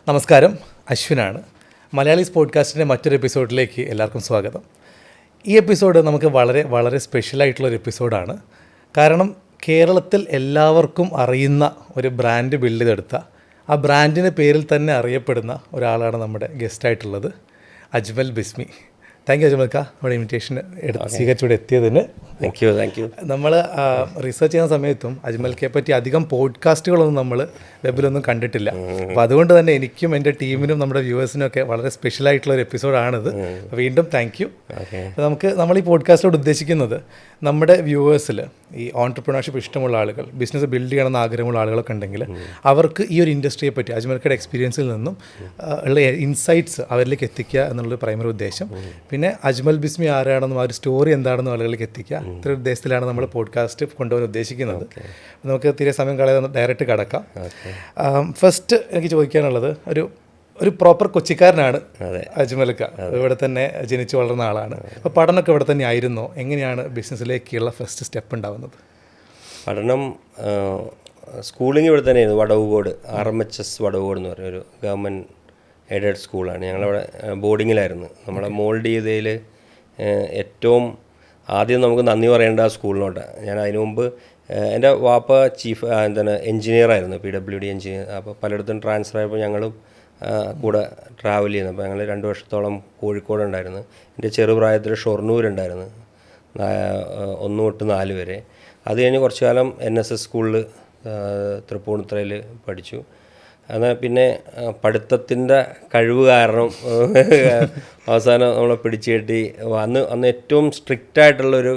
നമസ്കാരം, അശ്വിനാണ്. മലയാളീസ് പോഡ്കാസ്റ്റിൻ്റെ മറ്റൊരു എപ്പിസോഡിലേക്ക് എല്ലാവർക്കും സ്വാഗതം. ഈ എപ്പിസോഡ് നമുക്ക് വളരെ വളരെ സ്പെഷ്യലായിട്ടുള്ളൊരു എപ്പിസോഡാണ്. കാരണം കേരളത്തിൽ എല്ലാവർക്കും അറിയുന്ന ഒരു ബ്രാൻഡ് ബിൽഡ് ചെയ്തെടുത്ത, ആ ബ്രാൻഡിൻ്റെ പേരിൽ തന്നെ അറിയപ്പെടുന്ന ഒരാളാണ് നമ്മുടെ ഗസ്റ്റായിട്ടുള്ളത്, അജ്മൽ ബിസ്മി. താങ്ക് യു അജ്മൽക്ക, നമ്മുടെ ഇൻവിറ്റേഷൻ സ്വീകരിച്ചിവിടെ എത്തിയതിന്. Thank you. നമ്മൾ റിസർച്ച് ചെയ്യുന്ന സമയത്തും അജ്മൽക്കയെ പറ്റി അധികം പോഡ്കാസ്റ്റുകളൊന്നും നമ്മൾ വെബിലൊന്നും കണ്ടിട്ടില്ല. അപ്പോൾ അതുകൊണ്ട് തന്നെ എനിക്കും എൻ്റെ ടീമിനും നമ്മുടെ വ്യൂവേഴ്സിനും ഒക്കെ വളരെ സ്പെഷ്യലായിട്ടുള്ള ഒരു എപ്പിസോഡാണിത്. വീണ്ടും താങ്ക് യു. നമ്മൾ ഈ പോഡ്കാസ്റ്റോട് ഉദ്ദേശിക്കുന്നത് നമ്മുടെ വ്യൂവേഴ്സിൽ ഈ ഓൺട്രപ്രണർഷിപ്പ് ഇഷ്ടമുള്ള ആളുകൾ, ബിസിനസ് ബിൽഡ് ചെയ്യണമെന്ന് ആഗ്രഹമുള്ള ആളുകളൊക്കെ ഉണ്ടെങ്കിൽ അവർക്ക് ഈ ഒരു ഇൻഡസ്ട്രിയെ പറ്റി അജ്മൽക്കയുടെ എക്സ്പീരിയൻസിൽ നിന്നും ഉള്ള ഇൻസൈറ്റ്സ് അവരിലേക്ക് എത്തിക്കുക എന്നുള്ളൊരു പ്രൈമറി ഉദ്ദേശം. പിന്നെ അജ്മൽ ബിസ്മി ആരാണെന്നും ആ ഒരു സ്റ്റോറി എന്താണെന്നും ആളുകളിലേക്ക് എത്തിക്കുക, ഇത്ര ഉദ്ദേശത്തിലാണ് നമ്മൾ പോഡ്കാസ്റ്റ് കൊണ്ടുപോകാൻ ഉദ്ദേശിക്കുന്നത്. നമുക്ക് തീരെ സമയം കളയാതെ ഡയറക്റ്റ് കടക്കാം. ഫസ്റ്റ് എനിക്ക് ചോദിക്കാനുള്ളത്, ഒരു പ്രോപ്പർ കൊച്ചിക്കാരനാണ് അജ്മൽക്ക. ഇവിടെ തന്നെ ജനിച്ചു വളർന്ന ആളാണ്. അപ്പോൾ പഠനമൊക്കെ ഇവിടെ തന്നെ ആയിരുന്നോ? എങ്ങനെയാണ് ബിസിനസ്സിലേക്കുള്ള ഫസ്റ്റ് സ്റ്റെപ്പ് ഉണ്ടാകുന്നത്? പഠനം സ്കൂളിങ് ഇവിടെ തന്നെയായിരുന്നു. വടവുകോട് RMHS വടവുകോട് എന്ന് പറഞ്ഞൊരു ഗവൺമെൻറ് എയ്ഡഡ് സ്കൂളാണ്. ഞങ്ങളവിടെ ബോർഡിങ്ങിലായിരുന്നു. നമ്മളെ മോൾഡ് ചെയ്തതിൽ ഏറ്റവും ആദ്യം നമുക്ക് നന്ദി പറയേണ്ട ആ സ്കൂളിനോട്ടാണ്. ഞാൻ അതിനു മുമ്പ് എൻ്റെ വാപ്പ എൻജിനീയറായിരുന്നു, PWD എൻജിനീയർ. അപ്പോൾ പലയിടത്തും ട്രാൻസ്ഫർ ആയപ്പോൾ ഞങ്ങളും കൂടെ ട്രാവൽ ചെയ്യുന്നു. അപ്പോൾ ഞങ്ങൾ 2 വർഷത്തോളം കോഴിക്കോടുണ്ടായിരുന്നു. എൻ്റെ ചെറുപ്രായത്തിൽ ഷൊർണൂരുണ്ടായിരുന്നു 1 തൊട്ട് 4 വരെ. അത് കഴിഞ്ഞ് കുറച്ച് കാലം NSS സ്കൂളിൽ തൃപ്പൂണിത്തുറയിൽ പഠിച്ചു. എന്നാൽ പിന്നെ പഠിത്തത്തിൻ്റെ കഴിവ് കാരണം അവസാനം നമ്മളെ പിടിച്ചു കെട്ടി അന്ന് ഏറ്റവും സ്ട്രിക്റ്റായിട്ടുള്ളൊരു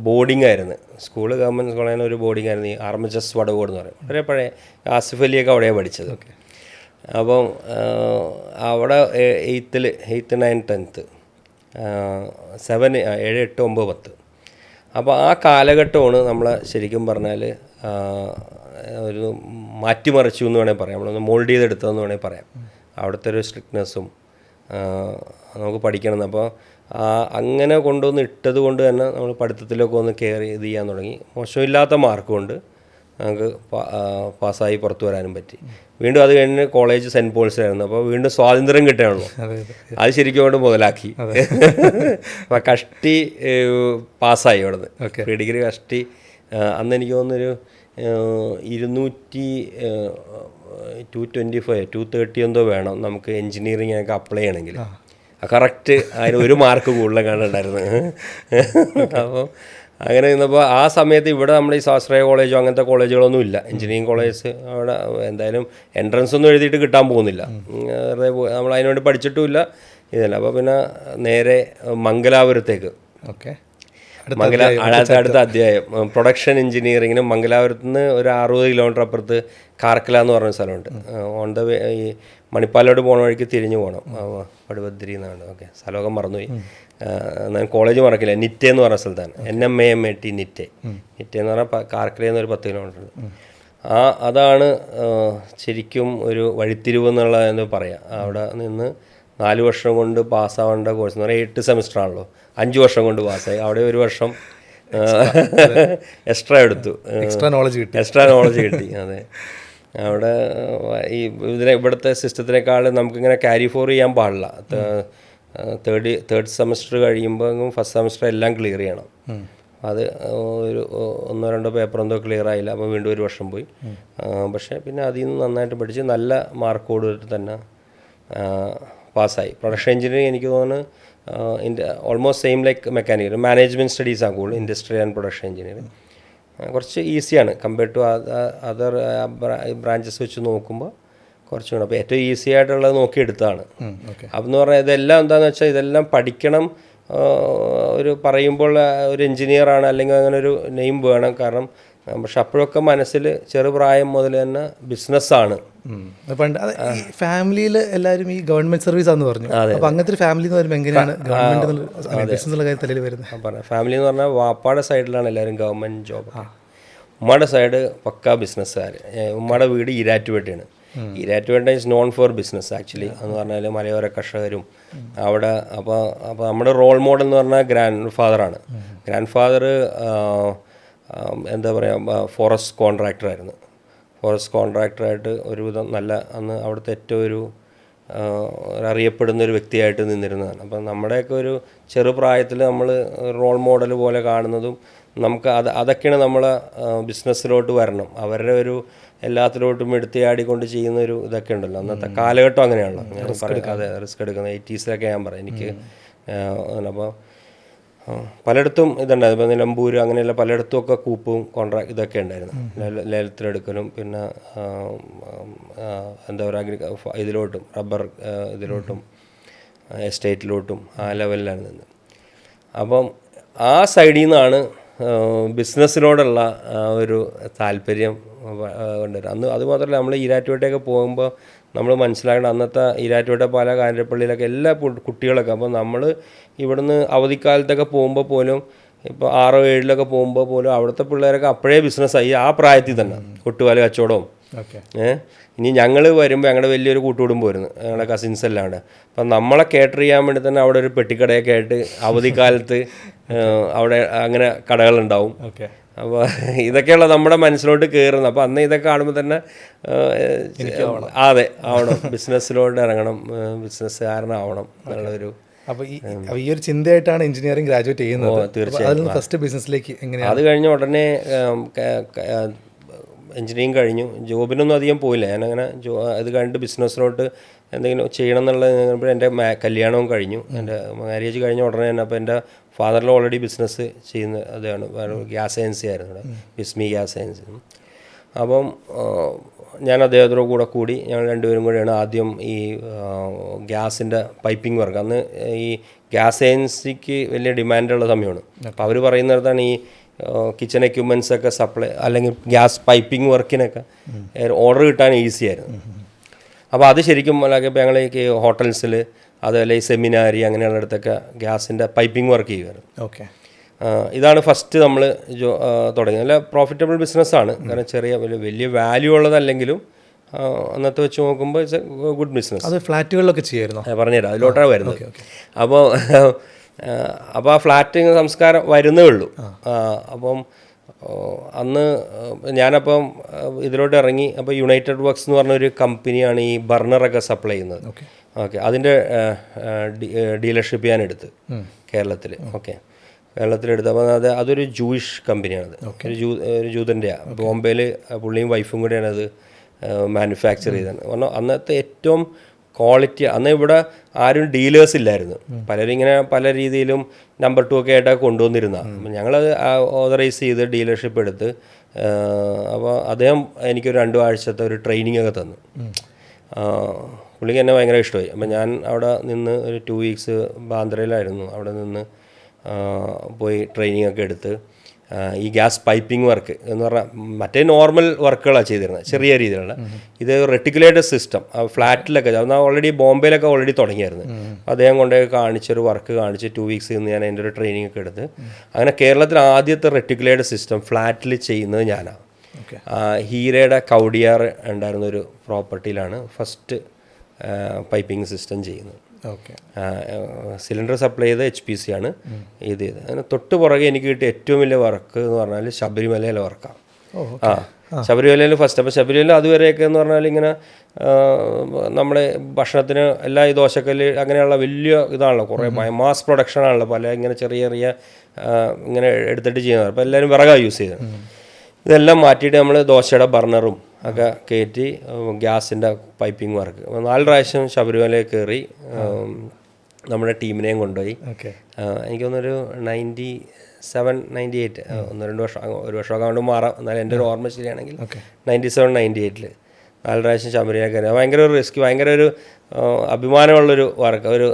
ബോർഡിംഗ് ആയിരുന്നു സ്കൂള്. ഗവൺമെൻറ് സ്കൂളിൽ ഒരു ബോർഡിംഗ് ആയിരുന്നു ഈ RMHS വടവുകോട് എന്ന് പറയും. വളരെ പഴയ ആസിഫ് അലിയൊക്കെ അവിടെയാണ് പഠിച്ചത്. അപ്പം അവിടെ 8th 9 10th 7 7 8 9 10. അപ്പോൾ ആ കാലഘട്ടമാണ് നമ്മളെ ശരിക്കും പറഞ്ഞാൽ ഒരു മാറ്റിമറിച്ചു എന്ന് വേണമെങ്കിൽ പറയാം. നമ്മളൊന്ന് മോൾഡ് ചെയ്തെടുത്തതെന്ന് വേണമെങ്കിൽ പറയാം. അവിടുത്തെ ഒരു സ്ട്രിക്ട്നെസ്സും നമുക്ക് പഠിക്കണം. അപ്പോൾ അങ്ങനെ കൊണ്ടുവന്ന് ഇട്ടത് കൊണ്ട് തന്നെ നമ്മൾ പഠിത്തത്തിലൊക്കെ ഒന്ന് കെയർ ചെയ്യാൻ തുടങ്ങി. മോശമില്ലാത്ത മാർക്ക് കൊണ്ട് നമുക്ക് പാസ്സായി പുറത്തു വരാനും പറ്റി. വീണ്ടും അത് കഴിഞ്ഞ് കോളേജ് സെൻറ്റ് പോൾസിലായിരുന്നു. അപ്പോൾ വീണ്ടും സ്വാതന്ത്ര്യം കിട്ടുകയാണല്ലോ. അത് ശരിക്കും കൊണ്ട് മുതലാക്കി. അപ്പോൾ കഷ്ടി പാസ്സായി അവിടെ നിന്ന്. പ്രീ ഡിഗ്രി കഷ്ടി. അന്ന് എനിക്ക് തോന്നുന്നൊരു 230 എന്തോ വേണം നമുക്ക് എൻജിനീയറിങ്ങിനൊക്കെ അപ്ലൈ ചെയ്യണമെങ്കിൽ. കറക്റ്റ് അതിന് 1 മാർക്ക് കൂടുതലാണ് ഉണ്ടായിരുന്നത്. അപ്പോൾ അങ്ങനെ നിന്നപ്പോൾ ആ സമയത്ത് ഇവിടെ നമ്മുടെ ഈ സ്വാശ്രയ കോളേജോ അങ്ങനത്തെ കോളേജുകളൊന്നും ഇല്ല. എഞ്ചിനീയറിംഗ് കോളേജ് അവിടെ എന്തായാലും എൻട്രൻസ് ഒന്നും എഴുതിയിട്ട് കിട്ടാൻ പോകുന്നില്ല. വെറുതെ നമ്മൾ അതിനുവേണ്ടി പഠിച്ചിട്ടുമില്ല ഇതല്ല. അപ്പോൾ പിന്നെ നേരെ മംഗലാപുരത്തേക്ക്, അടുത്ത അധ്യായം പ്രൊഡക്ഷൻ എഞ്ചിനീയറിങ്ങിന് മംഗലാപുരത്ത് നിന്ന് ഒരു 60 കിലോമീറ്റർ അപ്പുറത്ത് കാർക്കല എന്ന് പറഞ്ഞ സ്ഥലമുണ്ട്. ഓൺ ദ വേ ഈ മണിപ്പാലോട് പോകണ വഴിക്ക് തിരിഞ്ഞു പോകണം. പടുബദ്രി എന്നാണ്. സ്ഥലമൊക്കെ മറന്നുപോയി. ഞാൻ കോളേജ് മറക്കില്ല. നിറ്റെ എന്ന് പറഞ്ഞ സ്ഥലത്താണ്. NMAMAT നിറ്റെ എന്ന് പറഞ്ഞാൽ കാർക്കലയിൽ നിന്ന് ഒരു 10 കിലോമീറ്റർ ഉണ്ട്. അതാണ് ശരിക്കും ഒരു വഴിത്തിരിവ് എന്നുള്ളതെന്ന് പറയാം. അവിടെ നിന്ന് 4 വർഷം കൊണ്ട് പാസ്സാവേണ്ട കോഴ്സ് എന്ന് പറഞ്ഞാൽ 8 സെമിസ്റ്റർ ആണല്ലോ. 5 വർഷം കൊണ്ട് പാസ്സായി. അവിടെ 1 വർഷം എക്സ്ട്രാ എടുത്തു. എക്സ്ട്രാ നോളജ് കിട്ടി. അതെ, അവിടെ ഈ ഇവിടുത്തെ സിസ്റ്റത്തിനേക്കാൾ നമുക്കിങ്ങനെ ക്യാരി ഫോർ ചെയ്യാൻ പാടില്ല. തേർഡ് സെമസ്റ്റർ കഴിയുമ്പോൾ ഫസ്റ്റ് സെമസ്റ്റർ എല്ലാം ക്ലിയർ ചെയ്യണം. അത് ഒരു 1-2 പേപ്പർ എന്തോ ക്ലിയർ ആയില്ല. അപ്പോൾ വീണ്ടും 1 വർഷം പോയി. പക്ഷേ പിന്നെ അതിൽ നിന്ന് നന്നായിട്ട് പഠിച്ച് നല്ല മാർക്കോട് തന്നെ പാസ്സായി. പ്രൊഡക്ഷൻ എഞ്ചിനീയറിംഗ് എനിക്ക് തോന്നുന്നു almost same like mechanical management സ്റ്റഡീസാണ് കൂടുതൽ. ഇൻഡസ്ട്രിയൽ ആൻഡ് പ്രൊഡക്ഷൻ എഞ്ചിനീയറിംഗ് കുറച്ച് ഈസിയാണ് കമ്പയർ ടു അതർ ബ്രാഞ്ചസ് വെച്ച് നോക്കുമ്പോൾ കുറച്ചുകൂടെ. അപ്പോൾ ഏറ്റവും ഈസി ആയിട്ടുള്ളത് നോക്കിയെടുത്താണ്. അപ്പം എന്ന് പറഞ്ഞാൽ ഇതെല്ലാം എന്താണെന്ന് വെച്ചാൽ ഇതെല്ലാം പഠിക്കണം. ഒരു പറയുമ്പോൾ ഒരു എൻജിനീയറാണ് അല്ലെങ്കിൽ അങ്ങനെ ഒരു നെയിം വേണം. കാരണം പക്ഷെ അപ്പോഴൊക്കെ മനസ്സിൽ ചെറുപ്രായം മുതൽ തന്നെ ബിസിനസ്സാണ്. പണ്ട് ഫാമിലിയിൽ എല്ലാവരും ഈ ഗവൺമെന്റ് സർവീസ് ആണെന്ന് പറഞ്ഞു. അപ്പോൾ അങ്ങനത്തെ ഒരു ഫാമിലി എന്ന് പറയുമ്പോൾ എങ്ങനെയാണ് ഫാമിലി എന്ന് പറഞ്ഞാൽ വാപ്പാടെ സൈഡിലാണ് എല്ലാവരും ഗവൺമെൻറ് ജോബ്. ഉമ്മയുടെ സൈഡ് പക്കാ ബിസിനസ്സുകാർ. ഉമ്മയുടെ വീട് ഈരാറ്റുപേട്ടയാണ്. Erattupetta is known for business actually എന്ന് പറഞ്ഞാൽ മലയോര കർഷകരും അവിടെ. അപ്പോൾ നമ്മുടെ റോൾ മോഡൽ എന്ന് പറഞ്ഞാൽ ഗ്രാൻഡ് ഫാദറാണ്. ഗ്രാൻഡ് ഫാദർ എന്താ പറയുക ഫോറസ്റ്റ് കോൺട്രാക്ടറായിരുന്നു. ഫോറസ്റ്റ് കോൺട്രാക്ടറായിട്ട് ഒരുവിധം നല്ല അന്ന് അവിടുത്തെ ഏറ്റവും ഒരു അറിയപ്പെടുന്ന ഒരു വ്യക്തിയായിട്ട് നിന്നിരുന്നതാണ്. അപ്പം നമ്മുടെയൊക്കെ ഒരു ചെറുപ്രായത്തിൽ നമ്മൾ റോൾ മോഡൽ പോലെ കാണുന്നതും നമുക്ക് അതൊക്കെയാണ് നമ്മളെ ബിസിനസ്സിലോട്ട് വരണം. അവരുടെ ഒരു എല്ലാത്തിലോട്ടും എടുത്തിയാടിക്കൊണ്ട് ചെയ്യുന്ന ഒരു ഇതൊക്കെ ഉണ്ടല്ലോ അന്നത്തെ കാലഘട്ടം അങ്ങനെയാണല്ലോ. ഞാൻ പറയാം അതെ റിസ്ക് എടുക്കുന്നത് 80s ഞാൻ പറയാം എനിക്ക്. അപ്പോൾ പലയിടത്തും ഇതുണ്ടായിരുന്നു. ഇപ്പോൾ നിലമ്പൂർ അങ്ങനെയുള്ള പലയിടത്തും ഒക്കെ കൂപ്പും ഇതൊക്കെ ഉണ്ടായിരുന്നു. ലേലത്തിലെടുക്കലും പിന്നെ എന്താ പറയുക ഇതിലോട്ടും റബ്ബർ ഇതിലോട്ടും എസ്റ്റേറ്റിലോട്ടും ആ ലെവലിലാണ് നിന്ന്. അപ്പം ആ സൈഡിൽ നിന്നാണ് ബിസിനസ്സിനോടുള്ള ഒരു താല്പര്യം ഉണ്ടായിരുന്നു. അന്ന് അതുമാത്രമല്ല നമ്മൾ ഈരാറ്റുപേട്ടയൊക്കെ പോകുമ്പോൾ നമ്മൾ മനസ്സിലാക്കണം അന്നത്തെ ഈരാറ്റുപേട്ട പാല കാഞ്ഞിരപ്പള്ളിയിലൊക്കെ എല്ലാ കുട്ടികളൊക്കെ. അപ്പോൾ നമ്മൾ ഇവിടുന്ന് അവധിക്കാലത്തൊക്കെ പോകുമ്പോൾ പോലും ഇപ്പോൾ 6 or 7 പോകുമ്പോൾ പോലും അവിടുത്തെ പിള്ളേരൊക്കെ അപ്പോഴേ ബിസിനസ്സായി ആ പ്രായത്തിൽ തന്നെ കൊട്ടുപാല് കച്ചവടവും. ഇനി ഞങ്ങൾ വരുമ്പോൾ ഞങ്ങളുടെ വലിയൊരു കൂട്ടുകുടുംബം വരുന്നു, ഞങ്ങളുടെ കസിൻസ് എല്ലാം ഉണ്ട്. അപ്പം നമ്മളെ കേറ്റർ ചെയ്യാൻ വേണ്ടി തന്നെ അവിടെ ഒരു പെട്ടിക്കടയൊക്കെ ആയിട്ട് അവധിക്കാലത്ത് അവിടെ അങ്ങനെ കടകളുണ്ടാവും. അപ്പോൾ ഇതൊക്കെയുള്ള നമ്മുടെ മനസ്സിലോട്ട് കയറുന്നത്. അപ്പോൾ അന്ന് ഇതൊക്കെ കാണുമ്പോൾ തന്നെ അതെ ആവണം, ബിസിനസ്സിലോട്ട് ഇറങ്ങണം, ബിസിനസ്സുകാരനാവണം എന്നുള്ളൊരു. അപ്പോൾ ഈ ഒരു ചിന്തയായിട്ടാണ് എഞ്ചിനീയറിംഗ് ഗ്രാജുവേറ്റ് ചെയ്യുന്നത്. തീർച്ചയായും ഫസ്റ്റ് ബിസിനസ്സിലേക്ക് എങ്ങനെയാണ്? അത് കഴിഞ്ഞ ഉടനെ എഞ്ചിനീയറിംഗ് കഴിഞ്ഞു, ജോബിനൊന്നും അധികം പോയില്ല. ഞാനങ്ങനെ അത് കഴിഞ്ഞിട്ട് ബിസിനസ്സിലോട്ട് എന്തെങ്കിലും ചെയ്യണം എന്നുള്ളത്. എൻ്റെ കല്യാണവും കഴിഞ്ഞു, എൻ്റെ മാരേജ് കഴിഞ്ഞ ഉടനെ തന്നെ. അപ്പോൾ എൻ്റെ ഫാദറിൽ ഓൾറെഡി ബിസിനസ് ചെയ്യുന്ന അതാണ്, ഗ്യാസ് ഏജൻസി ആയിരുന്നു ഇവിടെ, ബിസ്മി ഗ്യാസ് ഏജൻസി. അപ്പം ഞാൻ അദ്ദേഹത്തോട് കൂടി ഞങ്ങൾ രണ്ടുപേരും കൂടെയാണ് ആദ്യം ഈ ഗ്യാസിൻ്റെ പൈപ്പിംഗ് വർക്ക്. അന്ന് ഈ ഗ്യാസ് ഏജൻസിക്ക് വലിയ ഡിമാൻഡുള്ള സമയമാണ്. അപ്പോൾ അവർ പറയുന്നിടത്താണ് ഈ കിച്ചൺ എക്യുപ്മെൻറ്റ്സ് ഒക്കെ സപ്ലൈ അല്ലെങ്കിൽ ഗ്യാസ് പൈപ്പിംഗ് വർക്കിനൊക്കെ ഓർഡർ കിട്ടാൻ ഈസി ആയിരുന്നു. അപ്പോൾ അത് ശരിക്കും ഇപ്പോൾ ഞങ്ങൾ ഈ ഹോട്ടൽസിൽ അതുപോലെ ഈ സെമിനാരി അങ്ങനെയുള്ളിടത്തൊക്കെ ഗ്യാസിൻ്റെ പൈപ്പിംഗ് വർക്ക് ചെയ്യുമായിരുന്നു. ഓക്കെ, ഇതാണ് ഫസ്റ്റ് നമ്മൾ തുടങ്ങിയത്. നല്ല പ്രോഫിറ്റബിൾ ബിസിനസ്സാണ്. കാരണം ചെറിയ വലിയ വാല്യൂ ഉള്ളതല്ലെങ്കിലും അന്നത്തെ വെച്ച് നോക്കുമ്പോൾ ഇറ്റ്സ് എ ഗുഡ് ബിസിനസ്. അത് ഫ്ലാറ്റുകളിലൊക്കെ ചെയ്യായിരുന്നു. പറഞ്ഞുതരാം, അതിലോട്ടാണ് വരുന്നത്. അപ്പോൾ ആ ഫ്ലാറ്റ് സംസ്കാരം വരുന്നേ ഉള്ളൂ. അപ്പം അന്ന് ഞാനപ്പം ഇതിലോട്ട് ഇറങ്ങി. അപ്പോൾ യുണൈറ്റഡ് വർക്ക്സ് എന്ന് പറഞ്ഞൊരു കമ്പനിയാണ് ഈ ബർണറൊക്കെ സപ്ലൈ ചെയ്യുന്നത്. ഓക്കെ, അതിൻ്റെ ഡീലർഷിപ്പ് ഞാൻ എടുത്ത് കേരളത്തിൽ. ഓക്കെ, കേരളത്തിലെടുത്ത്. അപ്പോൾ അതൊരു ജൂയിഷ് കമ്പനിയാണത്, ഒരു ജൂതൻ്റെയാണ്. ബോംബെയിൽ പുള്ളിയും വൈഫും കൂടെയാണ് അത് മാനുഫാക്ചർ ചെയ്തത്. കാരണം അന്നത്തെ ഏറ്റവും ക്വാളിറ്റി. അന്ന് ഇവിടെ ആരും ഡീലേഴ്സ് ഇല്ലായിരുന്നു, പലരും ഇങ്ങനെ പല രീതിയിലും നമ്പർ 2 ഒക്കെ ആയിട്ടൊക്കെ കൊണ്ടുവന്നിരുന്നതാണ്. ഞങ്ങളത് ഓതറൈസ് ചെയ്ത് ഡീലർഷിപ്പ് എടുത്ത്. അപ്പോൾ അദ്ദേഹം എനിക്കൊരു 2 ആഴ്ചത്തെ ഒരു ട്രെയിനിങ് ഒക്കെ തന്നു. പുള്ളിക്ക് എന്നെ ഭയങ്കര ഇഷ്ടമായി. അപ്പം ഞാൻ അവിടെ നിന്ന് ഒരു 2 weeks ബാന്ദ്രയിലായിരുന്നു. അവിടെ നിന്ന് പോയി ട്രെയിനിങ് ഒക്കെ എടുത്ത് ഈ ഗ്യാസ് പൈപ്പിംഗ് വർക്ക് എന്ന് പറഞ്ഞാൽ മറ്റേ നോർമൽ വർക്കുകളാണ് ചെയ്തിരുന്നത്, ചെറിയ രീതിയിലുള്ള. ഇത് റെട്ടിക്കുലേറ്റഡ് സിസ്റ്റം ഫ്ലാറ്റിലൊക്കെ എന്നാൽ ഓൾറെഡി ബോംബെയിലൊക്കെ ഓൾറെഡി തുടങ്ങിയായിരുന്നു. അദ്ദേഹം കൊണ്ടുപോയി കാണിച്ചൊരു വർക്ക് കാണിച്ച് 2 weeks നിന്ന് ഞാൻ അതിൻ്റെ ഒരു ട്രെയിനിങ് ഒക്കെ എടുത്ത്. അങ്ങനെ കേരളത്തിൽ ആദ്യത്തെ റെട്ടിക്കുലേറ്റഡ് സിസ്റ്റം ഫ്ലാറ്റിൽ ചെയ്യുന്നത് ഞാനാണ്. ഹീരയുടെ കൗഡിയാർ ഉണ്ടായിരുന്നൊരു പ്രോപ്പർട്ടിയിലാണ് ഫസ്റ്റ് പൈപ്പിംഗ് സിസ്റ്റം ചെയ്യുന്നത്. സിലിണ്ടർ സപ്ലൈ ചെയ്ത് HPC ആണ് ഇത് ചെയ്ത്. അങ്ങനെ തൊട്ട് പുറകെ എനിക്ക് കിട്ടിയ ഏറ്റവും വലിയ വർക്ക് എന്ന് പറഞ്ഞാൽ ശബരിമലയിലെ വർക്കാണ്. ശബരിമലയിൽ ഫസ്റ്റ്. അപ്പോൾ ശബരിമല അതുവരെയൊക്കെ എന്ന് പറഞ്ഞാൽ ഇങ്ങനെ നമ്മുടെ ഭക്ഷണത്തിന് എല്ലാ ഈ ദോശക്കല്ല് അങ്ങനെയുള്ള വലിയ ഇതാണല്ലോ, കുറേ മാസ് പ്രൊഡക്ഷനാണല്ലോ, പല ഇങ്ങനെ ചെറിയ ചെറിയ ഇങ്ങനെ എടുത്തിട്ട് ചെയ്യുന്നത്. അപ്പോൾ എല്ലാവരും വിറകാണ് യൂസ് ചെയ്തത്. ഇതെല്ലാം മാറ്റിയിട്ട് നമ്മൾ ദോശയുടെ ബർണറും ഒക്കെ കയറ്റി ഗ്യാസിൻ്റെ പൈപ്പിംഗ് വർക്ക് 4 പ്രാവശ്യം ശബരിമലയിൽ കയറി നമ്മുടെ ടീമിനെയും കൊണ്ടുപോയി. എനിക്ക് തോന്നുന്നൊരു 97, 98 1-2 വർഷം, ഒരു വർഷമൊക്കെ കൊണ്ട് മാറാം, എന്നാലും എൻ്റെ ഒരു ഓർമ്മ ശരിയാണെങ്കിൽ 97, 98 4 പ്രാവശ്യം ശബരിമല കയറി. ഭയങ്കര ഒരു റിസ്ക്, ഭയങ്കര ഒരു അഭിമാനമുള്ളൊരു വർക്ക്, ഒരു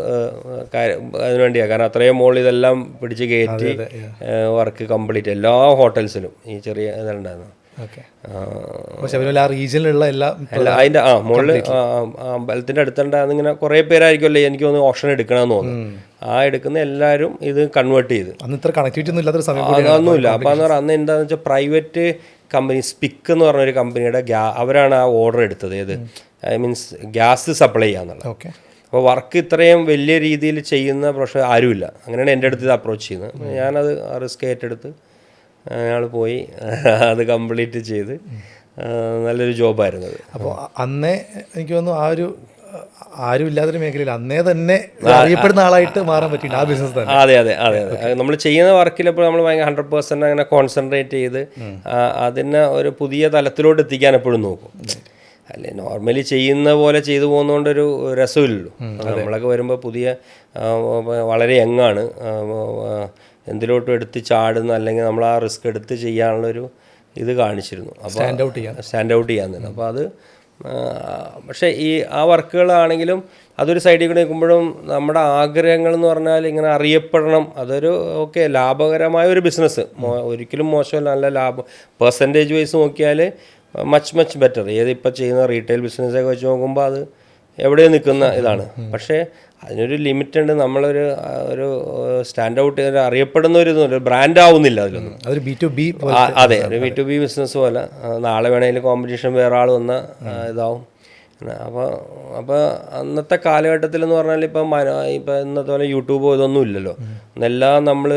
കാര്യം അതിനു വേണ്ടിയാണ്. കാരണം അത്രയും മുകളിൽ ഇതെല്ലാം പിടിച്ച് കയറ്റി വർക്ക് കംപ്ലീറ്റ് എല്ലാ ഹോട്ടൽസിലും ഈ ചെറിയ ഇതുണ്ടായിരുന്നു. റീജിയനിലുള്ള അതിൻ്റെ മുകളിൽ അമ്പലത്തിൻ്റെ അടുത്തുണ്ടാകുന്ന ഇങ്ങനെ കുറേ പേരായിരിക്കുമല്ലേ എനിക്ക് തോന്നുന്നു ഓപ്ഷൻ എടുക്കണമെന്ന് തോന്നുന്നു. ആ എടുക്കുന്ന എല്ലാവരും ഇത് കൺവേർട്ട് ചെയ്ത്. അതൊന്നുമില്ല. അപ്പോൾ എന്ന് പറഞ്ഞാൽ അന്ന് എന്താണെന്ന് വെച്ചാൽ പ്രൈവറ്റ് കമ്പനി സ്പിക്ക് എന്ന് പറഞ്ഞൊരു കമ്പനിയുടെ അവരാണ് ആ ഓർഡർ എടുത്തത്. ഏത് മീൻസ് ഗ്യാസ് സപ്ലൈ ചെയ്യാന്നുള്ളത്. അപ്പോൾ വർക്ക് ഇത്രയും വലിയ രീതിയിൽ ചെയ്യുന്ന പ്രൊഫഷൻ ആരുമില്ല. അങ്ങനെയാണ് എൻ്റെ അടുത്ത് ഇത് അപ്രോച്ച് ചെയ്യുന്നത്. ഞാനത് റിസ്ക് ഏറ്റെടുത്ത് ഞങ്ങൾ പോയി അത് കംപ്ലീറ്റ് ചെയ്ത് നല്ലൊരു ജോബായിരുന്നു അത്. അപ്പോൾ അന്നേ എനിക്ക് തോന്നുന്നു ആ ഒരു ആരും ഇല്ലാത്തൊരു മേഖലയിൽ അന്നേ തന്നെ അറിയപ്പെടുന്ന ആളായിട്ട് മാറാൻ പറ്റിയിട്ടുണ്ട് ആ ബിസിനസ് തന്നെ. അതെ അതെ അതെ അതെ. നമ്മൾ ചെയ്യുന്ന വർക്കിലെപ്പോൾ നമ്മൾ ഭയങ്കര 100% അങ്ങനെ കോൺസെൻട്രേറ്റ് ചെയ്ത് അതിനെ ഒരു പുതിയ തലത്തിലോട്ട് എത്തിക്കാൻ എപ്പോഴും നോക്കും. അല്ലേ നോർമലി ചെയ്യുന്ന പോലെ ചെയ്തു പോകുന്നതുകൊണ്ടൊരു രസമില്ലല്ലോ. നമ്മളൊക്കെ വരുമ്പോൾ പുതിയ വളരെ യങ്ങാണ്, എന്തിലോട്ടും എടുത്ത് ചാടുന്ന അല്ലെങ്കിൽ നമ്മൾ ആ റിസ്ക് എടുത്ത് ചെയ്യാനുള്ളൊരു ഇത് കാണിച്ചിരുന്നു. അപ്പോൾ സ്റ്റാൻഡ് ഔട്ട് ചെയ്യാൻ തന്നെ. അപ്പോൾ അത് പക്ഷേ ഈ ആ വർക്കുകളാണെങ്കിലും അതൊരു സൈഡിൽ കൂടെ നിൽക്കുമ്പോഴും നമ്മുടെ ആഗ്രഹങ്ങൾ എന്ന് പറഞ്ഞാൽ ഇങ്ങനെ അറിയപ്പെടണം. അതൊരു ഓക്കെ ലാഭകരമായ ഒരു ബിസിനസ്, ഒരിക്കലും മോശമല്ല, നല്ല ലാഭം. പെർസെൻറ്റേജ് വൈസ് നോക്കിയാൽ മച്ച് ബെറ്റർ. ഏതിപ്പോൾ ചെയ്യുന്ന റീറ്റെയിൽ ബിസിനസ്സൊക്കെ വെച്ച് നോക്കുമ്പോൾ അത് എവിടെയോ നിൽക്കുന്ന ഇതാണ്. പക്ഷേ അതിനൊരു ലിമിറ്റ് ഉണ്ട്. നമ്മളൊരു ഒരു സ്റ്റാൻഡ് ഔട്ട് ചെയ്ത് അറിയപ്പെടുന്ന ഒരു ബ്രാൻഡ് ആവുന്നില്ല അതിലൊന്നും. അതൊരു B2B. അതെ, ഒരു B2B ബിസിനസ് പോലെ. നാളെ വേണമെങ്കിൽ കോമ്പറ്റീഷൻ വേറെ ആൾ വന്ന ഇതാവും. അപ്പോൾ അന്നത്തെ കാലഘട്ടത്തിലെന്ന് പറഞ്ഞാൽ ഇപ്പം ഇന്നത്തെ പോലെ യൂട്യൂബോ ഇതൊന്നും ഇല്ലല്ലോ. എല്ലാം നമ്മൾ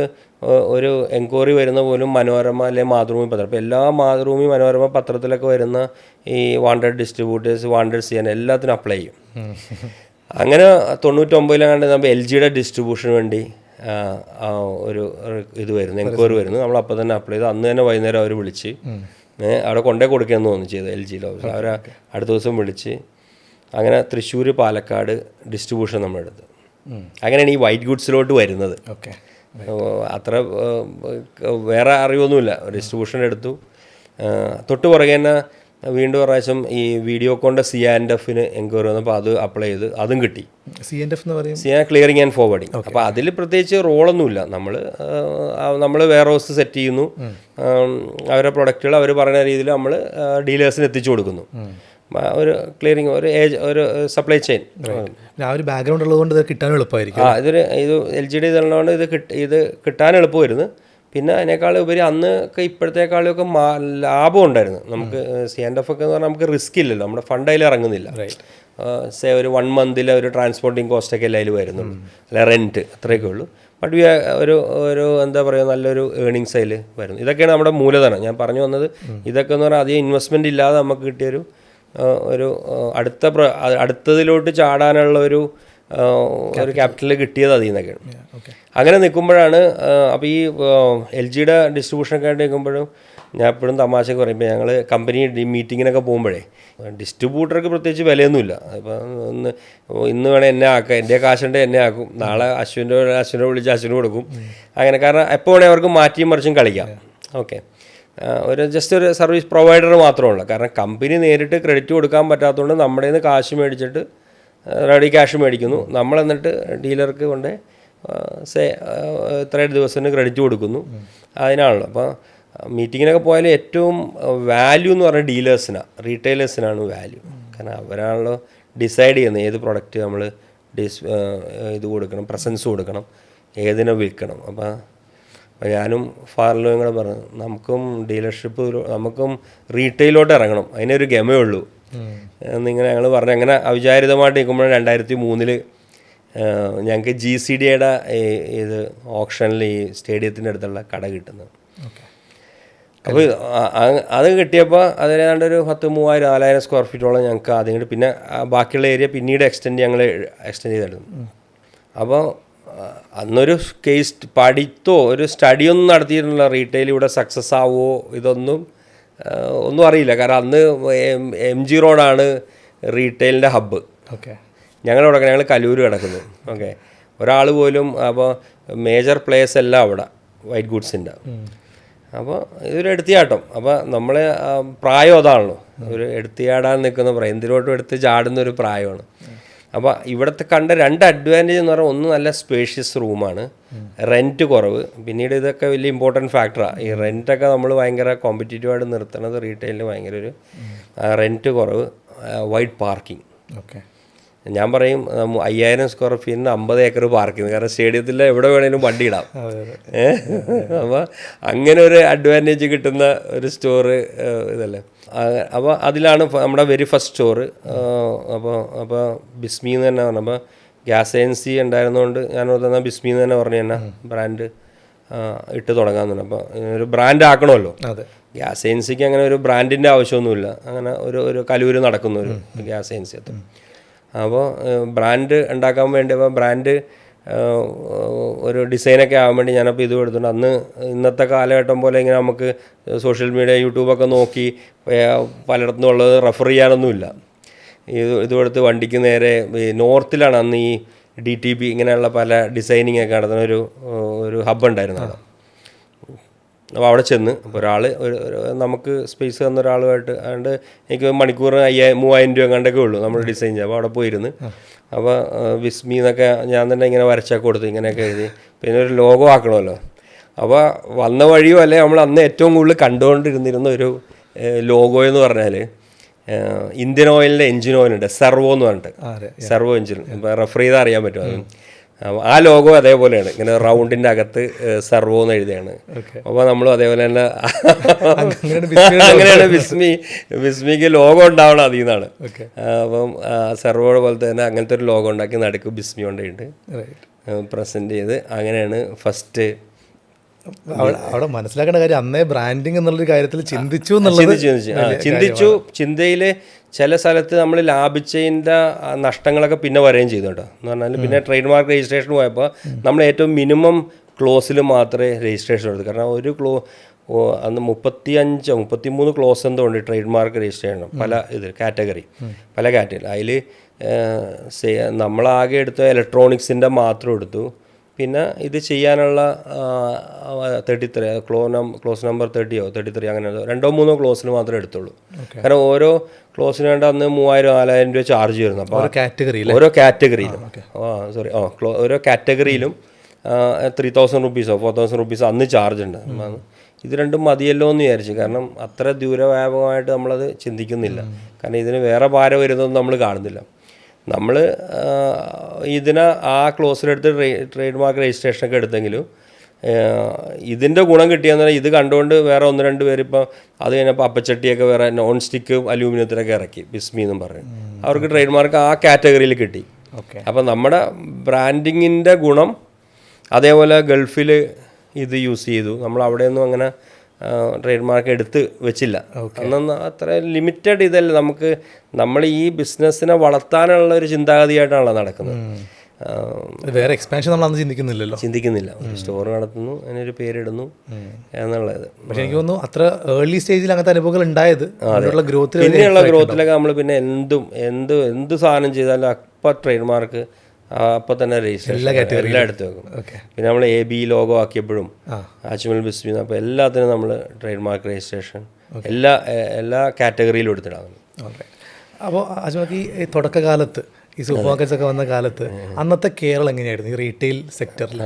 ഒരു എൻക്വയറി വരുന്ന പോലും മനോരമ അല്ലെങ്കിൽ മാതൃഭൂമി പത്രം. അപ്പോൾ എല്ലാ മാതൃഭൂമി മനോരമ പത്രത്തിലൊക്കെ വരുന്ന ഈ വാണ്ടഡ് ഡിസ്ട്രിബ്യൂട്ടേഴ്സ്, വാണ്ടഡ് ചെയ്യാൻ എല്ലാത്തിനും അപ്ലൈ ചെയ്യും. അങ്ങനെ 99 നമ്മൾ LGയുടെ ഡിസ്ട്രിബ്യൂഷന് വേണ്ടി ഒരു ഇത് വരുന്നു, എൻക്വയറി വരുന്നു. നമ്മൾ അപ്പോൾ തന്നെ അപ്ലൈ ചെയ്തു. അന്ന് തന്നെ വൈകുന്നേരം അവർ വിളിച്ച് അവിടെ കൊണ്ടേ കൊടുക്കുകയെന്ന് തോന്നി ചെയ്തു LGയിലെ ഓഫീസ്. അവർ അടുത്ത ദിവസം വിളിച്ച് അങ്ങനെ തൃശ്ശൂർ, പാലക്കാട് ഡിസ്ട്രിബ്യൂഷൻ നമ്മളെടുത്ത്. അങ്ങനെയാണ് ഈ വൈറ്റ് ഗുഡ്സിലോട്ട് വരുന്നത്. ഓക്കെ, അത്ര വേറെ അറിവൊന്നുമില്ല. ഡിസ്ട്രിബ്യൂഷൻ എടുത്തു. തൊട്ട് പുറകെ തന്നെ വീണ്ടും പ്രാവശ്യം ഈ വീഡിയോകോണിൻ്റെ C&Fന് എൻക്വയറി വന്നപ്പോൾ അത് അപ്ലൈ ചെയ്ത് അതും കിട്ടി. C&F എന്ന് പറയും ക്ലിയറിംഗ് ആൻഡ് ഫോർവേഡിങ്. അപ്പോൾ അതിൽ പ്രത്യേകിച്ച് റോളൊന്നുമില്ല. നമ്മൾ വെയർ ഹൗസ് സെറ്റ് ചെയ്യുന്നു, അവരുടെ പ്രൊഡക്റ്റുകൾ അവർ പറയുന്ന രീതിയിൽ നമ്മൾ ഡീലേഴ്സിന് എത്തിച്ചു കൊടുക്കുന്നു. ഒരു ക്ലിയറിംഗ്, ഒരു സപ്ലൈ ചെയിൻ. ആ ഒരു ബാക്ക്ഗ്രൗണ്ട് ഉള്ളതുകൊണ്ട് ഇത് കിട്ടാൻ എളുപ്പമായിരിക്കും. ഇത് LGയുടെ ഇതുള്ളതുകൊണ്ട് ഇത് കിട്ടാൻ എളുപ്പമായിരുന്നു. പിന്നെ അതിനേക്കാൾ ഉപരി അന്നൊക്കെ ഇപ്പോഴത്തേക്കാളൊക്കെ ലാഭം ഉണ്ടായിരുന്നു നമുക്ക്. C&F ഒക്കെ എന്ന് പറഞ്ഞാൽ നമുക്ക് റിസ്ക് ഇല്ലല്ലോ, നമ്മുടെ ഫണ്ട് അതിൽ ഇറങ്ങുന്നില്ല. ഒരു 1 മന്തിലെ ഒരു ട്രാൻസ്പോർട്ടിങ് കോസ്റ്റൊക്കെ അല്ലേ അതിൽ വരുന്നുള്ളൂ, അല്ല റെൻറ്റ്, അത്രയൊക്കെ ഉള്ളൂ. ബട്ട് ഒരു എന്താ പറയുക, നല്ലൊരു ഏണിങ്സ് അതിൽ വരുന്നു. ഇതൊക്കെയാണ് നമ്മുടെ മൂലധനം. ഞാൻ പറഞ്ഞു വന്നത് ഇതൊക്കെ എന്ന് പറഞ്ഞാൽ അധികം ഇൻവെസ്റ്റ്മെൻറ്റ് ഇല്ലാതെ നമുക്ക് കിട്ടിയൊരു അടുത്തതിലോട്ട് ചാടാനുള്ള ഒരു ക്യാപിറ്റൽ കിട്ടിയത് അതിൽ നിന്നൊക്കെയാണ്. അങ്ങനെ നിൽക്കുമ്പോഴാണ് അപ്പോൾ ഈ LGയുടെ ഡിസ്ട്രിബ്യൂഷനൊക്കെ ആയിട്ട് നിൽക്കുമ്പോഴും ഞാൻ എപ്പോഴും തമാശക്ക് പറയുമ്പോൾ ഞങ്ങൾ കമ്പനി മീറ്റിങ്ങിനൊക്കെ പോകുമ്പോഴേ ഡിസ്ട്രിബ്യൂട്ടർക്ക് പ്രത്യേകിച്ച് വിലയൊന്നുമില്ല. ഇപ്പം ഇന്ന് വേണേൽ എന്നെ ആക്കാം, എൻ്റെ കാശുണ്ട് എന്നെ ആക്കും, നാളെ അശ്വിനെ വിളിച്ച് അശ്വിന് കൊടുക്കും. അങ്ങനെ കാരണം എപ്പോൾ വേണേൽ അവർക്ക് മാറ്റിയും മറിച്ചും കളിക്കാം. ഓക്കെ, ജസ്റ്റ് ഒരു സർവീസ് പ്രൊവൈഡർ മാത്രമല്ല. കാരണം കമ്പനി നേരിട്ട് ക്രെഡിറ്റ് കൊടുക്കാൻ പറ്റാത്തതുകൊണ്ട് നമ്മുടെ നിന്ന് കാശ് മേടിച്ചിട്ട് റെഡി ക്യാഷ് മേടിക്കുന്നു. നമ്മൾ എന്നിട്ട് ഡീലർക്ക് കൊണ്ട് ഇത്രയും ദിവസത്തിന് ക്രെഡിറ്റ് കൊടുക്കുന്നു. അതിനാണല്ലോ. അപ്പോൾ മീറ്റിങ്ങിനൊക്കെ പോയാൽ ഏറ്റവും വാല്യൂ എന്ന് പറഞ്ഞാൽ ഡീലേഴ്സിനാണ്, റീറ്റെയിലേഴ്സിനാണ് വാല്യൂ. കാരണം അവരാണല്ലോ ഡിസൈഡ് ചെയ്യുന്നത് ഏത് പ്രൊഡക്റ്റ് നമ്മൾ ഇത് കൊടുക്കണം, പ്രസൻസ് കൊടുക്കണം, ഏതിനെ വിൽക്കണം. അപ്പോൾ ഞാനും ഫാറിലും കൂടെ പറഞ്ഞു നമുക്കും ഡീലർഷിപ്പ്, നമുക്കും റീറ്റെയിലോട്ട് ഇറങ്ങണം, അതിനൊരു ഗമയേ ഉള്ളൂ എന്നിങ്ങനെ ഞങ്ങൾ പറഞ്ഞു. അങ്ങനെ അവിചാരിതമായിട്ട് നിൽക്കുമ്പോഴാണ് 2003 ഞങ്ങൾക്ക് GCDയുടെ ഇത് ഓപ്ഷനിൽ ഈ സ്റ്റേഡിയത്തിൻ്റെ അടുത്തുള്ള കട കിട്ടുന്നത്. അപ്പോൾ അത് കിട്ടിയപ്പോൾ അതിനേതാണ്ട് ഒരു 10,000-4,000 സ്ക്വയർ ഫീറ്റോളം ഞങ്ങൾക്ക് ആദ്യം കിട്ടി. പിന്നെ ബാക്കിയുള്ള ഏരിയ പിന്നീട് ഞങ്ങൾ എക്സ്റ്റെൻഡ് ചെയ്തിരുന്നു. അപ്പോൾ അന്നൊരു കേസ് പഠിത്തോ ഒരു സ്റ്റഡിയൊന്നും നടത്തിയിരുന്നില്ല. റീറ്റെയിൽ ഇവിടെ സക്സസ് ആവുമോ ഇതൊന്നും ഒന്നും അറിയില്ല. കാരണം അന്ന് MG റോഡാണ് റീറ്റെയിലിൻ്റെ ഹബ്ബ്. ഓക്കെ, ഞങ്ങൾ കലൂർ കിടക്കുന്നു. ഓക്കെ, ഒരാൾ പോലും അപ്പോൾ മേജർ പ്ലേസ് എല്ലാം അവിടെ വൈറ്റ് ഗുഡ്സിൻ്റെ. അപ്പോൾ ഇതൊരു എടുത്തിയാട്ടം. അപ്പോൾ നമ്മൾ പ്രായം അതാണല്ലോ, ഒരു എടുത്തിയാടാൻ നിൽക്കുന്ന പ്രായം, എന്തിലോട്ടും എടുത്ത് ചാടുന്നൊരു പ്രായമാണ്. അപ്പോൾ ഇവിടുത്തെ കണ്ട 2 അഡ്വാൻറ്റേജ് എന്ന് പറഞ്ഞാൽ ഒന്ന് നല്ല സ്പേഷ്യസ് റൂമാണ്, റെൻറ്റ് കുറവ്. പിന്നീട് ഇതൊക്കെ വലിയ ഇമ്പോർട്ടൻറ്റ് ഫാക്ടറാണ്. ഈ റെൻറ്റൊക്കെ നമ്മൾ ഭയങ്കര കോമ്പറ്റീറ്റീവായിട്ട് നിർത്തുന്നത് റീറ്റെയിലിന് ഭയങ്കര ഒരു റെൻറ്റ് കുറവ്, വൈഡ് പാർക്കിംഗ്. ഓക്കെ, ഞാൻ പറയും 5,000 സ്ക്വയർ ഫീറ്റിന് 50 ഏക്കർ പാർക്കിംഗ്. കാരണം സ്റ്റേഡിയത്തിൽ എവിടെ വേണേലും വണ്ടി ഇടാം. അപ്പോൾ അങ്ങനെ ഒരു അഡ്വാൻറ്റേജ് കിട്ടുന്ന ഒരു സ്റ്റോറ് ഇതല്ലേ. അപ്പോൾ അതിലാണ് നമ്മുടെ വെരി ഫസ്റ്റ് സ്റ്റോറ്. അപ്പോൾ ബിസ്മി എന്ന് തന്നെ പറഞ്ഞപ്പോൾ ഗ്യാസ് ഏജൻസി ഉണ്ടായിരുന്നതുകൊണ്ട് ഞാൻ തന്നെ ബിസ്മി എന്ന് തന്നെ പറഞ്ഞു തന്നെ ബ്രാൻഡ് ഇട്ട് തുടങ്ങാമെന്നുണ്ട്. അപ്പോൾ ഒരു ബ്രാൻഡ് ആക്കണമല്ലോ. ഗ്യാസ് ഏജൻസിക്ക് അങ്ങനെ ഒരു ബ്രാൻഡിൻ്റെ ആവശ്യമൊന്നുമില്ല. അങ്ങനെ ഒരു കലൂര് നടക്കുന്ന ഒരു ഗ്യാസ് ഏജൻസി അത്. അപ്പോൾ ബ്രാൻഡ് ഉണ്ടാക്കാൻ വേണ്ടി, അപ്പോൾ ബ്രാൻഡ് ഒരു ഡിസൈനൊക്കെ ആകാൻ വേണ്ടി ഞാനപ്പോൾ ഇത് എടുത്തിട്ടുണ്ട്. അന്ന് ഇന്നത്തെ കാലഘട്ടം പോലെ ഇങ്ങനെ നമുക്ക് സോഷ്യൽ മീഡിയ യൂട്യൂബൊക്കെ നോക്കി പലയിടത്തും ഉള്ളത് റെഫർ ചെയ്യാനൊന്നുമില്ല. ഇത് കൊടുത്ത് വണ്ടിക്ക് നേരെ നോർത്തിലാണ് അന്ന് ഈ DTP ഇങ്ങനെയുള്ള പല ഡിസൈനിങ് ഒക്കെ നടത്തുന്ന ഒരു ഹബ്ബ് ഉണ്ടായിരുന്നു അവിടെ. അപ്പോൾ അവിടെ ചെന്ന് ഒരാൾ നമുക്ക് സ്പേസ് തന്ന ഒരാളുമായിട്ട് അതുകൊണ്ട് എനിക്ക് മണിക്കൂർ 3000 രൂപ കണ്ടൊക്കെ ഉള്ളൂ നമ്മൾ ഡിസൈൻ ചെയ്യാം. അപ്പോൾ അവിടെ പോയിരുന്ന് അപ്പോൾ വിസ്മി എന്നൊക്കെ ഞാൻ തന്നെ ഇങ്ങനെ വരച്ചൊക്കെ കൊടുത്ത് ഇങ്ങനെയൊക്കെ എഴുതി. പിന്നെ ഒരു ലോഗോ ആക്കണമല്ലോ. അപ്പോൾ വന്ന വഴിയോ അല്ലെ നമ്മൾ അന്ന് ഏറ്റവും കൂടുതൽ കണ്ടുകൊണ്ടിരുന്നിരുന്ന ഒരു ലോഗോ എന്ന് പറഞ്ഞാൽ ഇന്ത്യൻ ഓയിലിൻ്റെ എഞ്ചിൻ ഓയിലുണ്ട്, സെർവോ എന്ന് പറഞ്ഞിട്ട്, സെർവോ എഞ്ചിൻ. ഇപ്പോൾ റെഫർ ചെയ്താൽ അറിയാൻ പറ്റും അത്. ആ ലോഗോ അതേപോലെയാണ്, ഇങ്ങനെ റൗണ്ടിൻ്റെ അകത്ത് സെർവോ എന്ന് എഴുതിയാണ്. അപ്പോൾ നമ്മളും അതേപോലെ തന്നെ അങ്ങനെയാണ് വിസ്മിക്ക് ലോഗോ ഉണ്ടാവണം അതിൽ നിന്നാണ്. അപ്പം സെർവോ പോലത്തെ തന്നെ അങ്ങനത്തെ ഒരു ലോഗോ ഉണ്ടാക്കി നടുക്ക് വിസ്മി കൊണ്ടുണ്ട് പ്രസൻറ്റ് ചെയ്ത് അങ്ങനെയാണ് ഫസ്റ്റ്. അവിടെ മനസ്സിലാക്കേണ്ട കാര്യം അന്നേ ബ്രാൻഡിങ് എന്നുള്ളൊരു കാര്യത്തിൽ ചിന്തിച്ചു. ചിന്തയിൽ ചില സ്ഥലത്ത് നമ്മൾ ലാഭിച്ചതിൻ്റെ നഷ്ടങ്ങളൊക്കെ പിന്നെ വരികയും ചെയ്തു കേട്ടോ. എന്ന് പറഞ്ഞാൽ പിന്നെ ട്രേഡ് മാർക്ക് രജിസ്ട്രേഷൻ പോയപ്പോൾ നമ്മൾ ഏറ്റവും മിനിമം ക്ലോസിൽ മാത്രമേ രജിസ്ട്രേഷൻ എടുത്തു. കാരണം ഒരു അന്ന് 33 ക്ലോസ് എന്തോ ഉണ്ട് ട്രേഡ് മാർക്ക് രജിസ്റ്റർ ചെയ്യണം. പല കാറ്റഗറി. അതിൽ നമ്മളാകെ എടുത്ത ഇലക്ട്രോണിക്സിൻ്റെ മാത്രം എടുത്തു. പിന്നെ ഇത് ചെയ്യാനുള്ള 33 ക്ലോസ് നമ്പർ 30 33 അങ്ങനെ 2-3 ക്ലോസിന് മാത്രമേ എടുത്തുള്ളൂ. കാരണം ഓരോ ക്ലോസിന് വേണ്ട അന്ന് 3000-4000 രൂപ ചാർജ് ചെയ്യുന്നു. അപ്പോൾ ഓരോ കാറ്റഗറിയിലും ഓരോ കാറ്റഗറിയിലും 3000 റുപ്പീസോ 4000 റുപ്പീസോ അന്ന് ചാർജ് ഉണ്ട്. ഇത് രണ്ടും മതിയല്ലോ എന്ന് വിചാരിച്ചു. കാരണം അത്ര ദൂരവ്യാപകമായിട്ട് നമ്മളത് ചിന്തിക്കുന്നില്ല. കാരണം ഇതിന് വേറെ ഭാരം വരുന്നതൊന്നും നമ്മൾ കാണുന്നില്ല. നമ്മൾ ഇതിനെ ആ ക്ലോസിലെടുത്ത് ട്രേഡ് മാർക്ക് രജിസ്ട്രേഷനൊക്കെ എടുത്തെങ്കിലും ഇതിൻ്റെ ഗുണം കിട്ടിയെന്ന് പറഞ്ഞാൽ ഇത് കണ്ടുകൊണ്ട് വേറെ 1-2 പേര് ഇപ്പോൾ അത് കഴിഞ്ഞപ്പോൾ അപ്പച്ചട്ടിയൊക്കെ വേറെ നോൺ സ്റ്റിക്ക് അലൂമിനിയത്തിലൊക്കെ ഇറക്കി ബിസ്മി എന്നും പറഞ്ഞു. അവർക്ക് ട്രേഡ് മാർക്ക് ആ കാറ്റഗറിയിൽ കിട്ടി. അപ്പം നമ്മുടെ ബ്രാൻഡിങ്ങിൻ്റെ ഗുണം അതേപോലെ ഗൾഫിൽ ഇത് യൂസ് ചെയ്തു. നമ്മൾ അവിടെയൊന്നും അങ്ങനെ ട്രേഡ് മാർക്ക് എടുത്ത് വെച്ചില്ല. അന്നൊന്നും അത്ര ലിമിറ്റഡ് ഇതല്ല. നമ്മൾ ഈ ബിസിനസ്സിനെ വളർത്താനുള്ള ഒരു ചിന്താഗതിയായിട്ടാണല്ലോ നടക്കുന്നത്. വേറെ എക്സ്പാൻഷൻ നമ്മൾ ചിന്തിക്കുന്നില്ല. ഒരു സ്റ്റോർ നടത്തുന്നു, അതിനൊരു പേരിടുന്നു എന്നുള്ളത്. പക്ഷെ എനിക്ക് തോന്നുന്നു അത്ര ഏർലി സ്റ്റേജിൽ അങ്ങനത്തെ അനുഭവങ്ങൾ ഉണ്ടായത് പിന്നെയുള്ള ഗ്രോത്തിലൊക്കെ നമ്മൾ പിന്നെ എന്ത് സാധനം ചെയ്താലും അപ്പം ട്രേഡ് മാർക്ക് അപ്പോൾ തന്നെ രജിസ്റ്റർ എല്ലാം എടുത്ത് വെക്കും. പിന്നെ നമ്മൾ AB ലോഗോ ആക്കിയപ്പോഴും അജ്മൽ ബിസ്മി, അപ്പോൾ എല്ലാത്തിനും നമ്മൾ ട്രേഡ് മാർക്ക് രജിസ്ട്രേഷൻ എല്ലാ കാറ്റഗറിയിലും എടുത്തിടാം. അപ്പോൾ അജ്മൽക്ക് ഈ തുടക്കകാലത്ത് ഈ സൂപ്പർ മാർക്കറ്റ്സ് ഒക്കെ വന്ന കാലത്ത് അന്നത്തെ കേരളം എങ്ങനെയായിരുന്നു ഈ റീറ്റെയിൽ സെക്ടറിൽ?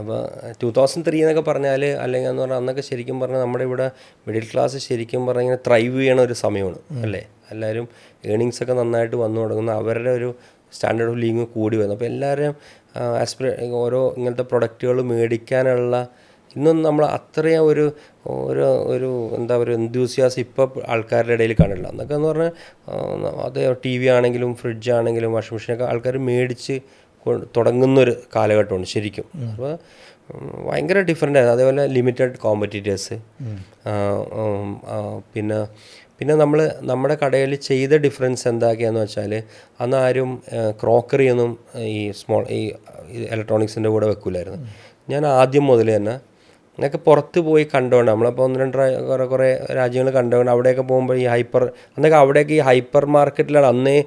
അപ്പോൾ 2003 എന്നൊക്കെ പറഞ്ഞാൽ, അല്ലെങ്കിൽ എന്ന് പറഞ്ഞാൽ അന്നൊക്കെ ശരിക്കും പറഞ്ഞാൽ നമ്മുടെ ഇവിടെ മിഡിൽ ക്ലാസ് ശരിക്കും പറഞ്ഞാൽ ഇങ്ങനെ ത്രൈവ് ചെയ്യണ ഒരു സമയമാണ് അല്ലേ. എല്ലാവരും ഏണിങ്സൊക്കെ നന്നായിട്ട് വന്നു തുടങ്ങുന്ന, അവരുടെ ഒരു സ്റ്റാൻഡേർഡ് ഓഫ് ലിവിങ് കൂടി വരുന്നു. അപ്പോൾ എല്ലാവരും ഓരോ ഇങ്ങനത്തെ പ്രൊഡക്റ്റുകൾ മേടിക്കാനുള്ള ഇന്നൊന്നും നമ്മൾ അത്രയും ഒരു എന്താ പറയുക എന്തൂസിയാസ് ഇപ്പോൾ ആൾക്കാരുടെ ഇടയിൽ കാണില്ല. എന്നൊക്കെ എന്ന് പറഞ്ഞാൽ അത് TV ആണെങ്കിലും ഫ്രിഡ്ജ് ആണെങ്കിലും വാഷിംഗ് മെഷീനൊക്കെ ആൾക്കാർ മേടിച്ച് തുടങ്ങുന്നൊരു കാലഘട്ടമാണ് ശരിക്കും. അപ്പോൾ ഭയങ്കര ഡിഫറൻ്റ് ആയിരുന്നു. അതേപോലെ ലിമിറ്റഡ് കോമ്പറ്റീറ്റേഴ്സ്. പിന്നെ നമ്മുടെ കടയിൽ ചെയ്ത ഡിഫറൻസ് എന്താക്കിയാന്ന് വെച്ചാൽ അന്ന് ആരും ക്രോക്കറിയൊന്നും ഈ ഇലക്ട്രോണിക്സിൻ്റെ കൂടെ വെക്കില്ലായിരുന്നു. ഞാൻ ആദ്യം മുതൽ തന്നെ എന്നൊക്കെ പുറത്ത് പോയി കണ്ടുകൊണ്ട് നമ്മളപ്പോൾ 1-2 കുറേ രാജ്യങ്ങൾ കണ്ടുകൊണ്ട് അവിടെയൊക്കെ പോകുമ്പോൾ അന്നൊക്കെ അവിടെയൊക്കെ ഈ ഹൈപ്പർ മാർക്കറ്റിലാണ് അന്നേ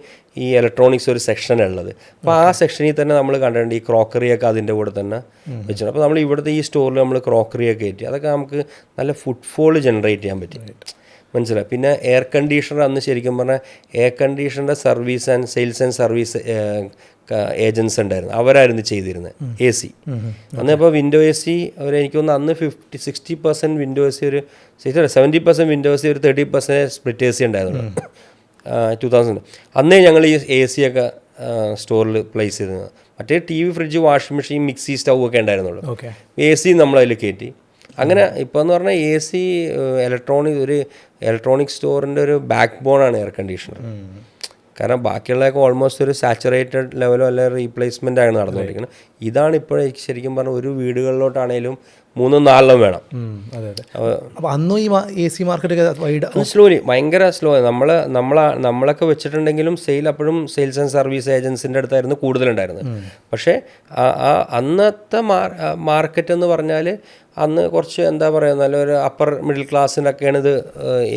ഈ ഇലക്ട്രോണിക്സ് ഒരു സെക്ഷൻ ഉള്ളത്. അപ്പോൾ ആ സെക്ഷനിൽ തന്നെ നമ്മൾ കണ്ടിട്ടുണ്ട് ഈ ക്രോക്കറിയൊക്കെ അതിൻ്റെ കൂടെ തന്നെ വെച്ചിട്ടുണ്ട്. അപ്പോൾ നമ്മൾ ഇവിടുത്തെ ഈ സ്റ്റോറിൽ നമ്മൾ ക്രോക്കറിയൊക്കെ കയറ്റി, അതൊക്കെ നമുക്ക് നല്ല ഫുട്ഫോൾ ജനറേറ്റ് ചെയ്യാൻ പറ്റി. മനസ്സിലായി. പിന്നെ എയർ കണ്ടീഷണർ അന്ന് ശരിക്കും പറഞ്ഞാൽ എയർ കണ്ടീഷണറിൻ്റെ service and sales and service agents ഉണ്ടായിരുന്നു, അവരായിരുന്നു ചെയ്തിരുന്നത്. AC അന്ന് ഇപ്പോൾ വിൻഡോ AC എനിക്ക് തോന്നുന്നു അന്ന് 60% വിൻഡോ AC, ഒരു 70% വിൻഡോ AC, ഒരു 30% സ്പ്ലിറ്റ് AC ഉണ്ടായിരുന്നു 2000. അന്നേ ഞങ്ങൾ ഈ AC ഒക്കെ സ്റ്റോറിൽ പ്ലേസ് ചെയ്തിരുന്നത്. മറ്റേ TV, fridge, washing machine, mixie, stove ഒക്കെ ഉണ്ടായിരുന്നുള്ളൂ. AC നമ്മളതിൽ കയറ്റി. അങ്ങനെ ഇപ്പോൾ എന്ന് പറഞ്ഞാൽ AC ഒരു ഇലക്ട്രോണിക് സ്റ്റോറിൻ്റെ ഒരു ബാക്ക് ബോണാണ് എയർ കണ്ടീഷണർ. കാരണം ബാക്കിയുള്ളതൊക്കെ ഓൾമോസ്റ്റ് ഒരു സാച്ചുറേറ്റഡ് ലെവലോ അല്ലെങ്കിൽ റീപ്ലേസ്മെൻ്റ് ആണ് നടന്നുകൊണ്ടിരിക്കുന്നത്. ഇതാണ് ഇപ്പോൾ ശരിക്കും പറഞ്ഞാൽ ഒരു വീടുകളിലോട്ടാണേലും 3-4 വേണം. അതെ അതെ. അപ്പോൾ അന്നും ഈ AC മാർക്കറ്റൊക്കെ വൈഡ് സ്ലോലി, ഭയങ്കര സ്ലോ. നമ്മളൊക്കെ വെച്ചിട്ടുണ്ടെങ്കിലും സെയിൽ അപ്പോഴും സെയിൽസ് ആൻഡ് സർവീസ് ഏജൻസിൻ്റെ അടുത്തായിരുന്നു കൂടുതലുണ്ടായിരുന്നത്. പക്ഷേ അന്നത്തെ മാർക്കറ്റ് എന്ന് പറഞ്ഞാൽ അന്ന് കുറച്ച് എന്താ പറയുക, നല്ലൊരു അപ്പർ മിഡിൽ ക്ലാസ്സിനൊക്കെയാണ് ഇത്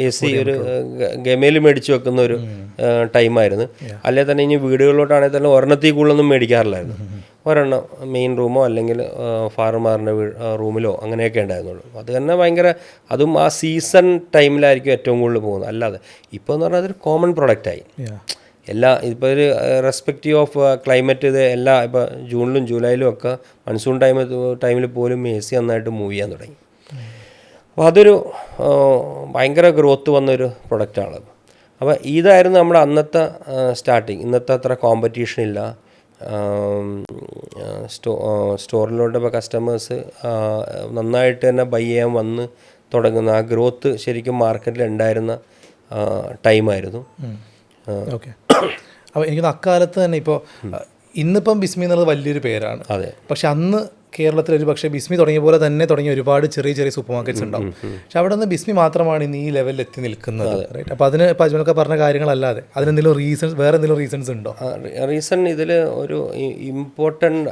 AC ഒരു ഗമയിൽ മേടിച്ച് വെക്കുന്ന ഒരു ടൈമായിരുന്നു. അല്ലെ തന്നെ ഇനി വീടുകളിലോട്ടാണെങ്കിൽ തന്നെ ഒരെണ്ണത്തിൽ കൂടുതലൊന്നും മേടിക്കാറില്ലായിരുന്നു. ഒരെണ്ണം മെയിൻ റൂമോ അല്ലെങ്കിൽ ഫാർമറിൻ്റെ റൂമിലോ അങ്ങനെയൊക്കെ ഉണ്ടായിരുന്നുള്ളൂ. അത് തന്നെ ഭയങ്കര, അതും ആ സീസൺ ടൈമിലായിരിക്കും ഏറ്റവും കൂടുതൽ പോകുന്നത്. അല്ലാതെ ഇപ്പോൾ എന്ന് പറഞ്ഞാൽ അതൊരു കോമൺ പ്രൊഡക്റ്റായി. എല്ലാ ഇപ്പോൾ ഒരു റെസ്പെക്റ്റീവ് ഓഫ് ക്ലൈമറ്റ്, ഇത് എല്ലാ ഇപ്പോൾ ജൂണിലും ജൂലൈയിലും ഒക്കെ മൺസൂൺ ടൈമിൽ പോലും AC നന്നായിട്ട് മൂവ് ചെയ്യാൻ തുടങ്ങി. അപ്പോൾ അതൊരു ഭയങ്കര ഗ്രോത്ത് വന്നൊരു പ്രൊഡക്റ്റാണ്. അപ്പോൾ ഇതായിരുന്നു നമ്മുടെ അന്നത്തെ സ്റ്റാർട്ടിങ്. ഇന്നത്തെ അത്ര കോമ്പറ്റീഷൻ ഇല്ല. സ്റ്റോറിലോട്ട് ഇപ്പോൾ കസ്റ്റമേഴ്സ് നന്നായിട്ട് തന്നെ ബൈ ചെയ്യാൻ വന്ന് തുടങ്ങുന്ന ആ ഗ്രോത്ത് ശരിക്കും മാർക്കറ്റിൽ ഉണ്ടായിരുന്ന ടൈമായിരുന്നു. ഓക്കെ. അപ്പോൾ എനിക്ക് അക്കാലത്ത് തന്നെ ഇപ്പോൾ ഇന്നിപ്പം ബിസ്മി എന്നുള്ളത് വലിയൊരു പേരാണ്. അതെ. പക്ഷെ അന്ന് കേരളത്തിൽ ഒരു പക്ഷേ ബിസ്മി തുടങ്ങിയ പോലെ തന്നെ തുടങ്ങിയ ഒരുപാട് ചെറിയ ചെറിയ സൂപ്പർ മാർക്കറ്റ്സ് ഉണ്ടാവും. പക്ഷെ അവിടെ നിന്ന് ബിസ്മി മാത്രമാണ് ഇന്ന് ഈ ലെവലിൽ എത്തി നിൽക്കുന്നത്. റൈറ്റ്. അപ്പോൾ അതിന് ഇപ്പോൾ അജ്മലൊക്കെ പറഞ്ഞ കാര്യങ്ങളല്ലാതെ അതിനെന്തെങ്കിലും റീസൺസ്, വേറെ എന്തെങ്കിലും റീസൺസ് ഉണ്ടോ? റീസൺ ഇതിൽ ഒരു ഇമ്പോർട്ടൻ്റ്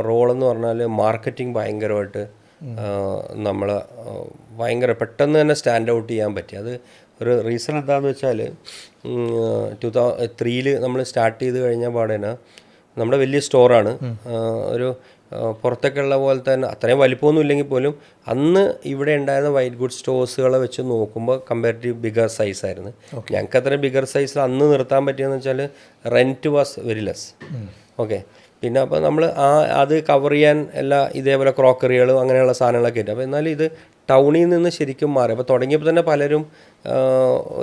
റോളെന്ന് പറഞ്ഞാൽ മാർക്കറ്റിംഗ് ഭയങ്കരമായിട്ട് നമ്മൾ ഭയങ്കര പെട്ടെന്ന് തന്നെ സ്റ്റാൻഡ് ഔട്ട് ചെയ്യാൻ പറ്റി. അത് ഒരു റീസൺ എന്താണെന്ന് വെച്ചാൽ 2003 നമ്മൾ സ്റ്റാർട്ട് ചെയ്ത് കഴിഞ്ഞ പാടേന നമ്മുടെ വലിയ സ്റ്റോറാണ്. ഒരു പുറത്തൊക്കെ ഉള്ള പോലെ തന്നെ അത്രയും വലിപ്പമൊന്നും ഇല്ലെങ്കിൽ പോലും അന്ന് ഇവിടെ ഉണ്ടായിരുന്ന വൈറ്റ് ഗുഡ് സ്റ്റോഴ്സുകളെ വെച്ച് നോക്കുമ്പോൾ കമ്പാരിറ്റീവ് ബിഗർ സൈസ് ആയിരുന്നു. ഞങ്ങൾക്ക് അത്രയും ബിഗർ സൈസിൽ അന്ന് നിർത്താൻ പറ്റിയെന്ന് വെച്ചാൽ rent was very less. Okay. പിന്നെ അപ്പോൾ നമ്മൾ അത് കവർ ചെയ്യാൻ എല്ലാ ഇതേപോലെ ക്രോക്കറികളും അങ്ങനെയുള്ള സാധനങ്ങളൊക്കെ ഉണ്ട്. അപ്പോൾ എന്നാലും ഇത് ടൗണിൽ നിന്ന് ശരിക്കും മാറി. അപ്പോൾ തുടങ്ങിയപ്പോൾ തന്നെ പലരും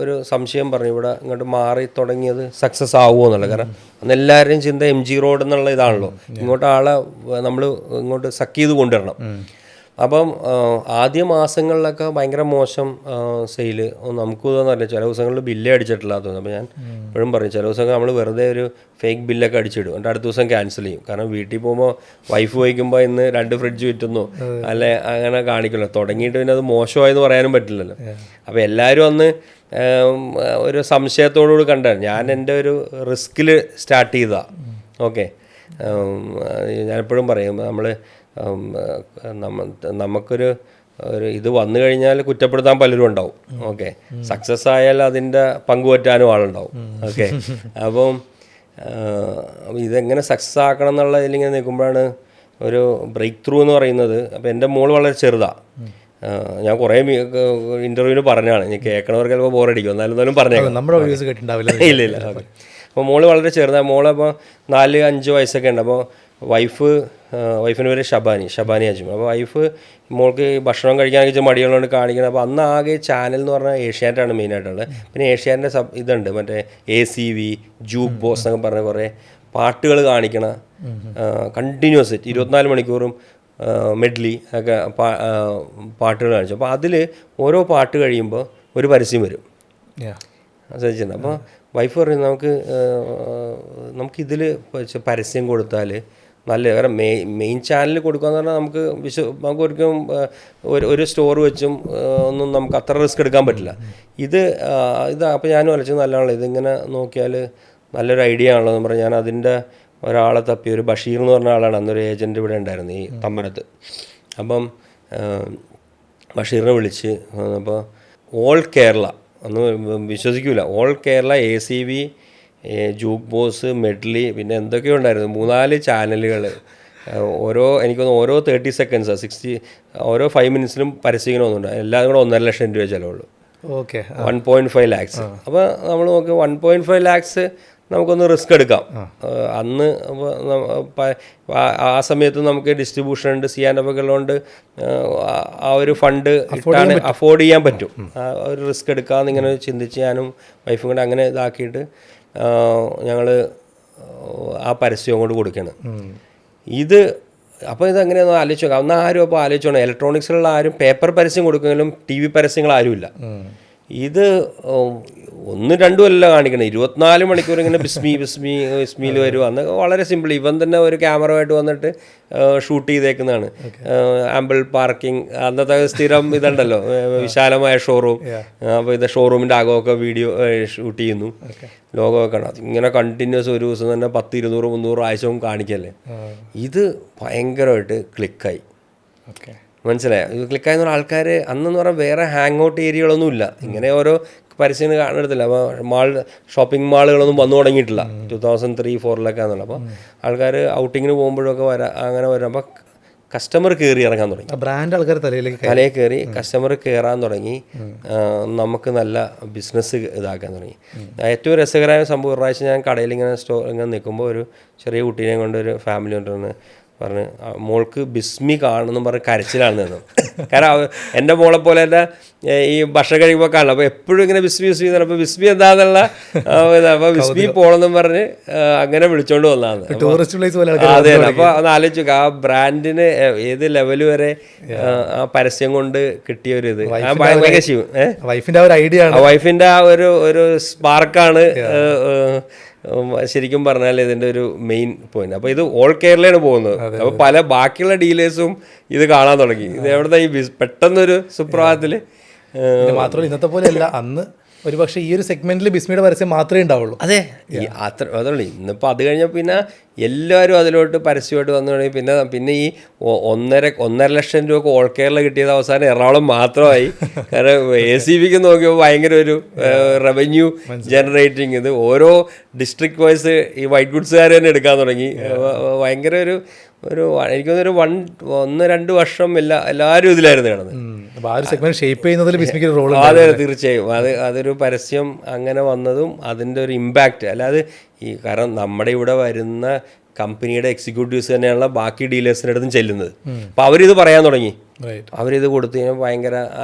ഒരു സംശയം പറഞ്ഞു, ഇവിടെ ഇങ്ങോട്ട് മാറി തുടങ്ങിയത് സക്സസ് ആവുമോ എന്നുള്ളത്. കാരണം അന്ന് എല്ലാവരുടെയും ചിന്ത MG റോഡ് എന്നുള്ള ഇതാണല്ലോ, ഇങ്ങോട്ട് ആളെ നമ്മൾ ഇങ്ങോട്ട് സക്ക് ചെയ്ത് കൊണ്ടുവരണം. അപ്പം ആദ്യ മാസങ്ങളിലൊക്കെ ഭയങ്കര മോശം സെയില്. നമുക്ക് തോന്നുന്നില്ല, ചില ദിവസങ്ങളിൽ ബില്ലേ അടിച്ചിട്ടില്ല തോന്നുന്നു. അപ്പോൾ ഞാൻ എപ്പോഴും പറയും, ചില ദിവസങ്ങൾ നമ്മൾ വെറുതെ ഒരു ഫേക്ക് ബില്ലൊക്കെ അടിച്ചിടും, എന്നിട്ട് അടുത്ത ദിവസം ക്യാൻസൽ ചെയ്യും. കാരണം വീട്ടിൽ പോകുമ്പോൾ വൈഫ് വയ്ക്കുമ്പോൾ ഇന്ന് 2 ഫ്രിഡ്ജ് വിറ്റുന്നു അല്ലെ അങ്ങനെ കാണിക്കുമല്ലോ. തുടങ്ങിയിട്ട് പിന്നെ അത് മോശമായെന്ന് പറയാനും പറ്റില്ലല്ലോ. അപ്പോൾ എല്ലാവരും അന്ന് ഒരു സംശയത്തോടുകൂടി കണ്ടായിരുന്നു. ഞാൻ എൻ്റെ ഒരു റിസ്കിൽ സ്റ്റാർട്ട് ചെയ്തതാണ്. ഓക്കെ. ഞാനെപ്പോഴും പറയും, നമുക്കൊരു ഇത് വന്നു കഴിഞ്ഞാൽ കുറ്റപ്പെടുത്താൻ പലരും ഉണ്ടാവും. ഓക്കെ. സക്സസ് ആയാൽ അതിൻ്റെ പങ്കുപറ്റാനും ആളുണ്ടാവും. ഓക്കെ. അപ്പം ഇതെങ്ങനെ സക്സസ് ആക്കണം എന്നുള്ള ഇതിലിങ്ങനെ നിൽക്കുമ്പോഴാണ് ഒരു ബ്രേക്ക് ത്രൂ എന്ന് പറയുന്നത്. അപ്പോൾ എൻ്റെ മോൾ വളരെ ചെറുതാണ്. ഞാൻ കുറേ ഇൻ്റർവ്യൂവിന് പറഞ്ഞാണ്, ഞാൻ കേൾക്കണവർക്ക് ചിലപ്പോൾ ബോറടിക്കും, എന്നാലും പറഞ്ഞേക്കാം. നമ്മുടെ വ്യൂസ് കേട്ടിട്ടുണ്ടാവില്ല. ഇല്ല. ഓക്കെ. അപ്പോൾ മോള് വളരെ ചെറുതാണ്. മോളപ്പോൾ 4-5 വയസ്സൊക്കെ ഉണ്ട്. അപ്പോൾ വൈഫിന് പേര് ഷബാനി അജ്മൽ. അപ്പോൾ വൈഫ് മോൾക്ക് ഭക്ഷണം കഴിക്കാനൊക്കെ മടികളോട് കാണിക്കണം. അപ്പോൾ അന്ന് ആകെ ചാനൽ എന്ന് പറഞ്ഞാൽ ഏഷ്യാനെറ്റാണ് മെയിനായിട്ടുള്ളത്. പിന്നെ ഏഷ്യാൻ്റെ ഇതുണ്ട്, മറ്റേ ACV, ജൂക്ക് ബോക്സ് എന്നൊക്കെ പറഞ്ഞ കുറേ പാട്ടുകൾ കാണിക്കണ കണ്ടിന്യൂസ് 24 മണിക്കൂറും മെഡ്ലി ഒക്കെ പാട്ടുകൾ കാണിച്ചു. അപ്പോൾ അതിൽ ഓരോ പാട്ട് കഴിയുമ്പോൾ ഒരു പരസ്യം വരും. ശ്രദ്ധിച്ചിട്ടുണ്ട്. അപ്പോൾ വൈഫ് പറയും, നമുക്കിതിൽ പരസ്യം കൊടുത്താൽ നല്ല, കാരണം മെയിൻ ചാനൽ കൊടുക്കുകയെന്ന് പറഞ്ഞാൽ നമുക്ക് ഒരിക്കലും ഒരു സ്റ്റോർ വെച്ചും ഒന്നും നമുക്ക് അത്ര റിസ്ക് എടുക്കാൻ പറ്റില്ല. ഇത് അപ്പോൾ ഞാനും ആലോചിച്ചത് നല്ലതാണല്ലോ, ഇതിങ്ങനെ നോക്കിയാൽ നല്ലൊരു ഐഡിയ ആണല്ലോ എന്ന് പറഞ്ഞാൽ ഞാൻ അതിൻ്റെ ഒരാളെ തപ്പി. ഒരു ബഷീർ എന്ന് പറഞ്ഞ ആളാണ് അന്നൊരു ഏജൻറ്റ് ഇവിടെ ഉണ്ടായിരുന്നു ഈ തമ്മനത്ത്. അപ്പം ബഷീറിനെ വിളിച്ച്, അപ്പോൾ ഓൾ കേരള, ഒന്ന് വിശ്വസിക്കില്ല, all Kerala ACV, juke boss, Medley, പിന്നെ എന്തൊക്കെയോ ഉണ്ടായിരുന്നു, 3-4 ചാനലുകൾ. എനിക്കൊന്ന് ഓരോ 30 സെക്കൻഡ്സ് 60 ഓരോ 5 മിനിറ്റ്സിലും പരസ്യം വന്നുണ്ട്. എല്ലാം കൂടെ 1.5 ലക്ഷം രൂപ ചിലവുള്ളൂ. ഓക്കെ. 1.5 ലാക്സ്. അപ്പോൾ നമ്മൾ നോക്കി 1.5 ലാക്സ് നമുക്കൊന്ന് റിസ്ക് എടുക്കാം. അന്ന് ആ സമയത്ത് നമുക്ക് ഡിസ്ട്രിബ്യൂഷൻ ഉണ്ട്, CNF ഉള്ളതുകൊണ്ട് ആ ഒരു ഫണ്ട് അഫോർഡ് ചെയ്യാൻ പറ്റും. ഒരു റിസ്ക് എടുക്കാമെന്ന് ഇങ്ങനെ ചിന്തിച്ച് ഞാനും വൈഫും കൂടെ അങ്ങനെ ഇതാക്കിയിട്ട് ഞങ്ങൾ ആ പരസ്യം കൊണ്ട് കൊടുക്കണം. ഇത് അപ്പോൾ ഇതെങ്ങനെയാണെന്ന് ആലോചിച്ച് നോക്കാം. അന്ന് ആരും അപ്പോൾ ആലോചിച്ചോണം, ഇലക്ട്രോണിക്സിലുള്ള ആരും പേപ്പർ പരസ്യം കൊടുക്കുമെങ്കിലും TV പരസ്യങ്ങൾ ആരുമില്ല. ഇത് 1-2 അല്ല കാണിക്കണം, 24 മണിക്കൂർ ഇങ്ങനെ ബിസ്മിയിൽ വരും. അന്ന് വളരെ സിമ്പിൾ. ഇവൻ തന്നെ ഒരു ക്യാമറയായിട്ട് വന്നിട്ട് ഷൂട്ട് ചെയ്തേക്കുന്നതാണ്. ആമ്പിൾ പാർക്കിംഗ്, അന്നത്തെ സ്ഥിരം ഇതുണ്ടല്ലോ, വിശാലമായ ഷോറൂം. അപ്പോൾ ഇത് ഷോറൂമിൻ്റെ അകമൊക്കെ വീഡിയോ ഷൂട്ട് ചെയ്യുന്നു, ലോകമൊക്കെ കാണാം. ഇങ്ങനെ കണ്ടിന്യൂസ് ഒരു ദിവസം തന്നെ 10, 200, 300 ആഴ്ചവും കാണിക്കല്ലേ. ഇത് ഭയങ്കരമായിട്ട് ക്ലിക്കായി. മനസ്സിലായോ? ഇത് ക്ലിക്കായെന്ന് പറഞ്ഞാൽ ആൾക്കാർ അന്നെന്ന് പറഞ്ഞാൽ വേറെ ഹാങ് ഔട്ട് ഏരിയകളൊന്നുമില്ല, ഇങ്ങനെ ഓരോ പരസ്യം കാണുന്നില്ല. അപ്പോൾ ഷോപ്പിംഗ് മാളുകളൊന്നും വന്നു തുടങ്ങിയിട്ടില്ല 2003-2004 ആണെന്നുള്ളത്. അപ്പോൾ ആൾക്കാർ ഔട്ടിങ്ങിന് പോകുമ്പോഴൊക്കെ അങ്ങനെ വരാം. അപ്പോൾ കസ്റ്റമർ കയറി ഇറങ്ങാൻ തുടങ്ങി, ബ്രാൻഡ് ആൾക്കാർ തലയിൽ കയറി കസ്റ്റമർ കയറാൻ തുടങ്ങി. നമുക്ക് നല്ല ബിസിനസ് ഇതാക്കാൻ തുടങ്ങി. ഏറ്റവും രസകരമായ സംഭവം, ഒരു പ്രാവശ്യം ഞാൻ കടയിൽ ഇങ്ങനെ നിൽക്കുമ്പോൾ ഒരു ചെറിയ കുട്ടീനെ കൊണ്ട് ഒരു ഫാമിലി കൊണ്ടുവന്ന് പറഞ്ഞ് മോൾക്ക് ബിസ്മി കാണുമെന്നും പറഞ്ഞ് കരച്ചിലാണ് നിന്ന്. കാരണം എൻ്റെ മോളെ പോലെ തന്നെ ഈ ഭക്ഷണം കഴിക്കുമ്പോൾ കാണണം. അപ്പോൾ എപ്പോഴും ഇങ്ങനെ ബിസ്മി അപ്പോൾ ബിസ്മി എന്താണെന്നുള്ള അപ്പോൾ ബിസ്മി പോകണമെന്നും പറഞ്ഞ് അങ്ങനെ വിളിച്ചോണ്ട് വന്നതാണ്. അതെ. അപ്പോൾ ഒന്ന് ആലോചിച്ചു, ആ ബ്രാൻഡിന് ഏത് ലെവൽ വരെ ആ പരസ്യം കൊണ്ട് കിട്ടിയ ഒരു ഇത്. വൈഫിൻ്റെ ആ ഒരു സ്പാർക്കാണ് ശരിക്കും പറഞ്ഞാൽ ഇതിൻ്റെ ഒരു മെയിൻ പോയിന്റ്. അപ്പോൾ ഇത് ഓൾ കേരളയാണ് പോകുന്നത്. അപ്പോൾ പല ബാക്കിയുള്ള ഡീലേഴ്സും ഇത് കാണാൻ തുടങ്ങി. ഇത് എവിടുന്ന ഈ പെട്ടെന്നൊരു സുപ്രഭാതത്തിൽ. മാത്രമല്ല ഇന്നത്തെ പോലെയല്ല, അന്ന് ഒരു പക്ഷേ ഈ ഒരു സെഗ്മെന്റിൽ ബിസ്മിയുടെ പരസ്യം മാത്രമേ ഉണ്ടാവുള്ളൂ. അതെ, അതുള്ളൂ. ഇന്നിപ്പോൾ അത് കഴിഞ്ഞാൽ പിന്നെ എല്ലാവരും അതിലോട്ട് പരസ്യമായിട്ട് വന്നു തുടങ്ങി. പിന്നെ ഈ 1.5 ലക്ഷം രൂപ ഓൾ കേരള കിട്ടിയത് അവസാനം എറണാകുളം മാത്രമായി. കാരണം ACBക്ക് നോക്കിയപ്പോൾ ഭയങ്കര ഒരു റവന്യൂ ജനറേറ്റിംഗ്. ഇത് ഓരോ ഡിസ്ട്രിക്ട് വൈസ് ഈ വൈറ്റ് ഗുഡ്സുകാർ തന്നെ എടുക്കാൻ തുടങ്ങി. ഭയങ്കര ഒരു എനിക്കൊന്നൊരു 1-2 വർഷം എല്ലാവരും ഇതിലായിരുന്നു കിടന്നത്. അതെ, തീർച്ചയായും. അതൊരു പരസ്യം അങ്ങനെ വന്നതും അതിൻ്റെ ഒരു ഇമ്പാക്റ്റ്. അല്ലാതെ കാരണം നമ്മുടെ ഇവിടെ വരുന്ന കമ്പനിയുടെ എക്സിക്യൂട്ടീവ്സ് തന്നെയാണല്ലോ ബാക്കി ഡീലേഴ്സിൻ്റെ അടുത്തും ചെല്ലുന്നത്. അപ്പോൾ അവരിത് പറയാൻ തുടങ്ങി. അവരിത് കൊടുത്തു കഴിഞ്ഞാൽ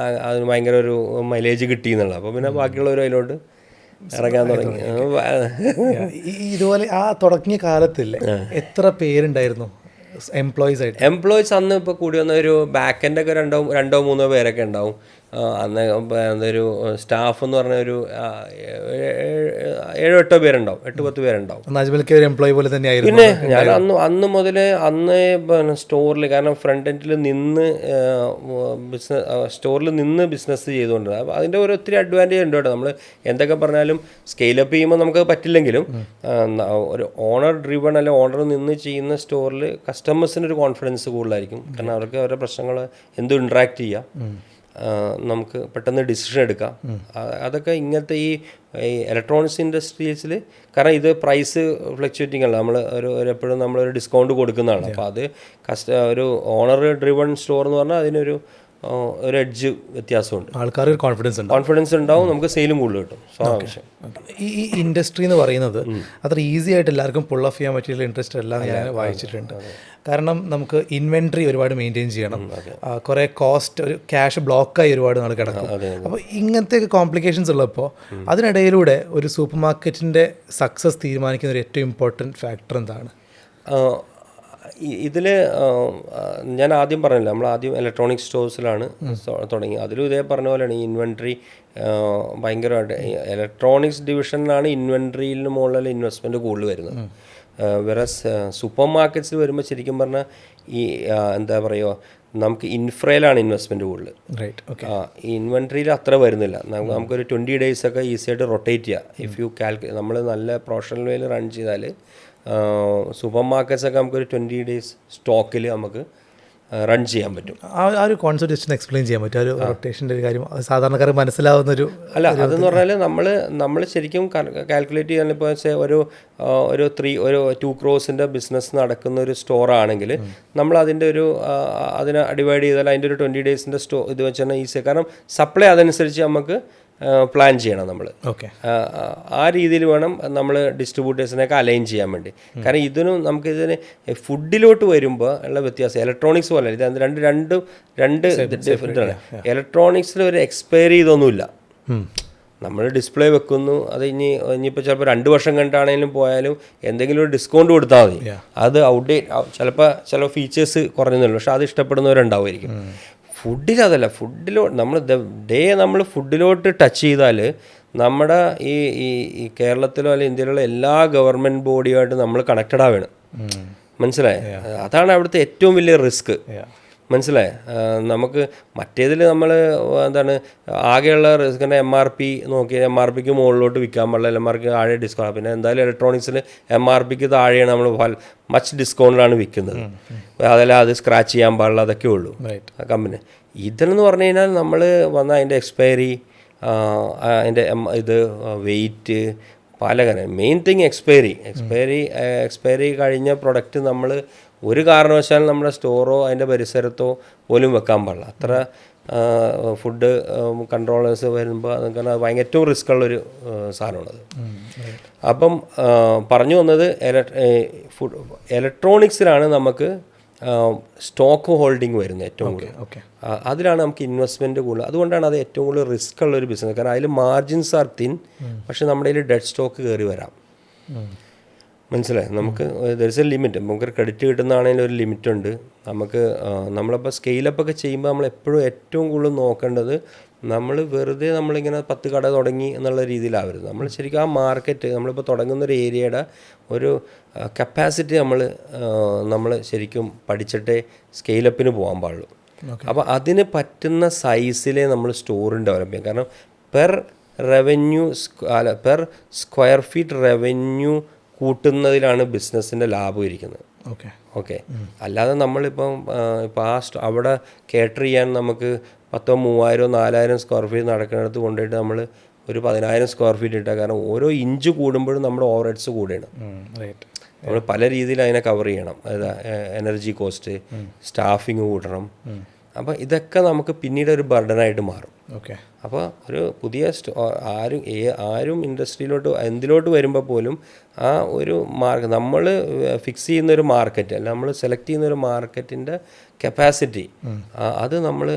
അതിന് ഭയങ്കര ഒരു മൈലേജ് കിട്ടി എന്നുള്ളത്. അപ്പോൾ പിന്നെ ബാക്കിയുള്ളവരും അതിലോട്ട് ഇറങ്ങാൻ തുടങ്ങി. ഇതുപോലെ ആ തുടങ്ങിയ കാലത്തില്ലേ എത്ര പേരുണ്ടായിരുന്നു എംപ്ലോയീസ്? അന്ന് ഇപ്പോൾ കൂടി വന്ന ഒരു ബാക്ക് എൻഡൊക്കെ 2-3 പേരൊക്കെ ഉണ്ടാവും. അന്ന് എന്തൊരു സ്റ്റാഫ് എന്ന് പറഞ്ഞ ഒരു 7-8 പേരുണ്ടാവും, 8-10 പേരുണ്ടാവും. എംപ്ലോയി പോലെ തന്നെയായിരുന്നു. പിന്നെ ഞാൻ അന്ന് മുതൽ സ്റ്റോറിൽ, കാരണം ഫ്രണ്ട് എൻഡിൽ നിന്ന് സ്റ്റോറിൽ നിന്ന് ബിസിനസ് ചെയ്തുകൊണ്ട് അതിൻ്റെ ഒരു ഒത്തിരി അഡ്വാൻറ്റേജ് ഉണ്ട് കേട്ടോ. നമ്മൾ എന്തൊക്കെ പറഞ്ഞാലും സ്കെയിലപ്പ് ചെയ്യുമ്പോൾ നമുക്ക് പറ്റില്ലെങ്കിലും ഒരു ഓണർ ഡ്രിവൺ അല്ലെ ഓണർ നിന്ന് ചെയ്യുന്ന സ്റ്റോറിൽ കസ്റ്റമേഴ്സിന് ഒരു കോൺഫിഡൻസ് കൂടുതലായിരിക്കും. കാരണം അവർക്ക് അവരുടെ പ്രശ്നങ്ങൾ എന്തും ഇൻട്രാക്ട് ചെയ്യാം, നമുക്ക് പെട്ടെന്ന് ഡിസിഷൻ എടുക്കാം. അതൊക്കെ ഇങ്ങനത്തെ ഈ ഇലക്ട്രോണിക്സ് ഇൻഡസ്ട്രീസിൽ, കാരണം ഇത് പ്രൈസ് ഫ്ലക്ച്വേറ്റിംഗ് അല്ല, നമ്മൾ എപ്പോഴും നമ്മളൊരു ഡിസ്കൗണ്ട് കൊടുക്കുന്നതാണ്. അപ്പോൾ അത് ഒരു ഓണർ ഡ്രിവൺ സ്റ്റോർ എന്ന് പറഞ്ഞാൽ അതിനൊരു എഡ്ജ് വ്യത്യാസമുണ്ട്. ആൾക്കാർക്ക് കോൺഫിഡൻസ് ഉണ്ടാവും, നമുക്ക് സെയിലും കൂടുതൽ കിട്ടും. സ്വാഭാവികം. ഈ ഇൻഡസ്ട്രി എന്ന് പറയുന്നത് അത്ര ഈസി ആയിട്ട് എല്ലാവർക്കും പുൾ ഓഫ് ചെയ്യാൻ പറ്റിയുള്ള ഇൻട്രസ്റ്റ് എല്ലാം ഞാൻ വായിച്ചിട്ടുണ്ട്. കാരണം നമുക്ക് ഇൻവെൻട്രി ഒരുപാട് മെയിൻറ്റെയിൻ ചെയ്യണം, കുറേ കോസ്റ്റ്, ഒരു ക്യാഷ് ബ്ലോക്കായി ഒരുപാട് നാൾ കിടക്കും. അപ്പോൾ ഇങ്ങനത്തെ കോംപ്ലിക്കേഷൻസ് ഉള്ളപ്പോൾ അതിനിടയിലൂടെ ഒരു സൂപ്പർ മാർക്കറ്റിൻ്റെ സക്സസ് തീരുമാനിക്കുന്ന ഒരു ഏറ്റവും ഇമ്പോർട്ടൻറ്റ് ഫാക്ടർ എന്താണ്? ഇതിൽ ഞാൻ ആദ്യം പറഞ്ഞില്ല, നമ്മൾ ആദ്യം ഇലക്ട്രോണിക് സ്റ്റോഴ്സിലാണ് തുടങ്ങി. അതിലും ഇതേ പറഞ്ഞ പോലെയാണ് ഈ ഇൻവെൻട്രി ഭയങ്കരമായിട്ട്. ഇലക്ട്രോണിക്സ് ഡിവിഷനിലാണ് ഇൻവെൻട്രിയിലും മുകളിൽ ഇൻവെസ്റ്റ്മെൻറ്റ് കൂടുതൽ വരുന്നത്. വേറെ സൂപ്പർ മാർക്കറ്റ്സിൽ വരുമ്പോൾ ശരിക്കും പറഞ്ഞാൽ ഈ എന്താ പറയുക, നമുക്ക് ഇൻഫ്രയിലാണ് ഇൻവെസ്റ്റ്മെൻറ്റ് കൂടുതൽ. ഈ ഇൻവെൻട്രിയിൽ അത്ര വരുന്നില്ല. നമുക്കൊരു 20 days ഒക്കെ ഈസി ആയിട്ട് റൊട്ടേറ്റ് ചെയ്യാം. ഇഫ് യു നമ്മൾ നല്ല പ്രൊഫഷണൽ വേയിൽ റൺ ചെയ്താൽ സൂപ്പർ മാർക്കറ്റ്സൊക്കെ നമുക്കൊരു 20 days സ്റ്റോക്കിൽ നമുക്ക് റൺ ചെയ്യാൻ പറ്റും. ആ ഒരു കോൺസെപ്റ്റ് എക്സ്പ്ലെയിൻ ചെയ്യാൻ പറ്റും, ഒരു റൊട്ടേഷൻ്റെ ഒരു കാര്യം സാധാരണക്കാർക്ക് മനസ്സിലാവുന്നൊരു. അല്ല, അതെന്ന് പറഞ്ഞാൽ നമ്മൾ ശരിക്കും കാൽക്കുലേറ്റ് ചെയ്യാൻ ഇപ്പോൾ ഒരു 2 crores ബിസിനസ് നടക്കുന്ന ഒരു സ്റ്റോറാണെങ്കിൽ നമ്മൾ അതിൻ്റെ അതിനെ ഡിവൈഡ് ചെയ്താൽ അതിൻ്റെ ഒരു 20 days ഇത് വെച്ചാൽ ഈസി. കാരണം സപ്ലൈ അതനുസരിച്ച് നമുക്ക് പ്ലാൻ ചെയ്യണം നമ്മൾ. ആ രീതിയിൽ വേണം നമ്മൾ ഡിസ്ട്രിബ്യൂട്ടേഴ്സിനെയൊക്കെ അലൈൻ ചെയ്യാൻ വേണ്ടി. കാരണം നമുക്കിതിന് ഫുഡിലോട്ട് വരുമ്പോൾ ഉള്ള വ്യത്യാസം ഇലക്ട്രോണിക്സ് പോലെ ഇത് രണ്ട് ഡിഫറെൻ്റ് ആണ്. ഇലക്ട്രോണിക്സിൽ ഒരു എക്സ്പയറി ചെയ്തൊന്നുമില്ല. നമ്മൾ ഡിസ്പ്ലേ വെക്കുന്നു, അത് ഇനിയിപ്പോൾ ചിലപ്പോൾ 2 വർഷം കണ്ടാണെങ്കിലും പോയാലും എന്തെങ്കിലും ഒരു ഡിസ്കൗണ്ട് കൊടുത്താൽ മതി. അത് ഔട്ട്ഡേറ്റ് ചില ഫീച്ചേഴ്സ് കുറഞ്ഞെന്നുള്ളൂ, പക്ഷെ അത് ഇഷ്ടപ്പെടുന്നവരുണ്ടാവുമായിരിക്കും. ഫുഡിലതല്ല, നമ്മൾ നമ്മൾ ഫുഡിലോട്ട് ടച്ച് ചെയ്താൽ നമ്മുടെ ഈ ഈ കേരളത്തിലോ അല്ലെങ്കിൽ ഇന്ത്യയിലുള്ള എല്ലാ ഗവൺമെൻറ് ബോഡിയുമായിട്ട് നമ്മൾ കണക്റ്റഡ് ആവുകയാണ്. മനസ്സിലായേ? അതാണ് അവിടുത്തെ ഏറ്റവും വലിയ റിസ്ക്. മനസ്സിലായേ? നമുക്ക് മറ്റേതിൽ നമ്മൾ എന്താണ് ആകെയുള്ള റിസ്കിൻ്റെ MRP നോക്കി MRPക്ക് മുകളിലോട്ട് വിൽക്കാൻ പാടില്ല, MRPക്ക് താഴെ ഡിസ്കൗണ്ട്. പിന്നെ എന്തായാലും ഇലക്ട്രോണിക്സിൽ MRPക്ക് താഴെയാണ് നമ്മൾ മച്ച് ഡിസ്കൗണ്ടിലാണ് വിൽക്കുന്നത്. അതല്ല അത് സ്ക്രാച്ച് ചെയ്യാൻ പാടില്ല, അതൊക്കെ ഉള്ളൂ ആ കമ്പനി. ഇതെന്ന് പറഞ്ഞു കഴിഞ്ഞാൽ നമ്മൾ വന്ന അതിൻ്റെ എക്സ്പയറി, അതിൻ്റെ ഇത് വെയിറ്റ്, പല കാര്യം. മെയിൻ തിങ് എക്സ്പയറി കഴിഞ്ഞ പ്രൊഡക്റ്റ് നമ്മൾ ഒരു കാരണവശാലും നമ്മുടെ സ്റ്റോറോ അതിൻ്റെ പരിസരത്തോ പോലും വെക്കാൻ പാടില്ല. അത്ര ഫുഡ് കൺട്രോളേഴ്സ് വരുമ്പോൾ അതൊക്കെ ഭയങ്കര ഏറ്റവും റിസ്ക് ഉള്ളൊരു സാധനമാണത്. അപ്പം പറഞ്ഞു വന്നത് ഇലക്ട്രോണിക്സിലാണ് നമുക്ക് സ്റ്റോക്ക് ഹോൾഡിങ് വരുന്നത് ഏറ്റവും കൂടുതൽ. അതിലാണ് നമുക്ക് ഇൻവെസ്റ്റ്മെൻറ്റ് കൂടുതൽ. അതുകൊണ്ടാണ് അത് ഏറ്റവും കൂടുതൽ റിസ്ക് ഉള്ളൊരു ബിസിനസ്. കാരണം അതിൽ മാർജിൻസ് ആർ തിൻ, പക്ഷെ നമ്മുടെ കയ്യിൽ ഡെഡ് സ്റ്റോക്ക് കയറി വരാം. മനസ്സിലായി? നമുക്ക് ദർ ഇസ് എ ലിമിറ്റ്. നമുക്ക് ക്രെഡിറ്റ് കിട്ടുന്നതാണെങ്കിലും ഒരു ലിമിറ്റുണ്ട്. നമുക്ക് നമ്മളിപ്പോൾ സ്കെയിലപ്പൊക്കെ ചെയ്യുമ്പോൾ നമ്മൾ എപ്പോഴും ഏറ്റവും കൂടുതൽ നോക്കേണ്ടത് നമ്മൾ വെറുതെ നമ്മളിങ്ങനെ 10 കട തുടങ്ങി എന്നുള്ള രീതിയിലാവരുത്. നമ്മൾ ശരിക്കും ആ മാർക്കറ്റ് നമ്മളിപ്പോൾ തുടങ്ങുന്നൊരു ഏരിയയുടെ ഒരു കപ്പാസിറ്റി നമ്മൾ ശരിക്കും പഠിച്ചിട്ടേ സ്കെയിലപ്പിന് പോകാൻ പാടുള്ളൂ. അപ്പോൾ അതിന് പറ്റുന്ന സൈസിലേ നമ്മൾ സ്റ്റോറും ഡെവലപ്പ് ചെയ്യും. കാരണം പെർ സ്ക്വയർ ഫീറ്റ് റവന്യൂ കൂട്ടുന്നതിലാണ് ബിസിനസ്സിൻ്റെ ലാഭം ഇരിക്കുന്നത്. ഓക്കെ, അല്ലാതെ നമ്മളിപ്പം അവിടെ കേറ്റർ ചെയ്യാൻ നമുക്ക് 10,000, 3,000, 4,000 സ്ക്വയർ ഫീറ്റ് നടക്കുന്നിടത്ത് കൊണ്ടുപോയിട്ട് നമ്മൾ ഒരു 10,000 സ്ക്വയർ ഫീറ്റ് ഇട്ടാൽ, കാരണം ഓരോ ഇഞ്ച് കൂടുമ്പോഴും നമ്മുടെ ഓവർ ഹെഡ്സ് കൂടുകയാണ്. നമ്മൾ പല രീതിയിൽ അതിനെ കവർ ചെയ്യണം. അതായത് എനർജി കോസ്റ്റ്, സ്റ്റാഫിങ് കൂട്ടണം. അപ്പോൾ ഇതൊക്കെ നമുക്ക് പിന്നീട് ഒരു ബർഡനായിട്ട് മാറും. അപ്പോൾ ഒരു പുതിയ ആരും ഇൻഡസ്ട്രിയിലോട്ട് എന്തിലോട്ട് വരുമ്പോൾ പോലും ആ ഒരു നമ്മൾ ഫിക്സ് ചെയ്യുന്നൊരു മാർക്കറ്റ് അല്ല, നമ്മൾ സെലക്ട് ചെയ്യുന്നൊരു മാർക്കറ്റിൻ്റെ കപ്പാസിറ്റി അത് നമ്മൾ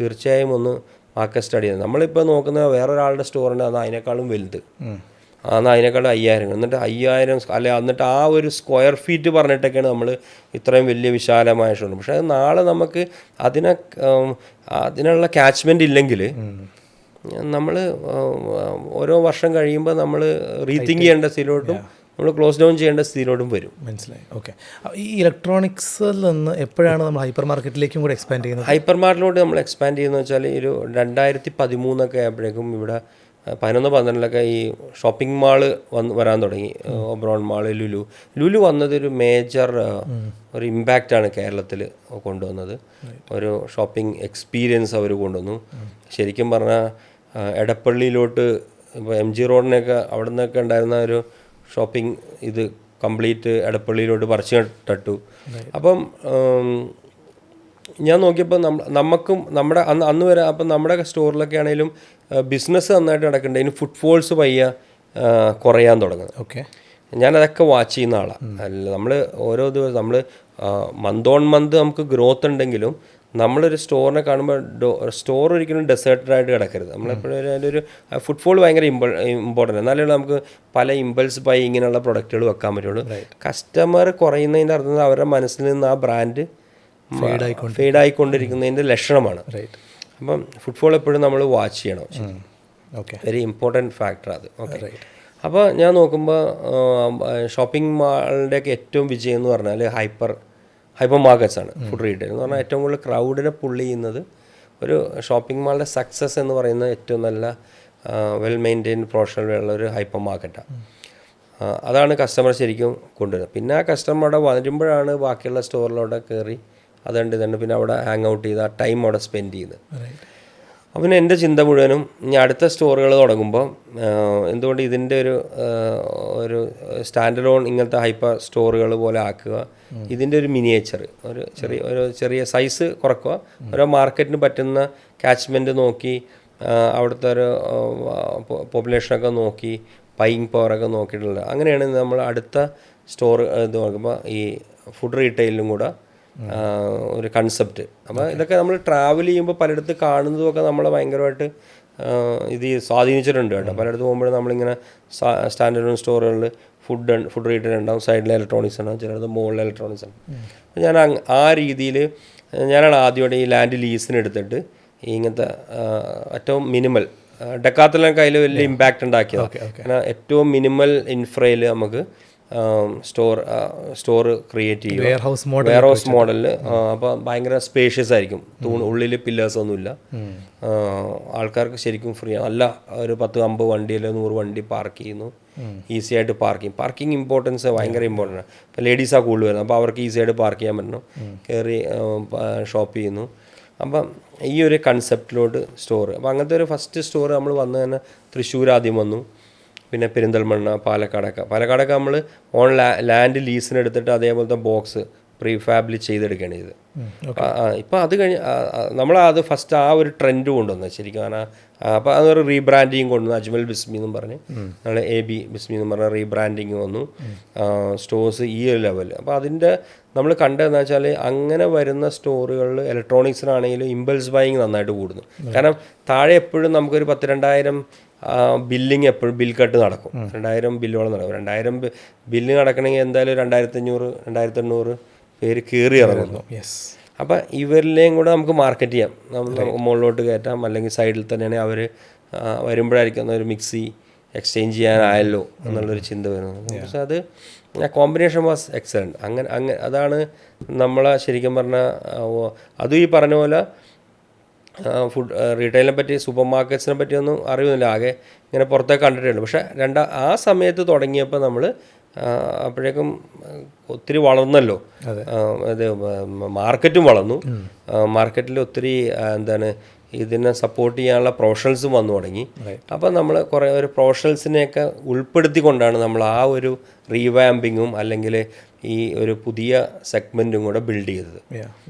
തീർച്ചയായും ഒന്ന് മാർക്കറ്റ് സ്റ്റഡി ചെയ്യണം. നമ്മളിപ്പോൾ നോക്കുന്ന വേറൊരാളുടെ സ്റ്റോറിൻ്റെ അത് അതിനേക്കാളും വലുത്, അതിനേക്കാളും 5,000, എന്നിട്ട് 5,000 അല്ലെ, എന്നിട്ട് ആ ഒരു സ്ക്വയർ ഫീറ്റ് പറഞ്ഞിട്ടൊക്കെയാണ് നമ്മൾ ഇത്രയും വലിയ വിശാലമായ സ്റ്റോർ. പക്ഷേ അത് നാളെ നമുക്ക് അതിനുള്ള ക്യാച്ച്മെൻറ്റ് ഇല്ലെങ്കിൽ നമ്മൾ ഓരോ വർഷം കഴിയുമ്പോൾ നമ്മൾ റീതിങ്ക് ചെയ്യേണ്ട സ്ഥിതിയിലോട്ടും നമ്മൾ ക്ലോസ് ഡൗൺ ചെയ്യേണ്ട സ്ഥിതിയിലോട്ടും വരും. മനസ്സിലായി. ഓക്കെ, ഈ ഇലക്ട്രോണിക്സിൽ നിന്ന് എപ്പോഴാണ് നമ്മൾ ഹൈപ്പർ മാർക്കറ്റിലേക്കും കൂടെ എക്സ്പാൻഡ് ചെയ്യുന്നത്? ഹൈപ്പർ മാർക്കറ്റിലോട്ട് നമ്മൾ എക്സ്പാൻഡ് ചെയ്യുന്നത് വെച്ചാൽ ഒരു 2013 ആയപ്പോഴേക്കും ഇവിടെ 11-12 ഈ ഷോപ്പിംഗ് മാള് വരാൻ തുടങ്ങി. ഒബ്രോൺ മാള്, ലുലു വന്നതൊരു മേജർ ഒരു ഇമ്പാക്റ്റാണ് കേരളത്തിൽ കൊണ്ടുവന്നത്. ഒരു ഷോപ്പിംഗ് എക്സ്പീരിയൻസ് അവർ കൊണ്ടുവന്നു. ശരിക്കും പറഞ്ഞാൽ എടപ്പള്ളിയിലോട്ട് ഇപ്പോൾ MG റോഡിനൊക്കെ അവിടെ നിന്നൊക്കെ ഉണ്ടായിരുന്ന ഒരു ഷോപ്പിംഗ് ഇത് കംപ്ലീറ്റ് എടപ്പള്ളിയിലോട്ട് പറിച്ചു തട്ടു. അപ്പം ഞാൻ നോക്കിയപ്പോൾ നമുക്കും നമ്മുടെ അന്ന് വരെ അപ്പം നമ്മുടെ സ്റ്റോറിലൊക്കെ ആണെങ്കിലും ബിസിനസ് നന്നായിട്ട് നടക്കുന്നുണ്ട്. അതിന് ഫുട്ഫോൾസ് പയ്യ കുറയാൻ തുടങ്ങുന്നത്. ഞാനതൊക്കെ വാച്ച് ചെയ്യുന്ന ആളാണ്. അല്ല, നമ്മൾ ഓരോ ദിവസം നമ്മൾ മന്ത് ഓൺ മന്ത് നമുക്ക് ഗ്രോത്ത് ഉണ്ടെങ്കിലും നമ്മളൊരു സ്റ്റോറിനെ കാണുമ്പോൾ സ്റ്റോർ ഒരിക്കലും ഡെസേർട്ടഡായിട്ട് കിടക്കരുത്. നമ്മളെപ്പോഴും അതിൻ്റെ ഒരു ഫുട്ഫോൾ ഭയങ്കര ഇമ്പോർട്ടൻ്റ്. എന്നാലേ നമുക്ക് പല ഇമ്പൾസ് ബൈ ഇങ്ങനെയുള്ള പ്രൊഡക്റ്റുകൾ വെക്കാൻ പറ്റുള്ളൂ. കസ്റ്റമർ കുറയുന്നതിൻ്റെ അർത്ഥം അവരുടെ മനസ്സിൽ നിന്ന് ആ ബ്രാൻഡ് ഫെയ്ഡ് ആയിക്കൊണ്ടിരിക്കുന്നതിൻ്റെ ലക്ഷണമാണ്. അപ്പം ഫുട്ഫോൾ എപ്പോഴും നമ്മൾ വാച്ച് ചെയ്യണം. വെരി ഇമ്പോർട്ടൻറ്റ് ഫാക്ടർ അത്. അപ്പോൾ ഞാൻ നോക്കുമ്പോൾ ഷോപ്പിംഗ് മാളിൻ്റെയൊക്കെ ഏറ്റവും വിജയം എന്ന് പറഞ്ഞാൽ ഹൈപ്പർ മാർക്കറ്റ്സ് ആണ്. ഫുഡ് റീറ്റെയിൽ എന്ന് പറഞ്ഞാൽ ഏറ്റവും കൂടുതൽ ക്രൗഡിനെ പുള്ള് ചെയ്യുന്നത് ഒരു ഷോപ്പിംഗ് മാളിൻ്റെ സക്സസ് എന്ന് പറയുന്നത് ഏറ്റവും നല്ല വെൽ മെയിൻറ്റെയിൻഡ് പ്രൊഫഷണൽ ഉള്ള ഒരു ഹൈപ്പർ മാർക്കറ്റാണ്. അതാണ് കസ്റ്റമർ ശരിക്കും കൊണ്ടുവരുന്നത്. പിന്നെ ആ കസ്റ്റമർ അവിടെ വരുമ്പോഴാണ് ബാക്കിയുള്ള സ്റ്റോറിലൂടെ കയറി ഇതുണ്ട് പിന്നെ അവിടെ ഹാങ് ഔട്ട് ചെയ്ത് ആ ടൈം അവിടെ സ്പെൻഡ് ചെയ്യുന്നത്. അപ്പം പിന്നെ എൻ്റെ ചിന്ത മുഴുവനും ഇനി അടുത്ത സ്റ്റോറുകൾ തുടങ്ങുമ്പോൾ എന്തുകൊണ്ട് ഇതിൻ്റെ ഒരു സ്റ്റാൻഡ് ലോൺ ഇങ്ങനത്തെ ഹൈപ്പർ സ്റ്റോറുകൾ പോലെ ആക്കുക, ഇതിൻ്റെ ഒരു മിനിയേച്ചർ ഒരു ചെറിയ സൈസ് കുറയ്ക്കുക, ഓരോ മാർക്കറ്റിന് പറ്റുന്ന ക്യാച്ച്മെൻറ്റ് നോക്കി അവിടുത്തെ ഒരു പോപ്പുലേഷനൊക്കെ നോക്കി ബൈയിങ് പവറൊക്കെ നോക്കിയിട്ടുള്ളത്. അങ്ങനെയാണ് നമ്മൾ അടുത്ത സ്റ്റോർ ഇത് നോക്കുമ്പോൾ ഈ ഫുഡ് റീറ്റെയിലും കൂടെ ഒരു കൺസെപ്റ്റ്. അപ്പോൾ ഇതൊക്കെ നമ്മൾ ട്രാവൽ ചെയ്യുമ്പോൾ പലയിടത്ത് കാണുന്നതുമൊക്കെ നമ്മളെ ഭയങ്കരമായിട്ട് ഇത് സ്വാധീനിച്ചിട്ടുണ്ട് കേട്ടോ. പലയിടത്ത് പോകുമ്പോഴും നമ്മളിങ്ങനെ സ്റ്റാൻഡേർഡ് സ്റ്റോറുകളിൽ ഫുഡ് റീറ്റെയിൽ ഉണ്ടാവും, സൈഡിൽ ഇലക്ട്രോണിക്സ് ഉണ്ടാവും, ചിലടത്ത് മുകളിൽ ഇലക്ട്രോണിക്സ് ഉണ്ടാവും. ഞാൻ ആ രീതിയിൽ ഞാനാണ് ആദ്യമായിട്ട് ഈ ലാൻഡ് ലീസിന് എടുത്തിട്ട് ഇങ്ങനത്തെ ഏറ്റവും മിനിമൽ ഡെക്കാത്തലൊക്കെ അതിൽ വലിയ ഇമ്പാക്റ്റ് ഉണ്ടാക്കിയത്. കാരണം ഏറ്റവും മിനിമൽ ഇൻഫ്രയിൽ നമുക്ക് സ്റ്റോർ ക്രിയേറ്റ് ചെയ്യും, വെയർ ഹൗസ് മോഡലിൽ. അപ്പോൾ ഭയങ്കര സ്പേഷ്യസ് ആയിരിക്കും, ഉള്ളിൽ പില്ലേഴ്സ് ഒന്നുമില്ല, ആൾക്കാർക്ക് ശരിക്കും ഫ്രീ ആണ്. നല്ല ഒരു 10-50 വണ്ടി അല്ലെങ്കിൽ 100 വണ്ടി പാർക്ക് ചെയ്യുന്നു, ഈസി ആയിട്ട് പാർക്കിംഗ് ഇമ്പോർട്ടൻസ് ഭയങ്കര ഇമ്പോർട്ടൻ്റ് ആണ്. ഇപ്പോൾ ലേഡീസാണ് കൂടുതൽ വരുന്നത്, അപ്പോൾ അവർക്ക് ഈസി ആയിട്ട് പാർക്ക് ചെയ്യാൻ പറ്റണം, കയറി ഷോപ്പ് ചെയ്യുന്നു. അപ്പം ഈ ഒരു കൺസെപ്റ്റിലോട്ട് സ്റ്റോർ, അപ്പോൾ അങ്ങനത്തെ ഒരു ഫസ്റ്റ് സ്റ്റോർ നമ്മൾ വന്ന് തന്നെ തൃശ്ശൂർ ആദ്യം വന്നു, പിന്നെ പെരിന്തൽമണ്ണ, പാലക്കാടൊക്കെ നമ്മൾ ലാൻഡ് ലീസിന് എടുത്തിട്ട് അതേപോലത്തെ ബോക്സ് പ്രീഫാബിൽ ചെയ്തെടുക്കുകയാണ് ചെയ്തത്. ഇപ്പം അത് കഴിഞ്ഞ് നമ്മളത് ഫസ്റ്റ് ആ ഒരു ട്രെൻഡ് കൊണ്ടുവന്നത് ശരിക്കും. കാരണം അപ്പോൾ അതൊരു റീബ്രാൻഡിങ് കൊണ്ടുവന്നു, അജ്മൽ ബിസ്മി എന്നും പറഞ്ഞ് നമ്മൾ AB ബിസ്മി എന്ന് പറഞ്ഞ റീബ്രാൻഡിങ് വന്നു, സ്റ്റോഴ്സ് ഈ ഒരു ലെവലിൽ. അപ്പോൾ അതിൻ്റെ നമ്മൾ കണ്ടതെന്ന് വെച്ചാൽ അങ്ങനെ വരുന്ന സ്റ്റോറുകളിൽ ഇലക്ട്രോണിക്സിനാണെങ്കിലും ഇമ്പൾസ് ബൈയിങ് നന്നായിട്ട് കൂടുന്നു. കാരണം താഴെ എപ്പോഴും നമുക്കൊരു 10,000-2,000 ബില്ലിങ് എപ്പോഴും ബിൽ കട്ട് നടക്കും, 2,000 ബില്ലുകൾ നടക്കും. 2,000 ബില്ല് നടക്കണമെങ്കിൽ എന്തായാലും 2,500-2,800 പേര് കയറി ഇറങ്ങുന്നു. അപ്പം ഇവരിലേയും കൂടെ നമുക്ക് മാർക്കറ്റ് ചെയ്യാം, നമുക്ക് മുകളിലോട്ട് കയറ്റാം, അല്ലെങ്കിൽ സൈഡിൽ തന്നെയാണെങ്കിൽ അവർ വരുമ്പോഴായിരിക്കും ഒരു മിക്സി എക്സ്ചേഞ്ച് ചെയ്യാനായല്ലോ എന്നുള്ളൊരു ചിന്ത വരുന്നത്. പക്ഷെ അത് കോമ്പിനേഷൻ വാസ് എക്സലൻറ്റ്. അങ്ങനെ അതാണ് നമ്മളെ ശരിക്കും പറഞ്ഞാൽ അതും ഈ പറഞ്ഞ പോലെ ഫുഡ് റീറ്റെയിലിനെ പറ്റി, സൂപ്പർ മാർക്കറ്റ്സിനെ പറ്റിയൊന്നും അറിയുന്നില്ല, ആകെ ഇങ്ങനെ പുറത്തേക്ക് കണ്ടിട്ടുണ്ട്. പക്ഷേ ആ സമയത്ത് തുടങ്ങിയപ്പോൾ നമ്മൾ അപ്പോഴേക്കും ഒത്തിരി വളർന്നല്ലോ, അത് മാർക്കറ്റും വളർന്നു, മാർക്കറ്റിൽ ഒത്തിരി എന്താണ് ഇതിനെ സപ്പോർട്ട് ചെയ്യാനുള്ള പ്രൊഫഷണൽസും വന്നു തുടങ്ങി. അപ്പം നമ്മൾ കുറേ ഒരു പ്രൊഫഷണൽസിനെയൊക്കെ ഉൾപ്പെടുത്തിക്കൊണ്ടാണ് നമ്മൾ ആ ഒരു റീവാമ്പിങ്ങും അല്ലെങ്കിൽ ഈ ഒരു പുതിയ സെഗ്മെൻറ്റും കൂടെ ബിൽഡ് ചെയ്തത്,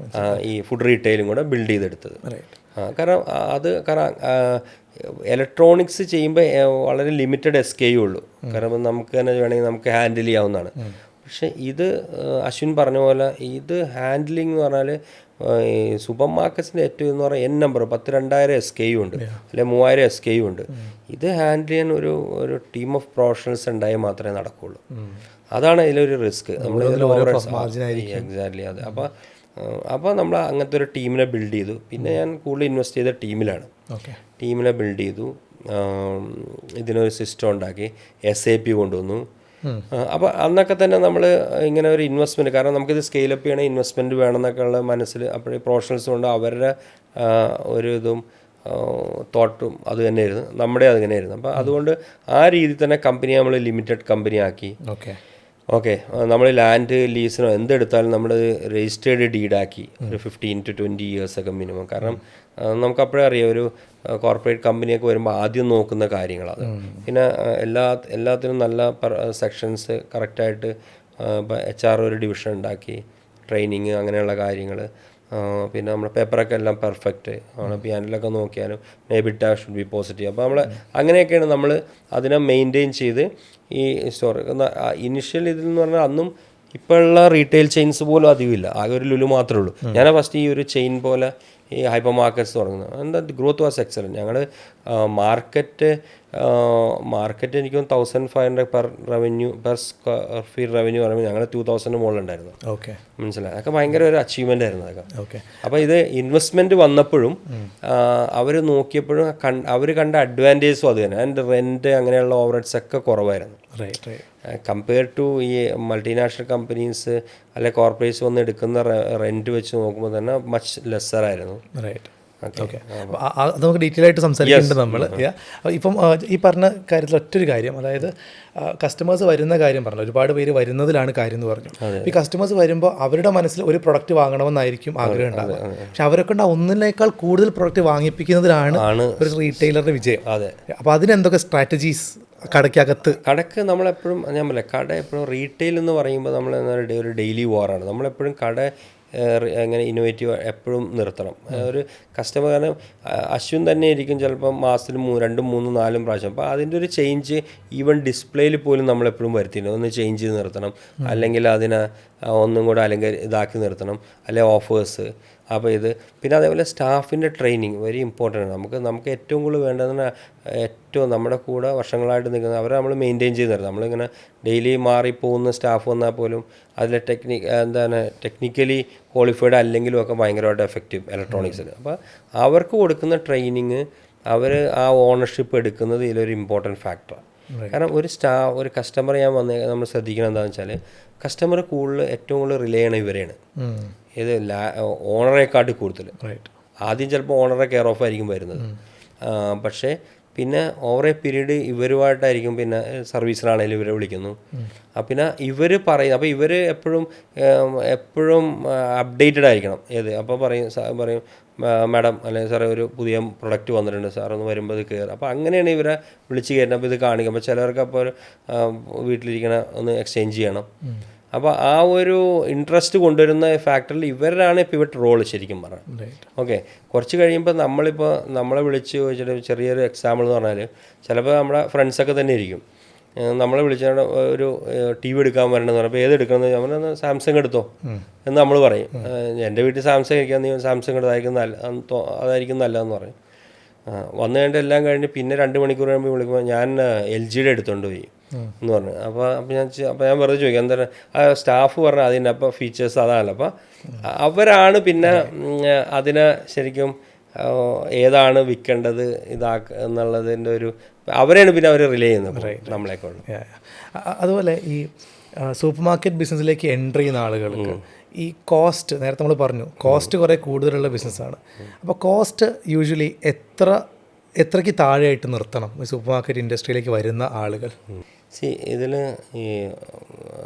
ഈ ഫുഡ് റീറ്റെയിലും കൂടെ ബിൽഡ് ചെയ്തെടുത്തത്. കാരണം ഇലക്ട്രോണിക്സ് ചെയ്യുമ്പോൾ വളരെ ലിമിറ്റഡ് SKU ഉള്ളൂ, കാരണം നമുക്ക് തന്നെ വേണമെങ്കിൽ നമുക്ക് ഹാൻഡിൽ ചെയ്യാവുന്നതാണ്. പക്ഷേ ഇത് അശ്വിൻ പറഞ്ഞ പോലെ ഇത് ഹാൻഡിലിംഗ് എന്ന് പറഞ്ഞാൽ ഈ സൂപ്പർ മാർക്കറ്റ്സിൻ്റെ ഏറ്റവും എന്ന് പറഞ്ഞാൽ നമ്പർ 10,000-2,000 SKU ഉണ്ട്, അല്ലെങ്കിൽ 3,000 SKU ഉണ്ട്. ഇത് ഹാൻഡിൽ ചെയ്യാൻ ഒരു ടീം ഓഫ് പ്രൊഫഷണൽസ് ഉണ്ടായാൽ മാത്രമേ നടക്കുകയുള്ളൂ. അതാണ് ഇതിലൊരു റിസ്ക്. നമ്മൾ എക്സാക്ട്ലി അതെ. അപ്പോൾ നമ്മൾ അങ്ങനത്തെ ഒരു ടീമിനെ ബിൽഡ് ചെയ്തു. പിന്നെ ഞാൻ കൂടുതൽ ഇൻവെസ്റ്റ് ചെയ്ത ടീമിനെ ബിൽഡ് ചെയ്തു, ഇതിനൊരു സിസ്റ്റം ഉണ്ടാക്കി, SAP കൊണ്ടുവന്നു. അപ്പോൾ അന്നൊക്കെ തന്നെ നമ്മൾ ഇങ്ങനെ ഒരു ഇൻവെസ്റ്റ്മെൻറ്റ്, കാരണം നമുക്കിത് സ്കെയിലപ്പ് ചെയ്യണേ ഇൻവെസ്റ്റ്മെൻറ്റ് വേണമെന്നൊക്കെ ഉള്ള മനസ്സിൽ അപ്പോഴേ പ്രൊഫഷണൽസ് കൊണ്ട് അവരുടെ ഒരു ഇതും തോട്ടും അത് തന്നെയായിരുന്നു, നമ്മുടെ അത് തന്നെയായിരുന്നു. അപ്പോൾ അതുകൊണ്ട് ആ രീതിയിൽ തന്നെ കമ്പനി നമ്മൾ ലിമിറ്റഡ് കമ്പനി ആക്കി. ഓക്കെ, നമ്മൾ ലാൻഡ് ലീസിനോ എന്തെടുത്താലും നമ്മൾ രജിസ്റ്റേർഡ് ഡീഡാക്കി ഒരു 15 to 20 years ഒക്കെ മിനിമം. കാരണം നമുക്കപ്പോഴേ അറിയാം ഒരു കോർപ്പറേറ്റ് കമ്പനിയൊക്കെ വരുമ്പോൾ ആദ്യം നോക്കുന്ന കാര്യങ്ങളത്. പിന്നെ എല്ലാത്തിനും നല്ല സെക്ഷൻസ് കറക്റ്റായിട്ട് ഇപ്പോൾ HR ഒരു ഡിവിഷൻ ഉണ്ടാക്കി, ട്രെയിനിങ് അങ്ങനെയുള്ള കാര്യങ്ങൾ, പിന്നെ നമ്മൾ പേപ്പറൊക്കെ എല്ലാം പെർഫെക്റ്റ് ആണ്. പിയാനിലൊക്കെ നോക്കിയാലും എബിറ്റ ഷുഡ് ബി പോസിറ്റീവ്. അപ്പോൾ നമ്മൾ അങ്ങനെയൊക്കെയാണ് നമ്മൾ അതിനെ മെയിൻറ്റെയിൻ ചെയ്ത് ഈ സ്റ്റോർ. ഇനിഷ്യൽ ഇതിൽ എന്ന് പറഞ്ഞാൽ അന്നും ഇപ്പോഴുള്ള റീറ്റെയിൽ ചെയിൻസ് പോലും അധികമില്ല, ആകെ ഒരു ലുലു മാത്രമേ ഉള്ളൂ. ഞാൻ ഫസ്റ്റ് ഈ ഒരു ചെയിൻ പോലെ ഈ ഹൈപ്പർ മാർക്കറ്റ്സ് തുടങ്ങുന്നത്. എന്താ ഗ്രോത്ത് വാസ് എക്സലൻറ്റ്. ഞങ്ങൾ മാർക്കറ്റ് എനിക്ക് 1,500 പെർ സ്ക്വയർ ഫീറ്റ് റവന്യൂ പറയുമ്പോൾ ഞങ്ങൾ 2,000 മുകളിലുണ്ടായിരുന്നു. മനസ്സിലായി, അതൊക്കെ ഭയങ്കര ഒരു അച്ചീവ്മെൻ്റ് ആയിരുന്നു അതൊക്കെ. അപ്പോൾ ഇത് ഇൻവെസ്റ്റ്മെൻറ്റ് വന്നപ്പോഴും അവർ നോക്കിയപ്പോഴും അവർ കണ്ട അഡ്വാൻറ്റേജും അത് തന്നെ. ആൻഡ് റെൻറ്റ് അങ്ങനെയുള്ള ഓവർഹെഡ്സ് ഒക്കെ കുറവായിരുന്നു കമ്പയർ ടു ഈ മൾട്ടിനാഷണൽ കമ്പനീസ് അല്ലെ കോർപ്പറേറ്റ്സ് വന്ന് എടുക്കുന്ന റെൻറ്റ് വെച്ച് നോക്കുമ്പോൾ തന്നെ മച്ച് ലെസ്സറായിരുന്നു. ഓക്കെ, അത് നമുക്ക് ഡീറ്റെയിൽ ആയിട്ട് സംസാരിക്കുന്നുണ്ട് നമ്മൾ. ഇപ്പം ഈ പറഞ്ഞ കാര്യത്തിൽ ഒറ്റൊരു കാര്യം, അതായത് കസ്റ്റമേഴ്സ് വരുന്ന കാര്യം പറഞ്ഞു, ഒരുപാട് പേര് വരുന്നതിലാണ് കാര്യം എന്ന് പറഞ്ഞു. ഈ കസ്റ്റമേഴ്സ് വരുമ്പോൾ അവരുടെ മനസ്സിൽ ഒരു പ്രൊഡക്റ്റ് വാങ്ങണമെന്നായിരിക്കും ആഗ്രഹം ഉണ്ടാവുക, പക്ഷെ അവരൊക്കെ ഒന്നിനേക്കാൾ കൂടുതൽ പ്രൊഡക്റ്റ് വാങ്ങിപ്പിക്കുന്നതിലാണ് ഒരു റീറ്റെയിലറുടെ വിജയം. അപ്പോൾ അതിനെന്തൊക്കെ സ്ട്രാറ്റജീസ് കടയ്ക്ക് നമ്മളെപ്പോഴും ഞാൻ പറയാം, കട എപ്പോഴും റീറ്റെയിൽ എന്ന് പറയുമ്പോൾ നമ്മൾ ഒരു ഡെയിലി വാറാണ്. നമ്മളെപ്പോഴും കട എങ്ങനെ ഇന്നോവേറ്റീവ് എപ്പോഴും നിർത്തണം. ഒരു കസ്റ്റമർ, കാരണം അശ്വിൻ തന്നെ ആയിരിക്കും ചിലപ്പം മാസത്തിൽ 2, 3, 4 പ്രാവശ്യം. അപ്പോൾ അതിൻ്റെ ഒരു ചേഞ്ച് ഈവൻ ഡിസ്പ്ലേയിൽ പോലും നമ്മളെപ്പോഴും വരുത്തില്ല, ഒന്ന് ചേഞ്ച് ചെയ്ത് നിർത്തണം, അല്ലെങ്കിൽ അതിനെ ഒന്നും കൂടെ അല്ലെങ്കിൽ ഇതാക്കി നിർത്തണം, അല്ലെങ്കിൽ ഓഫേഴ്സ് അപ്പോൾ ഇത് പിന്നെ അതേപോലെ സ്റ്റാഫിൻ്റെ ട്രെയിനിങ് വെരി ഇമ്പോർട്ടൻ്റ് ആണ്. നമുക്ക് ഏറ്റവും കൂടുതൽ വേണ്ടതെന്ന് ഏറ്റവും നമ്മുടെ കൂടെ വർഷങ്ങളായിട്ട് നിൽക്കുന്ന അവരെ നമ്മൾ മെയിൻറ്റെയിൻ ചെയ്ത് തരുന്നത്. നമ്മളിങ്ങനെ ഡെയിലി മാറിപ്പോകുന്ന സ്റ്റാഫ് വന്നാൽ പോലും അതിലെ ടെക്നിക്കലി ക്വാളിഫൈഡ് അല്ലെങ്കിലും ഒക്കെ ഭയങ്കരമായിട്ട് എഫക്റ്റീവ് ഇലക്ട്രോണിക്സിൽ. അപ്പോൾ അവർക്ക് കൊടുക്കുന്ന ട്രെയിനിങ് അവർ ആ ഓണർഷിപ്പ് എടുക്കുന്നത് ഇതിലൊരു ഇമ്പോർട്ടൻറ്റ് ഫാക്ടറാണ്. കാരണം ഒരു കസ്റ്റമർ നമ്മൾ ശ്രദ്ധിക്കണം എന്താണെന്ന് വെച്ചാൽ കസ്റ്റമർ ഏറ്റവും കൂടുതൽ റിലേ ചെയ്യണം ഇവരെയാണ്. ഇത് ഓണറേക്കാട്ടി കൂടുതൽ. ആദ്യം ചിലപ്പോൾ ഓണറെ കെയർ ഓഫ് ആയിരിക്കും വരുന്നത്, പക്ഷേ പിന്നെ ഓവർ എ പീരീഡ് ഇവരുമായിട്ടായിരിക്കും. പിന്നെ സർവീസിലാണെങ്കിലും ഇവരെ വിളിക്കുന്നു. പിന്നെ ഇവർ പറയും, അപ്പോൾ ഇവർ എപ്പോഴും അപ്ഡേറ്റഡ് ആയിരിക്കണം. അപ്പോൾ പറയും മാഡം അല്ലെങ്കിൽ സാറേ ഒരു പുതിയ പ്രൊഡക്റ്റ് വന്നിട്ടുണ്ട് സാർ ഒന്ന് വരുമ്പോൾ ഇത് കയറും. അപ്പോൾ അങ്ങനെയാണ് ഇവരെ വിളിച്ച് കയറ്റുന്നത്. അപ്പോൾ ഇത് കാണിക്കും. അപ്പോൾ ചിലർക്ക് അപ്പോൾ വീട്ടിലിരിക്കണ ഒന്ന് എക്സ്ചേഞ്ച് ചെയ്യണം. അപ്പോൾ ആ ഒരു ഇൻട്രസ്റ്റ് കൊണ്ടുവരുന്ന ഫാക്ടറിൽ ഇവരാണ് പിവറ്റ് റോള് ശരിക്കും പറഞ്ഞത്. ഓക്കെ, കുറച്ച് കഴിയുമ്പോൾ നമ്മളെ വിളിച്ച് ചോദിച്ചിട്ട് ചെറിയൊരു എക്സാമ്പിൾ എന്ന് പറഞ്ഞാൽ ചിലപ്പോൾ നമ്മുടെ ഫ്രണ്ട്സൊക്കെ തന്നെ ഇരിക്കും. നമ്മളെ വിളിച്ചാൽ ഒരു TV എടുക്കാൻ വരണമെന്ന് പറഞ്ഞപ്പോൾ ഏത് എടുക്കണമെന്ന് നമ്മൾ സാംസങ് എടുത്തോ എന്ന് നമ്മൾ പറയും. എൻ്റെ വീട്ടിൽ സാംസങ് ഇരിക്കാൻ നീ സാംസങ് എടുത്തായിരിക്കും അതായിരിക്കും നല്ലതെന്ന് പറയും. വന്നു കഴിഞ്ഞിട്ട് എല്ലാം കഴിഞ്ഞ് പിന്നെ 2 മണിക്കൂർ കഴിയുമ്പോൾ വിളിക്കുമ്പോൾ ഞാൻ LGയുടെ എടുത്തുകൊണ്ട് പോയി എന്ന് പറഞ്ഞു. അപ്പോൾ ഞാൻ വെറുതെ ചോദിക്കാം എന്താ ആ സ്റ്റാഫ് പറഞ്ഞാൽ അതിൻ്റെ അപ്പോൾ ഫീച്ചേഴ്സ് അതാണല്ലോ. അപ്പോൾ അവരാണ് പിന്നെ അതിനെ ശരിക്കും ഏതാണ് വിൽക്കേണ്ടത് എന്നുള്ളതിൻ്റെ ഒരു അവരെയാണ് പിന്നെ അവർ റിലേ ചെയ്യുന്നത് നമ്മളെക്കൊണ്ട്. അതുപോലെ ഈ സൂപ്പർ മാർക്കറ്റ് ബിസിനസ്സിലേക്ക് എൻ്റർ ചെയ്യുന്ന ആളുകൾക്ക് ഈ കോസ്റ്റ്, നേരത്തെ നമ്മൾ പറഞ്ഞു കോസ്റ്റ് കുറേ കൂടുതലുള്ള ബിസിനസ്സാണ്. അപ്പോൾ കോസ്റ്റ് യൂഷ്വലി എത്രയ്ക്ക് താഴെയായിട്ട് നിർത്തണം ഈ സൂപ്പർ മാർക്കറ്റ് ഇൻഡസ്ട്രിയിലേക്ക് വരുന്ന ആളുകൾ? ഇതിൽ ഈ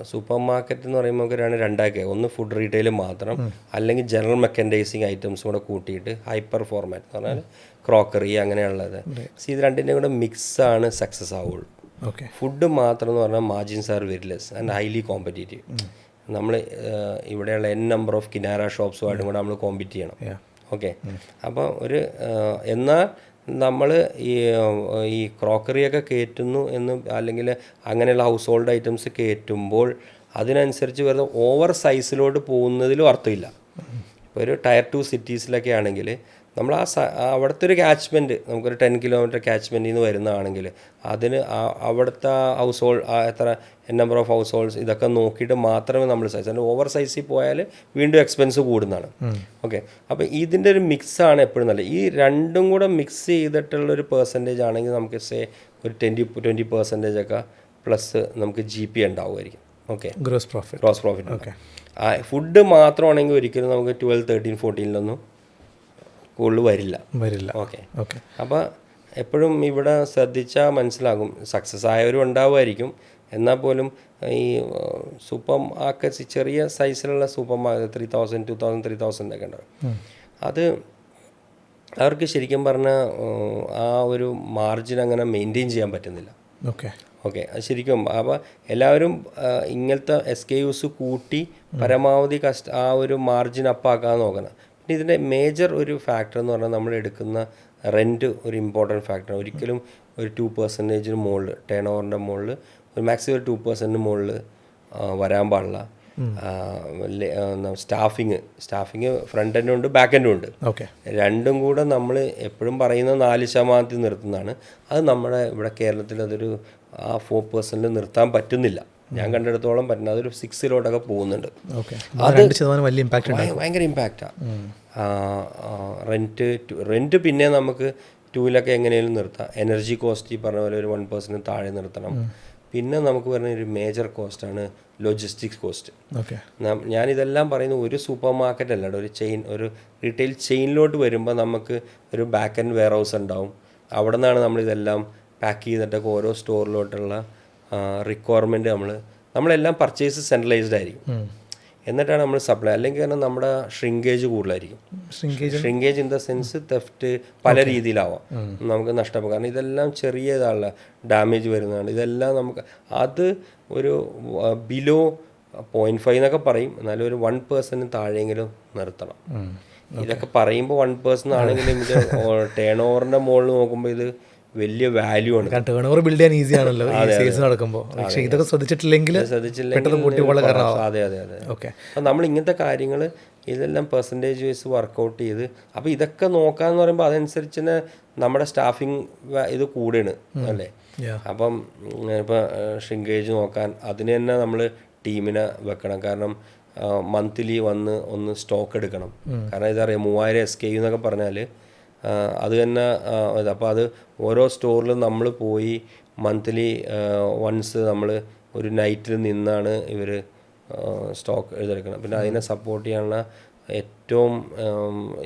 സൂപ്പർ മാർക്കറ്റ് എന്ന് പറയുമ്പോൾ രണ്ടാക്കുക. ഒന്ന് ഫുഡ് റീറ്റെയിൽ മാത്രം, അല്ലെങ്കിൽ ജനറൽ മെക്കൻഡൈസിങ് ഐറ്റംസ് കൂടെ കൂട്ടിയിട്ട് ഹൈപ്പർ ഫോർമാറ്റ് എന്ന് പറഞ്ഞാൽ ക്രോക്കറി അങ്ങനെയുള്ളത്. ഇത് രണ്ടിൻ്റെയും കൂടെ മിക്സാണ് സക്സസ് ആവുള്ളൂ. ഫുഡ് മാത്രം എന്ന് പറഞ്ഞാൽ margins are very less and highly competitive. നമ്മൾ ഇവിടെയുള്ള നമ്പർ ഓഫ് കിനാര ഷോപ്സുമായിട്ടും കൂടെ നമ്മൾ കോമ്പീറ്റ് ചെയ്യണം. ഓക്കെ, അപ്പോൾ എന്നാൽ നമ്മൾ ഈ ക്രോക്കറിയൊക്കെ കയറ്റുന്നു അല്ലെങ്കിൽ അങ്ങനെയുള്ള ഹൗസ് ഹോൾഡ് ഐറ്റംസ് കയറ്റുമ്പോൾ അതിനനുസരിച്ച് വരുന്ന ഓവർ സൈസിലോട്ട് പോകുന്നതിലും അർത്ഥമില്ല. ഇപ്പോൾ ഒരു ടയർ 2 സിറ്റീസിലൊക്കെ ആണെങ്കിൽ നമ്മൾ അവിടുത്തെ ഒരു ക്യാച്ച്മെൻറ്റ് നമുക്കൊരു 10 കിലോമീറ്റർ ക്യാച്ച്മെൻറ്റിൽ നിന്ന് വരുന്നതാണെങ്കിൽ അതിന് അവിടുത്തെ ഹൗസ് ഹോൾഡ് എത്ര നമ്പർ ഓഫ് ഹൗസ് ഹോൾഡ്സ് ഇതൊക്കെ നോക്കിയിട്ട് മാത്രമേ നമ്മൾ സൈസ്, അല്ലെങ്കിൽ ഓവർ സൈസിൽ പോയാൽ വീണ്ടും എക്സ്പെൻസ് കൂടുന്നതാണ്. ഓക്കെ, അപ്പോൾ ഇതിൻ്റെ ഒരു മിക്സാണ് എപ്പോഴും നല്ലത്. ഈ രണ്ടും കൂടെ മിക്സ് ചെയ്തിട്ടുള്ളൊരു പെർസെൻറ്റേജ് ആണെങ്കിൽ നമുക്ക് ഒരു 20% ഒക്കെ പ്ലസ് നമുക്ക് GP ഉണ്ടാവുമായിരിക്കും. Okay, gross profit. Okay, food മാത്രമാണെങ്കിൽ ഒരിക്കലും നമുക്ക് 12, 13, 14 കൂടുതൽ വരില്ല. ഓക്കെ, അപ്പോൾ എപ്പോഴും ഇവിടെ ശ്രദ്ധിച്ചാൽ മനസ്സിലാകും. സക്സസ് ആയവരും ഉണ്ടാവുമായിരിക്കും, എന്നാൽ പോലും ഈ സൂപ്പർ മാർക്കറ്റ്സ് ചെറിയ സൈസിലുള്ള സൂപ്പർ മാർക്കറ്റ് 3000, 2000, 3000 ഒക്കെ ഉണ്ടാവും. അത് അവർക്ക് ശരിക്കും പറഞ്ഞാൽ ആ ഒരു മാർജിൻ അങ്ങനെ മെയിൻറ്റെയിൻ ചെയ്യാൻ പറ്റുന്നില്ല. ഓക്കെ, അത് ശരിക്കും. അപ്പോൾ എല്ലാവരും ഇങ്ങനത്തെ SKUs കൂട്ടി പരമാവധി ആ ഒരു മാർജിൻ അപ്പാക്കാൻ നോക്കണം. പിന്നെ ഇതിൻ്റെ മേജർ ഒരു ഫാക്ടർ എന്ന് പറഞ്ഞാൽ നമ്മൾ എടുക്കുന്ന റെൻറ്റ് ഒരു ഇമ്പോർട്ടൻറ്റ് ഫാക്ടറാണ്. ഒരിക്കലും ഒരു 2% മുകളിൽ ടേൺ ഓവറിൻ്റെ മുകളിൽ ഒരു മാക്സിമം ഒരു 2% മുകളിൽ വരാൻ പാടില്ല. സ്റ്റാഫിങ് ഫ്രണ്ട് എൻഡും ഉണ്ട് ബാക്ക് എൻഡും ഉണ്ട്. രണ്ടും കൂടെ നമ്മൾ എപ്പോഴും പറയുന്ന 4% നിർത്തുന്നതാണ്. അത് നമ്മുടെ ഇവിടെ കേരളത്തിൽ അതൊരു 4% നിർത്താൻ പറ്റുന്നില്ല. ഞാൻ കണ്ടെടുത്തോളം പറ്റുന്നത് അതൊരു 6 പോകുന്നുണ്ട്. അത് ഭയങ്കര ഇമ്പാക്റ്റാണ്. റെൻറ്റ് പിന്നെ നമുക്ക് 2 എങ്ങനെയും നിർത്താം. എനർജി കോസ്റ്റ് ഈ പറഞ്ഞ പോലെ ഒരു 1% താഴെ നിർത്തണം. പിന്നെ നമുക്ക് പറയുന്ന ഒരു മേജർ കോസ്റ്റാണ് ലോജിസ്റ്റിക്സ് കോസ്റ്റ്. ഞാനിതെല്ലാം പറയുന്നത് ഒരു സൂപ്പർ മാർക്കറ്റ് അല്ല, ഒരു റീറ്റെയിൽ ചെയിനിലോട്ട് വരുമ്പോൾ നമുക്ക് ഒരു ബാക്ക് ആൻഡ് വെയർ ഹൗസ് ഉണ്ടാവും. അവിടെ നിന്നാണ് നമ്മളിതെല്ലാം പാക്ക് ചെയ്തിട്ടൊക്കെ ഓരോ സ്റ്റോറിലോട്ടുള്ള റിക്വയർമെൻറ്റ് നമ്മളെല്ലാം പർച്ചേസ് സെൻട്രലൈസ്ഡ് ആയിരിക്കും. എന്നിട്ടാണ് നമ്മൾ സപ്ലൈ. അല്ലെങ്കിൽ കാരണം നമ്മുടെ ഷ്രിങ്കേജ് കൂടുതലായിരിക്കും. Shrinkage in the sense theft പല രീതിയിലാവാം, നമുക്ക് നഷ്ടപ്പെടും. കാരണം ഇതെല്ലാം ചെറിയ ഇതാണല്ലോ, ഡാമേജ് വരുന്നതാണ്. ഇതെല്ലാം നമുക്ക് അത് ഒരു ബിലോ 0.5 എന്നൊക്കെ പറയും, എന്നാലും ഒരു 1% താഴെയെങ്കിലും നിർത്തണം. ഇതൊക്കെ പറയുമ്പോൾ 1% ആണെങ്കിലും ഇത് ടേൺ ഓവറിൻ്റെ മുകളിൽ നോക്കുമ്പോൾ ഇത് വലിയ വാല്യൂ ആണ്. കാരണം ടേൺ ഓവർ ബിൽഡ് ചെയ്യാൻ ഈസി ആണല്ലോ ഈ സെയിൽസ് നടക്കുമ്പോൾ. പക്ഷേ ഇതൊക്കെ ശ്രദ്ധിച്ചിട്ടില്ലെങ്കിൽ പെട്ടെന്ന് പൊട്ടി പോലെ കാരണം. അതെ അതെ അതെ. ഓക്കെ. അപ്പം നമ്മൾ ഇങ്ങനത്തെ കാര്യങ്ങൾ ഇതെല്ലാം പെർസെൻറ്റേജ് വൈസ് വർക്കൗട്ട് ചെയ്ത് അപ്പോൾ ഇതൊക്കെ നോക്കാന്ന് പറയുമ്പോൾ അതനുസരിച്ച് തന്നെ നമ്മുടെ സ്റ്റാഫിങ് ഇത് കൂടെയാണ് അല്ലേ. അപ്പം ഇപ്പോൾ ഷ്രിങ്കേജ് നോക്കാൻ അതിന് തന്നെ നമ്മൾ ടീമിനെ വെക്കണം. കാരണം മന്ത്ലി വന്ന് ഒന്ന് സ്റ്റോക്ക് എടുക്കണം. കാരണം ഇതറിയാം 3000 SKU എന്നൊക്കെ പറഞ്ഞാൽ അത് തന്നെ. അപ്പോൾ അത് ഓരോ സ്റ്റോറിലും നമ്മൾ പോയി മന്ത്ലി വൺസ് നമ്മൾ ഒരു നൈറ്റിൽ നിന്നാണ് ഇവർ സ്റ്റോക്ക് എഴുതെടുക്കണം. പിന്നെ അതിനെ സപ്പോർട്ട് ചെയ്യാനുള്ള ഏറ്റവും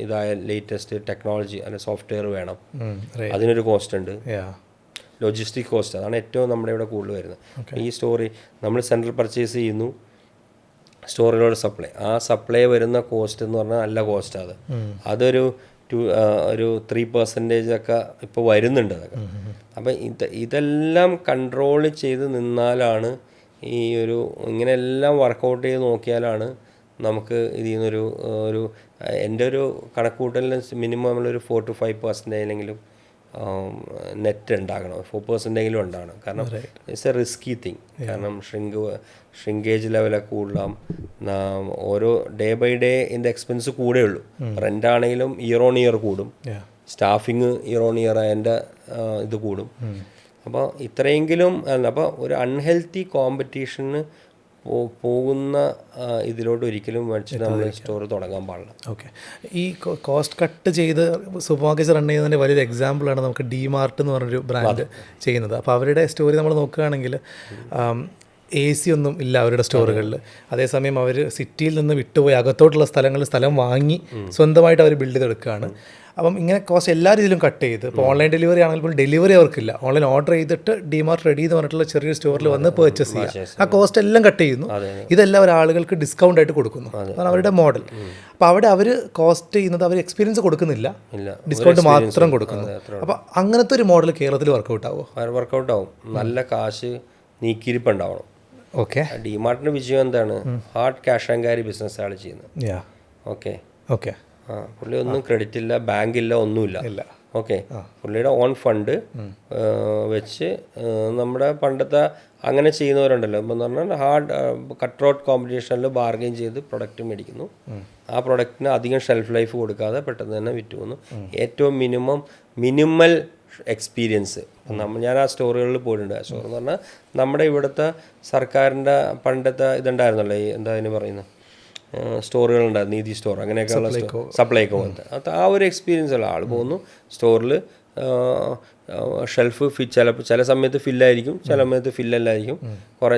ഇതായ ലേറ്റസ്റ്റ് ടെക്നോളജി അല്ലെങ്കിൽ സോഫ്റ്റ്വെയർ വേണം. അതിനൊരു കോസ്റ്റ് ഉണ്ട്, ലോജിസ്റ്റിക് കോസ്റ്റ്. അതാണ് ഏറ്റവും നമ്മുടെ ഇവിടെ കൂടുതൽ വരുന്നത്. ഈ സ്റ്റോറി നമ്മൾ സെൻട്രൽ പർച്ചേസ് ചെയ്യുന്നു, സ്റ്റോറിലോട് സപ്ലൈ. ആ സപ്ലൈ വരുന്ന കോസ്റ്റ് എന്ന് പറഞ്ഞാൽ നല്ല കോസ്റ്റാണ്. അതൊരു ഒരു 3% ഒക്കെ ഇപ്പോൾ വരുന്നുണ്ട് അതൊക്കെ. അപ്പം ഇതെല്ലാം കൺട്രോൾ ചെയ്ത് നിന്നാലാണ് ഈ ഒരു ഇങ്ങനെയെല്ലാം വർക്കൗട്ട് ചെയ്ത് നോക്കിയാലാണ് നമുക്ക് ഇതിൽ നിന്നൊരു എൻ്റെ ഒരു കണക്കൂട്ടലിന് മിനിമം നമ്മളൊരു 4 to 5% നെറ്റ് ഉണ്ടാകണം, 4% ഉണ്ടാകണം. കാരണം ഇറ്റ്സ് എ റിസ്കി തിങ്. കാരണം ഷ്രിങ്കേജ് ലെവലൊക്കെ കൂടാം. ഓരോ ഡേ ബൈ ഡേ ഇതിൻ്റെ എക്സ്പെൻസ് കൂടെ ഉള്ളൂ. റെൻ്റ് ആണെങ്കിലും ഇയർ ഓൺ ഇയർ കൂടും, സ്റ്റാഫിങ് ഇയർ ഓൺ ഇയർ അതിൻ്റെ ഇത് കൂടും. അപ്പോൾ ഇത്രയെങ്കിലും അപ്പോൾ ഒരു അൺഹെൽത്തി കോമ്പറ്റീഷന് പോകുന്ന ഇതിലോട്ട് ഒരിക്കലും മേടിച്ചിട്ട് നമ്മൾ സ്റ്റോർ തുടങ്ങാൻ പാടില്ല. ഓക്കെ. ഈ കോസ്റ്റ് കട്ട് ചെയ്ത് സൂപ്പർ മാർക്കറ്റ് റൺ ചെയ്യുന്നതിൻ്റെ വലിയൊരു എക്സാമ്പിളാണ് നമുക്ക് DMart എന്ന് പറഞ്ഞൊരു ബ്രാൻഡ് ചെയ്യുന്നത്. അപ്പോൾ അവരുടെ സ്റ്റോറി നമ്മൾ നോക്കുകയാണെങ്കിൽ AC ഒന്നും ഇല്ല അവരുടെ സ്റ്റോറുകളിൽ. അതേസമയം അവർ സിറ്റിയിൽ നിന്ന് വിട്ടുപോയി അകത്തോട്ടുള്ള സ്ഥലങ്ങളിൽ സ്ഥലം വാങ്ങി സ്വന്തമായിട്ട് അവർ ബിൽഡ് ചെയ്തെടുക്കുകയാണ്. അപ്പം ഇങ്ങനെ കോസ്റ്റ് എല്ലാ രീതിയിലും കട്ട് ചെയ്ത്, ഇപ്പോൾ ഓൺലൈൻ ഡെലിവറി ആണെങ്കിൽ പോലും ഡെലിവറി അവർക്കില്ല. ഓൺലൈൻ ഓർഡർ ചെയ്തിട്ട് DMart റെഡി എന്ന് പറഞ്ഞിട്ടുള്ള ചെറിയൊരു സ്റ്റോറിൽ വന്ന് പർച്ചേസ് ചെയ്യുക. ആ കോസ്റ്റ് എല്ലാം കട്ട് ചെയ്യുന്നു. ഇതെല്ലാം ആളുകൾക്ക് ഡിസ്കൗണ്ട് ആയിട്ട് കൊടുക്കുന്നു. അതാണ് അവരുടെ മോഡൽ. അപ്പോൾ അവിടെ അവർ കോസ്റ്റ് ചെയ്യുന്നത് അവർ എക്സ്പീരിയൻസ് കൊടുക്കുന്നില്ല, ഡിസ്കൗണ്ട് മാത്രം കൊടുക്കുന്നു. അപ്പോൾ അങ്ങനത്തെ ഒരു മോഡൽ കേരളത്തിൽ വർക്കൗട്ട് ആവുമോ? വർക്കൗട്ട് ആവും. നല്ല കാശ് നീക്കിയിരിപ്പുണ്ടാവണം. ഓക്കെ. DMartന്റെ വിജയം എന്താണ്? Hard cash and carry business ആണ് ചെയ്യുന്നത്. Okay okay. പുള്ളി ഒന്നും ക്രെഡിറ്റ് ഇല്ല, ബാങ്ക് ഇല്ല, ഒന്നുമില്ല. ഓക്കെ. പുള്ളിയുടെ ഓൺ ഫണ്ട് വെച്ച് നമ്മുടെ പണ്ടത്തെ അങ്ങനെ ചെയ്യുന്നവരുണ്ടല്ലോ. ഇപ്പം എന്ന് പറഞ്ഞാൽ ഹാർഡ് കട്ട് ഔട്ട് കോമ്പറ്റീഷനിൽ ബാർഗെയിൻ ചെയ്ത് പ്രൊഡക്റ്റ് മേടിക്കുന്നു. ആ പ്രൊഡക്റ്റിന് അധികം ഷെൽഫ് ലൈഫ് കൊടുക്കാതെ പെട്ടെന്ന് തന്നെ വിറ്റ് പോകുന്നു. ഏറ്റവും മിനിമൽ എക്സ്പീരിയൻസ്. ഞാൻ ആ സ്റ്റോറുകളിൽ പോയിട്ടുണ്ട്. ആ സ്റ്റോർ എന്ന് പറഞ്ഞാൽ നമ്മുടെ ഇവിടുത്തെ സർക്കാരിൻ്റെ പണ്ടത്തെ ഇതുണ്ടായിരുന്നല്ലോ, ഈ എന്താ അതിന് പറയുന്നത്, സ്റ്റോറുകളുണ്ടായിരുന്നു, നീതി സ്റ്റോർ അങ്ങനെയൊക്കെയുള്ള സപ്ലൈക്കോ പോലത്തെ. അത് ആ ഒരു എക്സ്പീരിയൻസ് ഉള്ള ആൾ പോകുന്നു സ്റ്റോറിൽ. ഷെൽഫ് ചില സമയത്ത് ഫില്ലായിരിക്കും, ചില സമയത്ത് ഫില്ലല്ലായിരിക്കും. കുറേ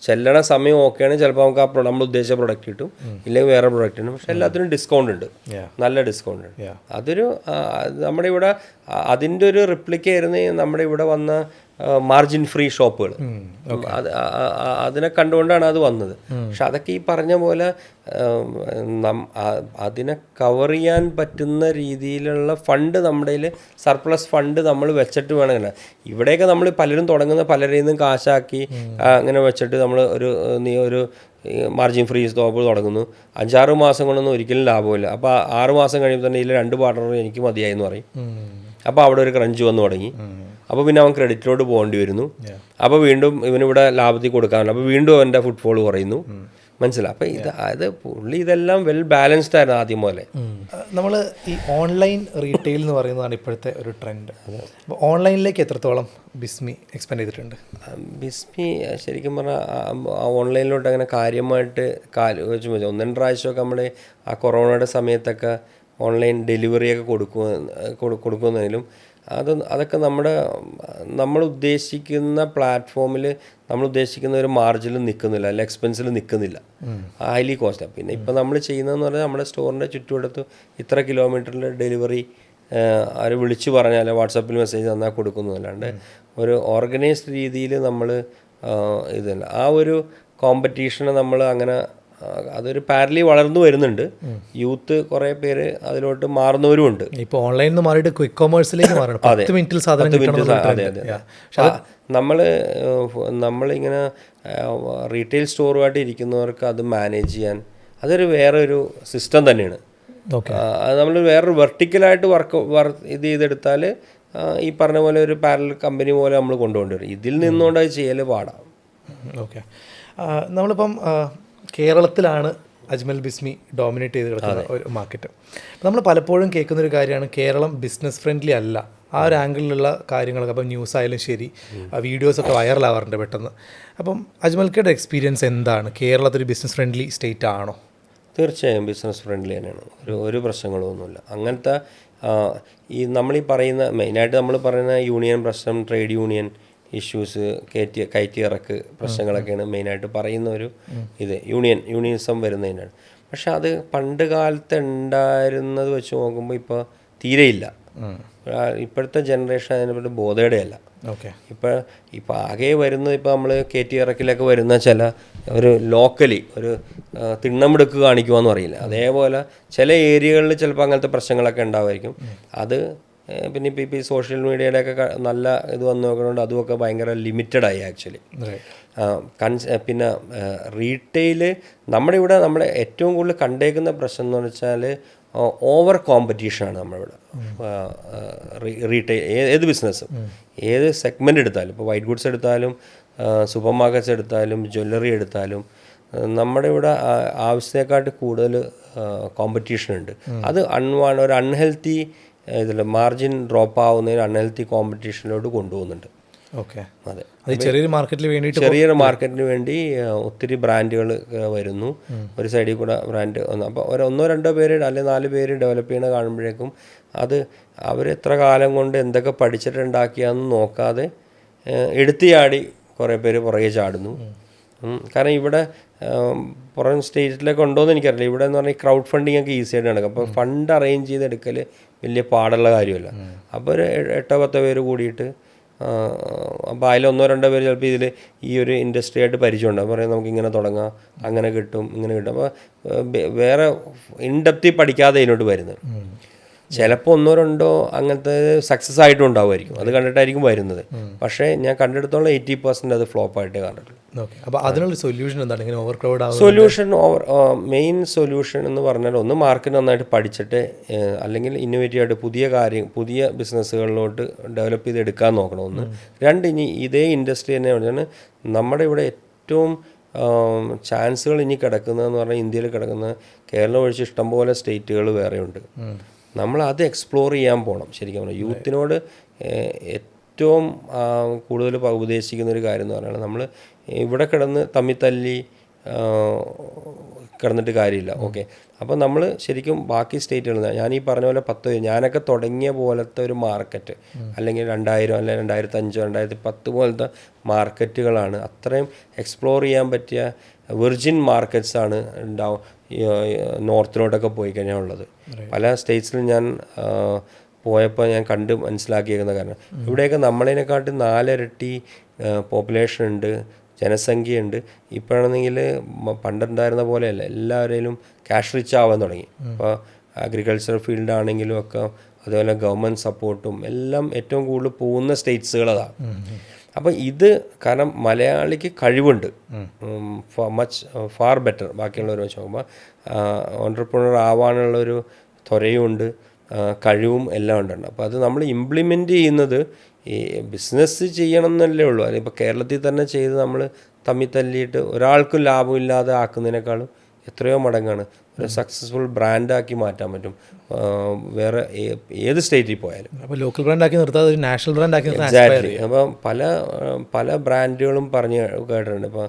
ചെല്ലണ സമയം ഓക്കെയാണ്, ചിലപ്പോൾ നമുക്ക് നമ്മൾ ഉദ്ദേശിച്ച പ്രൊഡക്റ്റ് കിട്ടും, ഇല്ലെങ്കിൽ വേറെ പ്രൊഡക്റ്റ് ഉണ്ട്. പക്ഷെ എല്ലാത്തിനും ഡിസ്കൗണ്ട് ഉണ്ട്, നല്ല ഡിസ്കൗണ്ട് ഉണ്ട്. അതൊരു നമ്മുടെ ഇവിടെ അതിൻ്റെ ഒരു റിപ്ലിക്കായിരുന്നു നമ്മുടെ ഇവിടെ വന്ന മാർജിൻ ഫ്രീ ഷോപ്പുകൾ. അതിനെ കണ്ടുകൊണ്ടാണ് അത് വന്നത്. പക്ഷെ അതൊക്കെ ഈ പറഞ്ഞ പോലെ അതിനെ കവർ ചെയ്യാൻ പറ്റുന്ന രീതിയിലുള്ള ഫണ്ട് നമ്മുടെ സർപ്ലസ് ഫണ്ട് നമ്മൾ വെച്ചിട്ട് വേണമെങ്കിൽ, ഇവിടെയൊക്കെ നമ്മൾ പലരും തുടങ്ങുന്ന പലരിൽ നിന്നും കാശാക്കി അങ്ങനെ വെച്ചിട്ട് നമ്മൾ ഒരു മാർജിൻ ഫ്രീ സ്റ്റോപ്പ് തുടങ്ങുന്നു. 5-6 മാസം കൊണ്ടൊന്നും ഒരിക്കലും ലാഭമില്ല. അപ്പോൾ 6 മാസം കഴിയുമ്പോൾ തന്നെ ഇതിൽ 2 പാർട്ണർ എനിക്ക് മതിയായി എന്ന് പറയും. അപ്പോൾ അവിടെ ഒരു ക്രഞ്ച് വന്നു തുടങ്ങി. അപ്പോൾ പിന്നെ അവൻ ക്രെഡിറ്റിലോട്ട് പോകേണ്ടി വരുന്നു. അപ്പോൾ വീണ്ടും ഇവനിവിടെ ലാഭത്തിൽ കൊടുക്കാറുണ്ട്. അപ്പോൾ വീണ്ടും അവൻ്റെ ഫുട്ഫോൾ കുറയുന്നു. മനസ്സിലായി. അപ്പോൾ അത് പുള്ളി ഇതെല്ലാം വെൽ ബാലൻസ്ഡ് ആയിരുന്നു ആദ്യം പോലെ. നമ്മൾ ഈ ഓൺലൈൻ റീറ്റെയിൽ എന്ന് പറയുന്നതാണ് ഇപ്പോഴത്തെ ഒരു ട്രെൻഡ്. അപ്പോൾ ഓൺലൈനിലേക്ക് എത്രത്തോളം ബിസ്മി എക്സ്പാൻഡ് ചെയ്തിട്ടുണ്ട്? ബിസ്മി ശരിക്കും പറഞ്ഞാൽ ഓൺലൈനിലോട്ട് അങ്ങനെ കാര്യമായിട്ട് വെച്ച് 1-2 പ്രാവശ്യമൊക്കെ നമ്മൾ ആ കൊറോണയുടെ സമയത്തൊക്കെ ഓൺലൈൻ ഡെലിവറിയൊക്കെ കൊടുക്കുന്നെങ്കിലും അതൊക്കെ നമ്മൾ ഉദ്ദേശിക്കുന്ന പ്ലാറ്റ്ഫോമിൽ നമ്മൾ ഉദ്ദേശിക്കുന്ന ഒരു മാർജിനിൽ നിൽക്കുന്നില്ല, അല്ല എക്സ്പെൻസിൽ നിൽക്കുന്നില്ല, ഹൈലി കോസ്റ്റാണ്. പിന്നെ ഇപ്പം നമ്മൾ ചെയ്യുന്നതെന്ന് പറഞ്ഞാൽ നമ്മുടെ സ്റ്റോറിൻ്റെ ചുറ്റുവട്ടത്ത് ഇത്ര കിലോമീറ്ററിൽ ഡെലിവറി അവർ വിളിച്ചു പറഞ്ഞാൽ വാട്സാപ്പിൽ മെസ്സേജ് തന്നാൽ കൊടുക്കുന്നതല്ലാണ്ട് ഒരു ഓർഗനൈസ്ഡ് രീതിയിൽ നമ്മൾ ഇതല്ല. ആ ഒരു കോമ്പറ്റീഷനെ നമ്മൾ അങ്ങനെ അതൊരു പാരലി വളർന്നു വരുന്നുണ്ട്. യൂത്ത് കുറേ പേര് അതിലോട്ട് മാറുന്നവരും ഉണ്ട്. ഇപ്പോൾ ഓൺലൈനിൽ നിന്ന് മാറിയിട്ട് ക്വിക്ക് കൊമേഴ്സിലേക്ക് മാറണം. 10 മിനിറ്റിൽ സാധനം കിട്ടണം. അതെ അതെ. നമ്മളിങ്ങനെ റീറ്റെയിൽ സ്റ്റോറുമായിട്ട് ഇരിക്കുന്നവർക്ക് അത് മാനേജ് ചെയ്യാൻ അതൊരു വേറൊരു സിസ്റ്റം തന്നെയാണ്. അത് നമ്മൾ വേറൊരു വെർട്ടിക്കലായിട്ട് ഇത് ചെയ്തെടുത്താൽ ഈ പറഞ്ഞ പോലെ ഒരു പാരലൽ കമ്പനി പോലെ നമ്മൾ കൊണ്ടുകൊണ്ടുവരും. ഇതിൽ നിന്നുകൊണ്ട് അത് ചെയ്യൽ പാടാം. ഓക്കെ, നമ്മളിപ്പം കേരളത്തിലാണ് അജ്മൽ ബിസ്മി ഡോമിനേറ്റ് ചെയ്ത് കിടക്കുന്ന ഒരു മാർക്കറ്റ്. നമ്മൾ പലപ്പോഴും കേൾക്കുന്നൊരു കാര്യമാണ് കേരളം ബിസിനസ് ഫ്രണ്ട്ലി അല്ല. ആ ഒരു ആംഗിളിലുള്ള കാര്യങ്ങളൊക്കെ അപ്പം ന്യൂസ് ആയാലും ശരി, വീഡിയോസൊക്കെ വൈറലാവാറുണ്ട് പെട്ടെന്ന്. അപ്പം അജ്മൽക്കയുടെ എക്സ്പീരിയൻസ് എന്താണ്? കേരളത്തിൽ ബിസിനസ് ഫ്രണ്ട്ലി സ്റ്റേറ്റ് ആണോ? തീർച്ചയായും ബിസിനസ് ഫ്രണ്ട്ലി തന്നെയാണ്. ഒരു പ്രശ്നങ്ങളൊന്നുമില്ല. അങ്ങനത്തെ ഈ നമ്മളീ പറയുന്ന മെയിനായിട്ട് നമ്മൾ പറയുന്ന യൂണിയൻ പ്രശ്നം, ട്രേഡ് യൂണിയൻ ഇഷ്യൂസ്, കയറ്റി ഇറക്ക് പ്രശ്നങ്ങളൊക്കെയാണ് മെയിനായിട്ട് പറയുന്ന ഒരു ഇത് യൂണിയനിസം വരുന്നതിനാണ്. പക്ഷെ അത് പണ്ട് കാലത്ത് ഉണ്ടായിരുന്നത് വെച്ച് നോക്കുമ്പോൾ ഇപ്പോൾ തീരെയില്ല. ഇപ്പോഴത്തെ ജനറേഷൻ അതിനെപ്പറ്റി ബോധയുടെയല്ല. ഇപ്പോൾ ആകെ വരുന്നത് ഇപ്പോൾ നമ്മൾ കയറ്റി ഇറക്കിലൊക്കെ വരുന്ന ചില ഒരു ലോക്കലി ഒരു തിണ്ണമെടുക്ക് കാണിക്കുവാന്ന് പറയില്ല, അതേപോലെ ചില ഏരിയകളിൽ ചിലപ്പോൾ അങ്ങനത്തെ പ്രശ്നങ്ങളൊക്കെ ഉണ്ടാവുമായിരിക്കും. അത് പിന്നെ ഇപ്പോൾ ഈ സോഷ്യൽ മീഡിയയുടെയൊക്കെ നല്ല ഇത് വന്ന് നോക്കുന്നതുകൊണ്ട് അതുമൊക്കെ ഭയങ്കര ലിമിറ്റഡായി ആക്ച്വലി. പിന്നെ റീറ്റെയിൽ നമ്മുടെ ഇവിടെ നമ്മൾ ഏറ്റവും കൂടുതൽ കണ്ടേക്കുന്ന പ്രശ്നം എന്ന് വെച്ചാൽ ഓവർ കോമ്പറ്റീഷനാണ് നമ്മളിവിടെ. റീറ്റെയിൽ ഏത് ബിസിനസ്സും ഏത് സെഗ്മെൻ്റ് എടുത്താലും, ഇപ്പോൾ വൈറ്റ് ഗുഡ്സ് എടുത്താലും സൂപ്പർ മാർക്കറ്റ്സ് എടുത്താലും ജ്വല്ലറി എടുത്താലും നമ്മുടെ ഇവിടെ ആവശ്യത്തെക്കാട്ട് കൂടുതൽ കോമ്പറ്റീഷൻ ഉണ്ട്. അത് ഒരു അൺഹെൽത്തി ഇതിൽ മാർജിൻ ഡ്രോപ്പ് ആവുന്നതിന് അൺഹെൽത്തി കോമ്പറ്റീഷനിലോട്ട് കൊണ്ടുപോകുന്നുണ്ട്. ഓക്കെ, അതെ. ചെറിയൊരു മാർക്കറ്റിന് വേണ്ടി ഒത്തിരി ബ്രാൻഡുകൾ വരുന്നു. ഒരു സൈഡിൽ കൂടെ ബ്രാൻഡ് വന്നു. അപ്പോൾ ഒന്നോ രണ്ടോ പേര് അല്ലെങ്കിൽ 4 പേര് ഡെവലപ്പ് ചെയ്യണ കാണുമ്പോഴേക്കും അത് അവർ എത്ര കാലം കൊണ്ട് എന്തൊക്കെ പഠിച്ചിട്ടുണ്ടാക്കിയാന്ന് നോക്കാതെ എടുത്തിയാടി കുറേ പേര് പുറകെ ചാടുന്നു. കാരണം ഇവിടെ പുറം സ്റ്റേറ്റിലൊക്കെ ഉണ്ടോയെന്ന് എനിക്കറിയില്ല. ഇവിടെ എന്ന് പറഞ്ഞാൽ ക്രൗഡ് ഫണ്ടിങ് ഒക്കെ ഈസി ആയിട്ട് നടക്കും. അപ്പോൾ ഫണ്ട് അറേഞ്ച് ചെയ്തെടുക്കൽ വലിയ പാടുള്ള കാര്യമല്ല. അപ്പോൾ ഒരു 8-10 പേര് കൂടിയിട്ട് അപ്പോൾ അതിൽ 1-2 പേര് ചിലപ്പോൾ ഇതിൽ ഈ ഒരു ഇൻഡസ്ട്രി ആയിട്ട് പരിചയമുണ്ടാകും. പറയാം നമുക്ക് ഇങ്ങനെ തുടങ്ങാം, അങ്ങനെ കിട്ടും, ഇങ്ങനെ കിട്ടും. അപ്പോൾ വേറെ ഇൻഡെപ്തി പഠിക്കാതെ ഇതിനോട്ട് വരുന്നത്. ചിലപ്പോൾ 1-2 അങ്ങനത്തെ സക്സസ് ആയിട്ടും ഉണ്ടാവുമായിരിക്കും. അത് കണ്ടിട്ടായിരിക്കും വരുന്നത്. പക്ഷേ ഞാൻ കണ്ടെടുത്തോളം 80% അത് ഫ്ലോപ്പായിട്ടേ കണ്ടിട്ടുള്ളൂ. അപ്പോൾ അതിനുള്ള സൊല്യൂഷൻ എന്താണ്? ഇങ്ങനെ ഓവർ ക്രൗഡ് മെയിൻ സൊല്യൂഷൻ എന്ന് പറഞ്ഞാൽ ഒന്ന് മാർക്കറ്റ് നന്നായിട്ട് പഠിച്ചിട്ട് അല്ലെങ്കിൽ ഇന്നോവേറ്റീവ് ആയിട്ട് പുതിയ ബിസിനസ്സുകളിലോട്ട് ഡെവലപ്പ് ചെയ്ത് എടുക്കാൻ നോക്കണം. ഒന്ന്. 2, ഇനി ഇതേ ഇൻഡസ്ട്രി തന്നെ പറഞ്ഞാൽ നമ്മുടെ ഇവിടെ ഏറ്റവും ചാൻസുകൾ ഇനി കിടക്കുന്നതെന്ന് പറഞ്ഞാൽ ഇന്ത്യയിൽ കിടക്കുന്ന കേരളം ഒഴിച്ച് ഇഷ്ടംപോലെ സ്റ്റേറ്റുകൾ വേറെയുണ്ട്. നമ്മൾ അത് എക്സ്പ്ലോർ ചെയ്യാൻ പോകണം. ശരിക്കും പറഞ്ഞാൽ യൂത്തിനോട് ഏറ്റവും കൂടുതൽ ഉപദേശിക്കുന്നൊരു കാര്യം എന്ന് പറഞ്ഞാൽ നമ്മൾ ഇവിടെ കിടന്ന് തമ്മിത്തല്ലി കിടന്നിട്ട് കാര്യമില്ല. ഓക്കെ, അപ്പോൾ നമ്മൾ ശരിക്കും ബാക്കി സ്റ്റേറ്റുകളിൽ ഞാൻ ഈ പറഞ്ഞ പോലെ 10 ഞാനൊക്കെ തുടങ്ങിയ പോലത്തെ ഒരു മാർക്കറ്റ് അല്ലെങ്കിൽ 2000 അല്ലെങ്കിൽ 2005 2010 പോലത്തെ മാർക്കറ്റുകളാണ് അത്രയും എക്സ്പ്ലോർ ചെയ്യാൻ പറ്റിയ വിർജിൻ മാർക്കറ്റ്സാണ് നോർത്തിലോട്ടൊക്കെ പോയി കഴിഞ്ഞാൽ ഉള്ളത്. പല സ്റ്റേറ്റ്സിലും ഞാൻ പോയപ്പോൾ ഞാൻ കണ്ട് മനസ്സിലാക്കിയേക്കുന്ന കാരണം ഇവിടെയൊക്കെ നമ്മളതിനെക്കാട്ടും 4 ഇരട്ടി പോപ്പുലേഷൻ ഉണ്ട്, ജനസംഖ്യയുണ്ട്. ഇപ്പോഴാണെങ്കിൽ പണ്ടുണ്ടായിരുന്ന പോലെയല്ല, എല്ലാവരെയും ക്യാഷ് റിച്ച് ആവാൻ തുടങ്ങി. ഇപ്പോൾ അഗ്രികൾച്ചർ ഫീൽഡാണെങ്കിലും ഒക്കെ അതുപോലെ ഗവൺമെൻറ് സപ്പോർട്ടും എല്ലാം ഏറ്റവും കൂടുതൽ പോകുന്ന സ്റ്റേറ്റ്സുകളതാണ്. അപ്പോൾ ഇത് കാരണം മലയാളിക്ക് കഴിവുണ്ട്, ഫാർ ബെറ്റർ ബാക്കിയുള്ളവർ വെച്ച് നോക്കുമ്പോൾ ഓൺട്രപ്രണർ ആവാനുള്ളൊരു ത്വരയുമുണ്ട്, കഴിവും എല്ലാം ഉണ്ട്. അപ്പോൾ അത് നമ്മൾ ഇംപ്ലിമെൻ്റ് ചെയ്യുന്നത് ഈ ബിസിനസ് ചെയ്യണം എന്നല്ലേ ഉള്ളൂ. അതിപ്പോൾ കേരളത്തിൽ തന്നെ ചെയ്ത് നമ്മൾ തമ്മിൽ ഒരാൾക്കും ലാഭമില്ലാതെ ആക്കുന്നതിനേക്കാളും എത്രയോ മടങ്ങാണ് ഒരു സക്സസ്ഫുൾ ബ്രാൻഡാക്കി മാറ്റാൻ പറ്റും വേറെ ഏത് സ്റ്റേറ്റിൽ പോയാലും. അപ്പോൾ ലോക്കൽ ബ്രാൻഡാക്കി നിർത്താതെ ഒരു നാഷണൽ ബ്രാൻഡാക്കി. എക്സാക്ട്ലി. അപ്പം പല ബ്രാൻഡുകളും പറഞ്ഞ് കേട്ടിട്ടുണ്ട്. ഇപ്പോൾ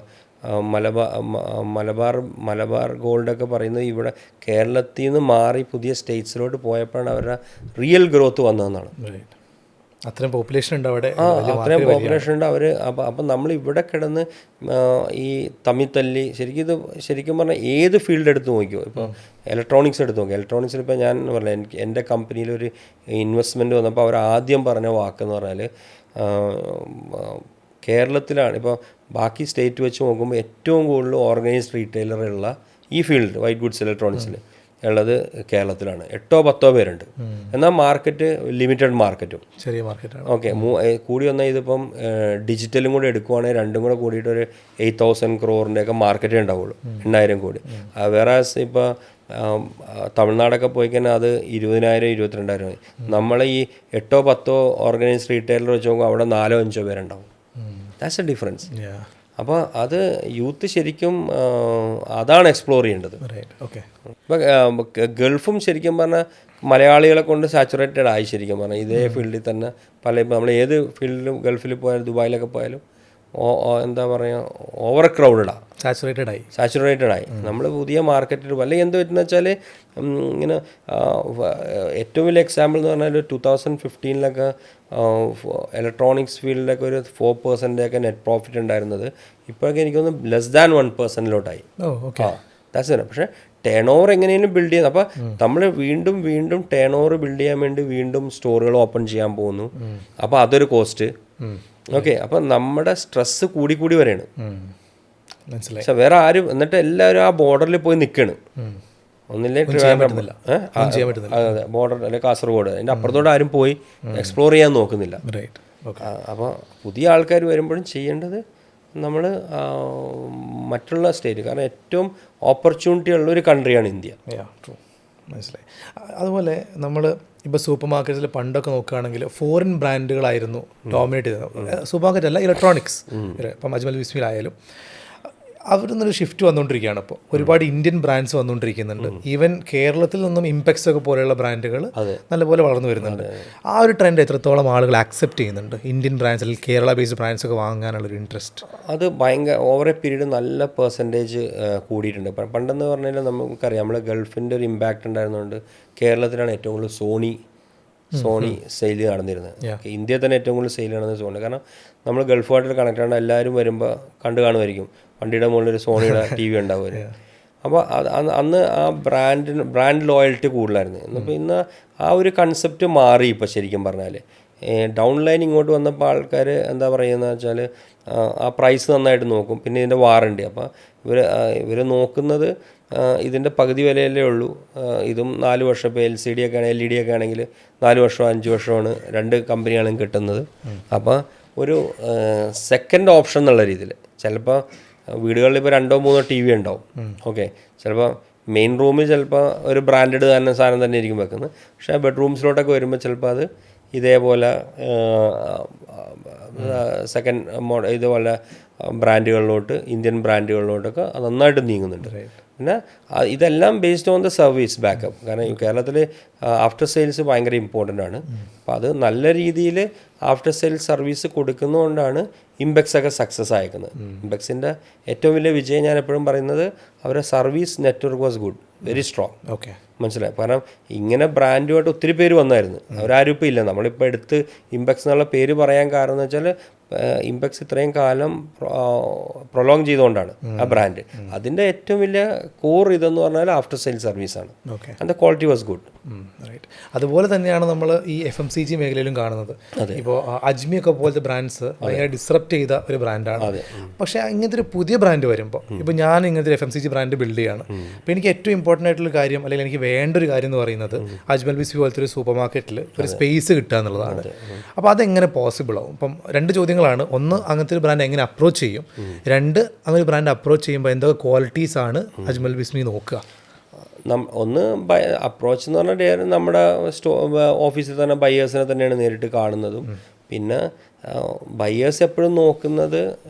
മലബാർ ഗോൾഡൊക്കെ പറയുന്നത് ഇവിടെ കേരളത്തിൽ നിന്ന് മാറി പുതിയ സ്റ്റേറ്റ്സിലോട്ട് പോയപ്പോഴാണ് അവരുടെ റിയൽ ഗ്രോത്ത് വന്നതെന്നാണ്. അത്രയും പോപ്പുലേഷൻ ഉണ്ട് അവിടെ. അത്രയും പോപ്പുലേഷൻ ഉണ്ട് അവർ. അപ്പം നമ്മൾ ഇവിടെ കിടന്ന് ഈ തമ്മിത്തല്ലി ശരിക്കും പറഞ്ഞാൽ ഏത് ഫീൽഡ് എടുത്ത് നോക്കിയോ, ഇപ്പോൾ ഇലക്ട്രോണിക്സ് എടുത്ത് നോക്കിയോ, ഇലക്ട്രോണിക്സിൽ ഇപ്പോൾ ഞാൻ പറഞ്ഞില്ല എൻ്റെ കമ്പനിയിലൊരു ഇൻവെസ്റ്റ്മെൻറ്റ് വന്നപ്പോൾ അവർ ആദ്യം പറഞ്ഞ വാക്കെന്ന് പറഞ്ഞാൽ കേരളത്തിലാണ് ഇപ്പോൾ ബാക്കി സ്റ്റേറ്റ് വെച്ച് നോക്കുമ്പോൾ ഏറ്റവും കൂടുതൽ ഓർഗനൈസ്ഡ് റീറ്റെയിലറുള്ള ഈ ഫീൽഡ് വൈറ്റ് ഗുഡ്സ് ഇലക്ട്രോണിക്സിൽ ഉള്ളത് കേരളത്തിലാണ്. 8-10 പേരുണ്ട്. എന്നാൽ മാർക്കറ്റ് ലിമിറ്റഡ് മാർക്കറ്റും ചെറിയ മാർക്കറ്റാണ്. ഓക്കെ, കൂടി വന്നാൽ ഇതിപ്പം ഡിജിറ്റലും കൂടെ എടുക്കുവാണെങ്കിൽ രണ്ടും കൂടെ കൂടിയിട്ട് ഒരു 8,000 crore ഒക്കെ മാർക്കറ്റേ ഉണ്ടാവുള്ളൂ, 8,000 കോടി. വേറെ ഇപ്പോൾ തമിഴ്നാടൊക്കെ പോയി കഴിഞ്ഞാൽ അത് 20,000 22,000. നമ്മൾ ഈ 8-10 ഓർഗനൈസ്ഡ് റീറ്റെയിലർ വെച്ച് നോക്കുമ്പോൾ അവിടെ 4-5 പേരുണ്ടാവും. That's A difference. അപ്പോൾ അത് യൂത്ത് ശരിക്കും അതാണ് എക്സ്പ്ലോർ ചെയ്യേണ്ടത്. ഇപ്പോൾ ഗൾഫും ശരിക്കും പറഞ്ഞാൽ മലയാളികളെ കൊണ്ട് സാച്ചുറേറ്റഡ് ആയി. ശരിക്കും പറഞ്ഞാൽ ഇതേ ഫീൽഡിൽ തന്നെ ഇപ്പോൾ നമ്മൾ ഏത് ഫീൽഡിലും ഗൾഫിൽ പോയാലും ദുബായിലൊക്കെ പോയാലും എന്താ പറയുക, ഓവർ ക്രൗഡഡാണ്, സാച്ചുറേറ്റഡ് ആയി. നമ്മൾ പുതിയ മാർക്കറ്റിൽ അല്ലെങ്കിൽ എന്ത് പറ്റുന്ന വെച്ചാൽ ഇങ്ങനെ ഏറ്റവും വലിയ എക്സാമ്പിൾ എന്ന് പറഞ്ഞാൽ 2015 ഇലക്ട്രോണിക്സ് ഫീൽഡിലൊക്കെ ഒരു 4% നെറ്റ് പ്രോഫിറ്റ് ഉണ്ടായിരുന്നത് ഇപ്പോഴൊക്കെ എനിക്കൊന്ന് <1%. That's it. പക്ഷേ ടേൺ ഓവർ എങ്ങനെയും ബിൽഡ് ചെയ്യുന്നത്. അപ്പോൾ നമ്മൾ വീണ്ടും ടേൺ ഓവർ ബിൽഡ് ചെയ്യാൻ വേണ്ടി വീണ്ടും സ്റ്റോറുകൾ ഓപ്പൺ ചെയ്യാൻ പോകുന്നു. അപ്പോൾ അതൊരു കോസ്റ്റ്. ഓക്കെ, അപ്പം നമ്മുടെ സ്ട്രെസ്സ് കൂടി വരെയാണ്. പക്ഷെ വേറെ ആരും, എന്നിട്ട് എല്ലാവരും ആ ബോർഡറിൽ പോയി നിൽക്കണം. ഒന്നില്ലേ ബോർഡർ അല്ലെങ്കിൽ കാസർഗോഡ്, അതിൻ്റെ അപ്പുറത്തോടെ ആരും പോയി എക്സ്പ്ലോർ ചെയ്യാൻ നോക്കുന്നില്ല. അപ്പോൾ പുതിയ ആൾക്കാർ വരുമ്പോഴും ചെയ്യേണ്ടത് നമ്മൾ മറ്റുള്ള സ്റ്റേറ്റ്, കാരണം ഏറ്റവും ഓപ്പർച്യൂണിറ്റി ഉള്ളൊരു കൺട്രിയാണ് ഇന്ത്യ. മനസ്സിലായി. അതുപോലെ നമ്മൾ ഇപ്പോൾ സൂപ്പർ മാർക്കറ്റിൽ പണ്ടൊക്കെ നോക്കുകയാണെങ്കിൽ ഫോറിൻ ബ്രാൻഡുകളായിരുന്നു ഡോമിനേറ്റ് ചെയ്തത്. സൂപ്പർ മാർക്കറ്റ് അല്ല, ഇലക്ട്രോണിക്സ്. ഇപ്പം അജ്മൽ വിസ്മിയിലായാലും അവിടെ നിന്നൊരു ഷിഫ്റ്റ് വന്നുകൊണ്ടിരിക്കുകയാണ്. ഇപ്പോൾ ഒരുപാട് ഇന്ത്യൻ ബ്രാൻഡ്സ് വന്നുകൊണ്ടിരിക്കുന്നുണ്ട്. ഈവൻ കേരളത്തിൽ നിന്നും ഇംപെക്സ് ഒക്കെ പോലെയുള്ള ബ്രാൻഡുകൾ നല്ലപോലെ വളർന്നു വരുന്നുണ്ട്. ആ ഒരു ട്രെൻഡ് എത്രത്തോളം ആളുകൾ ആക്സെപ്റ്റ് ചെയ്യുന്നുണ്ട്? ഇന്ത്യൻ ബ്രാൻഡ്സ് അല്ലെങ്കിൽ കേരള ബേസ്ഡ് ബ്രാൻഡ്സ് ഒക്കെ വാങ്ങാനുള്ളൊരു ഇൻട്രസ്റ്റ് അത് ഭയങ്കര ഓവർ എ പീരീഡ് നല്ല പെർസെൻറ്റേജ് കൂടിയിട്ടുണ്ട്. പണ്ടെന്ന് പറഞ്ഞാൽ നമുക്കറിയാം, നമ്മൾ ഗൾഫിൻ്റെ ഒരു ഇമ്പാക്റ്റ് ഉണ്ടായിരുന്നതുകൊണ്ട് കേരളത്തിലാണ് ഏറ്റവും കൂടുതൽ സോണി സെയിൽ നടന്നിരുന്നത്. ഇന്ത്യയിൽ തന്നെ ഏറ്റവും കൂടുതൽ സെയിൽ നടന്നത് സോണി. കാരണം നമ്മൾ ഗൾഫുമായിട്ട് കണക്ട് ആണ്. എല്ലാവരും വരുമ്പോൾ കാണുമായിരിക്കും വണ്ടിയുടെ മുകളിൽ ഒരു സോണിയുടെ TV ഉണ്ടാവുമായിരുന്നു. അപ്പോൾ അന്ന് ആ ബ്രാൻഡ് ലോയൽറ്റി കൂടുതലായിരുന്നു. എന്നിപ്പോൾ ഇന്ന് ആ ഒരു കൺസെപ്റ്റ് മാറി. ഇപ്പോൾ ശരിക്കും പറഞ്ഞാൽ ഡൗൺ ലൈൻ ഇങ്ങോട്ട് വന്നപ്പോൾ ആൾക്കാർ എന്താ പറയുന്നത് വെച്ചാൽ ആ പ്രൈസ് നന്നായിട്ട് നോക്കും, പിന്നെ ഇതിൻ്റെ വാറണ്ടി. അപ്പോൾ ഇവർ നോക്കുന്നത് ഇതിൻ്റെ പകുതി വിലയല്ലേ ഉള്ളൂ. ഇതും 4 വർഷം, ഇപ്പോൾ LCD ഒക്കെ ആണെങ്കിൽ LED ഒക്കെ ആണെങ്കിൽ 4 വർഷമോ 5 വർഷമാണ് 2 കമ്പനികളും കിട്ടുന്നത്. അപ്പോൾ ഒരു സെക്കൻഡ് ഓപ്ഷൻ എന്നുള്ള രീതിയിൽ ചിലപ്പോൾ വീടുകളിൽ ഇപ്പോൾ 2-3 TV ഉണ്ടാവും. ഓക്കെ, ചിലപ്പോൾ മെയിൻ റൂമിൽ ചിലപ്പോൾ ഒരു ബ്രാൻഡഡ് തന്നെ സാധനം തന്നെ ആയിരിക്കും വെക്കുന്നത്. പക്ഷേ ബെഡ്റൂംസിലോട്ടൊക്കെ വരുമ്പോൾ ചിലപ്പോൾ അത് ഇതേപോലെ സെക്കൻഡ് ഇതുപോലെ ബ്രാൻഡുകളിലോട്ട്, ഇന്ത്യൻ ബ്രാൻഡുകളിലോട്ടൊക്കെ നന്നായിട്ട് നീങ്ങുന്നുണ്ട്. പിന്നെ ഇതെല്ലാം based on the service backup. കാരണം കേരളത്തിൽ ആഫ്റ്റർ സെയിൽസ് ഭയങ്കര ഇമ്പോർട്ടൻ്റ് ആണ്. അപ്പോൾ അത് നല്ല രീതിയിൽ ആഫ്റ്റർ സെയിൽസ് സർവീസ് കൊടുക്കുന്നതുകൊണ്ടാണ് ഇംപെക്സ് ഒക്കെ സക്സസ് ആയിരിക്കുന്നത്. ഇംപെക്സിൻ്റെ ഏറ്റവും വലിയ വിജയം ഞാൻ എപ്പോഴും പറയുന്നത് അവരുടെ service network was good, very strong. Okay, മനസ്സിലായി. കാരണം ഇങ്ങനെ ബ്രാൻഡുമായിട്ട് ഒത്തിരി പേര് വന്നായിരുന്നു, അവരാരും ഇപ്പോൾ ഇല്ല. നമ്മളിപ്പോൾ എടുത്ത് ഇംപെക്സ് എന്നുള്ള പേര് പറയാൻ കാരണം എന്ന് വെച്ചാൽ ഇംപെക്സ് ഇത്രയും കാലം പ്രൊലോങ് ചെയ്തുകൊണ്ടാണ് ആ ബ്രാൻഡ്. അതിൻ്റെ ഏറ്റവും വലിയ കോർ ഇതെന്ന് പറഞ്ഞാൽ ആഫ്റ്റർ സെയിൽ സർവീസാണ്. അതിൻ്റെ ക്വാളിറ്റി വാസ് ഗുഡ്. അതുപോലെ തന്നെയാണ് നമ്മൾ ഈ FMCG മേഖലയിലും കാണുന്നത്. ഇപ്പോൾ അജ്മിയൊക്കെ പോലത്തെ ബ്രാൻഡ്സ് ഭയങ്കര ഡിസ്റപ്റ്റ് ചെയ്ത ഒരു ബ്രാൻഡാണ്. പക്ഷേ ഇങ്ങനത്തെ ഒരു പുതിയ ബ്രാൻഡ് വരുമ്പോൾ, ഇപ്പോൾ ഞാൻ ഇങ്ങനത്തെ ഒരു FMCG ബ്രാൻഡ് ബിൽഡ് ചെയ്യാണ്. അപ്പോൾ എനിക്ക് ഏറ്റവും ഇമ്പോർട്ടൻ്റ് ആയിട്ടുള്ള കാര്യം, അല്ലെങ്കിൽ എനിക്ക് വേണ്ട ഒരു കാര്യം എന്ന് പറയുന്നത് അജ്മൽ ബിസ്മി പോലത്തെ ഒരു സൂപ്പർ മാർക്കറ്റിൽ ഒരു സ്പേസ് കിട്ടുക എന്നുള്ളതാണ്. അപ്പോൾ അതെങ്ങനെ പോസിബിൾ ആവും? ഇപ്പം 2 ചോദ്യങ്ങളാണ്. ഒന്ന്, അങ്ങനത്തെ ഒരു ബ്രാൻഡ് എങ്ങനെ അപ്രോച്ച് ചെയ്യും? 2, അങ്ങനെ ഒരു ബ്രാൻഡ് അപ്രോച്ച് ചെയ്യുമ്പോൾ എന്തൊക്കെ ക്വാളിറ്റീസ് ആണ് അജ്മൽ ബിസ്മി നോക്കുക? ഒന്ന് അപ്രോച്ച് എന്ന് പറഞ്ഞാൽ നമ്മുടെ ഓഫീസിൽ തന്നെ ബയേഴ്സിനെ തന്നെയാണ് നേരിട്ട് കാണുന്നതും. പിന്നെ ബയേഴ്സ് എപ്പോഴും നോക്കുന്നത്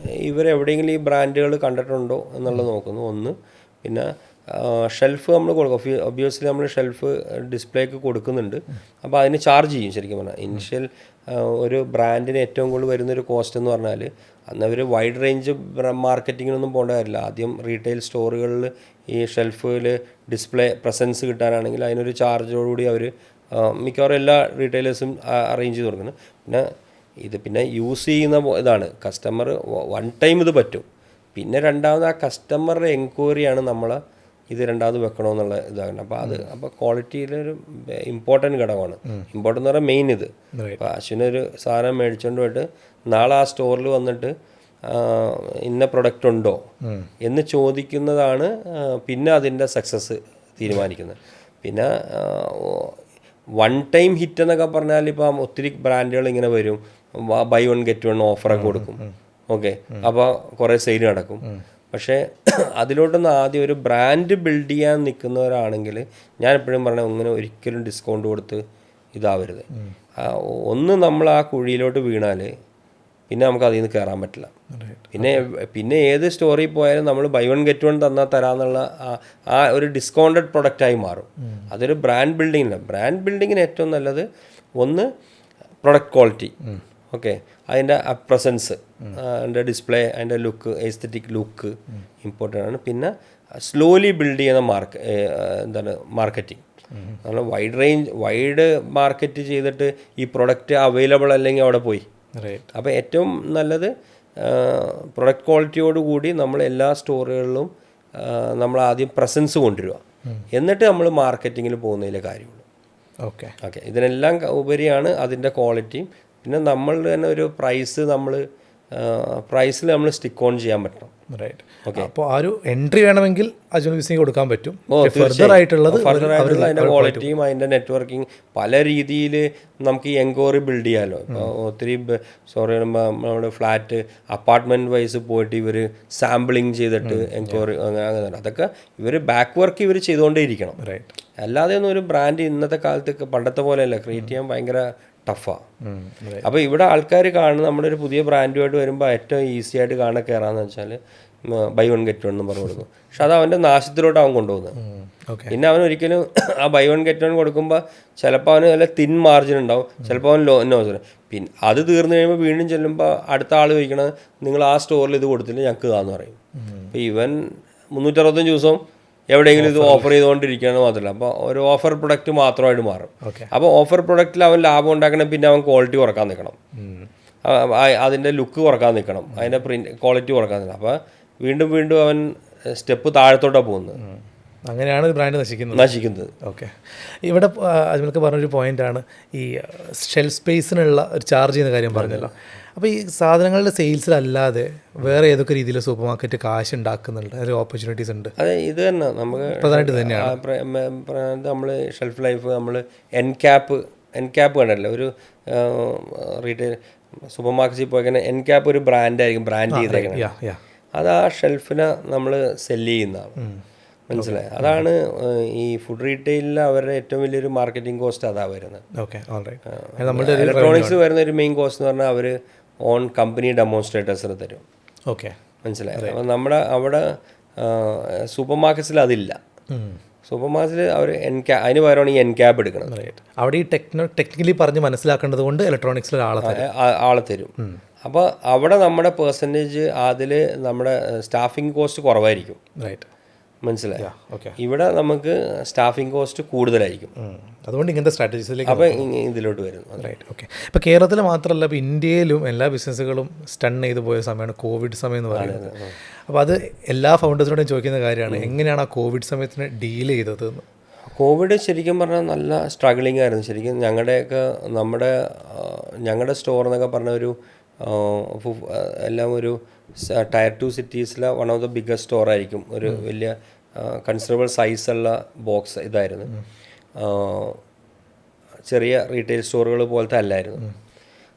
ഇവരെവിടെയെങ്കിലും ഈ ബ്രാൻഡുകൾ കണ്ടിട്ടുണ്ടോ എന്നുള്ളത് നോക്കുന്നു. ഒന്ന്, പിന്നെ ഷെൽഫ് നമ്മൾ കൊടുക്കും. ഒബ്വിയസ്ലി നമ്മൾ ഷെൽഫ് ഡിസ്പ്ലേക്ക് കൊടുക്കുന്നുണ്ട്. അപ്പോൾ അതിന് ചാർജ് ചെയ്യും. ശരിക്കും പറഞ്ഞാൽ ഇനിഷ്യൽ ഒരു ബ്രാൻഡിന് ഏറ്റവും കൂടുതൽ വരുന്നൊരു കോസ്റ്റ് എന്ന് പറഞ്ഞാൽ, അന്ന് അവർ വൈഡ് റേഞ്ച് മാർക്കറ്റിങ്ങിനൊന്നും പോകേണ്ട കാര്യമില്ല. ആദ്യം റീറ്റെയിൽ സ്റ്റോറുകളിൽ ഈ ഷെൽഫിൽ ഡിസ്പ്ലേ പ്രസൻസ് കിട്ടാനാണെങ്കിൽ അതിനൊരു ചാർജോടുകൂടി അവർ മിക്കവാറും എല്ലാ റീറ്റെയിലേഴ്സും അറേഞ്ച് ചെയ്ത് കൊടുക്കുന്നത്. പിന്നെ യൂസ് ചെയ്യുന്ന ഇതാണ് കസ്റ്റമർ വൺ ടൈം ഇത് പറ്റും. പിന്നെ രണ്ടാമത് ആ കസ്റ്റമറുടെ എൻക്വയറിയാണ് നമ്മൾ ഇത് രണ്ടാമത് വെക്കണമെന്നുള്ള ഇതാണ്. അപ്പോൾ ക്വാളിറ്റിയിലൊരു ഇമ്പോർട്ടൻറ്റ് ഘടകമാണ്. ഇമ്പോർട്ടൻ്റ് എന്ന് പറഞ്ഞാൽ മെയിൻ ഇത്. അപ്പോൾ അശ്വിനൊരു സാധനം മേടിച്ചുകൊണ്ട് പോയിട്ട് നാളെ ആ സ്റ്റോറിൽ വന്നിട്ട് ഇന്ന പ്രൊഡക്റ്റ് ഉണ്ടോ എന്ന് ചോദിക്കുന്നതാണ് പിന്നെ അതിൻ്റെ സക്സസ് തീരുമാനിക്കുന്നത്. പിന്നെ വൺ ടൈം ഹിറ്റ് എന്നൊക്കെ പറഞ്ഞാൽ ഇപ്പം ഒത്തിരി ബ്രാൻഡുകൾ ഇങ്ങനെ വരും, ബൈ 1 get 1 ഓഫറൊക്കെ കൊടുക്കും. ഓക്കെ, അപ്പോൾ കുറേ സെയിൽ നടക്കും. പക്ഷേ അതിലോട്ടൊന്ന് ആദ്യം ഒരു ബ്രാൻഡ് ബിൽഡ് ചെയ്യാൻ നിൽക്കുന്നവരാണെങ്കിൽ ഞാൻ എപ്പോഴും പറഞ്ഞത് അങ്ങനെ ഒരിക്കലും ഡിസ്കൗണ്ട് കൊടുത്ത് ഇതാവരുത്. ഒന്ന് നമ്മൾ ആ കുഴിയിലോട്ട് വീണാൽ പിന്നെ നമുക്ക് അതിൽ നിന്ന് കയറാൻ പറ്റില്ല. പിന്നെ ഏത് സ്റ്റോറിൽ പോയാലും നമ്മൾ ബൈ വൺ ഗെറ്റ് വൺ തന്നാൽ തരാമെന്നുള്ള ആ ഒരു ഡിസ്കൗണ്ടഡ് പ്രൊഡക്റ്റായി മാറും. അതൊരു ബ്രാൻഡ് ബിൽഡിങ്ങില്ല. ബ്രാൻഡ് ബിൽഡിങ്ങിന് ഏറ്റവും നല്ലത് ഒന്ന് പ്രൊഡക്റ്റ് ക്വാളിറ്റി, ഓക്കെ, അതിൻ്റെ പ്രസൻസ്, അതിൻ്റെ ഡിസ്പ്ലേ, അതിൻ്റെ ലുക്ക്, എസ്തെറ്റിക് ലുക്ക് ഇമ്പോർട്ടൻ്റ് ആണ്. പിന്നെ സ്ലോലി ബിൽഡ് ചെയ്യുന്ന മാർക്കറ്റിംഗ്. കാരണം വൈഡ് മാർക്കറ്റ് ചെയ്തിട്ട് ഈ പ്രൊഡക്റ്റ് അവൈലബിൾ അല്ലെങ്കിൽ അവിടെ പോയി. അപ്പോൾ ഏറ്റവും നല്ലത് പ്രൊഡക്റ്റ് ക്വാളിറ്റിയോടുകൂടി നമ്മൾ എല്ലാ സ്റ്റോറുകളിലും നമ്മൾ ആദ്യം പ്രസൻസ് കൊണ്ടുവരിക, എന്നിട്ട് നമ്മൾ മാർക്കറ്റിങ്ങിൽ പോകുന്നതിലെ കാര്യമുള്ളൂ. ഓക്കെ, ഇതിനെല്ലാം ഉപരിയാണ് അതിൻ്റെ ക്വാളിറ്റിയും. പിന്നെ നമ്മൾ തന്നെ ഒരു പ്രൈസിൽ നമ്മൾ സ്റ്റിക്ക് ഓൺ ചെയ്യാൻ പറ്റണം. അപ്പോൾ ആ ഒരു എൻട്രി വേണമെങ്കിൽ അജ്മൽ ബിസിനസ് കൊടുക്കാൻ പറ്റും. ഫർദർ ആയിട്ടുള്ളത് അതിൻ്റെ ക്വാളിറ്റിയും അതിൻ്റെ നെറ്റ്വർക്കിംഗ് പല രീതിയിൽ നമുക്ക് ഈ എൻക്വയറി ബിൽഡ് ചെയ്യാമല്ലോ. ഇപ്പോൾ ഒത്തിരി നമ്മുടെ ഫ്ലാറ്റ് അപ്പാർട്ട്മെൻറ്റ് വൈസ് പോയിട്ട് ഇവർ സാമ്പിളിങ് ചെയ്തിട്ട് എൻക്വയറി അങ്ങനെ അതൊക്കെ ഇവർ ബാക്ക് വർക്ക് ഇവർ ചെയ്തുകൊണ്ടേ ഇരിക്കണം. അല്ലാതെ ഒന്നും ഒരു ബ്രാൻഡ് ഇന്നത്തെ കാലത്ത് പണ്ടത്തെ പോലെയല്ല, ക്രിയേറ്റ് ചെയ്യാൻ ഭയങ്കര ടഫാണ്. അപ്പോൾ ഇവിടെ ആൾക്കാർ കാണുന്ന നമ്മുടെ ഒരു പുതിയ ബ്രാൻഡുമായിട്ട് വരുമ്പോൾ ഏറ്റവും ഈസി ആയിട്ട് കാണാൻ കയറാന്ന് വെച്ചാൽ ബൈ വൺ ഗെറ്റ് വൺ എന്ന് പറഞ്ഞു കൊടുക്കും. പക്ഷെ അത് അവൻ്റെ നാശത്തിലോട്ട് അവൻ കൊണ്ടുപോകുന്നത്. പിന്നെ അവൻ ഒരിക്കലും ആ ബൈ വൺ ഗെറ്റ് വൺ കൊടുക്കുമ്പോൾ ചിലപ്പോൾ അവന് നല്ല തിൻ മാർജിൻ ഉണ്ടാവും, ചിലപ്പോൾ അവൻ നോ. പിന്നെ അത് തീർന്നു കഴിയുമ്പോൾ വീണ്ടും ചെല്ലുമ്പോൾ അടുത്ത ആൾ ചോദിക്കണത് നിങ്ങൾ ആ സ്റ്റോറിൽ ഇത് കൊടുത്തില്ല ഞങ്ങൾക്ക് ഇതാന്ന് പറയും. അപ്പോൾ ഇവൻ 365 ദിവസവും എവിടെയെങ്കിലും ഇത് ഓഫർ ചെയ്തുകൊണ്ടിരിക്കുകയാണ് മാത്രമല്ല, അപ്പോൾ ഒരു ഓഫർ പ്രൊഡക്റ്റ് മാത്രമായിട്ട് മാറും. അപ്പോൾ ഓഫർ പ്രൊഡക്റ്റിൽ അവൻ ലാഭം ഉണ്ടാക്കണം, പിന്നെ അവൻ ക്വാളിറ്റി കുറക്കാൻ നിൽക്കണം, അതിൻ്റെ ലുക്ക് കുറക്കാൻ നിൽക്കണം, അതിൻ്റെ ക്വാളിറ്റി കുറക്കാൻ നിൽക്കണം. അപ്പോൾ വീണ്ടും അവൻ സ്റ്റെപ്പ് താഴത്തോട്ടാണ് പോകുന്നത്. അങ്ങനെയാണ് ബ്രാൻഡ് നശിക്കുന്നത്. ഓക്കെ, ഇവിടെ അജ്മൽക്ക് പറഞ്ഞൊരു പോയിൻ്റാണ് ഈ ഷെൽഫ് സ്പേസിനുള്ള ഒരു ചാർജ് ചെയ്യുന്ന കാര്യം പറഞ്ഞല്ലോ. അപ്പോൾ ഈ സാധനങ്ങളുടെ സെയിൽസിലല്ലാതെ വേറെ ഏതൊക്കെ രീതിയിൽ സൂപ്പർ മാർക്കറ്റ് കാശ് ഉണ്ടാക്കുന്നുണ്ട്, അതിൽ ഓപ്പർച്യൂണിറ്റീസ് ഉണ്ട്? അതെ, ഇത് തന്നെ നമുക്ക് പ്രധാനമായിട്ട് തന്നെയാണ് നമ്മൾ ഷെൽഫ് ലൈഫ്, നമ്മൾ എൻ ക്യാപ്പ് കണ്ടല്ലോ, ഒരു റീറ്റെയിൽ സൂപ്പർ മാർക്കറ്റിൽ പോയി കഴിഞ്ഞാൽ എൻ ക്യാപ്പ് ഒരു ബ്രാൻഡായിരിക്കും, ബ്രാൻഡ് ചെയ്തേക്കുന്നത്. അത് ആ ഷെൽഫിനെ നമ്മൾ സെല്ല് ചെയ്യുന്നതാണ്. മനസ്സിലായി? അതാണ് ഈ ഫുഡ് റീറ്റെയിലിൽ അവരുടെ ഏറ്റവും വലിയൊരു മാർക്കറ്റിംഗ് കോസ്റ്റ് അതാണ് വരുന്നത്. ഇലക്ട്രോണിക്സ് വരുന്ന ഒരു മെയിൻ കോസ്റ്റ് എന്ന് പറഞ്ഞാൽ അവർ ഓൺ കമ്പനി ഡെമോൺസ്ട്രേറ്റേഴ്സിന് തരും. ഓക്കെ, മനസ്സിലായി? അപ്പോൾ നമ്മുടെ അവിടെ സൂപ്പർ മാർക്കറ്റ്സിൽ അതില്ല. സൂപ്പർ മാർക്കറ്റിൽ അവർ അതിന് പകരമാണ് ഈ എൻ ക്യാബ് എടുക്കുന്നത്. അവിടെ ഈ ടെക്നിക്കലി പറഞ്ഞ് മനസ്സിലാക്കേണ്ടത് കൊണ്ട് ഇലക്ട്രോണിക്സിൽ ആളെ തരും. അപ്പോൾ അവിടെ നമ്മുടെ പെർസെൻറ്റേജ് അതിൽ നമ്മുടെ സ്റ്റാഫിംഗ് കോസ്റ്റ് കുറവായിരിക്കും. മനസ്സിലായി? ഇവിടെ നമുക്ക് സ്റ്റാഫിംഗ് കോസ്റ്റ് കൂടുതലായിരിക്കും. അതുകൊണ്ട് ഇങ്ങനത്തെ സ്ട്രാറ്റജീസിലേക്ക് അപ്പോൾ ഇതിലോട്ട് വരുന്നു. ഓക്കെ, ഇപ്പോൾ കേരളത്തിൽ മാത്രമല്ല, ഇപ്പോൾ ഇന്ത്യയിലും എല്ലാ ബിസിനസ്സുകളും സ്റ്റൺ ചെയ്ത് പോയ സമയമാണ് കോവിഡ് സമയം എന്ന് പറയുന്നത്. അപ്പോൾ അത് എല്ലാ ഫൗണ്ടേഴ്സിനോടും ചോദിക്കുന്ന കാര്യമാണ്, എങ്ങനെയാണ് ആ കോവിഡ് സമയത്തിന് ഡീൽ ചെയ്തത്? കോവിഡ് ശരിക്കും പറഞ്ഞാൽ നല്ല സ്ട്രഗ്ലിംഗ് ആയിരുന്നു. ശരിക്കും ഞങ്ങളുടെ സ്റ്റോർ എന്നൊക്കെ പറഞ്ഞ ഒരു എല്ലാം ഒരു ടയർ 2 സിറ്റീസിലെ one of the biggest store ആയിരിക്കും. ഒരു വലിയ കൺസിഡറബിൾ സൈസുള്ള ബോക്സ് ഇതായിരുന്നു. ചെറിയ റീറ്റെയിൽ സ്റ്റോറുകൾ പോലത്തെ അല്ലായിരുന്നു.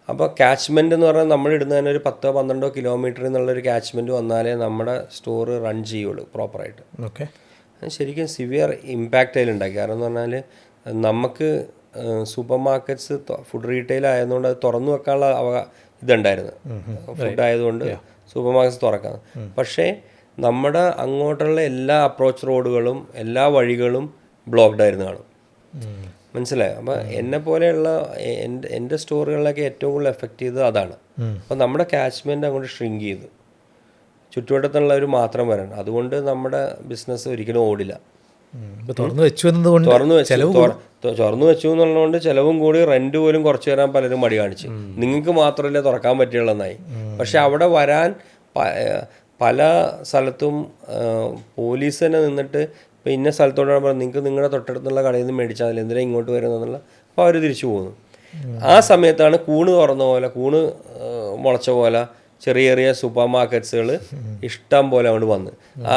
അപ്പോൾ ക്യാച്ച്മെൻ്റ് എന്ന് പറഞ്ഞാൽ നമ്മൾ ഇടുന്നതിന് ഒരു 10-12 കിലോമീറ്റർ എന്നുള്ളൊരു ക്യാച്ച്മെൻറ്റ് വന്നാലേ നമ്മുടെ സ്റ്റോർ റൺ ചെയ്യുള്ളൂ പ്രോപ്പറായിട്ട്. ഓക്കെ, ശരിക്കും സിവിയർ ഇമ്പാക്റ്റ് അതിലുണ്ടാക്കി. കാരണം എന്ന് പറഞ്ഞാൽ നമുക്ക് സൂപ്പർ മാർക്കറ്റ്സ് ഫുഡ് റീറ്റെയിൽ ആയതുകൊണ്ട് അത് തുറന്നു വെക്കാനുള്ള ഇതുണ്ടായിരുന്നു. ഫുഡ് ആയതുകൊണ്ട് സൂപ്പർ മാർക്കറ്റ്സ് തുറക്കാം. പക്ഷേ നമ്മുടെ അങ്ങോട്ടുള്ള എല്ലാ അപ്രോച്ച് റോഡുകളും എല്ലാ വഴികളും ബ്ലോക്ക്ഡ് ആയിരുന്നു കാണും. മനസ്സിലായോ? അപ്പോൾ എന്നെ പോലെയുള്ള എൻ്റെ സ്റ്റോറുകളിലൊക്കെ ഏറ്റവും കൂടുതൽ എഫക്റ്റ് ചെയ്തത് അതാണ്. അപ്പോൾ നമ്മുടെ ക്യാച്ച്മെൻറ്റ് അങ്ങോട്ട് ഷ്രിങ്ക് ചെയ്തു, ചുറ്റുവട്ടത്തുള്ളവർ മാത്രം വരണം. അതുകൊണ്ട് നമ്മുടെ ബിസിനസ് ഒരിക്കലും ഓടില്ല. തുറന്നു വെച്ചു എന്നുള്ളതുകൊണ്ട് ചിലവും കൂടി, റെന്റ് പോലും കുറച്ച് തരാൻ പലരും മടി കാണിച്ചു. നിങ്ങൾക്ക് മാത്രമല്ലേ തുറക്കാൻ പറ്റുള്ളൂന്നായി. പക്ഷെ അവിടെ വരാൻ പല സ്ഥലത്തും പോലീസ് തന്നെ നിന്നിട്ട് ഇപ്പോൾ ഇന്ന സ്ഥലത്തോടാണ് പറഞ്ഞത്, നിങ്ങൾക്ക് നിങ്ങളുടെ തൊട്ടടുത്തുള്ള കടയിൽ നിന്ന് മേടിച്ചാൽ മതി, എന്തിനാ ഇങ്ങോട്ട് വരുന്നതെന്നുള്ള. അപ്പോൾ അവർ തിരിച്ചു പോകുന്നു. ആ സമയത്താണ് കൂണ് തുറന്ന പോലെ, കൂണ് മുളച്ച പോലെ ചെറിയ ചെറിയ സൂപ്പർ മാർക്കറ്റ്സുകൾ ഇഷ്ടം പോലെ അങ്ങോട്ട് വന്ന്. ആ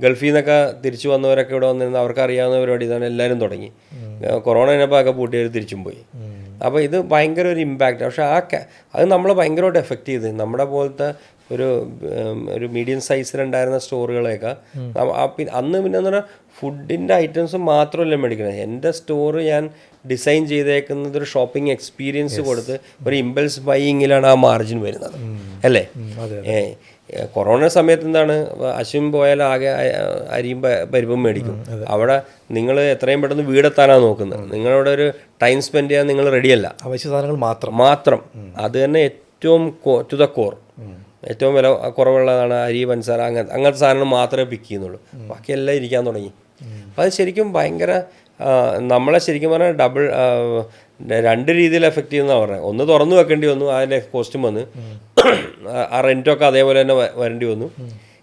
ഗൾഫിൽ നിന്നൊക്കെ തിരിച്ചു വന്നവരൊക്കെ ഇവിടെ വന്നിരുന്ന അവർക്ക് അറിയാവുന്ന പരിപാടി ഇതാണ്. എല്ലാവരും തുടങ്ങി. കൊറോണ കഴിഞ്ഞപ്പോൾ ഒക്കെ പൂട്ടിയവർ തിരിച്ചും പോയി. അപ്പോൾ ഇത് ഭയങ്കര ഒരു ഇമ്പാക്റ്റ്. പക്ഷേ അത് നമ്മളെ ഭയങ്കരമായിട്ട് എഫക്റ്റ് ചെയ്ത് നമ്മുടെ പോലത്തെ ഒരു മീഡിയം സൈസിലുണ്ടായിരുന്ന സ്റ്റോറുകളെയൊക്കെ അന്ന് പിന്നെ എന്ന് പറഞ്ഞാൽ ഫുഡിൻ്റെ ഐറ്റംസ് മാത്രമല്ല മേടിക്കുന്നത്. എൻ്റെ സ്റ്റോറ് ഞാൻ ഡിസൈൻ ചെയ്തേക്കുന്നത് ഒരു ഷോപ്പിംഗ് എക്സ്പീരിയൻസ് കൊടുത്ത് ഒരു ഇമ്പൾസ് ബൈയിങ്ങിലാണ് ആ മാർജിൻ വരുന്നത് അല്ലേ. കൊറോണ സമയത്ത് എന്താണ്, അശ്വിൻ പോയാൽ ആകെ അരിയും പരിപ്പും മേടിക്കും. അവിടെ നിങ്ങൾ എത്രയും പെട്ടെന്ന് വീടെത്താനാണ് നോക്കുന്നത്. നിങ്ങളവിടെ ഒരു ടൈം സ്പെൻഡ് ചെയ്യാൻ നിങ്ങൾ റെഡിയല്ല. അവശ്യ സാധനങ്ങൾ മാത്രം അത് തന്നെ ഏറ്റവും ടു ദ കോർ ഏറ്റവും വില കുറവുള്ളതാണ് അരി, പഞ്ചസാര, അങ്ങനത്തെ സാധനങ്ങൾ മാത്രമേ പിക്ക് ചെയ്യുന്നുള്ളൂ. ബാക്കിയെല്ലാം ഇരിക്കാൻ തുടങ്ങി. അപ്പം അത് ശരിക്കും ഭയങ്കര നമ്മളെ ശരിക്കും പറഞ്ഞാൽ രണ്ട് രീതിയിൽ എഫക്റ്റ് ചെയ്യുന്നതാണ് പറഞ്ഞത്. ഒന്ന് തുറന്നു വെക്കേണ്ടി വന്നു, അതിൻ്റെ കോസ്റ്റും വന്ന് ആ റെൻറ്റൊക്കെ അതേപോലെ തന്നെ വരേണ്ടി വന്നു.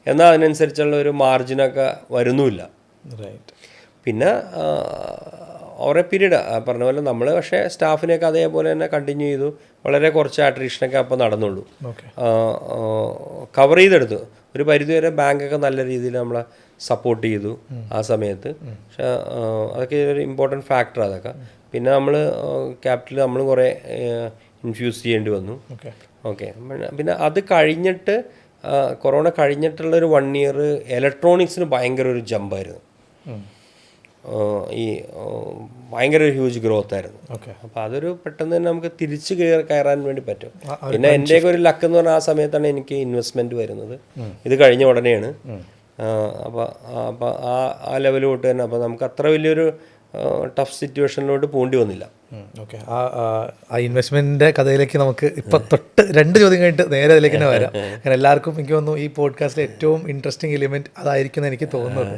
എന്നാൽ അതിനനുസരിച്ചുള്ള ഒരു മാർജിനൊക്കെ വരുന്നുമില്ല. പിന്നെ ഓരോ പീരീഡ് പറഞ്ഞ പോലെ നമ്മൾ പക്ഷേ സ്റ്റാഫിനെയൊക്കെ അതേപോലെ തന്നെ കണ്ടിന്യൂ ചെയ്തു. വളരെ കുറച്ച് അട്രീഷനൊക്കെ അപ്പോൾ നടന്നുള്ളൂ. കവർ ചെയ്തെടുത്തു. ഒരു പരിധിവരെ ബാങ്കൊക്കെ നല്ല രീതിയിൽ നമ്മളെ സപ്പോർട്ട് ചെയ്തു ആ സമയത്ത്. പക്ഷേ അതൊക്കെ ഒരു ഇമ്പോർട്ടൻറ്റ് ഫാക്ടർ അതൊക്കെ. പിന്നെ നമ്മൾ ക്യാപിറ്റൽ നമ്മൾ കുറേ ഇൻഫ്യൂസ് ചെയ്യേണ്ടി വന്നു. ഓക്കെ. പിന്നെ അത് കഴിഞ്ഞിട്ട് കൊറോണ കഴിഞ്ഞിട്ടുള്ളൊരു 1 ഇയർ ഇലക്ട്രോണിക്സിന് ഭയങ്കര ഒരു ജമ്പായിരുന്നു. ഈ ഭയങ്കര ഒരു ഹ്യൂജ് ഗ്രോത്ത് ആയിരുന്നു. അപ്പോൾ അതൊരു പെട്ടെന്ന് തന്നെ നമുക്ക് തിരിച്ച് കയറാൻ വേണ്ടി പറ്റും. പിന്നെ എൻ്റെയൊക്കെ ഒരു ലക്ക് എന്ന് പറഞ്ഞാൽ ആ സമയത്താണ് എനിക്ക് ഇൻവെസ്റ്റ്മെൻറ്റ് വരുന്നത്. ഇത് കഴിഞ്ഞ ഉടനെയാണ്. അപ്പോൾ ആ ലെവലിലോട്ട് തന്നെ അപ്പോൾ നമുക്ക് അത്ര വലിയൊരു ടഫ് സിറ്റുവേഷനിലോട്ട് പോകേണ്ടി വന്നില്ല. ഓക്കെ. ആ ഇൻവെസ്റ്റ്മെൻറ്റിൻ്റെ കഥയിലേക്ക് നമുക്ക് ഇപ്പം തൊട്ട് 2 ചോദ്യം കഴിഞ്ഞിട്ട് നേരെ അതിലേക്ക് തന്നെ വരാം. കാരണം എല്ലാവർക്കും എനിക്ക് തോന്നുന്നു ഈ പോഡ്കാസ്റ്റിലെ ഏറ്റവും ഇൻട്രസ്റ്റിംഗ് എലിമെൻറ്റ് അതായിരിക്കും എന്ന് എനിക്ക് തോന്നുന്നത്.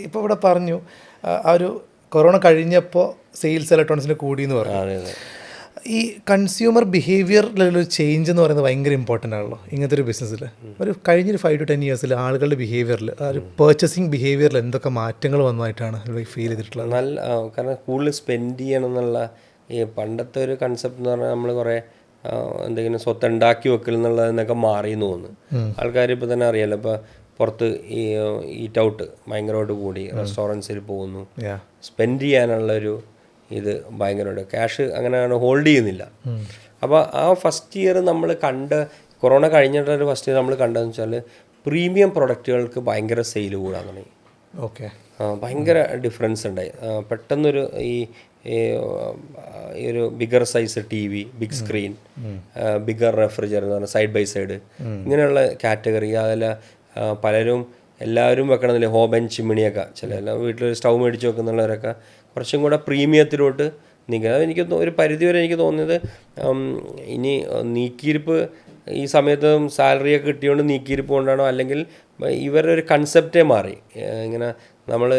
ഇപ്പോൾ ഇവിടെ പറഞ്ഞു ആ ഒരു കൊറോണ കഴിഞ്ഞപ്പോൾ സെയിൽസ് ഇലക്ട്രോണിക്സിന് കൂടി എന്ന് പറഞ്ഞു. ഈ കൺസ്യൂമർ ബിഹേവിയറിലൊരു ചേഞ്ച് എന്ന് പറയുന്നത് ഭയങ്കര ഇമ്പോർട്ടൻ്റ് ആണല്ലോ ഇങ്ങനത്തെ ഒരു ബിസിനസ്സിൽ. ഒരു കഴിഞ്ഞൊരു 5 to 10 ഇയേഴ്സിൽ ആളുകളുടെ ബിഹേവിയറിൽ ആ ഒരു പർച്ചേസിങ് ബിഹേവിയറിൽ എന്തൊക്കെ മാറ്റങ്ങൾ വന്നതായിട്ടാണ് ഫീൽ ചെയ്തിട്ടുള്ളത്? കാരണം കൂടുതൽ സ്പെൻഡ് ചെയ്യണം എന്നുള്ള ഈ പണ്ടത്തെ ഒരു കൺസെപ്റ്റ് എന്ന് പറഞ്ഞാൽ നമ്മൾ കുറേ എന്തെങ്കിലും സ്വത്ത് ഉണ്ടാക്കി വെക്കൽ എന്നുള്ളതെന്നൊക്കെ മാറിയെന്ന് തോന്നുന്നു. ആൾക്കാർ ഇപ്പോൾ തന്നെ അറിയാമല്ലോ. ഇപ്പോൾ പുറത്ത് ഈ ഈറ്റ് ഔട്ട് ഭയങ്കരമായിട്ട് കൂടി, റെസ്റ്റോറൻറ്റ്സിൽ പോകുന്നു, സ്പെൻഡ് ചെയ്യാനുള്ളൊരു ഇത് ഭയങ്കരമായിട്ട് ക്യാഷ് അങ്ങനെ ഹോൾഡ് ചെയ്യുന്നില്ല. അപ്പോൾ ആ ഫസ്റ്റ് ഇയർ നമ്മൾ കൊറോണ കഴിഞ്ഞിട്ടൊരു ഫസ്റ്റ് ഇയർ നമ്മൾ കണ്ടതെന്ന് വെച്ചാൽ പ്രീമിയം പ്രൊഡക്റ്റുകൾക്ക് ഭയങ്കര സെയിൽ കൂടാൻ തുടങ്ങി. ഓക്കെ. ഭയങ്കര ഡിഫറൻസ് ഉണ്ടായി. പെട്ടെന്നൊരു ഈ ഒരു bigger size TV, big screen, bigger refrigerator എന്ന് പറഞ്ഞാൽ സൈഡ് ബൈ സൈഡ്, ഇങ്ങനെയുള്ള കാറ്റഗറി അതിൽ പലരും എല്ലാവരും വെക്കണമെന്നില്ല. ഹോബൻ ചിമ്മിണിയൊക്കെ ചില വീട്ടിലൊരു സ്റ്റൗ മേടിച്ച് വെക്കുന്നുള്ളവരൊക്കെ കുറച്ചും കൂടെ പ്രീമിയത്തിലോട്ട് നീക്കുക. എനിക്ക് ഒരു പരിധിവരെ എനിക്ക് തോന്നിയത് ഇനി നീക്കിയിരിപ്പ് ഈ സമയത്ത് സാലറിയൊക്കെ കിട്ടിയോണ്ട് നീക്കിയിരിപ്പ് കൊണ്ടാണോ, അല്ലെങ്കിൽ ഇവരുടെ ഒരു കൺസെപ്റ്റേ മാറി. ഇങ്ങനെ നമ്മൾ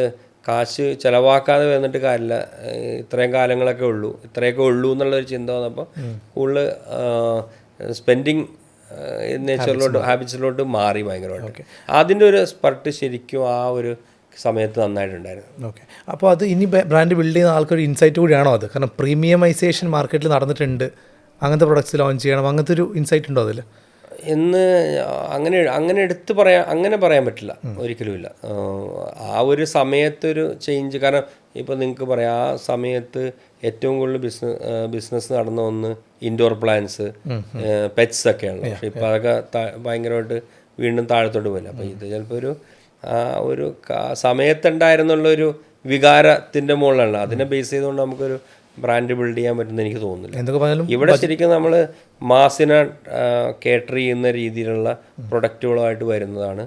കാശ് ചിലവാക്കാതെ വന്നിട്ട് കാര്യമില്ല, ഇത്രയും കാലങ്ങളൊക്കെ ഉള്ളൂ, ഇത്രയൊക്കെ ഉള്ളൂ എന്നുള്ളൊരു ചിന്ത വന്നപ്പോൾ കൂടുതൽ സ്പെൻഡിങ് നേച്ചറിലോട്ട് ഹാബിറ്റ്സിലോട്ട് മാറി ഭയങ്കരമായിട്ട്. അതിൻ്റെ ഒരു സ്പർട്ട് ശരിക്കും ആ ഒരു സമയത്ത് നന്നായിട്ടുണ്ടായിരുന്നു. ഓക്കെ. അപ്പോൾ അത് ഇനി ബ്രാൻഡ് ബിൽഡ് ചെയ്യുന്ന ആൾക്കൊരു ഇൻസൈറ്റ് കൂടിയാണോ അത്? കാരണം പ്രീമിയമൈസേഷൻ മാർക്കറ്റിൽ നടന്നിട്ടുണ്ട്, അങ്ങനത്തെ പ്രൊഡക്ട്സ് ലോഞ്ച് ചെയ്യണം, അങ്ങനത്തെ ഒരു ഇൻസൈറ്റ് ഉണ്ടോ അതിൽ? എന്ന് അങ്ങനെ പറയാൻ പറ്റില്ല, ഒരിക്കലുമില്ല. ആ ഒരു സമയത്തൊരു ചേഞ്ച്. കാരണം ഇപ്പോൾ നിങ്ങൾക്ക് പറയാം, ആ സമയത്ത് ഏറ്റവും കൂടുതൽ ബിസിനസ് നടന്ന ഒന്ന് ഇൻഡോർ പ്ലാന്റ്സ്, പെറ്റ്സ് ഒക്കെയാണ്. പക്ഷേ ഇപ്പോൾ അതൊക്കെ ഭയങ്കരമായിട്ട് വീണ്ടും താഴത്തോട്ട് പോയില്ല. അപ്പോൾ ഇത് ചിലപ്പോൾ ഒരു സമയത്തുണ്ടായിരുന്നുള്ളൊരു വികാരത്തിൻ്റെ മുകളിലാണ്. അതിനെ ബേസ് ചെയ്തുകൊണ്ട് നമുക്കൊരു ബ്രാൻഡ് ബിൽഡ് ചെയ്യാൻ പറ്റുമെന്ന് എനിക്ക് തോന്നുന്നില്ല. ഇവിടെ ശരിക്കും നമ്മൾ മാസിനെ കേറ്റർ ചെയ്യുന്ന രീതിയിലുള്ള പ്രൊഡക്റ്റുകളുമായിട്ട് വരുന്നതാണ്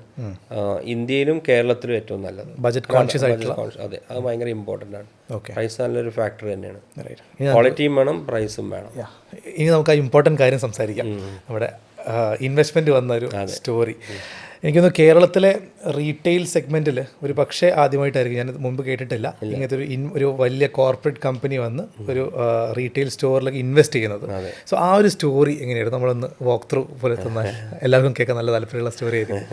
ഇന്ത്യയിലും കേരളത്തിലും ഏറ്റവും നല്ലത്. ബജറ്റ് കോൺഷ്യസ് ആയിട്ടുള്ള. അതെ, അത് ഭയങ്കര ഇമ്പോർട്ടൻ്റ് ആണ്. പ്രൈസ് നല്ലൊരു ഫാക്ടർ തന്നെയാണ്. ക്വാളിറ്റിയും വേണം, പ്രൈസും വേണം. ഇനി നമുക്ക് ആ ഇമ്പോർട്ടൻ്റ് കാര്യം സംസാരിക്കാം. നമ്മുടെ ഇൻവെസ്റ്റ്മെൻറ്റ് വന്ന ഒരു സ്റ്റോറി. എനിക്കൊന്ന് കേരളത്തിലെ റീറ്റെയിൽ സെഗ്മെൻറ്റിൽ ഒരു പക്ഷേ ആദ്യമായിട്ടായിരിക്കും, ഞാൻ മുമ്പ് കേട്ടിട്ടില്ല, ഇങ്ങനത്തെ ഒരു വലിയ കോർപ്പറേറ്റ് കമ്പനി വന്ന് ഒരു റീറ്റെയിൽ സ്റ്റോറിലേക്ക് ഇൻവെസ്റ്റ് ചെയ്യുന്നത്. സോ ആ ഒരു സ്റ്റോറി എങ്ങനെയായിരുന്നു? നമ്മളൊന്ന് വാക്ക് ത്രൂ പോലെ തന്നാൽ എല്ലാവർക്കും കേൾക്കാൻ നല്ല താല്പര്യമുള്ള സ്റ്റോറി ആയിരുന്നു.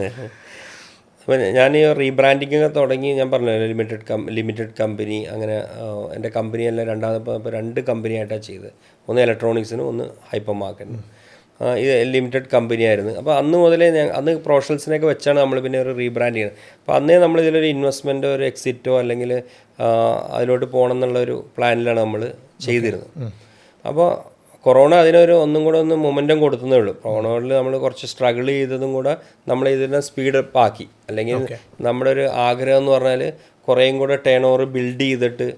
അപ്പോൾ ഞാൻ ഈ റീബ്രാൻഡിങ് ഒക്കെ തുടങ്ങി, ഞാൻ പറഞ്ഞല്ലോ ലിമിറ്റഡ് കമ്പനി, അങ്ങനെ എൻ്റെ കമ്പനിയെല്ലാം രണ്ടാമത് 2 കമ്പനിയായിട്ടാണ് ചെയ്തത്. ഒന്ന് ഇലക്ട്രോണിക്സിനും ഒന്ന് ഹൈപ്പർ മാർക്കറ്റിനും. ഇത് ലിമിറ്റഡ് കമ്പനിയായിരുന്നു. അപ്പോൾ അന്ന് മുതലേ അന്ന് പ്രൊഫഷണൽസിനെയൊക്കെ വെച്ചാണ് നമ്മൾ പിന്നെ ഒരു റീബ്രാൻഡ് ചെയ്യുന്നത്. അപ്പോൾ അന്നേ നമ്മൾ ഇതിലൊരു ഇൻവെസ്റ്റ്മെൻറ്റോ ഒരു എക്സിറ്റോ അല്ലെങ്കിൽ അതിലോട്ട് പോകണം എന്നുള്ളൊരു പ്ലാനിലാണ് നമ്മൾ ചെയ്തിരുന്നത്. അപ്പോൾ കൊറോണ അതിനൊരു ഒന്നും കൂടെ ഒന്ന് മൊമെൻറ്റം കൊടുത്തതേ ഉള്ളൂ. കൊറോണയിൽ നമ്മൾ കുറച്ച് സ്ട്രഗിൾ ചെയ്തതും കൂടെ നമ്മൾ ഇതിനെ സ്പീഡ് അപ്പ് ആക്കി. അല്ലെങ്കിൽ നമ്മുടെ ഒരു ആഗ്രഹം എന്ന് പറഞ്ഞാൽ കുറേയും കൂടെ ടേൺ ഓവർ ബിൽഡ് ചെയ്തിട്ട്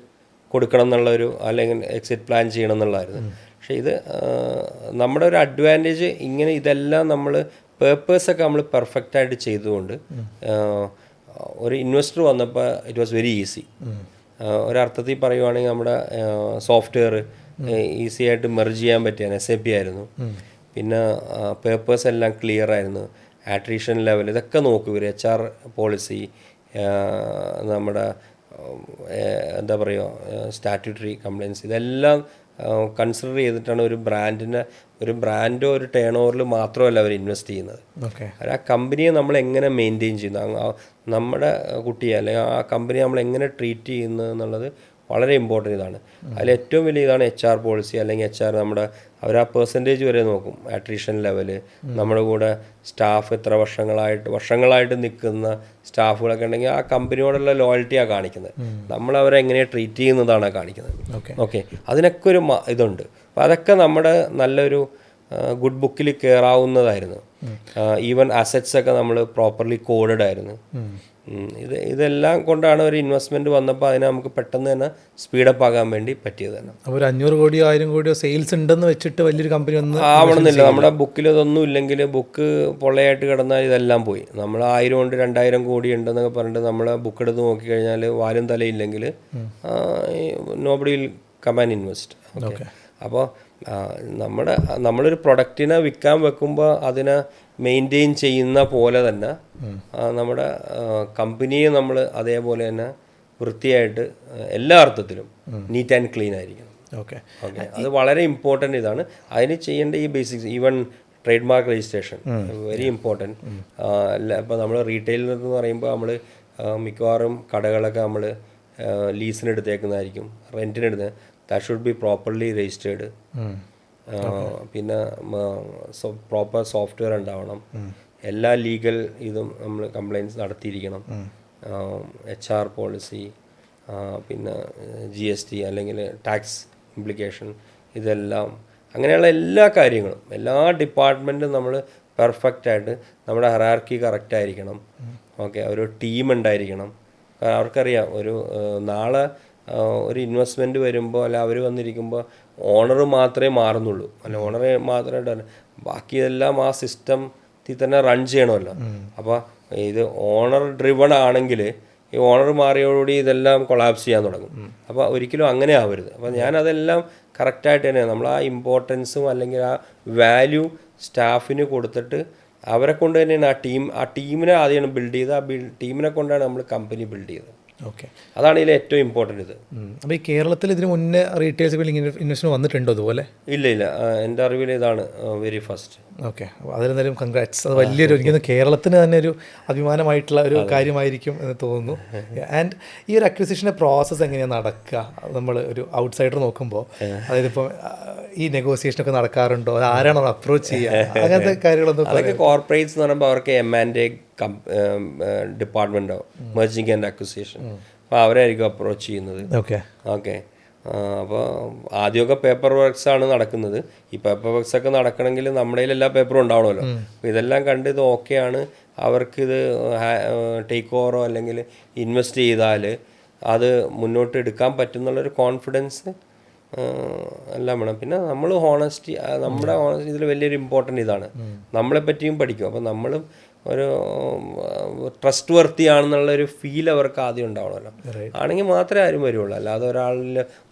കൊടുക്കണം എന്നുള്ളൊരു, അല്ലെങ്കിൽ എക്സിറ്റ് പ്ലാൻ ചെയ്യണം എന്നുള്ളതായിരുന്നു. പക്ഷേ ഇത് നമ്മുടെ ഒരു അഡ്വാൻറ്റേജ് ഇങ്ങനെ ഇതെല്ലാം നമ്മൾ പേർപ്പേഴ്സൊക്കെ നമ്മൾ പെർഫെക്റ്റായിട്ട് ചെയ്തുകൊണ്ട് ഒരു ഇൻവെസ്റ്റർ വന്നപ്പോൾ ഇറ്റ് വാസ് വെരി ഈസി. ഒരർത്ഥത്തിൽ പറയുവാണെങ്കിൽ നമ്മുടെ സോഫ്റ്റ്വെയർ ഈസി ആയിട്ട് മെർജ് ചെയ്യാൻ പറ്റിയാണ്. SAP ആയിരുന്നു. പിന്നെ പേപ്പേഴ്സ് എല്ലാം ക്ലിയർ ആയിരുന്നു. ആട്രീഷൻ ലെവൽ ഇതൊക്കെ നോക്കും ഇവർ. HR പോളിസി, നമ്മുടെ എന്താ പറയുക, സ്റ്റാറ്റ്യൂട്ടറി കംപ്ലയിൻസ്, ഇതെല്ലാം കൺസിഡർ ചെയ്തിട്ടാണ് ഒരു ബ്രാൻഡോ ഒരു ടേൺ ഓവറിൽ മാത്രമല്ല അവർ ഇൻവെസ്റ്റ് ചെയ്യുന്നത്. അവർ ആ കമ്പനിയെ നമ്മൾ എങ്ങനെ മെയിൻറ്റെയിൻ ചെയ്യുന്നു, നമ്മുടെ കുട്ടിയെ അല്ലെങ്കിൽ ആ കമ്പനി നമ്മൾ എങ്ങനെ ട്രീറ്റ് ചെയ്യുന്നു എന്നുള്ളത് വളരെ ഇമ്പോർട്ടൻ്റ് ഇതാണ്. അതിൽ ഏറ്റവും വലിയ ഇതാണ് HR പോളിസി. അല്ലെങ്കിൽ HR അവർ ആ പെർസെൻറ്റേജ് വരെ നോക്കും. ആട്രീഷൻ ലെവല്, നമ്മുടെ കൂടെ സ്റ്റാഫ് എത്ര വർഷങ്ങളായിട്ട് നിൽക്കുന്ന സ്റ്റാഫുകളൊക്കെ ഉണ്ടെങ്കിൽ ആ കമ്പനിയോടുള്ള ലോയൽറ്റിയാണ് കാണിക്കുന്നത്. നമ്മളവരെ എങ്ങനെ ട്രീറ്റ് ചെയ്യുന്നതാണ് കാണിക്കുന്നത്. ഓക്കെ, അതിനൊക്കെ ഒരു ഇതുണ്ട്. അപ്പോൾ അതൊക്കെ നമ്മുടെ നല്ലൊരു ഗുഡ് ബുക്കിൽ കയറാവുന്നതായിരുന്നു. ഈവൻ അസറ്റ്സൊക്കെ നമ്മൾ പ്രോപ്പർലി കോഡഡ് ആയിരുന്നു. ഇതെല്ലാം കൊണ്ടാണ് ഒരു ഇൻവെസ്റ്റ്മെന്റ് വന്നപ്പോൾ അതിനെ നമുക്ക് പെട്ടെന്ന് തന്നെ സ്പീഡപ്പ് ആകാൻ വേണ്ടി പറ്റിയത് തന്നെ. അപ്പോൾ 500 കോടിയോ 1000 കോടിയോ സെയിൽസ് ഉണ്ടെന്ന് വെച്ചിട്ട് വലിയൊരു കമ്പനി ഒന്നും ആവണമെന്നില്ല. നമ്മുടെ ബുക്കിൽ ഇതൊന്നും ഇല്ലെങ്കിൽ, ബുക്ക് പൊള്ളയായിട്ട് കിടന്നാൽ ഇതെല്ലാം പോയി. നമ്മൾ 1000 കൊണ്ട് 2000 കോടി ഉണ്ടെന്നൊക്കെ പറഞ്ഞിട്ട് നമ്മളെ ബുക്ക് എടുത്ത് നോക്കിക്കഴിഞ്ഞാൽ വാലും തലയില്ലെങ്കിൽ nobody will come and invest. Okay, അപ്പോൾ നമ്മളൊരു പ്രൊഡക്റ്റിനെ വിൽക്കാൻ വെക്കുമ്പോൾ അതിനെ മെയിൻറ്റെയിൻ ചെയ്യുന്ന പോലെ തന്നെ നമ്മുടെ കമ്പനിയെ നമ്മൾ അതേപോലെ തന്നെ വൃത്തിയായിട്ട് എല്ലാ അർത്ഥത്തിലും നീറ്റ് ആൻഡ് ക്ലീൻ ആയിരിക്കണം. ഓക്കെ, അത് വളരെ ഇമ്പോർട്ടൻ്റ് ഇതാണ്. അതിന് ചെയ്യേണ്ട ഈ basics, even trade mark registration very important. ഇപ്പോൾ നമ്മൾ റീറ്റെയിലിൽ എന്ന് പറയുമ്പോൾ നമ്മൾ മിക്കവാറും കടകളൊക്കെ നമ്മൾ ലീസിന് എടുത്തേക്കുന്നതായിരിക്കും, റെൻറ്റിനെടുത്ത്. That should be properly registered. പിന്നെ പ്രോപ്പർ സോഫ്റ്റ്വെയർ ഉണ്ടാവണം. എല്ലാ ലീഗൽ ഇതും നമ്മൾ കംപ്ലയിൻസ് നടത്തിയിരിക്കണം. HR പോളിസി, പിന്നെ GST അല്ലെങ്കിൽ ടാക്സ് ഇംപ്ലിക്കേഷൻ, ഇതെല്ലാം അങ്ങനെയുള്ള എല്ലാ കാര്യങ്ങളും എല്ലാ ഡിപ്പാർട്ട്മെൻറ്റും നമ്മൾ പെർഫെക്റ്റായിട്ട്, നമ്മുടെ ഹെറാർക്കി കറക്റ്റായിരിക്കണം. ഓക്കെ, ഒരു ടീം ഉണ്ടായിരിക്കണം. അവർക്കറിയാം ഒരു നാളെ ഒരു ഇൻവെസ്റ്റ്മെൻറ്റ് വരുമ്പോൾ അല്ല അവർ വന്നിരിക്കുമ്പോൾ ഓണർ മാത്രമേ മാറുന്നുള്ളൂ, അല്ല ഓണറെ മാത്രമായിട്ട് ബാക്കി ഇതെല്ലാം ആ സിസ്റ്റത്തിൽ തന്നെ റൺ ചെയ്യണമല്ലോ. അപ്പോൾ ഇത് ഓണർ ഡ്രിവൺ ആണെങ്കിൽ ഈ ഓണർ മാറിയോടുകൂടി ഇതെല്ലാം കൊളാപ്സ് ചെയ്യാൻ തുടങ്ങും. അപ്പോൾ ഒരിക്കലും അങ്ങനെ ആവരുത്. അപ്പോൾ ഞാനതെല്ലാം കറക്റ്റായിട്ട് തന്നെയാണ് നമ്മൾ ആ ഇമ്പോർട്ടൻസും അല്ലെങ്കിൽ ആ വാല്യൂ സ്റ്റാഫിന് കൊടുത്തിട്ട് അവരെ കൊണ്ട് തന്നെയാണ് ആ ടീമിനെ ആദ്യമാണ് ബിൽഡ് ചെയ്ത്, ആ ടീമിനെ കൊണ്ടാണ് നമ്മൾ കമ്പനി ബിൽഡ് ചെയ്തത്. ഓക്കെ, അതാണ് ഇതിൽ ഏറ്റവും ഇമ്പോർട്ടൻ്റ് ഇത്. അപ്പോൾ ഈ കേരളത്തിൽ ഇതിന് മുന്നേ റീറ്റെയിൽസ് ഇൻവെസ്റ്റ്മെന്റ് വന്നിട്ടുണ്ടോ അതുപോലെ? ഇല്ല, എൻ്റെ അറിവിൽ ഇതാണ് വെരി ഫസ്റ്റ്. ഓക്കെ, അപ്പോൾ അതിലെന്തായാലും കൺഗ്രാറ്റ്സ്. അത് വലിയൊരു, എനിക്കൊന്ന് കേരളത്തിന് തന്നെ ഒരു അഭിമാനമായിട്ടുള്ള ഒരു കാര്യമായിരിക്കും എന്ന് തോന്നുന്നു. ആൻഡ് ഈ ഒരു അക്വിസിഷൻ്റെ പ്രോസസ്സ് എങ്ങനെയാണ് നടക്കുക? നമ്മൾ ഒരു ഔട്ട്സൈഡർ നോക്കുമ്പോൾ, അതായത് ഇപ്പം ഈ നെഗോസിയേഷനൊക്കെ നടക്കാറുണ്ടോ? അത് ആരാണോ അപ്രോച്ച് ചെയ്യുക? അങ്ങനത്തെ കാര്യങ്ങളൊന്നും. അതൊക്കെ കോർപ്പറേറ്റ്സ് എന്ന് പറയുമ്പോൾ അവർക്ക് M&A ഡിപ്പാർട്ട്മെൻറ്റോ മെർജിങ് ആൻഡ് അക്വിസിഷൻ, അപ്പോൾ അവരായിരിക്കും അപ്രോച്ച് ചെയ്യുന്നത്. ഓക്കെ, അപ്പോൾ ആദ്യമൊക്കെ പേപ്പർ വർക്ക്സ് ആണ് നടക്കുന്നത്. ഈ പേപ്പർ വർക്ക്സ് ഒക്കെ നടക്കണമെങ്കിൽ നമ്മുടെ കയ്യിൽ എല്ലാ പേപ്പറും ഉണ്ടാവണമല്ലോ. അപ്പോൾ ഇതെല്ലാം കണ്ട് ഇത് ഓക്കെയാണ്, അവർക്കിത് ടേക്ക് ഓവറോ അല്ലെങ്കിൽ ഇൻവെസ്റ്റ് ചെയ്താൽ അത് മുന്നോട്ട് എടുക്കാൻ പറ്റുന്നുള്ളൊരു കോൺഫിഡൻസ് എല്ലാം വേണം. പിന്നെ നമ്മൾ ഹോണസ്റ്റി, നമ്മുടെ ഹോണസ്റ്റി ഇതിൽ വലിയൊരു ഇമ്പോർട്ടൻ്റ് ഇതാണ്. നമ്മളെപ്പറ്റിയും പഠിക്കും. അപ്പോൾ നമ്മളും ഒരു ട്രസ്റ്റ് വർത്തി ആണെന്നുള്ളൊരു ഫീൽ അവർക്ക് ആദ്യം ഉണ്ടാവണമല്ലോ. ആണെങ്കിൽ മാത്രമേ ആരും വരുള്ളൂ, അല്ലാതെ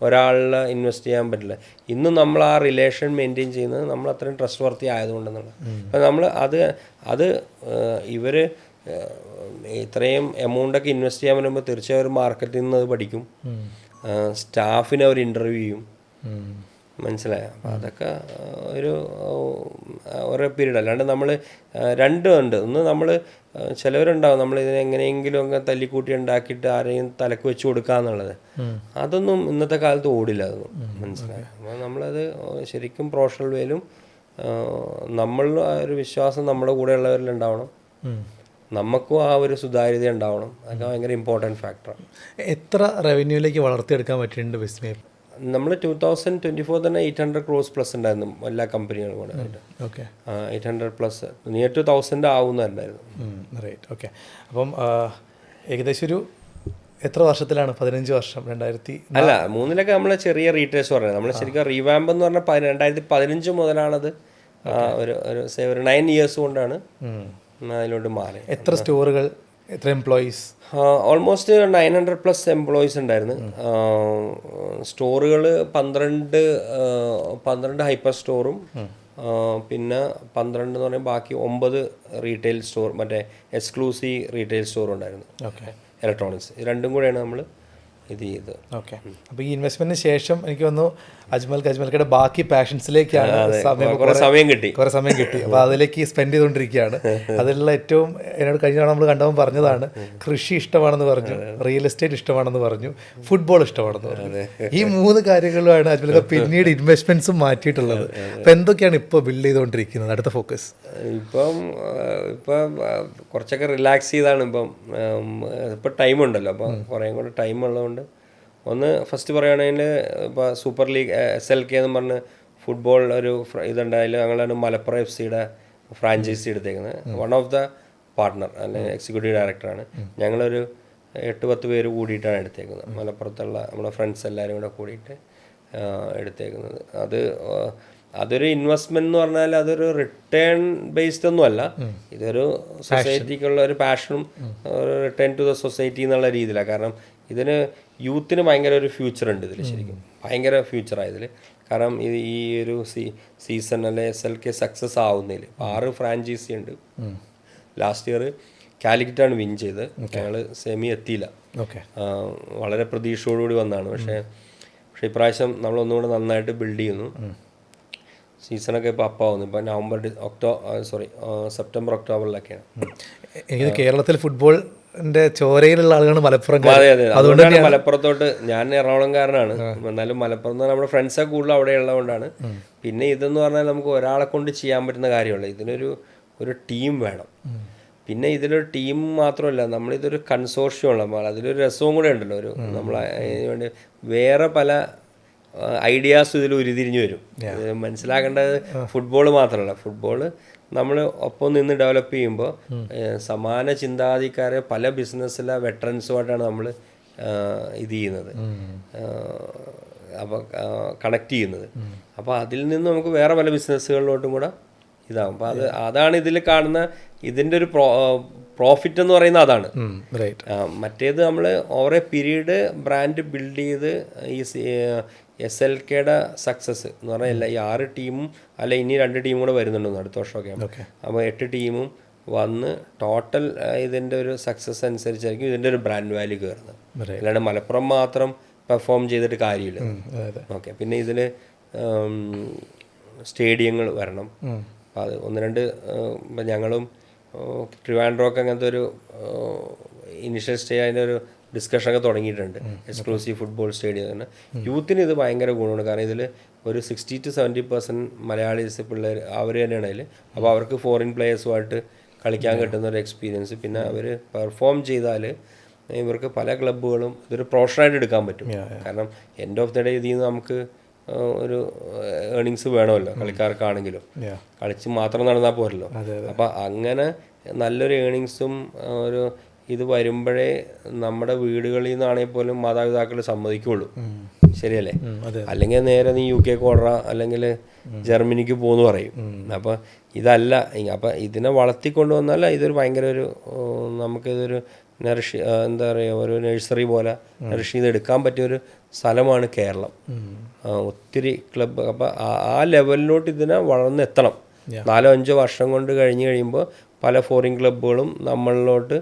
ഒരാളിൽ ഇൻവെസ്റ്റ് ചെയ്യാൻ പറ്റില്ല. ഇന്നും നമ്മൾ ആ റിലേഷൻ മെയിൻറ്റെയിൻ ചെയ്യുന്നത് നമ്മൾ അത്രയും ട്രസ്റ്റ് വർത്തി ആയതുകൊണ്ടെന്നുള്ളത്. അപ്പം നമ്മൾ അത് ഇവർ ഇത്രയും എമൗണ്ടൊക്കെ ഇൻവെസ്റ്റ് ചെയ്യാൻ വരുമ്പോൾ തീർച്ചയായും ഒരു മാർക്കറ്റിൽ നിന്ന് അത് പഠിക്കും, സ്റ്റാഫിനെ അവർ ഇൻ്റർവ്യൂ ചെയ്യും, മനസ്സിലായോ? അപ്പോൾ അതൊക്കെ ഓരോ പീരീഡ്. അല്ലാണ്ട് നമ്മൾ രണ്ടും ഉണ്ട്. ഒന്ന് നമ്മൾ ചിലവരുണ്ടാവും നമ്മൾ ഇതിനെ എങ്ങനെയെങ്കിലും ഒക്കെ തല്ലിക്കൂട്ടി ഉണ്ടാക്കിയിട്ട് ആരെയും തലക്ക് വെച്ച് കൊടുക്കുക എന്നുള്ളത്. അതൊന്നും ഇന്നത്തെ കാലത്ത് ഓടില്ല, അതൊന്നും, മനസ്സിലായോ? അപ്പോൾ നമ്മളത് ശരിക്കും പ്രൊഫഷണൽ വേയിലും നമ്മളുടെ ആ ഒരു വിശ്വാസം നമ്മുടെ കൂടെയുള്ളവരിൽ ഉണ്ടാവണം, നമുക്കും ആ ഒരു സുതാര്യത ഉണ്ടാവണം. അതൊക്കെ ഭയങ്കര ഇമ്പോർട്ടൻറ്റ് ഫാക്ടറാണ്. എത്ര റവന്യൂയിലേക്ക് വളർത്തിയെടുക്കാൻ പറ്റിയിട്ടുണ്ട് വിസ്മയ? നമ്മൾ 2024 തന്നെ 800 crores പ്ലസ് ഉണ്ടായിരുന്നു എല്ലാ കമ്പനികളും കൂടെ ആയിട്ട്. ഓക്കെ 800 പ്ലസ് നിയർ ടു 1000 ആവുന്നുണ്ടായിരുന്നു. റൈറ്റ്. ഓക്കെ. അപ്പം ഏകദേശം ഒരു എത്ര വർഷത്തിലാണ്? 15 വർഷം. 2000 അല്ല 3 നമ്മൾ ചെറിയ റീറ്റെയിൽസ് പറയുന്നത്. നമ്മൾ ശരിക്കും റീവാമ്പ് എന്ന് പറഞ്ഞാൽ 2015 മുതലാണത്. ഒരു 9 ഇയേഴ്സ് കൊണ്ടാണ് അതിലോട്ട് മാറി. എത്ര സ്റ്റോറുകൾ, എത്ര എംപ്ലോയീസ്? ഓൾമോസ്റ്റ് 900 പ്ലസ് എംപ്ലോയീസ് ഉണ്ടായിരുന്നു. സ്റ്റോറുകൾ 12 ഹൈപ്പർ സ്റ്റോറും പിന്നെ 12 എന്ന് പറയുമ്പോൾ ബാക്കി 9 റീറ്റെയിൽ സ്റ്റോർ, മറ്റേ എക്സ്ക്ലൂസീവ് റീറ്റെയിൽ സ്റ്റോർ ഉണ്ടായിരുന്നു. ഓക്കെ. ഇലക്ട്രോണിക്സ് രണ്ടും കൂടെയാണ് നമ്മൾ ഇത് ചെയ്തത്. ഓക്കെ. അപ്പോൾ ഈ ഇൻവെസ്റ്റ്മെന്റിന് ശേഷം എനിക്ക് തോന്നുന്നു അജ്മൽക്കയുടെ ബാക്കി പാഷൻസിലേക്കാണ് കുറേ സമയം കിട്ടി. അപ്പോൾ അതിലേക്ക് സ്പെൻഡ് ചെയ്തുകൊണ്ടിരിക്കുകയാണ്. അതിലുള്ള ഏറ്റവും എന്നോട് കഴിഞ്ഞ തവണ നമ്മൾ കണ്ടവൻ പറഞ്ഞതാണ്, കൃഷി ഇഷ്ടമാണെന്ന് പറഞ്ഞു, റിയൽ എസ്റ്റേറ്റ് ഇഷ്ടമാണെന്ന് പറഞ്ഞു, ഫുട്ബോൾ ഇഷ്ടമാണെന്ന് പറഞ്ഞു. ഈ 3 കാര്യങ്ങളുമാണ് അജ്മൽക്ക പിന്നീട് ഇൻവെസ്റ്റ്മെന്റ്സും മാറ്റിയിട്ടുള്ളത്. അപ്പോൾ എന്തൊക്കെയാണ് ഇപ്പോൾ ബിൽഡ് ചെയ്തുകൊണ്ടിരിക്കുന്നത് അടുത്ത ഫോക്കസ്? ഇപ്പം കുറച്ചൊക്കെ റിലാക്സ് ചെയ്താണ്. ഇപ്പം ടൈമുണ്ടല്ലോ, അപ്പം കുറേ കൂടെ ടൈം ഉള്ളതുകൊണ്ട് ഒന്ന് ഫസ്റ്റ് പറയുകയാണെങ്കിൽ ഇപ്പോൾ സൂപ്പർ ലീഗ് SLK എന്ന് പറഞ്ഞ് ഫുട്ബോൾ ഒരു ഇതുണ്ടായാലും ഞങ്ങളാണ് മലപ്പുറം FC ഫ്രാഞ്ചൈസി എടുത്തേക്കുന്നത്. വൺ ഓഫ് ദ പാർട്ട്ണർ അല്ലെങ്കിൽ എക്സിക്യൂട്ടീവ് ഡയറക്ടറാണ്. ഞങ്ങളൊരു 8-10 പേര് കൂടിയിട്ടാണ് എടുത്തേക്കുന്നത്. മലപ്പുറത്തുള്ള നമ്മുടെ ഫ്രണ്ട്സ് എല്ലാവരും കൂടെ കൂടിയിട്ട് എടുത്തേക്കുന്നത്. അതൊരു ഇൻവെസ്റ്റ്മെന്റ് എന്ന് പറഞ്ഞാൽ അതൊരു റിട്ടേൺ ബേസ്ഡ് ഒന്നും അല്ല. ഇതൊരു സൊസൈറ്റിക്കുള്ള ഒരു പാഷനും റിട്ടേൺ ടു ദ സൊസൈറ്റി എന്നുള്ള രീതിയിലാണ്. കാരണം ഇതിന് യൂത്തിന് ഭയങ്കര ഒരു ഫ്യൂച്ചർ ഉണ്ട് ഇതിൽ, ശരിക്കും ഭയങ്കര ഫ്യൂച്ചറാണ് ഇതിൽ. കാരണം ഈ ഒരു സീസൺ അല്ലെ SLK സക്സസ് ആവുന്നതിൽ 6 ഫ്രാഞ്ചൈസി ഉണ്ട്. ലാസ്റ്റ് ഇയർ കാലിക്കറ്റാണ് വിൻ ചെയ്ത്. ഞങ്ങൾ സെമി എത്തിയില്ല. വളരെ പ്രതീക്ഷയോടുകൂടി വന്നതാണ്. പക്ഷേ ഇപ്രാവശ്യം നമ്മളൊന്നുകൂടെ നന്നായിട്ട് ബിൽഡ് ചെയ്യുന്നു. സീസണൊക്കെ ഇപ്പോൾ അപ്പാവുന്നു. ഇപ്പോൾ സെപ്റ്റംബർ ഒക്ടോബറിലൊക്കെയാണ്. എനിക്ക് കേരളത്തിൽ ഫുട്ബോളിന്റെ ചോരയിലുള്ള ആളുകളാണ് മലപ്പുറം. അതെ, അതുകൊണ്ടാണ് മലപ്പുറത്തോട്ട്. ഞാൻ എറണാകുളംകാരനാണ്, എന്നാലും മലപ്പുറം എന്ന് പറഞ്ഞാൽ നമ്മുടെ ഫ്രണ്ട്സൊക്കെ കൂടുതൽ അവിടെ ഉള്ളതുകൊണ്ടാണ്. പിന്നെ ഇതെന്ന് പറഞ്ഞാൽ നമുക്ക് ഒരാളെ കൊണ്ട് ചെയ്യാൻ പറ്റുന്ന കാര്യമല്ല, ഇതിനൊരു ടീം വേണം. പിന്നെ ഇതിലൊരു ടീം മാത്രമല്ല, നമ്മളിതൊരു കൺസോർഷ്യമുള്ള, അതിലൊരു രസവും കൂടെ ഉണ്ടല്ലോ. നമ്മൾ വേണ്ടി വേറെ പല ഐഡിയാസ് ഇതിൽ ഉരുതിരിഞ്ഞു വരും. മനസ്സിലാക്കേണ്ടത് ഫുട്ബോൾ മാത്രമല്ല, ഫുട്ബോൾ നമ്മൾ ഒപ്പം നിന്ന് ഡെവലപ്പ് ചെയ്യുമ്പോൾ സമാന ചിന്താഗതിക്കാരെ പല ബിസിനസ്സിലെ വെറ്ററൻസുമായിട്ടാണ് നമ്മൾ ഇത് ചെയ്യുന്നത്, അപ്പോൾ കണക്ട് ചെയ്യുന്നത്. അപ്പോൾ അതിൽ നിന്ന് നമുക്ക് വേറെ പല ബിസിനസ്സുകളിലോട്ടും കൂടെ ഇതാകും. അപ്പോൾ അതാണ് ഇതിൽ കാണുന്ന ഇതിൻ്റെ ഒരു പ്രോഫിറ്റ് എന്ന് പറയുന്നത് അതാണ്. മറ്റേത് നമ്മൾ over A period brand build ചെയ്ത് ഈ SLKയുടെ സക്സസ് എന്ന് പറഞ്ഞാൽ ഈ 6 ടീമും അല്ല ഇനി 2 ടീമും കൂടെ വരുന്നുണ്ടെന്ന് അടുത്ത വർഷമൊക്കെ. അപ്പോൾ 8 ടീമും വന്ന് ടോട്ടൽ ഇതിൻ്റെ ഒരു സക്സസ് അനുസരിച്ചായിരിക്കും ഇതിൻ്റെ ഒരു ബ്രാൻഡ് വാല്യൂ കയറുന്നത്. അല്ലാണ്ട് മലപ്പുറം മാത്രം പെർഫോം ചെയ്തിട്ട് കാര്യമില്ല. ഓക്കെ. പിന്നെ ഇതിൽ സ്റ്റേഡിയങ്ങൾ വരണം. അപ്പോൾ അത് 1-2 ഇപ്പം ഞങ്ങളും ട്രിവാൻഡ്രോക്ക് അങ്ങനത്തെ ഒരു ഇനിഷ്യൽ സ്റ്റേ അതിൻ്റെ ഒരു ഡിസ്കഷനൊക്കെ തുടങ്ങിയിട്ടുണ്ട്. എക്സ്ക്ലൂസീവ് ഫുട്ബോൾ സ്റ്റേഡിയം തന്നെ യൂത്തിന് ഇത് ഭയങ്കര ഗുണമാണ്. കാരണം ഇതിൽ ഒരു 60-70% മലയാളീസ് പിള്ളേർ അവർ തന്നെയാണ് അതിൽ. അപ്പോൾ അവർക്ക് ഫോറിൻ പ്ലേയേഴ്സുമായിട്ട് കളിക്കാൻ കിട്ടുന്ന ഒരു എക്സ്പീരിയൻസ്, പിന്നെ അവർ പെർഫോം ചെയ്താൽ ഇവർക്ക് പല ക്ലബ്ബുകളും ഇതൊരു പ്രൊഫഷണലായിട്ട് എടുക്കാൻ പറ്റും. കാരണം എൻഡ് ഓഫ് ദ ഡേ ഇതിൽ നിന്ന് നമുക്ക് ഒരു ഏർണിങ്സ് വേണമല്ലോ കളിക്കാർക്കാണെങ്കിലും. കളിച്ച് മാത്രം നടന്നാൽ പോരല്ലോ. അപ്പം അങ്ങനെ നല്ലൊരു ഏർണിങ്സും ഒരു ഇത് വരുമ്പോഴേ നമ്മുടെ വീടുകളിൽ നിന്നാണെങ്കിൽ പോലും മാതാപിതാക്കൾ സമ്മതിക്കുള്ളൂ. ശരിയല്ലേ? അല്ലെങ്കിൽ നേരെ നീ UK ഓടറ അല്ലെങ്കിൽ ജർമ്മനിക്ക് പോകുന്നു പറയും. അപ്പം ഇതല്ല. അപ്പം ഇതിനെ വളർത്തിക്കൊണ്ട് വന്നാൽ ഇതൊരു ഭയങ്കര ഒരു നമുക്കിതൊരു എന്താ പറയുക, ഒരു നഴ്സറി പോലെ നറിഷ് ചെയ്തെടുക്കാൻ പറ്റിയൊരു സ്ഥലമാണ് കേരളം. ഒത്തിരി ക്ലബ്ബ്. അപ്പം ആ ലെവലിലോട്ട് ഇതിനെ വളർന്നെത്തണം. 4-5 വർഷം കൊണ്ട് കഴിയുമ്പോൾ പല ഫോറിൻ ക്ലബ്ബുകളും നമ്മളിലോട്ട്,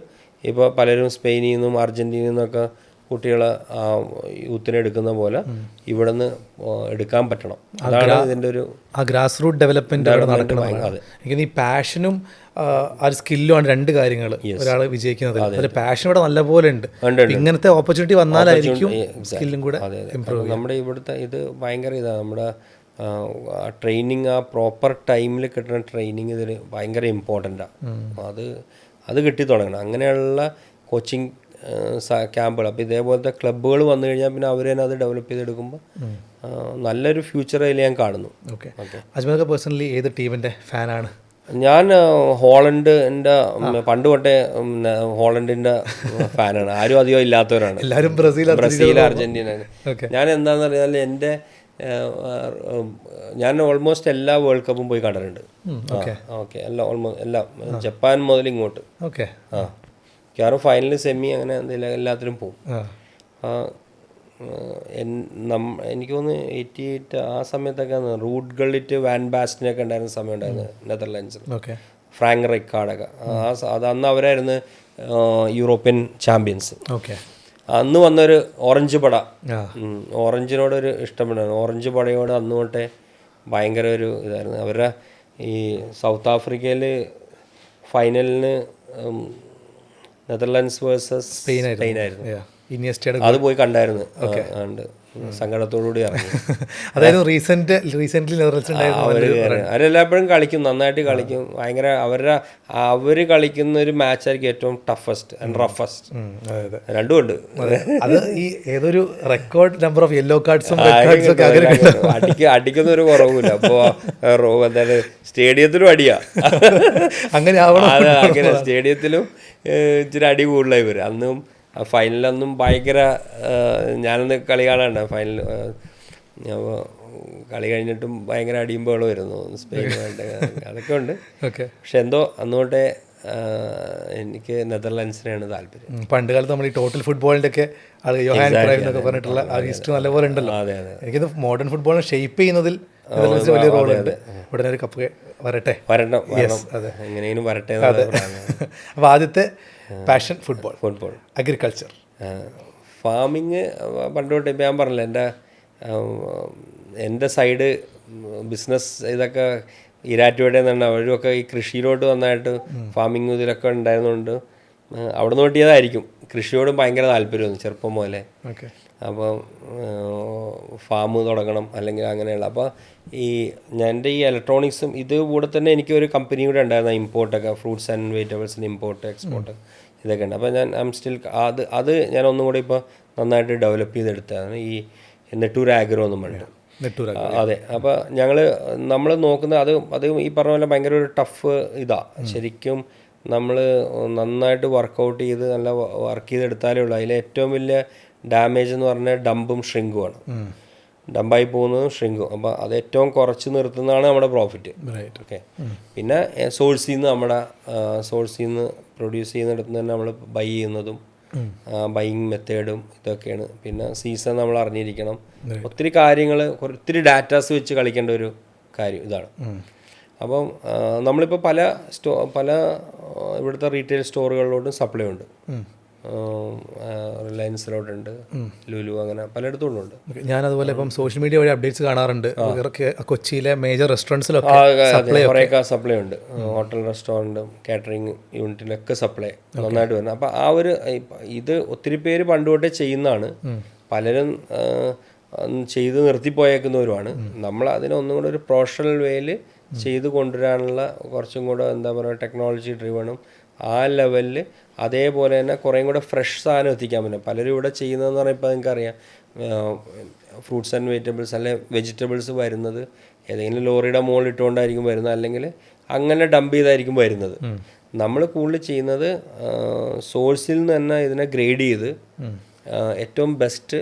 ഇപ്പോൾ പലരും സ്പെയിനിൽ നിന്നും അർജൻറ്റീനയിൽ നിന്നൊക്കെ കുട്ടികളെ യൂത്തിനെ എടുക്കുന്ന പോലെ ഇവിടെ നിന്ന് എടുക്കാൻ പറ്റണം. അതാണ് ഇതിൻ്റെ ഒരു ഗ്രാസ് റൂട്ട് ഡെവലപ്മെന്റ് നടക്കണം. എനിക്ക് ഈ പാഷനും ആ ഒരു സ്കില്ലുമാണ് 2 കാര്യങ്ങൾ ഒരാൾ വിജയിക്കുന്നത്. അതിൽ പാഷൻ ഇവിടെ നല്ലപോലെ ഉണ്ട്. ഇങ്ങനത്തെ ഓപ്പർച്യൂണിറ്റി വന്നാലായിരിക്കും സ്കില്ലും കൂടെ ഇമ്പ്രൂവ്. നമ്മുടെ ഇവിടുത്തെ ഇത് ഭയങ്കര ഇതാണ്. നമ്മുടെ ട്രെയിനിങ്, ആ പ്രോപ്പർ ടൈമിൽ കിട്ടുന്ന ട്രെയിനിങ് ഇതിന് ഭയങ്കര ഇമ്പോർട്ടൻ്റാണ്. അത് കിട്ടി തുടങ്ങണം. അങ്ങനെയുള്ള കോച്ചിങ് ക്യാമ്പുകൾ. അപ്പോൾ ഇതേപോലത്തെ ക്ലബ്ബുകൾ വന്നു കഴിഞ്ഞാൽ പിന്നെ അവർ തന്നെ അത് ഡെവലപ്പ് ചെയ്തെടുക്കുമ്പോൾ നല്ലൊരു ഫ്യൂച്ചർ അതിൽ ഞാൻ കാണുന്നു. ഓക്കെ. അജ്മൽക്ക പേഴ്സണലി ഏത് ടീമിൻ്റെ ഫാനാണ്? ഞാൻ ഹോളണ്ടിൻ്റെ പണ്ട് തൊട്ടേ ഹോളണ്ടിൻ്റെ ഫാനാണ്. ആരും അധികം ഇല്ലാത്തവരാണ്. എല്ലാവരും ബ്രസീൽ, അർജന്റീന. ഞാൻ എന്താണെന്ന് പറഞ്ഞാൽ ഞാൻ ഓൾമോസ്റ്റ് എല്ലാ വേൾഡ് കപ്പും പോയി കണ്ടിട്ടുണ്ട്. ഓക്കെ, എല്ലാം ജപ്പാൻ മുതൽ ഇങ്ങോട്ട്. ഓക്കെ. കാരണം ഫൈനൽ, സെമി, അങ്ങനെ എന്തെങ്കിലും എല്ലാത്തിലും പോകും. എനിക്ക് തോന്നുന്നു 88 ആ സമയത്തൊക്കെ റൂട്ട് ഗള്ളിറ്റ് വാൻ ബാസ്റ്റിനൊക്കെ ഉണ്ടായിരുന്ന സമയം ഉണ്ടായിരുന്നു നെതർലാൻഡ്സിൽ. ഫ്രാങ്ക് റൈക്കാർഡൊക്കെ അത് അന്ന് അവരായിരുന്നു യൂറോപ്യൻ ചാമ്പ്യൻസ്. അന്ന് വന്നൊരു ഓറഞ്ച് പട, ഓറഞ്ചിനോടൊരു ഇഷ്ടപ്പെടാണ്. ഓറഞ്ച് പടയോട് അന്ന് തൊട്ടേ ഭയങ്കര ഒരു ഇതായിരുന്നു. അവരുടെ ഈ സൗത്ത് ആഫ്രിക്കയിൽ ഫൈനലിന് നെതർലാൻഡ്സ് വേഴ്സസ് സ്പെയിനായിരുന്നു. അത് പോയി കണ്ടായിരുന്നു. സങ്കടത്തോടുകൂടി ഇറങ്ങി. അതായത് റീസെന്റ് അവരെല്ലാപ്പോഴും കളിക്കും, നന്നായിട്ട് കളിക്കും. ഭയങ്കര അവർ കളിക്കുന്ന ഒരു മാച്ചായിരിക്കും ഏറ്റവും ടഫസ്റ്റ് ആൻഡ് റഫസ്റ്റ്. രണ്ടും ഉണ്ട്. അത് ഈ ഏതൊരു റെക്കോർഡ് നമ്പർ ഓഫ് യെല്ലോ കാർഡ്സും അടിക്കുന്ന ഒരു കുറവില്ല. അപ്പോൾ എന്താണ് സ്റ്റേഡിയത്തിലും അടിയാ. അങ്ങനെ അങ്ങനെ സ്റ്റേഡിയത്തിലും ഇച്ചിരി അടി കൂടുതലായി വരും. അന്നും ഫൈനലൊന്നും ഭയങ്കര, ഞാനൊന്ന് കളി കാണാണ്ട ഫൈനൽ. അപ്പോൾ കളി കഴിഞ്ഞിട്ടും ഭയങ്കര അടിയുമ്പോൾ വരുന്നു സ്പെയിനുമായിട്ട്. അതൊക്കെ ഉണ്ട്. പക്ഷെ എന്തോ അന്നുകൊണ്ടേ എനിക്ക് നെതർലാൻഡ്സിനെയാണ് താല്പര്യം. പണ്ട് കാലത്ത് നമ്മൾ ഈ ടോട്ടൽ ഫുട്ബോളിൻ്റെ ഒക്കെ യോഹാൻ ക്രൈഫ് എന്നൊക്കെ പറഞ്ഞിട്ടുള്ള ആ ഹിസ്റ്ററി നല്ലപോലെ ഉണ്ടല്ലോ. എനിക്കിത് മോഡേൺ ഫുട്ബോളിനെ ഷേപ്പ് ചെയ്യുന്നതിൽ വലിയ റോളുണ്ട്. ഉടനെ ഒരു കപ്പ് വരണം. എങ്ങനെയും വരട്ടെ. അപ്പോൾ ആദ്യത്തെ പാഷൻ ഫുട്ബോൾ, അഗ്രികൾച്ചർ, ഫാമിങ് പണ്ട് തൊട്ട്. ഇപ്പം ഞാൻ പറഞ്ഞില്ല, എൻ്റെ സൈഡ് ബിസിനസ് ഇതൊക്കെ ഈരാറ്റുപേട്ടയിൽ നിന്നാണ്. അവരുമൊക്കെ ഈ കൃഷിയിലോട്ട് നന്നായിട്ട് ഫാമിങ് ഇതിലൊക്കെ ഉണ്ടായിരുന്നുകൊണ്ട് അവിടെ നിന്ന് കിട്ടിയതായിരിക്കും. കൃഷിയോടും ഭയങ്കര താല്പര്യമായിരുന്നു ചെറുപ്പം പോലെ. അപ്പം ഫാം തുടങ്ങണം അല്ലെങ്കിൽ അങ്ങനെയുള്ള. അപ്പോൾ എൻ്റെ ഈ ഇലക്ട്രോണിക്സും ഇത് കൂടെ തന്നെ എനിക്കൊരു കമ്പനി കൂടെ ഉണ്ടായിരുന്നു, ഇമ്പോർട്ടൊക്കെ, ഫ്രൂട്ട്സ് ആൻഡ് വെജിറ്റബിൾസിൻ്റെ ഇമ്പോർട്ട് എക്സ്പോർട്ട് ഇതൊക്കെ ഉണ്ട്. അപ്പോൾ ഞാൻ സ്റ്റിൽ അത് ഞാൻ ഒന്നും കൂടെ ഇപ്പോൾ നന്നായിട്ട് ഡെവലപ്പ് ചെയ്തെടുത്തതാണ് ഈ നെട്ടൂർ ആഗ്രോ എന്നും പറഞ്ഞു. അതെ. അപ്പോൾ നമ്മൾ നോക്കുന്ന അത് ഈ പറഞ്ഞ പോലെ ഭയങ്കര ഒരു ടഫ് ശരിക്കും നമ്മൾ നന്നായിട്ട് വർക്കൗട്ട് ചെയ്ത് നല്ല വർക്ക് ചെയ്തെടുത്താലേ ഉള്ളൂ. അതിൽ ഏറ്റവും വലിയ ഡാമേജ് എന്ന് പറഞ്ഞാൽ ഡംബും ഷ്രിങ്കുമാണ്. ഡംബായി പോകുന്നതും ഷ്രിങ്കും. അപ്പോൾ അത് ഏറ്റവും കുറച്ച് നിർത്തുന്നതാണ് നമ്മുടെ പ്രോഫിറ്റ്. ഓക്കെ. പിന്നെ സോഴ്സിൽ നിന്ന് പ്രൊഡ്യൂസ് ചെയ്യുന്നിടത്ത് തന്നെ നമ്മൾ ബൈ ചെയ്യുന്നതും ബൈയിങ് മെത്തേഡും ഇതൊക്കെയാണ്. പിന്നെ സീസൺ നമ്മൾ അറിഞ്ഞിരിക്കണം. ഒത്തിരി കാര്യങ്ങൾ, ഒത്തിരി ഡാറ്റാസ് വെച്ച് കളിക്കേണ്ട ഒരു കാര്യം ഇതാണ്. അപ്പം നമ്മളിപ്പോൾ പല ഇവിടുത്തെ റീറ്റെയിൽ സ്റ്റോറുകളിലോട്ടും സപ്ലൈ ഉണ്ട്. റിലയൻസിലോട്ടുണ്ട്, ലുലു, അങ്ങനെ പലയിടത്തും ഉണ്ട്. ഞാനതുപോലെ ഇപ്പം സോഷ്യൽ മീഡിയ വഴി അപ്ഡേറ്റ്സ് കാണാറുണ്ട്. കൊച്ചിയിലെ മേജർ റെസ്റ്റോറൻറ്റ്സിലൊക്കെ കുറേയൊക്കെ സപ്ലൈ ഉണ്ട്. ഹോട്ടൽ, റെസ്റ്റോറൻറ്റും കാറ്ററിംഗ് യൂണിറ്റിലൊക്കെ സപ്ലൈ നന്നായിട്ട് വരുന്നത്. അപ്പോൾ ഇത് ഒത്തിരി പേര് പണ്ട് തൊട്ടേ ചെയ്യുന്നതാണ്. പലരും ചെയ്ത് നിർത്തിപ്പോയേക്കുന്നവരുമാണ്. നമ്മൾ അതിനെ ഒന്നും കൂടെ ഒരു പ്രൊഫഷണൽ വേയിൽ ചെയ്ത് കൊണ്ടുവരാനുള്ള കുറച്ചും കൂടെ എന്താ പറയുക ടെക്നോളജി ഡ്രിവണും ആ ലെവലിൽ അതേപോലെ തന്നെ കുറേയും കൂടെ ഫ്രഷ് സാധനം എത്തിക്കാൻ പറ്റും. പലരും ഇവിടെ ചെയ്യുന്നതെന്ന് പറഞ്ഞാൽ ഇപ്പോൾ നിങ്ങൾക്കറിയാം, ഫ്രൂട്ട്സ് ആൻഡ് വെജിറ്റബിൾസ് അല്ലെങ്കിൽ വെജിറ്റബിൾസ് വരുന്നത് ഏതെങ്കിലും ലോറിയുടെ മുകളിൽ ഇട്ടുകൊണ്ടായിരിക്കും വരുന്നത്, അല്ലെങ്കിൽ അങ്ങനെ ഡംപ് ചെയ്തായിരിക്കും വരുന്നത്. നമ്മൾ കൂടുതൽ ചെയ്യുന്നത് സോഴ്സിൽ നിന്ന് തന്നെ ഇതിനെ ഗ്രേഡ് ചെയ്ത് ഏറ്റവും ബെസ്റ്റ്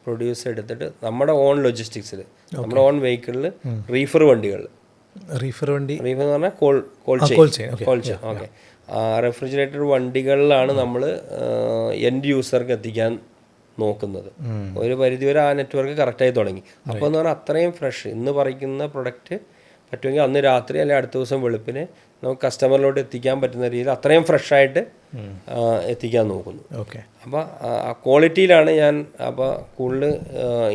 പ്രൊഡ്യൂസ് എടുത്തിട്ട് നമ്മുടെ ഓൺ ലോജിസ്റ്റിക്സിൽ, നമ്മുടെ ഓൺ വെഹിക്കിളിൽ, റീഫർ വണ്ടികളിൽ, റീഫർ എന്ന് പറഞ്ഞാൽ കോൾഡ് ചെയിൻ, ഓക്കെ, റെഫ്രിജറേറ്റഡ് വണ്ടികളിലാണ് നമ്മൾ എൻഡ് യൂസർക്ക് എത്തിക്കാൻ നോക്കുന്നത്. ഒരു പരിധിവരെ ആ നെറ്റ്വർക്ക് കറക്റ്റായി തുടങ്ങി. അപ്പോൾ എന്ന് പറഞ്ഞാൽ അത്രയും ഫ്രഷ് ഇന്ന് പറിക്കുന്ന പ്രൊഡക്റ്റ് പറ്റുമെങ്കിൽ അന്ന് രാത്രി അല്ലെങ്കിൽ അടുത്ത ദിവസം വെളുപ്പിന് നമുക്ക് കസ്റ്റമറിലോട്ട് എത്തിക്കാൻ പറ്റുന്ന രീതിയിൽ അത്രയും ഫ്രഷായിട്ട് എത്തിക്കാൻ നോക്കുന്നു. ഓക്കെ. അപ്പോൾ ആ ക്വാളിറ്റിയിലാണ് ഞാൻ അപ്പോൾ കൂടുതൽ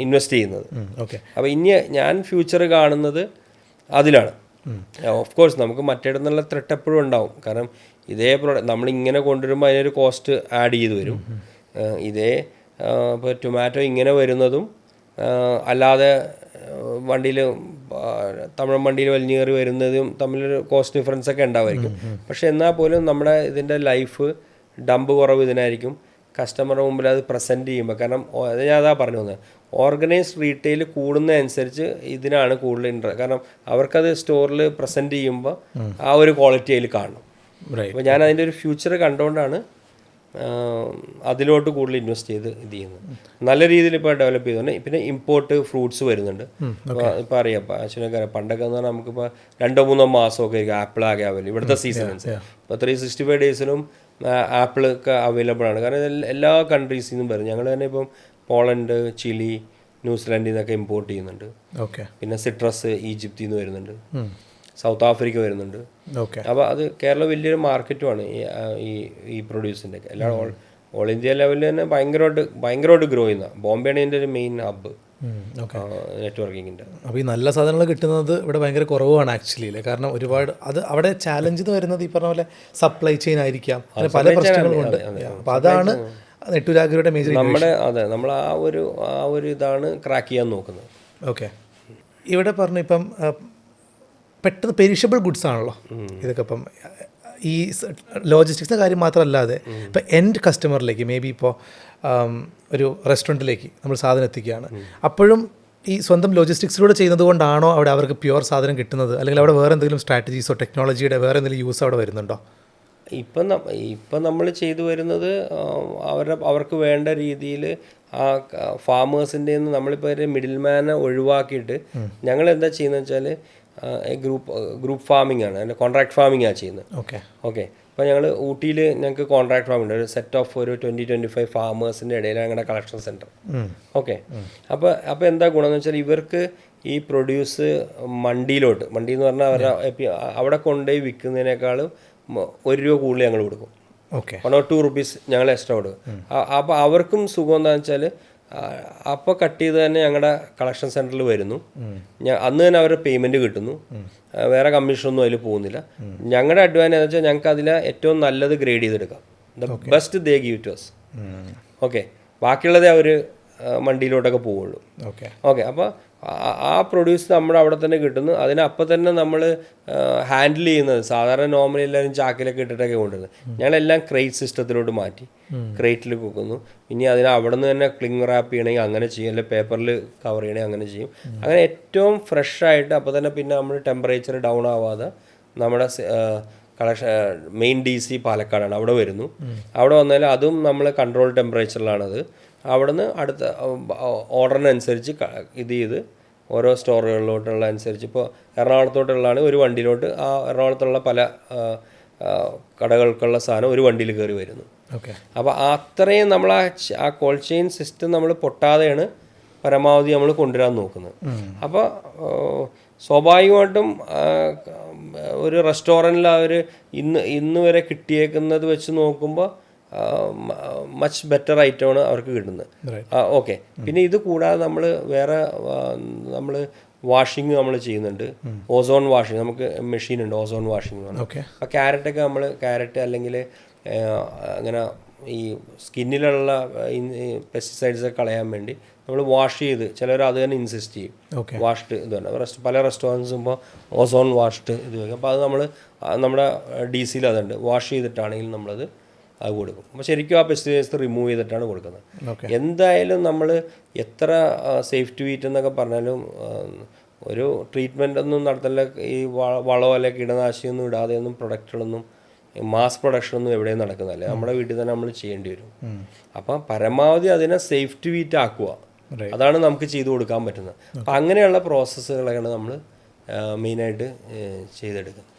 ഇൻവെസ്റ്റ് ചെയ്യുന്നത്. ഓക്കെ. അപ്പോൾ ഇനി ഞാൻ ഫ്യൂച്ചർ കാണുന്നത് അതിലാണ്. ഓഫ് കോഴ്സ് നമുക്ക് മറ്റേടെ നിന്നുള്ള ത്രെട്ട് എപ്പോഴും ഉണ്ടാവും. കാരണം ഇതേ പ്രോഡക്റ്റ് നമ്മളിങ്ങനെ കൊണ്ടുവരുമ്പോൾ അതിനൊരു കോസ്റ്റ് ആഡ് ചെയ്ത് വരും. ഇതേ ഇപ്പോൾ ടൊമാറ്റോ ഇങ്ങനെ വരുന്നതും അല്ലാതെ വണ്ടിയിൽ തമിഴ് വണ്ടിയിൽ വലിഞ്ഞു കയറി വരുന്നതും തമ്മിലൊരു കോസ്റ്റ് ഡിഫറൻസ് ഒക്കെ ഉണ്ടാവുമായിരിക്കും. പക്ഷെ എന്നാൽ പോലും നമ്മുടെ ഇതിൻ്റെ ലൈഫ് ഡംപ് കുറവ് ഇതിനായിരിക്കും, കസ്റ്റമറുടെ മുമ്പിൽ അത് പ്രസൻറ്റ് ചെയ്യുമ്പോൾ, കാരണം അത് ഞാൻ അതാ പറഞ്ഞു വന്നത്, ഓർഗനൈസ്ഡ് റീറ്റെയിൽ കൂടുന്നതനുസരിച്ച് ഇതിനാണ് കൂടുതൽ ഇൻട്രസ്റ്റ്. കാരണം അവർക്കത് സ്റ്റോറിൽ പ്രസൻറ്റ് ചെയ്യുമ്പോൾ ആ ഒരു ക്വാളിറ്റി അതിൽ കാണും. അപ്പോൾ ഞാൻ അതിൻ്റെ ഒരു ഫ്യൂച്ചർ കണ്ടുകൊണ്ടാണ് അതിലോട്ട് കൂടുതൽ ഇൻവെസ്റ്റ് ചെയ്ത് ഇത് ചെയ്യുന്നത്. നല്ല രീതിയിൽ ഇപ്പോൾ ഡെവലപ്പ് ചെയ്തുകൊണ്ട് പിന്നെ ഇമ്പോർട്ട് ഫ്രൂട്ട്സ് വരുന്നുണ്ട്. ഇപ്പോൾ അറിയാം, ആക്ച്വലി പണ്ടൊക്കെ എന്ന് പറഞ്ഞാൽ നമുക്കിപ്പോൾ 2-3 മാസമൊക്കെ ആയിരിക്കും ആപ്പിൾ ആകെ അവൈലബിൾ ഇവിടുത്തെ സീസൺസ്. ഇപ്പോൾ 365 ഡേയ്സിലും ആപ്പിൾ ഒക്കെ അവൈലബിൾ ആണ്. കാരണം എല്ലാ കൺട്രീസിൽ നിന്നും വരും. ഞങ്ങൾ തന്നെ ഇപ്പം പോളണ്ട്, ചിലി, ന്യൂസിലാൻഡിൽ നിന്നൊക്കെ ഇമ്പോർട്ട് ചെയ്യുന്നുണ്ട്. പിന്നെ സിട്രസ് ഈജിപ്തിൽ നിന്ന് വരുന്നുണ്ട്, സൗത്ത് ആഫ്രിക്ക വരുന്നുണ്ട്. അപ്പോൾ അത് കേരളം വലിയൊരു മാർക്കറ്റുമാണ് ഈ പ്രൊഡ്യൂസിൻ്റെ ഒക്കെ. എല്ലാ ഓൾ ഇന്ത്യ ലെവലിൽ തന്നെ ഭയങ്കരമായിട്ട് ഗ്രോ ചെയ്യുന്ന. ബോംബെയാണ് ഇതിൻ്റെ ഒരു മെയിൻ ഹബ്ബ് നെറ്റ്വർക്കിങ്ങിൻ്റെ. അപ്പോൾ ഈ നല്ല സാധനങ്ങൾ കിട്ടുന്നത് ഇവിടെ ഭയങ്കര കുറവാണ് ആക്ച്വലി. കാരണം ഒരുപാട് അത് അവിടെ ചാലഞ്ച് എന്ന് വരുന്നത് ഈ പറഞ്ഞ പോലെ സപ്ലൈ ചെയിൻ ആയിരിക്കാം, പല പ്രശ്നങ്ങളുമുണ്ട്. അപ്പോൾ അതാണ് നെട്ടൂരാഗ്രയുടെ മേജർ നമ്മൾ ആ ഒരു ഇതാണ് ക്രാക്ക് ചെയ്യാൻ നോക്കുന്നത്. ഓക്കെ, ഇവിടെ പറഞ്ഞു ഇപ്പം പെട്ടെന്ന് പെരിഷബിൾ ഗുഡ്സ് ആണല്ലോ ഇതൊക്കെ. ഇപ്പം ഈ ലോജിസ്റ്റിക്സിൻ്റെ കാര്യം മാത്രമല്ലാതെ ഇപ്പം എൻഡ് കസ്റ്റമറിലേക്ക് മേ ബി ഇപ്പോൾ ഒരു റെസ്റ്റോറൻറ്റിലേക്ക് നമ്മൾ സാധനം എത്തിക്കുകയാണ്, അപ്പോഴും ഈ സ്വന്തം ലോജിസ്റ്റിക്സിലൂടെ ചെയ്യുന്നത് കൊണ്ടാണോ അവിടെ അവർക്ക് പ്യുവർ സാധനം കിട്ടുന്നത്, അല്ലെങ്കിൽ അവിടെ വേറെ എന്തെങ്കിലും സ്ട്രാറ്റജീസോ ടെക്നോളജിയുടെ വേറെ എന്തെങ്കിലും യൂസ് അവിടെ വരുന്നുണ്ടോ? ഇപ്പം നമ്മൾ ചെയ്തു വരുന്നത് അവർക്ക് വേണ്ട രീതിയിൽ ആ ഫാമേഴ്സിൻ്റെ നിന്ന് നമ്മളിപ്പോൾ ഒരു മിഡിൽ മാനെ ഒഴിവാക്കിയിട്ട് ഞങ്ങൾ എന്താ ചെയ്യുന്നത് വെച്ചാൽ ഗ്രൂപ്പ് ഫാമിംഗ് ആണ്, അതിൻ്റെ കോൺട്രാക്ട് ഫാമിംഗ് ആണ് ചെയ്യുന്നത്. ഓക്കെ അപ്പോൾ ഞങ്ങൾ ഊട്ടിയിൽ ഞങ്ങൾക്ക് കോൺട്രാക്ട് ഫാമിംഗ് ഉണ്ട്. ഒരു സെറ്റ് ഓഫ് ഒരു 20-25 ഫാമേഴ്സിൻ്റെ ഇടയിൽ ഞങ്ങളുടെ കളക്ഷൻ സെൻറ്റർ. ഓക്കെ, അപ്പോൾ എന്താ ഗുണമെന്ന് വെച്ചാൽ ഇവർക്ക് ഈ പ്രൊഡ്യൂസ് മണ്ടി എന്ന് പറഞ്ഞാൽ അവരുടെ അവിടെ കൊണ്ടുപോയി വിൽക്കുന്നതിനേക്കാളും 1 രൂപ കൂടുതൽ ഞങ്ങൾ കൊടുക്കും. 1 or 2 rupees ഞങ്ങൾ എക്സ്ട്രാ കൊടുക്കും. അപ്പോൾ അവർക്കും സുഖം എന്താണെന്ന് വെച്ചാൽ അപ്പോൾ കട്ട് ചെയ്ത് തന്നെ ഞങ്ങളുടെ കളക്ഷൻ സെൻറ്ററിൽ വരുന്നു. അന്ന് തന്നെ അവരുടെ പേയ്മെൻറ്റ് കിട്ടുന്നു, വേറെ കമ്മീഷനൊന്നും അതിൽ പോകുന്നില്ല. ഞങ്ങളുടെ അഡ്വാൻറ്റേജ് എന്ന് വെച്ചാൽ ഞങ്ങൾക്ക് അതിൽ ഏറ്റവും നല്ലത് ഗ്രേഡ് ചെയ്തെടുക്കാം. The best they give to us. Okay, ബാക്കിയുള്ളതേ അവർ മണ്ടിയിലോട്ടൊക്കെ പോവുള്ളൂ. ഓക്കെ, അപ്പോൾ ആ പ്രൊഡ്യൂസ് നമ്മുടെ അവിടെ തന്നെ കിട്ടുന്നു. അതിനപ്പം തന്നെ നമ്മൾ ഹാൻഡിൽ ചെയ്യുന്നത് സാധാരണ നോർമലി എല്ലാവരും ചാക്കിലൊക്കെ ഇട്ടിട്ടൊക്കെ കൊണ്ടുവരുന്നത്. ഞങ്ങളെല്ലാം ക്രേറ്റ് സിസ്റ്റത്തിലോട്ട് മാറ്റി ക്രേറ്റിൽ വെക്കുന്നു. ഇനി അതിന് അവിടെ നിന്ന് തന്നെ ക്ലിങ് റാപ്പ് ചെയ്യണമെങ്കിൽ അങ്ങനെ ചെയ്യും, അല്ലെങ്കിൽ പേപ്പറിൽ കവർ ചെയ്യണമെങ്കിൽ അങ്ങനെ ചെയ്യും. അങ്ങനെ ഏറ്റവും ഫ്രഷായിട്ട് അപ്പോൾ തന്നെ പിന്നെ നമ്മൾ ടെമ്പറേച്ചർ ഡൗൺ ആവാതെ നമ്മുടെ കളക്ഷൻ മെയിൻ DC പാലക്കാടാണ്, അവിടെ വരുന്നു. അവിടെ വന്നാൽ അതും നമ്മൾ കൺട്രോൾ ടെമ്പറേച്ചറിലാണത്. അവിടെ നിന്ന് അടുത്ത ഓർഡറിനനുസരിച്ച് ഇത് ചെയ്ത് ഓരോ സ്റ്റോറുകളിലോട്ടുള്ള അനുസരിച്ച് ഇപ്പോൾ എറണാകുളത്തോട്ടുള്ളതാണ് ഒരു വണ്ടിയിലോട്ട് ആ എറണാകുളത്തുള്ള പല കടകൾക്കുള്ള സാധനം ഒരു വണ്ടിയിൽ കയറി വരുന്നു. അപ്പോൾ അത്രയും നമ്മൾ ആ കോൾഡ് ചെയിൻ സിസ്റ്റം നമ്മൾ പൊട്ടാതെയാണ് പരമാവധി നമ്മൾ കൊണ്ടുവരാൻ നോക്കുന്നത്. അപ്പോൾ സ്വാഭാവികമായിട്ടും ഒരു റെസ്റ്റോറൻറ്റിൽ അവർ ഇന്ന് വരെ കിട്ടിയേക്കുന്നത് വെച്ച് നോക്കുമ്പോൾ മച്ച് ബെറ്റർ ഐറ്റമാണ് അവർക്ക് കിട്ടുന്നത്. ഓക്കെ, പിന്നെ ഇത് കൂടാതെ നമ്മൾ വേറെ നമ്മൾ വാഷിങ് നമ്മൾ ചെയ്യുന്നുണ്ട്. ഓസോൺ വാഷിങ് നമുക്ക് മെഷീനുണ്ട്, ഓസോൺ വാഷിംഗ് എന്ന് പറഞ്ഞാൽ. അപ്പോൾ ക്യാരറ്റൊക്കെ നമ്മൾ അല്ലെങ്കിൽ അങ്ങനെ ഈ സ്കിന്നിലുള്ള പെസ്റ്റിസൈഡ്സൊക്കെ കളയാൻ വേണ്ടി നമ്മൾ വാഷ് ചെയ്ത് ചിലർ അത് തന്നെ ഇൻസിസ്റ്റ് ചെയ്യും. വാഷ്ഡ് ഇത് തന്നെ പല റെസ്റ്റോറൻറ്റ്സും ഇപ്പോൾ ഓസോൺ വാഷ്ഡ് ഇത് വയ്ക്കും. അപ്പോൾ അത് നമ്മൾ നമ്മുടെ DC അതുണ്ട്, വാഷ് ചെയ്തിട്ടാണെങ്കിലും നമ്മളത് കൊടുക്കും. അപ്പോൾ ശരിക്കും ആ പെസ്റ്റിസൈഡ്സ് റിമൂവ് ചെയ്തിട്ടാണ് കൊടുക്കുന്നത്. എന്തായാലും നമ്മൾ എത്ര സേഫ് ടു ഈറ്റ് എന്നൊക്കെ പറഞ്ഞാലും ഒരു ട്രീറ്റ്മെൻ്റ് ഒന്നും നടത്തില്ല, ഈ വളമോ അല്ലെ കീടനാശിനിയൊന്നും ഇടാതെയൊന്നും പ്രൊഡക്റ്റുകളൊന്നും മാസ് പ്രൊഡക്ഷനൊന്നും എവിടെയും നടക്കുന്നില്ല. നമ്മുടെ വീട്ടിൽ തന്നെ നമ്മൾ ചെയ്യേണ്ടി വരും. അപ്പം പരമാവധി അതിനെ സേഫ് ടു ഈറ്റ് ആക്കുക, അതാണ് നമുക്ക് ചെയ്തു കൊടുക്കാൻ പറ്റുന്നത്. അപ്പം അങ്ങനെയുള്ള പ്രോസസ്സുകളൊക്കെയാണ് നമ്മൾ മെയിനായിട്ട് ചെയ്തെടുക്കുന്നത്.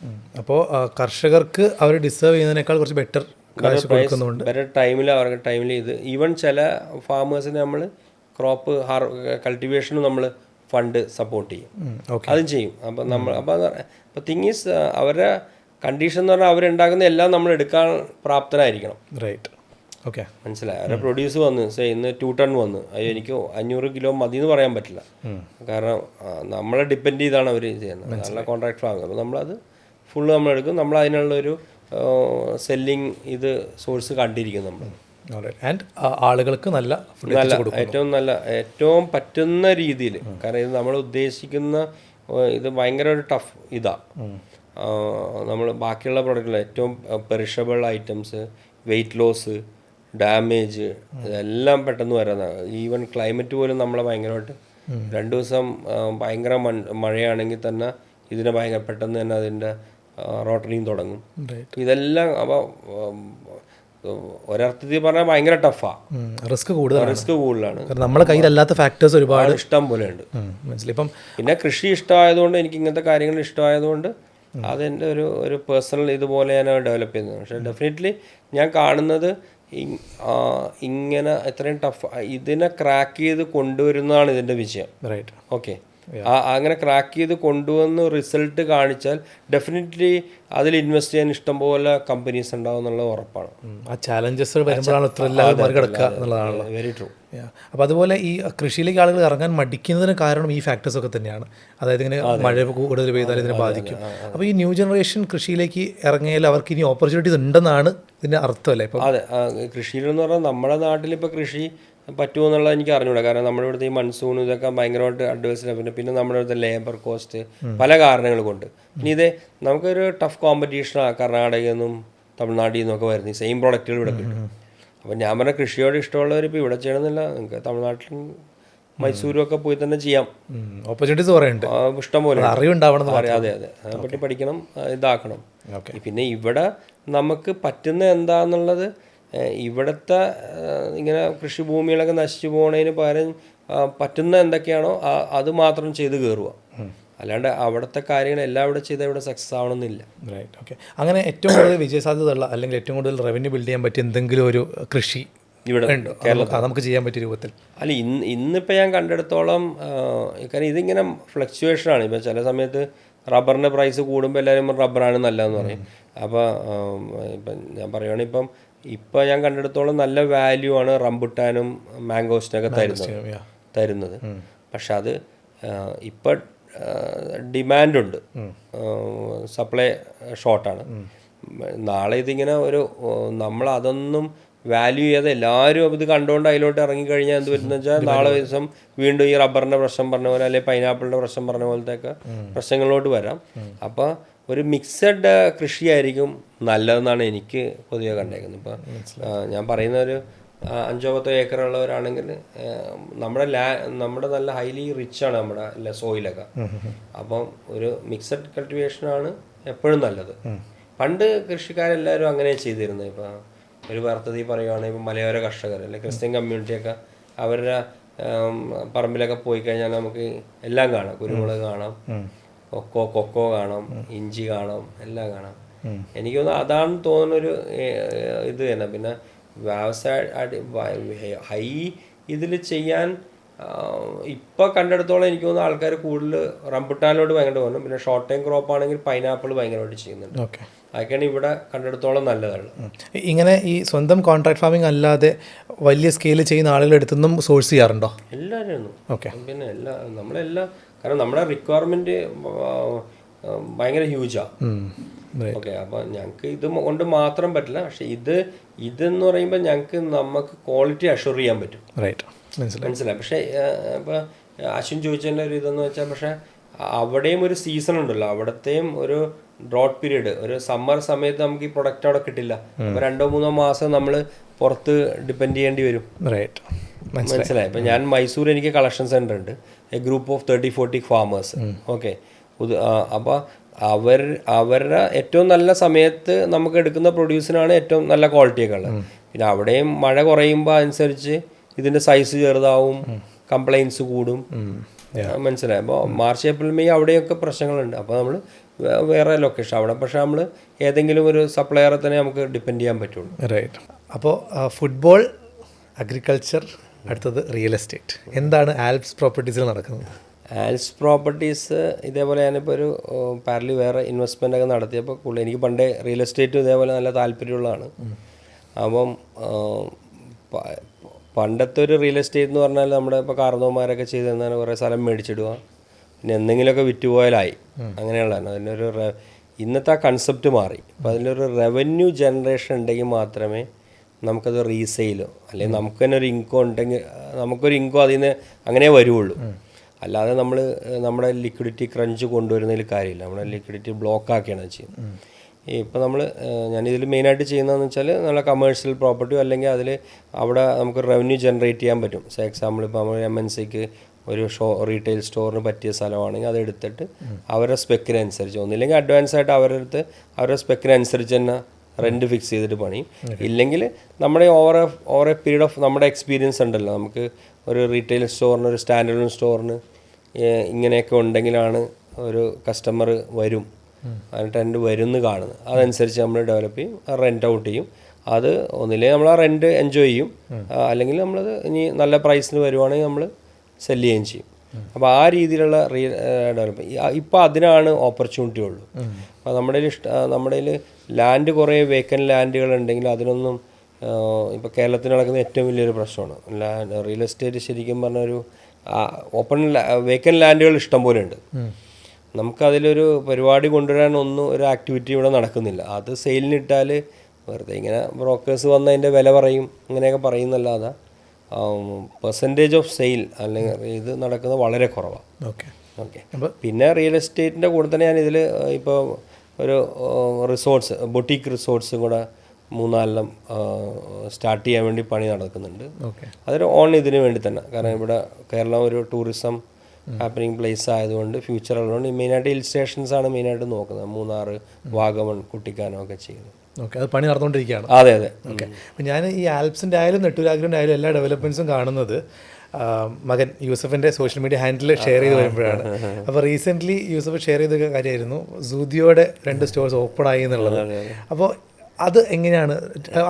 അപ്പോൾ കർഷകർക്ക് അവർ ഡിസേർവ് ചെയ്യുന്നതിനേക്കാൾ കുറച്ച് ബെറ്റർ ടൈമിൽ അവർക്ക് ടൈമിൽ ഇത് ഈവൻ ചില ഫാമേഴ്സിന് നമ്മൾ ക്രോപ്പ് കൾട്ടിവേഷനും നമ്മൾ ഫണ്ട് സപ്പോർട്ട് ചെയ്യും, അതും ചെയ്യും. അപ്പം അപ്പോൾ തിങ് ഈസ് അവരുടെ കണ്ടീഷൻ എന്ന് പറഞ്ഞാൽ അവരുണ്ടാക്കുന്ന എല്ലാം നമ്മൾ എടുക്കാൻ പ്രാപ്തനായിരിക്കണം. മനസ്സിലായി? അവരുടെ പ്രൊഡ്യൂസ് വന്ന് ഇന്ന് 2 ടൺ വന്ന് എനിക്ക് 500 കിലോ മതി എന്ന് പറയാൻ പറ്റില്ല. കാരണം നമ്മളെ ഡിപ്പെൻഡ് ചെയ്താണ് അവർ ചെയ്യുന്നത്, നല്ല കോൺട്രാക്ട് ഫാമിംഗ്. അപ്പോൾ നമ്മളത് ഫുള്ള് നമ്മളെടുക്കും. നമ്മൾ അതിനുള്ളൊരു സെല്ലിങ് ഇത് സോഴ്സ് കണ്ടിരിക്കും നമ്മൾ. ആളുകൾക്ക് നല്ല ഏറ്റവും പറ്റുന്ന രീതിയിൽ. കാരണം ഇത് നമ്മൾ ഉദ്ദേശിക്കുന്ന ഇത് ഭയങ്കര ഒരു ടഫ് ഇതാണ്. നമ്മൾ ബാക്കിയുള്ള പ്രൊഡക്റ്റുകൾ ഏറ്റവും perishable items, weight loss, damage ഇതെല്ലാം പെട്ടെന്ന് വരുന്ന. ഈവൻ ക്ലൈമറ്റ് പോലും നമ്മളെ ഭയങ്കരമായിട്ട് 2 ദിവസം ഭയങ്കര മഴയാണെങ്കിൽ തന്നെ ഇതിനെ ഭയങ്കര പെട്ടെന്ന് തന്നെ അതിൻ്റെ റോട്ടറിങ് തുടങ്ങും. ഇതെല്ലാം അപ്പോൾ ഒരർത്ഥത്തിൽ പറഞ്ഞാൽ ഭയങ്കര ടഫാണ്, റിസ്ക് കൂടുതലാണ്. നമ്മുടെ കയ്യിലല്ലാത്ത ഫാക്ടേഴ്സ് ഒരുപാട് ഇഷ്ടം പോലെ ഉണ്ട്. മനസ്സിലായി. ഇപ്പം പിന്നെ കൃഷി ഇഷ്ടമായതുകൊണ്ട്, എനിക്ക് ഇങ്ങനത്തെ കാര്യങ്ങൾ ഇഷ്ടമായതുകൊണ്ട് അതെൻ്റെ ഒരു പേഴ്സണൽ ഇതുപോലെ ഞാൻ ഡെവലപ്പ് ചെയ്യുന്നത്. പക്ഷേ ഡെഫിനറ്റ്ലി ഞാൻ കാണുന്നത് ഇങ്ങനെ ഇത്രയും ടഫ് ഇതിനെ ക്രാക്ക് ചെയ്ത് കൊണ്ടുവരുന്നതാണ് ഇതിൻ്റെ വിജയം. റൈറ്റ്. ഓക്കെ, അങ്ങനെ ക്രാക്ക് ചെയ്ത് കൊണ്ടുവന്ന് റിസൾട്ട് കാണിച്ചാൽ ഡെഫിനറ്റ്ലി അതിൽ ഇൻവെസ്റ്റ് ചെയ്യാൻ ഇഷ്ടംപോലെ കമ്പനീസ് ഉണ്ടാവും എന്നുള്ളത് ഉറപ്പാണ്. ആ ചാലഞ്ചസ് വരുമ്പോഴാണ് മറികടക്കുക എന്നുള്ളതാണല്ലോ. Very true. അപ്പോൾ അതുപോലെ ഈ കൃഷിയിലേക്ക് ആളുകൾ ഇറങ്ങാൻ മടിക്കുന്നതിന് കാരണം ഈ ഫാക്ടേഴ്സ് ഒക്കെ തന്നെയാണ്. അതായത് ഇങ്ങനെ മഴ കൂടുതൽ പെയ്താൽ ഇതിനെ ബാധിക്കും. അപ്പോൾ ഈ ന്യൂ ജനറേഷൻ കൃഷിയിലേക്ക് ഇറങ്ങിയാൽ അവർക്ക് ഇനി ഓപ്പർച്യൂണിറ്റീസ് ഉണ്ടെന്നാണ് ഇതിൻ്റെ അർത്ഥമല്ലേ? ഇപ്പം അതെ, കൃഷിയിലെന്ന് പറഞ്ഞാൽ നമ്മുടെ നാട്ടിലിപ്പോൾ കൃഷി പറ്റുമോ എന്നുള്ളത് എനിക്ക് അറിഞ്ഞൂടാ. കാരണം നമ്മുടെ ഇവിടുത്തെ ഈ മൺസൂൺ ഇതൊക്കെ ഭയങ്കരമായിട്ട് അഡ്വേഴ്സിലാണ്. പിന്നെ നമ്മുടെ ഇവിടുത്തെ ലേബർ കോസ്റ്റ് പല കാരണങ്ങൾ കൊണ്ട്. ഇനി ഇതേ നമുക്കൊരു ടഫ് കോമ്പറ്റീഷനാണ് കർണാടകയിൽ നിന്നും തമിഴ്നാട്ടിൽ നിന്നൊക്കെ വരുന്നത് ഈ സെയിം പ്രോഡക്റ്റുകൾ ഇവിടെ കിട്ടും. അപ്പം ഞാൻ പറഞ്ഞ കൃഷിയോട് ഇഷ്ടമുള്ളവർ ഇപ്പോൾ ഇവിടെ ചെയ്യണമെന്നില്ല, നിങ്ങൾക്ക് തമിഴ്നാട്ടിലും മൈസൂരും ഒക്കെ പോയി തന്നെ ചെയ്യാം. ഓപ്പർച്യൂണിറ്റീസ് പറയുന്നുണ്ട്, ഇഷ്ടം പോലെ അറിവുണ്ടാവണം. അതെ, അതിനെപ്പറ്റി പഠിക്കണം, ഇതാക്കണം. പിന്നെ ഇവിടെ നമുക്ക് പറ്റുന്ന എന്താന്നുള്ളത്, ഇവിടുത്തെ ഇങ്ങനെ കൃഷിഭൂമികളൊക്കെ നശിച്ചു പോകുന്നതിന് പകരം പറ്റുന്ന എന്തൊക്കെയാണോ അത് മാത്രം ചെയ്ത് കയറുക. അല്ലാണ്ട് അവിടുത്തെ കാര്യങ്ങൾ എല്ലാം ഇവിടെ ചെയ്താൽ ഇവിടെ സക്സസ് ആവണമെന്നില്ല. റൈറ്റ്. ഓക്കെ. അങ്ങനെ ഏറ്റവും കൂടുതൽ വിജയസാധ്യതയുള്ള അല്ലെങ്കിൽ ഏറ്റവും കൂടുതൽ റവന്യൂ ബിൽഡ് ചെയ്യാൻ പറ്റിയ എന്തെങ്കിലും ഒരു കൃഷി ഇവിടെ കേരളത്തിൽ നമുക്ക് ചെയ്യാൻ പറ്റിയ രൂപത്തിൽ? അല്ല, ഇന്നിപ്പോൾ ഞാൻ കണ്ടെടുത്തോളം, കാരണം ഇതിങ്ങനെ ഫ്ലക്ച്വേഷനാണ്. ഇപ്പോൾ ചില സമയത്ത് റബ്ബറിൻ്റെ പ്രൈസ് കൂടുമ്പോൾ എല്ലാവരും റബ്ബറാണ് നല്ലതെന്ന് പറയും. അപ്പോൾ ഇപ്പം ഞാൻ പറയുകയാണെങ്കിൽ ഇപ്പം ഞാൻ കണ്ടെടുത്തോളം നല്ല വാല്യൂ ആണ് റംബുട്ടാനും മാംഗോസിനൊക്കെ തരുന്നത്. പക്ഷെ അത് ഇപ്പം ഡിമാൻഡുണ്ട്, സപ്ലൈ ഷോർട്ടാണ്. നാളെ ഇതിങ്ങനെ നമ്മളതൊന്നും വാല്യൂ ചെയ്യാതെ എല്ലാവരും ഇത് കണ്ടുകൊണ്ട് അതിലോട്ട് ഇറങ്ങിക്കഴിഞ്ഞാൽ എന്ത് പറ്റുന്ന വെച്ചാൽ നാളെ ദിവസം വീണ്ടും ഈ റബ്ബറിൻ്റെ പ്രശ്നം പറഞ്ഞ പോലെ അല്ലെങ്കിൽ പൈനാപ്പിളിൻ്റെ പ്രശ്നം പറഞ്ഞ പോലത്തെയൊക്കെ പ്രശ്നങ്ങളിലോട്ട് വരാം. അപ്പോൾ ഒരു മിക്സഡ് കൃഷിയായിരിക്കും നല്ലതെന്നാണ് എനിക്ക് പൊതുവെ കണ്ടേക്കുന്നത്. ഇപ്പോൾ ഞാൻ പറയുന്ന ഒരു 5-10 ഏക്കറുള്ളവരാണെങ്കിൽ നമ്മുടെ നല്ല ഹൈലി റിച്ചാണ് നമ്മുടെ സോയിലൊക്കെ. അപ്പം ഒരു മിക്സഡ് കൾട്ടിവേഷനാണ് എപ്പോഴും നല്ലത്. പണ്ട് കൃഷിക്കാരെല്ലാവരും അങ്ങനെ ചെയ്തിരുന്നത്. ഇപ്പോൾ ഒരു വാർത്തയിൽ പറയുകയാണെങ്കിൽ ഇപ്പോൾ മലയോര കർഷകർ അല്ലെങ്കിൽ ക്രിസ്ത്യൻ കമ്മ്യൂണിറ്റിയൊക്കെ അവരുടെ പറമ്പിലൊക്കെ പോയി കഴിഞ്ഞാൽ നമുക്ക് എല്ലാം കാണാം. കുരുമുളക് കാണാം, കൊക്കോ കാണാം, ഇഞ്ചി കാണാം, എല്ലാം കാണാം. എനിക്ക് തോന്നുന്നു അതാണ് തോന്നുന്നൊരു ഇത് തന്നെ. പിന്നെ വ്യവസായ ഹൈ ഇതിൽ ചെയ്യാൻ ഇപ്പോൾ കണ്ടെടുത്തോളം എനിക്ക് തോന്നുന്നു ആൾക്കാർ കൂടുതൽ റംബുട്ടാനിലോട്ട് ഭയങ്കര തോന്നും. പിന്നെ ഷോർട്ട് ടൈം ക്രോപ്പ് ആണെങ്കിൽ പൈനാപ്പിൾ ഭയങ്കരമായിട്ട് ചെയ്യുന്നുണ്ട്. അതൊക്കെയാണ് ഇവിടെ കണ്ടെടുത്തോളം നല്ലതാണ്. ഇങ്ങനെ ഈ സ്വന്തം കോൺട്രാക്ട് ഫാമിംഗ് അല്ലാതെ വലിയ സ്കെയിൽ ചെയ്യുന്ന ആളുകളുടെ അടുത്തുനിന്നും സോഴ്സ് ചെയ്യാറുണ്ടോ? എല്ലാവരും. പിന്നെ നമ്മളെല്ലാം, കാരണം നമ്മുടെ റിക്വയർമെൻറ്റ് ഭയങ്കര ഹ്യൂജാണ്. ഓക്കെ, അപ്പോൾ ഞങ്ങൾക്ക് ഇത് കൊണ്ട് മാത്രം പറ്റില്ല. പക്ഷെ ഇതെന്ന് പറയുമ്പോൾ നമുക്ക് ക്വാളിറ്റി അഷ്യൂർ ചെയ്യാൻ പറ്റും. മനസ്സിലായി. പക്ഷേ ഇപ്പോൾ അശ്വിൻ ചോദിച്ചതിൻ്റെ ഒരു ഇതെന്ന് വെച്ചാൽ, പക്ഷേ അവിടെയും ഒരു സീസൺ ഉണ്ടല്ലോ, അവിടത്തെയും ഒരു ഡ്രോട്ട് പീരീഡ്, ഒരു സമ്മർ സമയത്ത് നമുക്ക് ഈ പ്രൊഡക്റ്റ് അവിടെ കിട്ടില്ല. അപ്പോൾ 2-3 മാസം നമ്മൾ പുറത്ത് ഡിപ്പെൻഡ് ചെയ്യേണ്ടി വരും. മനസ്സിലായി. ഇപ്പം ഞാൻ മൈസൂർ, എനിക്ക് കളക്ഷൻ സെൻ്റർ ഉണ്ട്, A group of 30-40 farmers. Okay, അപ്പോൾ അവരുടെ ഏറ്റവും നല്ല സമയത്ത് നമുക്ക് എടുക്കുന്ന പ്രൊഡ്യൂസിനാണ് ഏറ്റവും നല്ല ക്വാളിറ്റിയൊക്കെ ഉള്ളത്. പിന്നെ അവിടെയും മഴ കുറയുമ്പോൾ അനുസരിച്ച് ഇതിൻ്റെ സൈസ് ചെറുതാവും, കംപ്ലൈൻസ് കൂടും. മനസ്സിലായി. അപ്പോൾ മാർച്ച് ഏപ്രിൽ മെയ് അവിടെയൊക്കെ പ്രശ്നങ്ങളുണ്ട്. അപ്പോൾ നമ്മൾ വേറെ ലൊക്കേഷൻ അവിടെ, പക്ഷേ നമ്മൾ ഏതെങ്കിലും ഒരു സപ്ലയറെ തന്നെ നമുക്ക് ഡിപ്പെൻഡ് ചെയ്യാൻ പറ്റുള്ളൂ. റൈറ്റ്. അപ്പോൾ ഫുട്ബോൾ, അഗ്രികൾച്ചർ, അടുത്തത് റിയൽ എസ്റ്റേറ്റ്. എന്താണ് ആൽപ്സ് പ്രോപ്പർട്ടീസിൽ നടക്കുന്നത്? ആൽപ്സ് പ്രോപ്പർട്ടീസ് ഇതേപോലെ ഞാനിപ്പോൾ ഒരു പാരലി വേറെ ഇൻവെസ്റ്റ്മെൻ്റ് ഒക്കെ നടത്തിയപ്പോൾ കൂടുതൽ എനിക്ക് പണ്ടേ റിയൽ എസ്റ്റേറ്റും ഇതേപോലെ നല്ല താല്പര്യമുള്ളതാണ്. അപ്പം പണ്ടത്തെ ഒരു റിയൽ എസ്റ്റേറ്റ് എന്ന് പറഞ്ഞാൽ നമ്മുടെ ഇപ്പോൾ കാർന്നോമാരൊക്കെ ചെയ്ത് തന്നാൽ കുറേ സ്ഥലം മേടിച്ചിടുക, പിന്നെ എന്തെങ്കിലുമൊക്കെ വിറ്റുപോയാലായി, അങ്ങനെയുള്ളതാണ്. അതിനൊരു ഇന്നത്തെ ആ കൺസെപ്റ്റ് മാറി. അപ്പോൾ അതിലൊരു റവന്യൂ ജനറേഷൻ ഉണ്ടെങ്കിൽ മാത്രമേ നമുക്കത് റീസെയിലോ അല്ലെങ്കിൽ നമുക്ക് തന്നെ ഒരു ഇൻകം ഉണ്ടെങ്കിൽ നമുക്കൊരു ഇൻകം അതിൽ നിന്ന് അങ്ങനെ വരുള്ളൂ. അല്ലാതെ നമ്മുടെ ലിക്വിഡിറ്റി ക്രഞ്ച് കൊണ്ടുവരുന്നതിൽ കാര്യമില്ല. നമ്മുടെ ലിക്വിഡിറ്റി ബ്ലോക്ക് ആക്കിയാണ് ചെയ്യുന്നത്. ഇപ്പോൾ നമ്മൾ ഞാനിതിൽ മെയിനായിട്ട് ചെയ്യുന്നതെന്ന് വെച്ചാൽ നല്ല കമേഴ്ഷ്യൽ പ്രോപ്പർട്ടിയോ അല്ലെങ്കിൽ അതിൽ അവിടെ നമുക്ക് റവന്യൂ ജനറേറ്റ് ചെയ്യാൻ പറ്റും. ഫോർ എക്സാമ്പിൾ ഇപ്പോൾ നമ്മൾ MNCക്ക് ഒരു റീറ്റെയിൽ സ്റ്റോറിന് പറ്റിയ സ്ഥലമാണെങ്കിൽ അത് എടുത്തിട്ട് അവരുടെ സ്പെക്കിനനുസരിച്ച് ഒന്നില്ലെങ്കിൽ അഡ്വാൻസ് ആയിട്ട് അവരുടെ അടുത്ത് അവരുടെ സ്പെക്കിനനുസരിച്ച് തന്നെ റെൻറ്റ് ഫിക്സ് ചെയ്തിട്ട് പണിയും. ഇല്ലെങ്കിൽ നമ്മുടെ ഓവർ എ പീരീഡ് ഓഫ് നമ്മുടെ എക്സ്പീരിയൻസ് ഉണ്ടല്ലോ, നമുക്ക് ഒരു റീറ്റെയിൽ സ്റ്റോറിന് ഒരു സ്റ്റാൻഡേർഡ് സ്റ്റോറിന് ഇങ്ങനെയൊക്കെ ഉണ്ടെങ്കിലാണ് ഒരു കസ്റ്റമർ വരും, അതിന് ടെൻറ്റ് വരും എന്ന് കാണുന്നത്. അതനുസരിച്ച് നമ്മൾ ഡെവലപ്പ് ചെയ്യും, റെൻറ്റ് ഔട്ട് ചെയ്യും. അത് ഒന്നില്ലെങ്കിൽ നമ്മൾ ആ റെൻറ്റ് എൻജോയ് ചെയ്യും, അല്ലെങ്കിൽ നമ്മളത് ഇനി നല്ല പ്രൈസിന് വരുവാണെങ്കിൽ നമ്മൾ സെല് ചെയ്യുകയും ചെയ്യും. അപ്പോൾ ആ രീതിയിലുള്ള ഡെവലപ്പ് ഇപ്പോൾ അതിനാണ് ഓപ്പർച്യൂണിറ്റി ഉള്ളൂ. അപ്പോൾ നമ്മുടെ ലാൻഡ് കുറേ വേക്കൻറ്റ് ലാൻഡുകൾ ഉണ്ടെങ്കിൽ അതിനൊന്നും ഇപ്പോൾ കേരളത്തിൽ നടക്കുന്ന ഏറ്റവും വലിയൊരു പ്രശ്നമാണ് റിയൽ എസ്റ്റേറ്റ്. ശരിക്കും പറഞ്ഞ ഒരു വേക്കൻറ്റ് ലാൻഡുകൾ ഇഷ്ടം പോലെ ഉണ്ട്. നമുക്കതിലൊരു പരിപാടി കൊണ്ടുവരാനൊന്നും ഒരു ആക്ടിവിറ്റി ഇവിടെ നടക്കുന്നില്ല. അത് സെയിലിനിട്ടാൽ വെറുതെ ഇങ്ങനെ ബ്രോക്കേഴ്സ് വന്ന് അതിൻ്റെ വില പറയും, അങ്ങനെയൊക്കെ പറയുന്നല്ലാതെ പെർസെൻറ്റേജ് ഓഫ് സെയിൽ അല്ലെങ്കിൽ ഇത് നടക്കുന്നത് വളരെ കുറവാണ്. ഓക്കെ. പിന്നെ റിയൽ എസ്റ്റേറ്റിൻ്റെ കൂടെ തന്നെ ഞാനിതിൽ ഇപ്പോൾ ഒരു റിസോർട്ട്സ്, ബൊട്ടീക്ക് റിസോർട്ട്സും കൂടെ 3-4 സ്റ്റാർട്ട് ചെയ്യാൻ വേണ്ടി പണി നടക്കുന്നുണ്ട്. അതൊരു ഇതിന് വേണ്ടി തന്നെ, കാരണം ഇവിടെ കേരളം ഒരു ടൂറിസം ഹാപ്പനിങ് പ്ലേസ് ആയതുകൊണ്ട് ഫ്യൂച്ചറുള്ളതുകൊണ്ട് മെയിനായിട്ട് ഹിൽ സ്റ്റേഷൻസ് ആണ് മെയിനായിട്ട് നോക്കുന്നത്. മൂന്നാർ, വാഗമൺ, കുട്ടിക്കാനം ഒക്കെ ചെയ്യുന്നത്. ഓക്കെ, അത് പണി നടന്നുകൊണ്ടിരിക്കുകയാണ്. അതെ അതെ. ഓക്കെ. അപ്പം ഞാൻ ഈ ആൽപ്സിൻ്റെ ആയാലും നെട്ടൂരാഗ്രൻ്റെ ആയാലും എല്ലാ ഡെവലപ്മെൻറ്റ്സും കാണുന്നത് മകൻ യൂസഫിൻ്റെ സോഷ്യൽ മീഡിയ ഹാൻഡിൽ ഷെയർ ചെയ്ത് വരുമ്പോഴാണ്. അപ്പോൾ റീസെൻ്റ്ലി യൂസഫ് ഷെയർ ചെയ്ത കാര്യമായിരുന്നു Zudio-യുടെ 2 സ്റ്റോഴ്സ് ഓപ്പൺ ആയി എന്നുള്ളത്. അപ്പോൾ അത് എങ്ങനെയാണ്,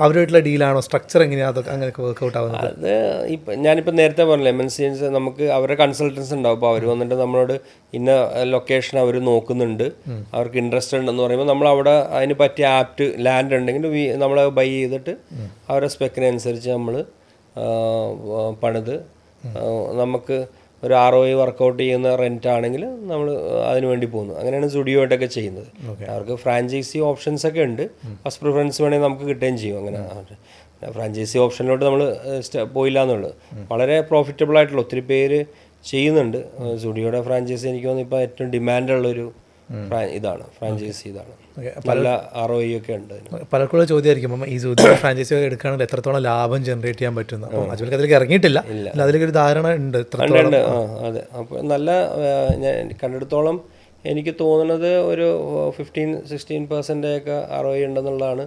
അവരുമായിട്ടുള്ള ഡീലാണോ, സ്ട്രക്ചർ എങ്ങനെയാണ്, അതൊക്കെ അങ്ങനെയൊക്കെ വർക്കൗട്ട് ആവുന്നത്? അത് ഇപ്പം ഞാനിപ്പോൾ നേരത്തെ പറഞ്ഞില്ലേ, MNCs നമുക്ക് അവരുടെ കൺസൾട്ടൻസ് ഉണ്ടാവും. അപ്പോൾ അവർ വന്നിട്ട് നമ്മളോട് ഇന്ന ലൊക്കേഷൻ അവർ നോക്കുന്നുണ്ട്, അവർക്ക് ഇൻട്രസ്റ്റ് ഉണ്ടെന്ന് പറയുമ്പോൾ നമ്മൾ അവിടെ അതിന് പറ്റിയ ആപ്റ്റ് ലാൻഡ് ഉണ്ടെങ്കിൽ നമ്മൾ ബൈ ചെയ്തിട്ട് അവരുടെ സ്പെക്കിനനുസരിച്ച് നമ്മൾ പണിത് നമുക്ക് ഒരു ROI വർക്കൗട്ട് ചെയ്യുന്ന റെൻ്റ് ആണെങ്കിൽ നമ്മൾ അതിന് വേണ്ടി പോകുന്നു. അങ്ങനെയാണ് Zudio-ആയിട്ടൊക്കെ ചെയ്യുന്നത്. അവർക്ക് ഫ്രാഞ്ചൈസി ഓപ്ഷൻസ് ഒക്കെ ഉണ്ട്. ഫസ്റ്റ് പ്രിഫറൻസ് വേണമെങ്കിൽ നമുക്ക് കിട്ടുകയും ചെയ്യും. അങ്ങനെ ഫ്രാഞ്ചൈസി ഓപ്ഷനിലോട്ട് നമ്മൾ പോയില്ല എന്നുള്ളത്. വളരെ പ്രോഫിറ്റബിൾ ആയിട്ടുള്ള ഒത്തിരി പേര് ചെയ്യുന്നുണ്ട്. Zudio-യുടെ ഫ്രാഞ്ചൈസി എനിക്ക് തോന്നുന്നു ഇപ്പോൾ ഏറ്റവും ഡിമാൻഡുള്ളൊരു ഇതാണ്, ഫ്രാഞ്ചൈസി ഇതാണ്. നല്ല ROI ഒക്കെ ഉണ്ട്. പലർക്കുള്ള ചോദ്യമായിരിക്കും, അപ്പം ഈ Zudio ഫ്രാഞ്ചൈസി എടുക്കുകയാണെങ്കിൽ എത്രത്തോളം ലാഭം ജനറേറ്റ് ചെയ്യാൻ പറ്റുന്നു. അപ്പോൾ അജ്മൽക്ക് അതിലേക്ക് ഇറങ്ങിയിട്ടില്ല, അതിലേക്ക് ഒരു ധാരണ ഉണ്ട്. അതെ. അപ്പോൾ നല്ല ഞാൻ കണ്ടെടുത്തോളം എനിക്ക് തോന്നുന്നത് ഒരു 15-16% ഒക്കെ ROI ഉണ്ടെന്നുള്ളതാണ്,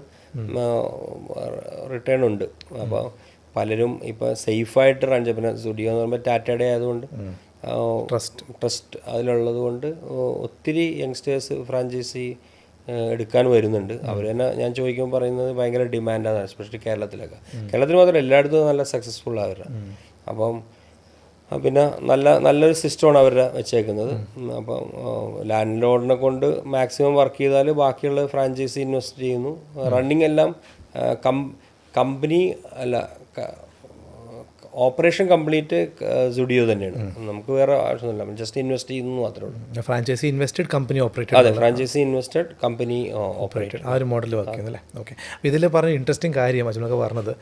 റിട്ടേൺ ഉണ്ട്. അപ്പോൾ പലരും ഇപ്പോൾ സേഫായിട്ട് റൺ ചെയ്യും. പിന്നെ Zudio എന്ന് പറയുമ്പോൾ ടാറ്റയുടെ ആയതുകൊണ്ട് ട്രസ്റ്റ് അതിലുള്ളത് കൊണ്ട് ഒത്തിരി യങ്സ്റ്റേഴ്സ് ഫ്രാഞ്ചൈസി എടുക്കാൻ വരുന്നുണ്ട്. അവർ തന്നെ ഞാൻ ചോദിക്കുമ്പോൾ പറയുന്നത് ഭയങ്കര ഡിമാൻഡാണ്, എസ്പെഷ്യലി കേരളത്തിലൊക്കെ. കേരളത്തിൽ മാത്രമല്ല, എല്ലായിടത്തും നല്ല സക്സസ്ഫുൾ അവരുടെ. അപ്പം പിന്നെ നല്ലൊരു സിസ്റ്റമാണ് അവരുടെ വെച്ചേക്കുന്നത്. അപ്പം ലാൻഡ് ലോഡിനെ കൊണ്ട് മാക്സിമം വർക്ക് ചെയ്താൽ ബാക്കിയുള്ള ഫ്രാഞ്ചൈസി ഇൻവെസ്റ്റ് ചെയ്യുന്നു. റണ്ണിങ് എല്ലാം കമ്പനി അല്ല, ഓപ്പറേഷൻ കംപ്ലീറ്റ് Zudio തന്നെയാണ്. നമുക്ക് വേറെ ആവശ്യമൊന്നുമില്ല, ജസ്റ്റ് ഇൻവെസ്റ്റ് ചെയ്യുന്നു മാത്രമേ ഉള്ളൂ. Franchise invested company operated. അതെ, ഫ്രാഞ്ചൈസി ഇൻവെസ്റ്റഡ് കമ്പനി ഓപ്പറേറ്റഡ്, ആ ഒരു മോഡൽ വർക്ക് ചെയ്യുന്നല്ലേ. ഓക്കെ. അപ്പോൾ ഇതിൽ പറഞ്ഞ ഇൻട്രസ്റ്റിംഗ് കാര്യം അജ്മലൊക്കെ പറഞ്ഞത്,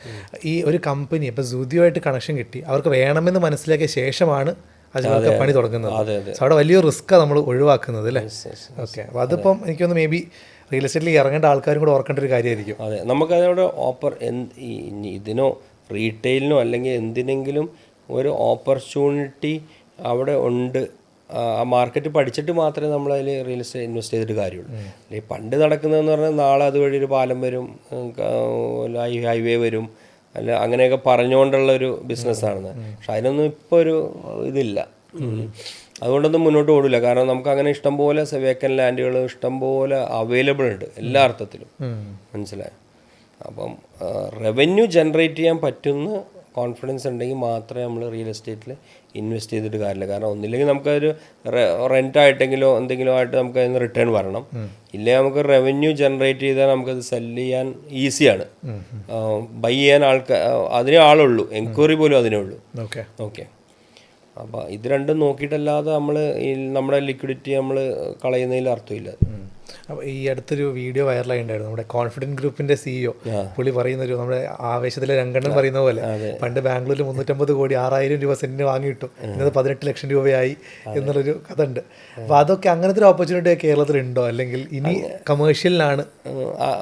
ഈ ഒരു കമ്പനി ഇപ്പോൾ Zudio-ആയിട്ട് കണക്ഷൻ കിട്ടി, അവർക്ക് വേണമെന്ന് മനസ്സിലാക്കിയ ശേഷമാണ് അജ്മലൊക്കെ പണി തുടങ്ങുന്നത്. അവിടെ വലിയൊരു റിസ്ക്കാണ് നമ്മൾ ഒഴിവാക്കുന്നത് അല്ലേ. ഓക്കെ. അപ്പോൾ അതിപ്പം എനിക്കൊന്ന് മേ ബി റിയൽ എസ്റ്റേറ്റിൽ ഇറങ്ങേണ്ട ആൾക്കാരും കൂടെ ഓർക്കേണ്ട ഒരു കാര്യമായിരിക്കും. അതെ, നമുക്കതവിടെ ഇതിനോ റീറ്റെയിലിനോ അല്ലെങ്കിൽ എന്തിനെങ്കിലും ഒരു ഓപ്പർച്യൂണിറ്റി അവിടെ ഉണ്ട്. ആ മാർക്കറ്റ് പഠിച്ചിട്ട് മാത്രമേ നമ്മൾ അതിൽ റിയൽ എസ്റ്റേറ്റ് ഇൻവെസ്റ്റ് ചെയ്തിട്ട് കാര്യമുള്ളൂ. അല്ലെങ്കിൽ പണ്ട് നടക്കുന്നതെന്ന് പറഞ്ഞാൽ നാളെ അതുവഴി ഒരു പാലം വരും, ഹൈവേ വരും, അല്ല അങ്ങനെയൊക്കെ പറഞ്ഞുകൊണ്ടുള്ളൊരു ബിസിനസ്സാണ്. പക്ഷെ അതിനൊന്നും ഇപ്പോൾ ഒരു ഇതില്ല. അതുകൊണ്ടൊന്നും മുന്നോട്ട് ഓടില്ല. കാരണം നമുക്ക് അങ്ങനെ ഇഷ്ടംപോലെ വേക്കൻ ലാൻഡുകൾ ഇഷ്ടംപോലെ അവൈലബിൾ ഉണ്ട് എല്ലാ അർത്ഥത്തിലും, മനസ്സിലായോ. അപ്പം റവന്യൂ ജനറേറ്റ് ചെയ്യാൻ പറ്റുന്ന കോൺഫിഡൻസ് ഉണ്ടെങ്കിൽ മാത്രമേ നമ്മൾ റിയൽ എസ്റ്റേറ്റിൽ ഇൻവെസ്റ്റ് ചെയ്തിട്ട് കാര്യമില്ല. കാരണം ഒന്നില്ലെങ്കിൽ നമുക്കൊരു റെൻ്റായിട്ടെങ്കിലോ എന്തെങ്കിലും ആയിട്ട് നമുക്ക് അതിന് റിട്ടേൺ വരണം. ഇല്ലെങ്കിൽ നമുക്ക് റവന്യൂ ജനറേറ്റ് ചെയ്താൽ നമുക്കത് സെല്ല് ചെയ്യാൻ ഈസിയാണ്. ബൈ ചെയ്യാൻ അതിനേ ആളുള്ളൂ, എൻക്വയറി പോലും അതിനേ ഉള്ളൂ. ഓക്കെ. അപ്പോൾ ഇത് രണ്ടും നോക്കിയിട്ടല്ലാതെ നമ്മൾ നമ്മുടെ ലിക്വിഡിറ്റി നമ്മൾ കളയുന്നതിൽ അർത്ഥമില്ല. അപ്പോൾ ഈ അടുത്തൊരു വീഡിയോ വൈറലായി ഉണ്ടായിരുന്നു, നമ്മുടെ കോൺഫിഡൻറ്റ് ഗ്രൂപ്പിൻ്റെ CEO പുള്ളി പറയുന്നൊരു നമ്മുടെ ആവേശത്തിലെ രംഗണ്ണൻ പറയുന്ന പോലെ പണ്ട് ബാംഗ്ലൂരിൽ 350 കോടി 6,000 രൂപ സെന്റിന് വാങ്ങിയിട്ടു, ഇന്നത് 18 ലക്ഷം രൂപയായി എന്നുള്ളൊരു കഥ ഉണ്ട്. അപ്പോൾ അതൊക്കെ അങ്ങനത്തെ ഒരു ഓപ്പർച്യൂണിറ്റി കേരളത്തിലുണ്ടോ, അല്ലെങ്കിൽ ഇനി കമേഴ്ഷ്യലിനാണ്?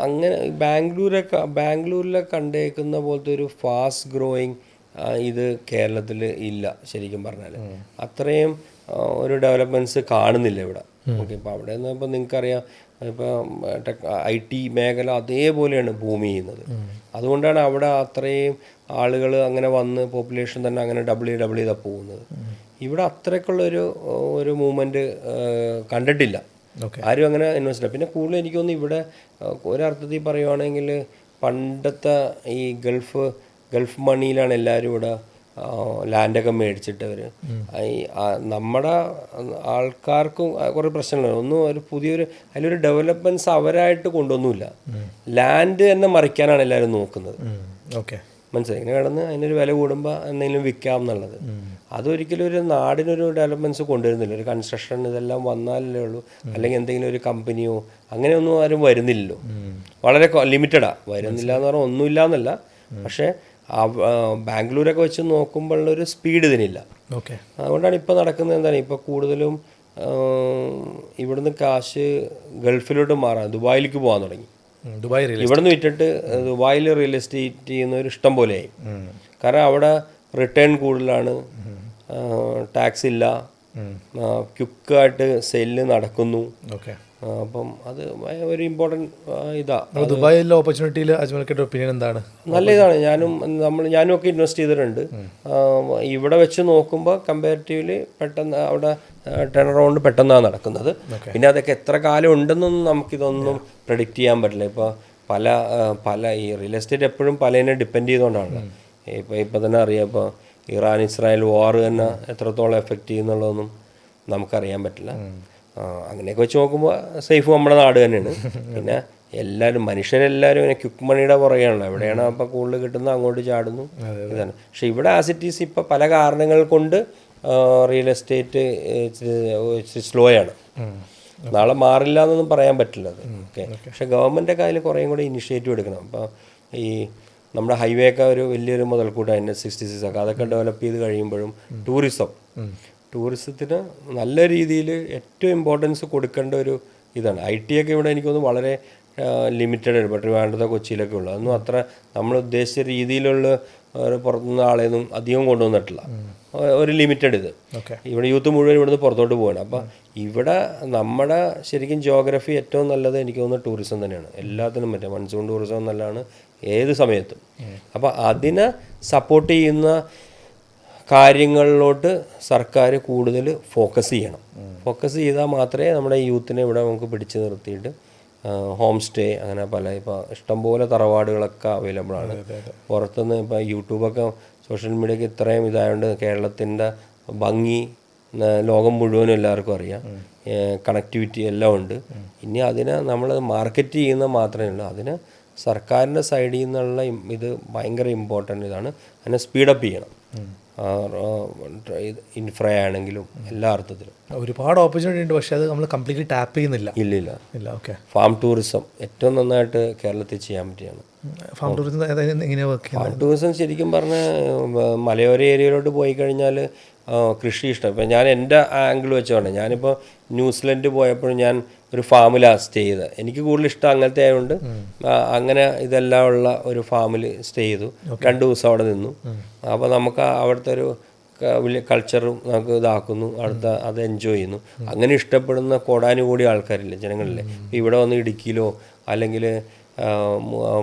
അങ്ങനെ ബാംഗ്ലൂരിലെ കണ്ടേക്കുന്ന പോലത്തെ ഒരു ഫാസ്റ്റ് ഗ്രോയിങ് ഇത് കേരളത്തിൽ ഇല്ല ശരിക്കും പറഞ്ഞാൽ. അത്രയും ഒരു ഡെവലപ്മെൻറ്റ്സ് കാണുന്നില്ല ഇവിടെ. ഓക്കെ, ഇപ്പോൾ അവിടെ നിന്ന് ഇപ്പോൾ നിങ്ങൾക്കറിയാം, ഇപ്പോൾ IT മേഖല അതേപോലെയാണ് ഭൂമി ചെയ്യുന്നത്. അതുകൊണ്ടാണ് അവിടെ അത്രയും ആളുകൾ അങ്ങനെ വന്ന് പോപ്പുലേഷൻ തന്നെ അങ്ങനെ ഡബിൾ ചെയ്താൽ പോകുന്നത്. ഇവിടെ അത്രയ്ക്കുള്ളൊരു മൂവ്മെൻറ്റ് കണ്ടിട്ടില്ല, ആരും അങ്ങനെ ഇൻവെസ്റ്റ് ഇല്ല. പിന്നെ കൂടുതൽ എനിക്ക് തോന്നുന്നു ഇവിടെ ഒരർത്ഥത്തിൽ പറയുവാണെങ്കിൽ പണ്ടത്തെ ഈ ഗൾഫ് മണിയിലാണ് എല്ലാവരും ഇവിടെ ലാൻഡൊക്കെ മേടിച്ചിട്ട് അവർ നമ്മുടെ ആൾക്കാർക്കും കുറേ പ്രശ്നങ്ങളുണ്ട്. ഒന്നും ഒരു പുതിയൊരു അതിലൊരു ഡെവലപ്മെൻറ്റ്സ് അവരായിട്ട് കൊണ്ടൊന്നുമില്ല. ലാൻഡ് തന്നെ മറിക്കാനാണ് എല്ലാവരും നോക്കുന്നത്. ഓക്കെ, മനസ്സിലായി? ഇങ്ങനെ കിടന്ന് അതിനൊരു വില കൂടുമ്പോൾ എന്തെങ്കിലും വിൽക്കാം എന്നുള്ളത്. അതൊരിക്കലും ഒരു നാടിനൊരു ഡെവലപ്മെൻറ്റ്സ് കൊണ്ടുവരുന്നില്ല. ഒരു കൺസ്ട്രക്ഷൻ ഇതെല്ലാം വന്നാലേ ഉള്ളൂ, അല്ലെങ്കിൽ എന്തെങ്കിലും ഒരു കമ്പനിയോ അങ്ങനെയൊന്നും ആരും വരുന്നില്ലല്ലോ. വളരെ ലിമിറ്റഡാണ്. വരുന്നില്ല എന്ന് പറഞ്ഞാൽ ഒന്നുമില്ല എന്നല്ല, പക്ഷേ ബാംഗ്ലൂരൊക്കെ വെച്ച് നോക്കുമ്പോഴുള്ളൊരു സ്പീഡ് ഇതിനില്ല. ഓക്കെ, അതുകൊണ്ടാണ് ഇപ്പോൾ നടക്കുന്നത്. എന്താണ് ഇപ്പോൾ കൂടുതലും ഇവിടുന്ന് കാശ് ഗൾഫിലോട്ട് മാറാൻ ദുബായിലേക്ക് പോകാൻ തുടങ്ങി. ഇവിടുന്ന് വിറ്റിട്ട് ദുബായിൽ റിയൽ എസ്റ്റേറ്റ് ചെയ്യുന്നവർ ഇഷ്ടം പോലെയായി. കാരണം അവിടെ റിട്ടേൺ കൂടുതലാണ്, ടാക്സ് ഇല്ല, ക്വിക്കായിട്ട് സെല്ല് നടക്കുന്നു. ഓക്കെ, അപ്പം അത് ഒരു ഇമ്പോർട്ടൻറ്റ് ഇതാണ്. ദുബായിലെ ഓപ്പർച്യൂണിറ്റിയിൽ അജ്മൽക്കയുടെ ഒപ്പീനിയൻ എന്താണ്? നല്ല ഇതാണ്. ഞാനും ഒക്കെ ഇൻവെസ്റ്റ് ചെയ്തിട്ടുണ്ട്. ഇവിടെ വെച്ച് നോക്കുമ്പോൾ കമ്പാരിറ്റീവ്ലി പെട്ടെന്ന് അവിടെ ടേൺ അറൗണ്ട് പെട്ടെന്നാണ് നടക്കുന്നത്. പിന്നെ അതൊക്കെ എത്ര കാലം ഉണ്ടെന്നൊന്നും നമുക്കിതൊന്നും പ്രെഡിക്റ്റ് ചെയ്യാൻ പറ്റില്ല. ഇപ്പോൾ പല ഈ റിയൽ എസ്റ്റേറ്റ് എപ്പോഴും പലതിനെ ഡിപ്പെൻഡ് ചെയ്തുകൊണ്ടാണ്. ഇപ്പം തന്നെ അറിയാം, ഇപ്പോൾ ഇറാൻ ഇസ്രായേൽ വാർ തന്നെ എത്രത്തോളം എഫക്റ്റ് ചെയ്യുന്നുള്ളതൊന്നും നമുക്കറിയാൻ പറ്റില്ല. അങ്ങനെയൊക്കെ വെച്ച് നോക്കുമ്പോൾ സേഫ് നമ്മുടെ നാട് തന്നെയാണ്. പിന്നെ മനുഷ്യരെല്ലാവരും ഇങ്ങനെ ക്വിക്ക് മണിയുടെ പുറകെയാണല്ലോ. എവിടെയാണ് അപ്പോൾ കൂടുതൽ കിട്ടുന്നത് അങ്ങോട്ട് ചാടുന്നു, ഇതാണ്. പക്ഷെ ഇവിടെ ആസിറ്റീസ് ഇപ്പോൾ പല കാരണങ്ങൾ കൊണ്ട് റിയൽ എസ്റ്റേറ്റ് സ്ലോയാണ്. നാളെ മാറില്ല എന്നൊന്നും പറയാൻ പറ്റില്ല അത്. ഓക്കെ, പക്ഷെ ഗവൺമെൻറ്റൊക്കെ അതിൽ കുറേയും കൂടെ ഇനിഷ്യേറ്റീവ് എടുക്കണം. അപ്പോൾ ഈ നമ്മുടെ ഹൈവേ ഒക്കെ ഒരു വലിയൊരു മുതൽക്കൂട്ടാണ് NH-66 ഒക്കെ. അതൊക്കെ ഡെവലപ്പ് ചെയ്ത് കഴിയുമ്പോഴും ടൂറിസത്തിന് നല്ല രീതിയിൽ ഏറ്റവും ഇമ്പോർട്ടൻസ് കൊടുക്കേണ്ട ഒരു ഇതാണ്. IT ഒക്കെ ഇവിടെ എനിക്കൊന്ന് വളരെ ലിമിറ്റഡ്. ഇപ്പോൾ ട്രിവാൻഡ്രത്തോ കൊച്ചിയിലൊക്കെ ഉള്ളു. അതൊന്നും അത്ര നമ്മൾ ഉദ്ദേശിച്ച രീതിയിലുള്ള പുറത്തുനിന്ന് ആളെയൊന്നും അധികം കൊണ്ടുവന്നിട്ടില്ല. ഒരു ലിമിറ്റഡ് ഇത്. ഇവിടെ യൂത്ത് മുഴുവൻ ഇവിടുന്ന് പുറത്തോട്ട് പോവാണ്. അപ്പോൾ ഇവിടെ നമ്മുടെ ശരിക്കും ജിയോഗ്രഫി ഏറ്റവും നല്ലത് എനിക്ക് തോന്നുന്നത് ടൂറിസം തന്നെയാണ്. എല്ലാത്തിനും പറ്റും. മൺസൂൺ ടൂറിസം നല്ലതാണ് ഏത് സമയത്തും. അപ്പോൾ അതിനെ സപ്പോർട്ട് ചെയ്യുന്ന കാര്യങ്ങളിലോട്ട് സർക്കാർ കൂടുതൽ ഫോക്കസ് ചെയ്യണം. ഫോക്കസ് ചെയ്താൽ മാത്രമേ നമ്മുടെ യൂത്തിനെ ഇവിടെ നമുക്ക് പിടിച്ചു നിർത്തിയിട്ട് ഹോം സ്റ്റേ അങ്ങനെ ഇപ്പോൾ ഇഷ്ടംപോലെ തറവാടുകളൊക്കെ അവൈലബിൾ ആണ്. പുറത്തുനിന്ന് ഇപ്പോൾ യൂട്യൂബൊക്കെ സോഷ്യൽ മീഡിയക്ക് ഇത്രയും ഇതായതുകൊണ്ട് കേരളത്തിൻ്റെ ഭംഗി ലോകം മുഴുവനും എല്ലാവർക്കും അറിയാം. കണക്ടിവിറ്റി എല്ലാം ഉണ്ട്. ഇനി അതിനെ നമ്മൾ മാർക്കറ്റ് ചെയ്യുന്ന മാത്രമേ ഉള്ളൂ. അതിന് സർക്കാരിൻ്റെ സൈഡിൽ നിന്നുള്ള ഇത് ഭയങ്കര ഇമ്പോർട്ടൻ്റ് ഇതാണ്. അതിനെ സ്പീഡപ്പ് ചെയ്യണം. ഇൻഫ്ര ആണെങ്കിലും എല്ലാ അർത്ഥത്തിലും ഒരുപാട് ഓപ്പർച്യൂണിറ്റി ഉണ്ട്. പക്ഷേ അത് നമ്മൾ കംപ്ലീറ്റ്ലി ടാപ്പ് ചെയ്യുന്നില്ല. ഇല്ല. ഓക്കെ, ഫാം ടൂറിസം ഏറ്റവും നന്നായിട്ട് കേരളത്തിൽ ചെയ്യാൻ പറ്റിയാണ്. ഫാം ടൂറിസം എങ്ങനെയാണ് വർക്ക് ചെയ്യുന്നത്? ഫാം ടൂറിസം ശരിക്കും പറഞ്ഞാൽ മലയോര ഏരിയയിലോട്ട് പോയി കഴിഞ്ഞാൽ കൃഷി ഇഷ്ടം. ഇപ്പം ഞാൻ എൻ്റെ ആംഗിൾ വെച്ചോണ്ട് ഞാനിപ്പോൾ ന്യൂസിലൻഡ് പോയപ്പോൾ ഞാൻ ഒരു ഫാമിലാണ് സ്റ്റേ ചെയ്തത്. എനിക്ക് കൂടുതൽ ഇഷ്ടം അങ്ങനത്തെ ആയതുകൊണ്ട് അങ്ങനെ ഇതെല്ലാം ഉള്ള ഒരു ഫാമിൽ സ്റ്റേ ചെയ്തു. 2 ദിവസം അവിടെ നിന്നു. അപ്പോൾ നമുക്ക് അവിടുത്തെ ഒരു കൾച്ചറും നമുക്ക് ഇതാക്കുന്നു, അത് എൻജോയ് ചെയ്യുന്നു. അങ്ങനെ ഇഷ്ടപ്പെടുന്ന കോടാനുകൂടി ആൾക്കാരില്ലേ ജനങ്ങളില്ലേ. ഇവിടെ വന്ന് ഇടുക്കിയിലോ അല്ലെങ്കിൽ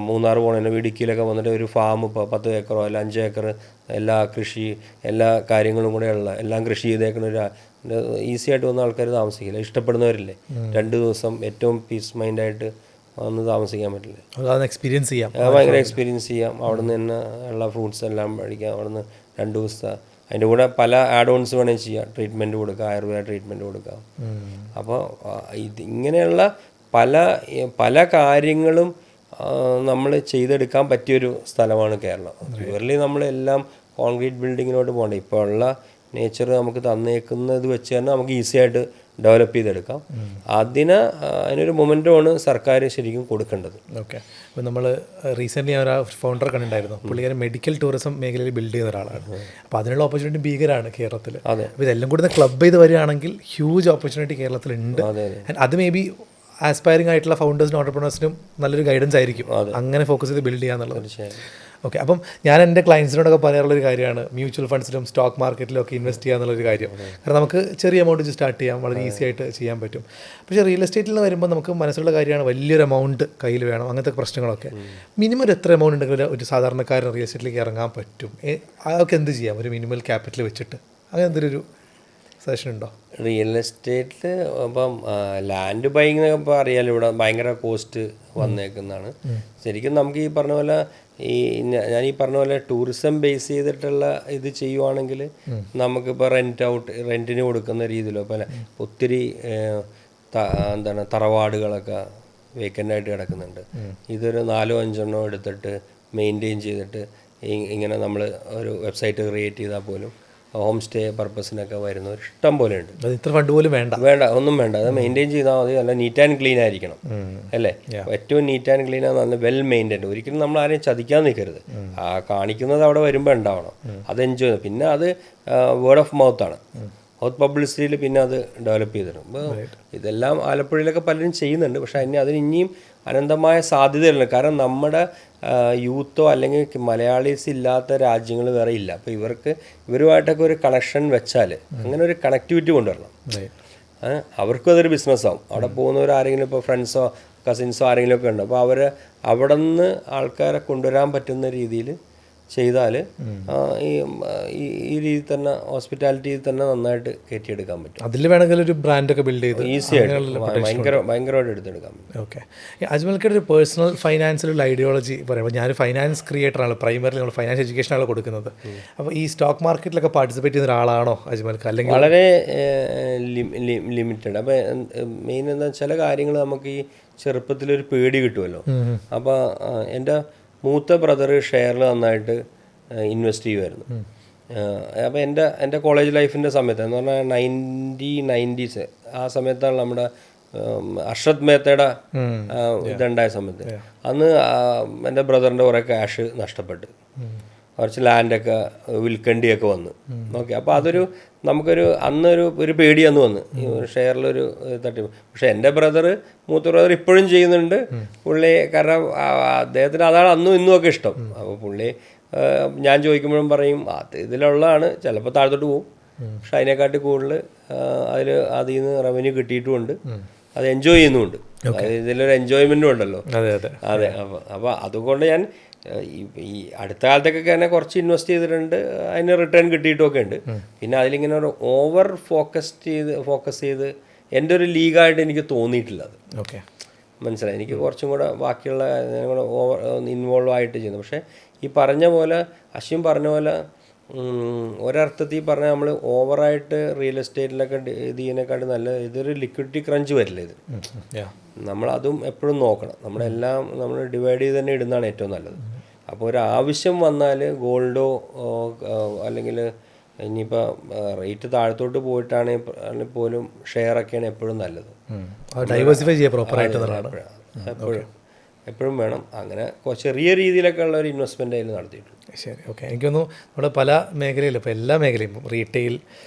മൂന്നാർ പോകണല്ലോ, ഇടുക്കിയിലൊക്കെ വന്നിട്ട് ഒരു ഫാം ഇപ്പോൾ 10 ഏക്കറോ അല്ല 5 ഏക്കർ എല്ലാ കാര്യങ്ങളും കൂടെ ഉള്ള എല്ലാം കൃഷി ചെയ്തേക്കുന്ന ഒരു ഈസി ആയിട്ട് വന്ന ആൾക്കാർ താമസിക്കില്ല. ഇഷ്ടപ്പെടുന്നവരില്ലേ 2 ദിവസം ഏറ്റവും പീസ് മൈൻഡായിട്ട് വന്ന് താമസിക്കാൻ പറ്റില്ലേ. എക്സ്പീരിയൻസ് ചെയ്യാം, ഭയങ്കര എക്സ്പീരിയൻസ് ചെയ്യാം. അവിടെ നിന്ന് തന്നെ ഉള്ള ഫ്രൂട്ട്സ് എല്ലാം കഴിക്കാം. അവിടെ നിന്ന് 2 ദിവസത്തെ അതിൻ്റെ കൂടെ പല ആഡ് ഓൺസ് വേണമെങ്കിൽ ചെയ്യാം. ട്രീറ്റ്മെൻറ്റ് കൊടുക്കാം, ആയുർവേദ ട്രീറ്റ്മെൻറ്റ് കൊടുക്കാം. അപ്പോൾ ഇങ്ങനെയുള്ള പല കാര്യങ്ങളും നമ്മൾ ചെയ്തെടുക്കാൻ പറ്റിയൊരു സ്ഥലമാണ് കേരളം. പ്യുവർലി നമ്മളെല്ലാം കോൺക്രീറ്റ് ബിൽഡിങ്ങിലോട്ട് പോകണ്ട. ഇപ്പോൾ ഉള്ള നേച്ചർ നമുക്ക് തന്നേക്കുന്നത് വെച്ച് തന്നെ നമുക്ക് ഈസി ആയിട്ട് ഡെവലപ്പ് ചെയ്തെടുക്കാം. അതിനൊരു മൊമെൻറ്റമാണ് സർക്കാർ ശരിക്കും കൊടുക്കേണ്ടത്. ഓക്കെ. അപ്പോൾ നമ്മൾ റീസെൻ്റ്ലി ഞാൻ ഒരു ഫൗണ്ടർ കണ്ടിട്ടുണ്ടായിരുന്നു. പുള്ളിക്കാരൻ മെഡിക്കൽ ടൂറിസം മേഖലയിൽ ബിൽഡ് ചെയ്ത ഒരാളാണ്. അപ്പോൾ അതിനുള്ള ഓപ്പർച്യൂണിറ്റി ഭീകരമാണ് കേരളത്തിൽ. അതെ. അപ്പോൾ ഇതെല്ലാം കൂടി ക്ലബ് ചെയ്ത് വരികയാണെങ്കിൽ ഹ്യൂജ് ഓപ്പർച്യൂണിറ്റി കേരളത്തിലുണ്ട്. ആൻഡ് അത് മേ ബി ആസ്പയറിംഗ് ആയിട്ടുള്ള ഫൗണ്ടേഴ്സിനും ഓണ്ടർപ്രണേഴ്സിനും നല്ലൊരു ഗൈഡൻസ് ആയിരിക്കും അങ്ങനെ ഫോക്കസ് ചെയ്ത് ബിൽഡ് ചെയ്യാന്നുള്ളത്. ഓക്കെ. അപ്പം ഞാൻ എൻ്റെ ക്ലയൻസിനോടൊക്കെ പറയാറുള്ളൊരു കാര്യമാണ് മ്യൂച്വൽ ഫണ്ട്സിലും സ്റ്റോക്ക് മാർക്കറ്റിലും ഒക്കെ ഇൻവെസ്റ്റ് ചെയ്യുക എന്നുള്ളൊരു കാര്യം. കാരണം നമുക്ക് ചെറിയ എമൗണ്ട് വെച്ച് സ്റ്റാർട്ട് ചെയ്യാം, വളരെ ഈസി ആയിട്ട് ചെയ്യാൻ പറ്റും. പക്ഷേ റിയൽ എസ്റ്റേറ്റിൽ നിന്ന് വരുമ്പോൾ നമുക്ക് മനസ്സിലുള്ള കാര്യമാണ് വലിയൊരു എമൗണ്ട് കയ്യിൽ വേണം, അങ്ങനത്തെ പ്രശ്നങ്ങളൊക്കെ. മിനിമം ഒരു എത്ര എമൗണ്ട് ഉണ്ടെങ്കിൽ ഒരു സാധാരണക്കാരൻ റിയൽ എസ്റ്റേറ്റിലേക്ക് ഇറങ്ങാൻ പറ്റും? അതൊക്കെ എന്ത് ചെയ്യാം ഒരു മിനിമൽ ക്യാപിറ്റൽ വെച്ചിട്ട്? അങ്ങനെ എന്തൊരു സജഷൻ ഉണ്ടോ? റിയൽ എസ്റ്റേറ്റിൽ ഇപ്പം ലാൻഡ് ബൈങ് ഇപ്പോൾ അറിയാലോ, ഇവിടെ ഭയങ്കര കോസ്റ്റ് വന്നേക്കുന്നതാണ്. ശരിക്കും നമുക്ക് ഈ പറഞ്ഞ പോലെ ഞാൻ ഈ പറഞ്ഞ പോലെ ടൂറിസം ബേസ് ചെയ്തിട്ടുള്ള ഇത് ചെയ്യുവാണെങ്കിൽ നമുക്കിപ്പോൾ റെൻറ്റിന് കൊടുക്കുന്ന രീതിയിലോ പോലെ ഒത്തിരി തറവാടുകളൊക്കെ വേക്കൻ്റായിട്ട് കിടക്കുന്നുണ്ട്. ഇതൊരു 4-5 എടുത്തിട്ട് മെയിൻറ്റെയിൻ ചെയ്തിട്ട് ഇങ്ങനെ നമ്മൾ ഒരു വെബ്സൈറ്റ് ക്രിയേറ്റ് ചെയ്താൽ പോലും ഹോം സ്റ്റേ പർപ്പസിനൊക്കെ വരുന്നവർ ഇഷ്ടം പോലെ ഉണ്ട്. ഇത്ര ഫണ്ട് പോലും വേണ്ട, ഒന്നും വേണ്ട. അത് മെയിൻറ്റെയിൻ ചെയ്താൽ മതി. നല്ല നീറ്റ് ആൻഡ് ക്ലീൻ ആയിരിക്കണം, അല്ലേ? ഏറ്റവും നീറ്റ് ആൻഡ് ക്ലീൻ ആണ്, നല്ല വെൽ മെയിൻറ്റൈൻഡ്. ഒരിക്കലും നമ്മൾ ആരെയും ചതിക്കാൻ നിൽക്കരുത്. കാണിക്കുന്നത് അവിടെ വരുമ്പോൾ ഉണ്ടാവണം, അത് എൻജോയ് ചെയ്യണം. പിന്നെ അത് വേർഡ് ഓഫ് മൗത്താണ്, മൗത്ത് പബ്ലിസിറ്റിയിൽ പിന്നെ അത് ഡെവലപ്പ് ചെയ്തിടും. അപ്പോൾ ഇതെല്ലാം ആലപ്പുഴയിലൊക്കെ പലരും ചെയ്യുന്നുണ്ട്. പക്ഷേ അതിന് ഇനിയും അനന്തമായ സാധ്യതകളുണ്ട്. കാരണം നമ്മുടെ യൂത്തോ അല്ലെങ്കിൽ മലയാളീസ് ഇല്ലാത്ത രാജ്യങ്ങൾ വേറെ ഇല്ല. അപ്പോൾ ഇവരുമായിട്ടൊക്കെ ഒരു കണക്ഷൻ വെച്ചാൽ, അങ്ങനെ ഒരു കണക്ടിവിറ്റി കൊണ്ടുവരണം. അവർക്കും അതൊരു ബിസിനസ്സാവും. അവിടെ പോകുന്നവർ ആരെങ്കിലും ഇപ്പോൾ ഫ്രണ്ട്സോ കസിൻസോ ആരെങ്കിലും ഒക്കെ ഉണ്ട്. അപ്പോൾ അവിടെ നിന്ന് ആൾക്കാരെ കൊണ്ടുവരാൻ പറ്റുന്ന രീതിയിൽ ചെയ്താൽ ഈ രീതിയിൽ തന്നെ ഹോസ്പിറ്റാലിറ്റിയിൽ തന്നെ നന്നായിട്ട് കയറ്റിയെടുക്കാൻ പറ്റും. അതിൽ വേണമെങ്കിൽ ഒരു ബ്രാൻഡൊക്കെ ബിൽഡ് ചെയ്ത് ഈസി ആയിട്ട് ഭയങ്കരമായിട്ട് എടുത്തെടുക്കാൻ പറ്റും. ഓക്കെ. അജ്മൽക്കയുടെ ഒരു പേഴ്സണൽ ഫൈനാൻസിലുള്ള ഐഡിയോളജി പറയുമ്പോൾ ഞാനൊരു ഫൈനാൻസ് ക്രിയേറ്ററാണ്, പ്രൈമറിലി നമ്മൾ ഫൈനാൻസ് എഡ്യൂക്കേഷനാണ് കൊടുക്കുന്നത്. അപ്പോൾ ഈ സ്റ്റോക്ക് മാർക്കറ്റിലൊക്കെ പാർട്ടിസിപ്പേറ്റ് ചെയ്യുന്ന ഒരാളാണോ അജ്മൽക്ക്? അല്ലെങ്കിൽ വളരെ ലിമിറ്റഡ്. അപ്പോൾ മെയിൻ എന്താ ചില കാര്യങ്ങൾ നമുക്ക് ഈ ചെറുപ്പത്തിലൊരു പേടി കിട്ടുമല്ലോ. അപ്പോൾ എൻ്റെ മൂത്ത ബ്രദർ ഷെയറിൽ നന്നായിട്ട് ഇൻവെസ്റ്റ് ചെയ്യുമായിരുന്നു. അപ്പോൾ എൻ്റെ കോളേജ് ലൈഫിൻ്റെ സമയത്ത് എന്ന് പറഞ്ഞാൽ 90s ആ സമയത്താണ് നമ്മുടെ അർഷദ് മേത്തയുടെ ഇതുണ്ടായ സമയത്ത്. അന്ന് എൻ്റെ ബ്രദറിൻ്റെ കുറേ ക്യാഷ് നഷ്ടപ്പെട്ട്, കുറച്ച് ലാൻഡൊക്കെ വിൽക്കേണ്ടിയൊക്കെ വന്നു. ഓക്കെ. അപ്പോൾ അന്നൊരു പേടി അന്ന് വന്ന് ഷെയറിലൊരു തട്ടിപ്പ്. പക്ഷേ എൻ്റെ മൂത്ത ബ്രദർ ഇപ്പോഴും ചെയ്യുന്നുണ്ട് പുള്ളി. കാരണം അദ്ദേഹത്തിന് അതാണ് അന്നും ഇന്നും ഒക്കെ ഇഷ്ടം. അപ്പോൾ പുള്ളി ഞാൻ ചോദിക്കുമ്പോഴും പറയും ഇതിലുള്ളതാണ്, ചിലപ്പോൾ താഴത്തോട്ട് പോകും, പക്ഷെ അതിനെക്കാട്ടി കൂടുതൽ അതിൽ നിന്ന് റവന്യൂ കിട്ടിയിട്ടുമുണ്ട്, അത് എൻജോയ് ചെയ്യുന്നുമുണ്ട്. ഇതിലൊരു എൻജോയ്മെൻറ്റും ഉണ്ടല്ലോ. അതെ. അപ്പോൾ അതുകൊണ്ട് ഞാൻ ഈ അടുത്ത കാലത്തൊക്കെ തന്നെ കുറച്ച് ഇൻവെസ്റ്റ് ചെയ്തിട്ടുണ്ട്, അതിന് റിട്ടേൺ കിട്ടിയിട്ടൊക്കെ ഉണ്ട്. പിന്നെ അതിലിങ്ങനെ ഒരു ഓവർ ഫോക്കസ് ചെയ്ത് എൻ്റെ ഒരു ലീഗായിട്ട് എനിക്ക് തോന്നിയിട്ടില്ല അത്. ഓക്കെ, മനസ്സിലായി. എനിക്ക് കുറച്ചും കൂടെ ബാക്കിയുള്ള ഓവർ ഇൻവോൾവ് ആയിട്ട് ചെയ്യുന്നു. പക്ഷേ ഈ പറഞ്ഞ പോലെ അശ്വിൻ പറഞ്ഞ പോലെ ഒരർത്ഥത്തിൽ പറഞ്ഞാൽ നമ്മൾ ഓവറായിട്ട് റിയൽ എസ്റ്റേറ്റിലൊക്കെ ഇത് ചെയ്യുന്നതിനെക്കാട്ടും നല്ല ഇതൊരു ലിക്വിഡിറ്റി ക്രഞ്ച് വരില്ല ഇത്. നമ്മളതും എപ്പോഴും നോക്കണം. നമ്മൾ ഡിവൈഡ് ചെയ്ത് തന്നെ ഇടുന്നതാണ് ഏറ്റവും നല്ലത്. അപ്പോൾ ഒരു ആവശ്യം വന്നാൽ ഗോൾഡോ അല്ലെങ്കിൽ ഇനിയിപ്പോൾ റേറ്റ് താഴത്തോട്ട് പോയിട്ടാണെങ്കിൽ പോലും ഷെയറൊക്കെയാണ് എപ്പോഴും നല്ലത്. ഡൈവേഴ്സിഫൈ ചെയ്യുക പ്രോപ്പറായിട്ട് എപ്പോഴും വേണം. അങ്ങനെ ചെറിയ രീതിയിലൊക്കെ ഉള്ള ഒരു ഇൻവെസ്റ്റ്മെൻ്റ് അതിൽ നടത്തിയിട്ടുണ്ട്. ശരി, ഓക്കെ. എനിക്കൊന്നു നമ്മുടെ പല മേഖലയിലും, ഇപ്പോൾ എല്ലാ മേഖലയും, retail,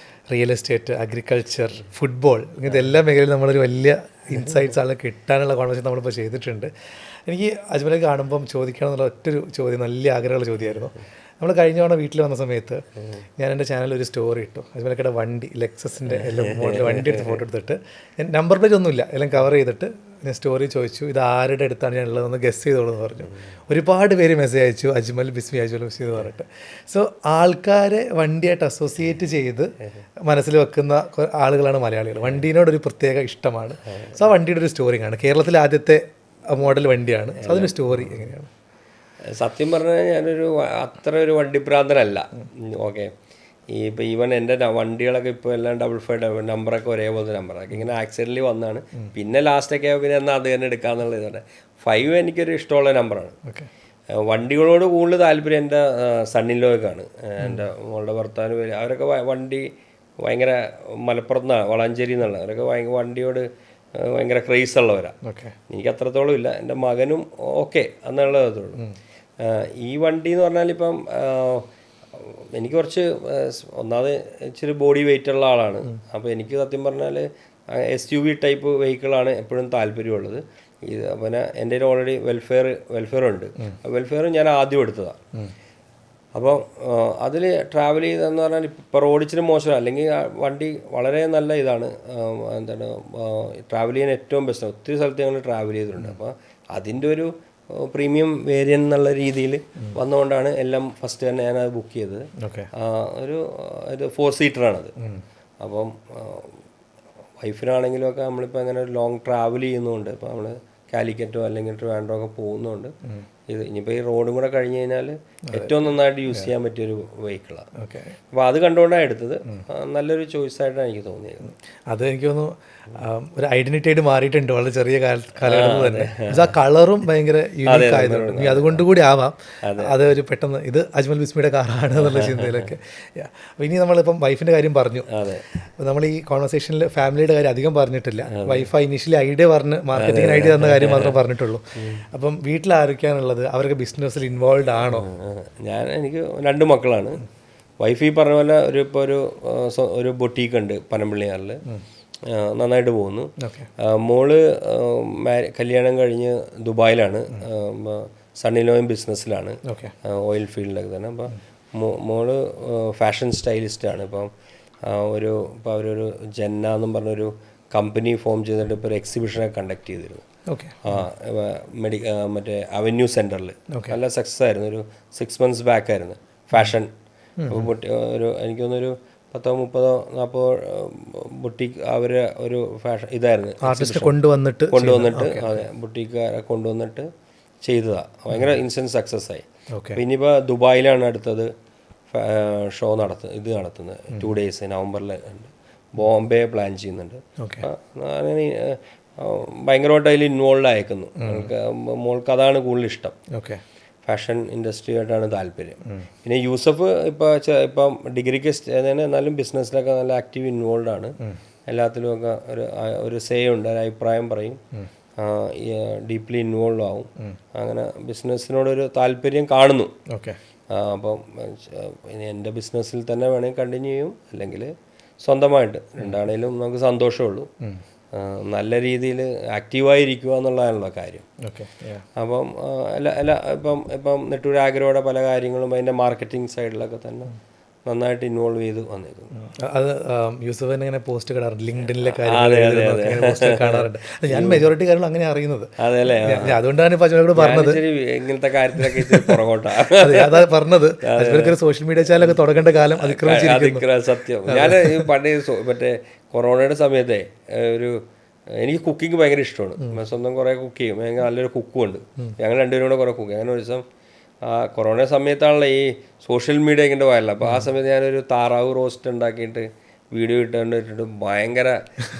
real estate, agriculture, football, ഇങ്ങനത്തെ എല്ലാ മേഖലയിലും നമ്മളൊരു വലിയ ഇൻസൈറ്റ്സ് ആളെ കിട്ടാനുള്ള കോൺവെർസേഷൻ നമ്മളിപ്പോൾ ചെയ്തിട്ടുണ്ട്. എനിക്ക് അജ്മലെ കാണുമ്പം ചോദിക്കണം എന്നുള്ള ഒറ്റൊരു ചോദ്യം, നല്ല ആഗ്രഹമുള്ള ചോദ്യമായിരുന്നു. നമ്മൾ കഴിഞ്ഞ തവണ വീട്ടിൽ വന്ന സമയത്ത് ഞാൻ എൻ്റെ ചാനലിൽ ഒരു സ്റ്റോറി ഇട്ടു. അജ്മലക്കയുടെ വണ്ടി, ലെക്സസിൻ്റെ എല്ലാം മോഡൽ വണ്ടി എടുത്ത് ഫോട്ടോ എടുത്തിട്ട്, ഞാൻ നമ്പർ പ്ലേറ്റ് ഒന്നുമില്ല, എല്ലാം കവർ ചെയ്തിട്ട് ഞാൻ സ്റ്റോറി ചോദിച്ചു, ഇത് ആരുടെ അടുത്താണ് ഞാനുള്ളതെന്ന് ഗസ് ചെയ്തോളൂ എന്ന് പറഞ്ഞു. ഒരുപാട് പേര് മെസ്സേജ് അയച്ചു, അജ്മൽ ബിസ്മി എന്ന് പറഞ്ഞിട്ട്. സോ ആൾക്കാരെ വണ്ടിയായിട്ട് അസോസിയേറ്റ് ചെയ്ത് മനസ്സിൽ വെക്കുന്ന ആളുകളാണ് മലയാളികൾ. വണ്ടീനോടൊരു പ്രത്യേക ഇഷ്ടമാണ്. സോ ആ വണ്ടിയുടെ ഒരു സ്റ്റോറി ആണ്. കേരളത്തിലെ ആദ്യത്തെ മോഡൽ വണ്ടിയാണ്. സോ അതിൻ്റെ സ്റ്റോറി എങ്ങനെയാണ്? സത്യം പറഞ്ഞാൽ ഞാനൊരു അത്ര ഒരു വണ്ടിപ്രാന്തനല്ല. ഓക്കെ. ഇപ്പോൾ ഈവൻ എൻ്റെ വണ്ടികളൊക്കെ ഇപ്പോൾ എല്ലാം 55 നമ്പറൊക്കെ ഒരേപോലത്തെ നമ്പറൊക്കെ ഇങ്ങനെ ആക്സിഡൻ്റിൽ വന്നതാണ്. പിന്നെ ലാസ്റ്റൊക്കെ പിന്നെ എന്നാൽ അത് തന്നെ എടുക്കാമെന്നുള്ള ഇതാണ്. 5 എനിക്കൊരു ഇഷ്ടമുള്ള നമ്പറാണ്. വണ്ടികളോട് കൂടുതൽ താല്പര്യം എൻ്റെ സണ്ണിലോക്കാണ്. എൻ്റെ മോളുടെ ഭർത്താവിന് പേര് അവരൊക്കെ വണ്ടി ഭയങ്കര മലപ്പുറത്ത് നിന്നാണ്, വളാഞ്ചേരി എന്നുള്ള, അവരൊക്കെ വണ്ടിയോട് ഭയങ്കര ക്രേസ് ഉള്ളവരാണ്. എനിക്ക് അത്രത്തോളം ഇല്ല, എൻ്റെ മകനും ഓക്കെ എന്നുള്ളതേ. ഈ വണ്ടി എന്ന് പറഞ്ഞാൽ ഇപ്പം എനിക്ക് കുറച്ച് ഒന്നാമത് ഇച്ചിരി ബോഡി വെയിറ്റ് ഉള്ള ആളാണ്. അപ്പോൾ എനിക്ക് സത്യം പറഞ്ഞാൽ SUV ടൈപ്പ് വെഹിക്കിളാണ് എപ്പോഴും താല്പര്യമുള്ളത്. ഇത് പിന്നെ എൻ്റെ കയ്യിൽ ഓൾറെഡി വെൽഫെയർ ഉണ്ട്. വെൽഫെയർ ഞാൻ ആദ്യം എടുത്തതാണ്. അപ്പോൾ അതിൽ ട്രാവൽ ചെയ്തതെന്ന് പറഞ്ഞാൽ ഇപ്പോൾ റോഡിച്ചിന് മോശം, അല്ലെങ്കിൽ വണ്ടി വളരെ നല്ല ഇതാണ്, എന്താണ് ട്രാവൽ ചെയ്യാൻ ഏറ്റവും ബെസ്റ്റ്. ഒത്തിരി സ്ഥലത്ത് ഞങ്ങൾ ട്രാവൽ ചെയ്തിട്ടുണ്ട്. അപ്പോൾ അതിൻ്റെ ഒരു പ്രീമിയം വേരിയൻ്റ് എന്നുള്ള രീതിയിൽ വന്നുകൊണ്ടാണ് എല്ലാം ഫസ്റ്റ് തന്നെ ഞാനത് ബുക്ക് ചെയ്തത്. ഒരു 4 സീറ്ററാണത്. അപ്പം വൈഫിനാണെങ്കിലും ഒക്കെ നമ്മളിപ്പോൾ അങ്ങനെ ഒരു ലോങ് ട്രാവൽ ചെയ്യുന്നതുകൊണ്ട്, ഇപ്പോൾ നമ്മൾ കാലിക്കറ്റോ അല്ലെങ്കിൽ ട്രിവാൻഡ്രോ ഒക്കെ പോകുന്നതുകൊണ്ട് ഇത് ഇനിയിപ്പോൾ ഈ റോഡും കൂടെ കഴിഞ്ഞ് കഴിഞ്ഞാൽ ഏറ്റവും നന്നായിട്ട് യൂസ് ചെയ്യാൻ പറ്റിയൊരു വെഹിക്കിളാണ്. അപ്പോൾ അത് കണ്ടുകൊണ്ടാണ് എടുത്തത്. നല്ലൊരു ചോയ്സായിട്ടാണ് എനിക്ക് തോന്നിയത്. അത് എനിക്ക് തോന്നുന്നു ഒരു ഐഡന്റിറ്റി ആയിട്ട് മാറിയിട്ടുണ്ട് വളരെ ചെറിയ കാലഘട്ടത്തിൽ തന്നെ. ആ കളറും ഭയങ്കര യൂണിക് ആയതുകൊണ്ട് അതുകൊണ്ട് കൂടി ആവാം അത് ഒരു പെട്ടെന്ന് ഇത് അജ്മൽ ബിസ്മിയുടെ കാറാണ് എന്നുള്ള ചിന്തയിലൊക്കെ. അപ്പോൾ ഇനി നമ്മളിപ്പം വൈഫിൻ്റെ കാര്യം പറഞ്ഞു. നമ്മൾ ഈ കോൺവെർസേഷനിൽ ഫാമിലിയുടെ കാര്യം അധികം പറഞ്ഞിട്ടില്ല. വൈഫ് ഇനീഷ്യലി ഐഡിയ പറഞ്ഞ് മാർക്കറ്റിംഗ് ഐഡിയ തന്ന കാര്യം മാത്രമേ പറഞ്ഞിട്ടുള്ളൂ. അപ്പം വീട്ടിൽ ആരൊക്കെയാണുള്ളത്? അവർക്ക് ബിസിനസ്സിൽ ഇൻവോൾവ് ആണോ? എനിക്ക് 2 മക്കളാണ്. വൈഫ് ഈ പറഞ്ഞ പോലെ ഒരു ബൊട്ടീക്ക് ഉണ്ട് പനമ്പള്ളിയാറിൽ, നന്നായിട്ട് പോകുന്നു. മോള് കല്യാണം കഴിഞ്ഞ് ദുബായിലാണ്, സണ്ണിലോയും ബിസിനസ്സിലാണ്, ഓയിൽ ഫീൽഡിലൊക്കെ തന്നെ. അപ്പം മോള് ഫാഷൻ സ്റ്റൈലിസ്റ്റാണ്. ഇപ്പം ഇപ്പോൾ അവരൊരു ജന്ന എന്നും പറഞ്ഞൊരു കമ്പനി ഫോം ചെയ്തിട്ട് ഇപ്പോൾ ഒരു എക്സിബിഷനൊക്കെ കണ്ടക്ട് ചെയ്തിരുന്നു. മറ്റേ അവന്യൂ സെൻറ്ററിൽ നല്ല സക്സസ് ആയിരുന്നു. ഒരു 6 months ബാക്ക് ആയിരുന്നു ഫാഷൻ. എനിക്ക് തോന്നുന്നൊരു 10-30-40 ബുട്ടീക്ക് അവർ ഒരു ഫാഷൻ ഇതായിരുന്നു, കൊണ്ടുവന്നിട്ട് അതെ ബുട്ടീക്കാരെ കൊണ്ടുവന്നിട്ട് ചെയ്തതാണ്. ഭയങ്കര ഇൻസ്റ്റൻറ്റ് സക്സസ് ആയി. അപ്പോൾ ഇനിയിപ്പോൾ ദുബായിലാണ് അടുത്തത് ഷോ നടത്തുന്നത്. 2 days നവംബറിൽ ഉണ്ട്. ബോംബെ പ്ലാൻ ചെയ്യുന്നുണ്ട്. ഭയങ്കരമായിട്ട് അതിൽ ഇൻവോൾവ് ആയേക്കുന്നു. മോൾക്ക് അതാണ് കൂടുതൽ ഇഷ്ടം, ഫാഷൻ ഇൻഡസ്ട്രിയായിട്ടാണ് താല്പര്യം. പിന്നെ യൂസഫ് ഇപ്പം ഡിഗ്രിക്ക് എന്നാലും ബിസിനസ്സിലൊക്കെ നല്ല ആക്റ്റീവ് ഇൻവോൾവ് ആണ്. എല്ലാത്തിലും ഒക്കെ ഒരു സേ ഉണ്ട്, ഒരു അഭിപ്രായം പറയും, ഡീപ്ലി ഇൻവോൾവ് ആവും. അങ്ങനെ ബിസിനസ്സിനോടൊരു താല്പര്യം കാണുന്നു. അപ്പം എൻ്റെ ബിസിനസ്സിൽ തന്നെ വേണമെങ്കിൽ കണ്ടിന്യൂ ചെയ്യും, അല്ലെങ്കിൽ സ്വന്തമായിട്ട്, രണ്ടാണേലും നമുക്ക് സന്തോഷമുള്ളൂ. നല്ല രീതിയിൽ ആക്റ്റീവായിരിക്കുക എന്നുള്ളതാണല്ലോ കാര്യം. അപ്പം ഇപ്പം നെട്ടൂരാഗ്രഹയുടെ പല കാര്യങ്ങളും അതിൻ്റെ മാർക്കറ്റിംഗ് സൈഡിലൊക്കെ തന്നെ നന്നായിട്ട് ഇൻവോൾവ് ചെയ്ത് വന്നിരുന്നു. അത് യൂസഫിനെ ഇങ്ങനെ പോസ്റ്റ് കാണാറുണ്ട്, ലിങ്ക്ഡിനിലെ കാണാറുണ്ട്. ഞാൻ മെജോറിറ്റി കാര്യങ്ങൾ അങ്ങനെ അറിയുന്നത്. അതുകൊണ്ടാണ് ഇപ്പൊ അജ്മലോട് പറഞ്ഞത് ഇങ്ങനത്തെ കാര്യത്തിലൊക്കെ പുറകോട്ടാണ് അതാ പറഞ്ഞത്. അജ്മലൊക്കെ സോഷ്യൽ മീഡിയ ചാനലൊക്കെ തുടങ്ങേണ്ട കാലം അതിക്രമിച്ചിരിക്കുന്നു. സത്യം. ഞാൻ പണ്ട് മറ്റേ കൊറോണയുടെ സമയത്തെ എനിക്ക് കുക്കിംഗ് ഭയങ്കര ഇഷ്ടമാണ്. സ്വന്തം കുറേ കുക്ക് ചെയ്യും. ഭയങ്കര നല്ലൊരു കുക്കും ഉണ്ട്. ഞങ്ങൾ 2 പേരും കൂടെ കുറേ കുക്ക് ചെയ്യും. അങ്ങനെ ഒരു ദിവസം കൊറോണ സമയത്താണല്ലോ ഈ സോഷ്യൽ മീഡിയ ഇങ്ങനെ പോയല്ലോ. അപ്പോൾ ആ സമയത്ത് ഞാനൊരു താറാവ് റോസ്റ്റ് ഉണ്ടാക്കിയിട്ട് വീഡിയോ ഇട്ടിട്ട് ഭയങ്കര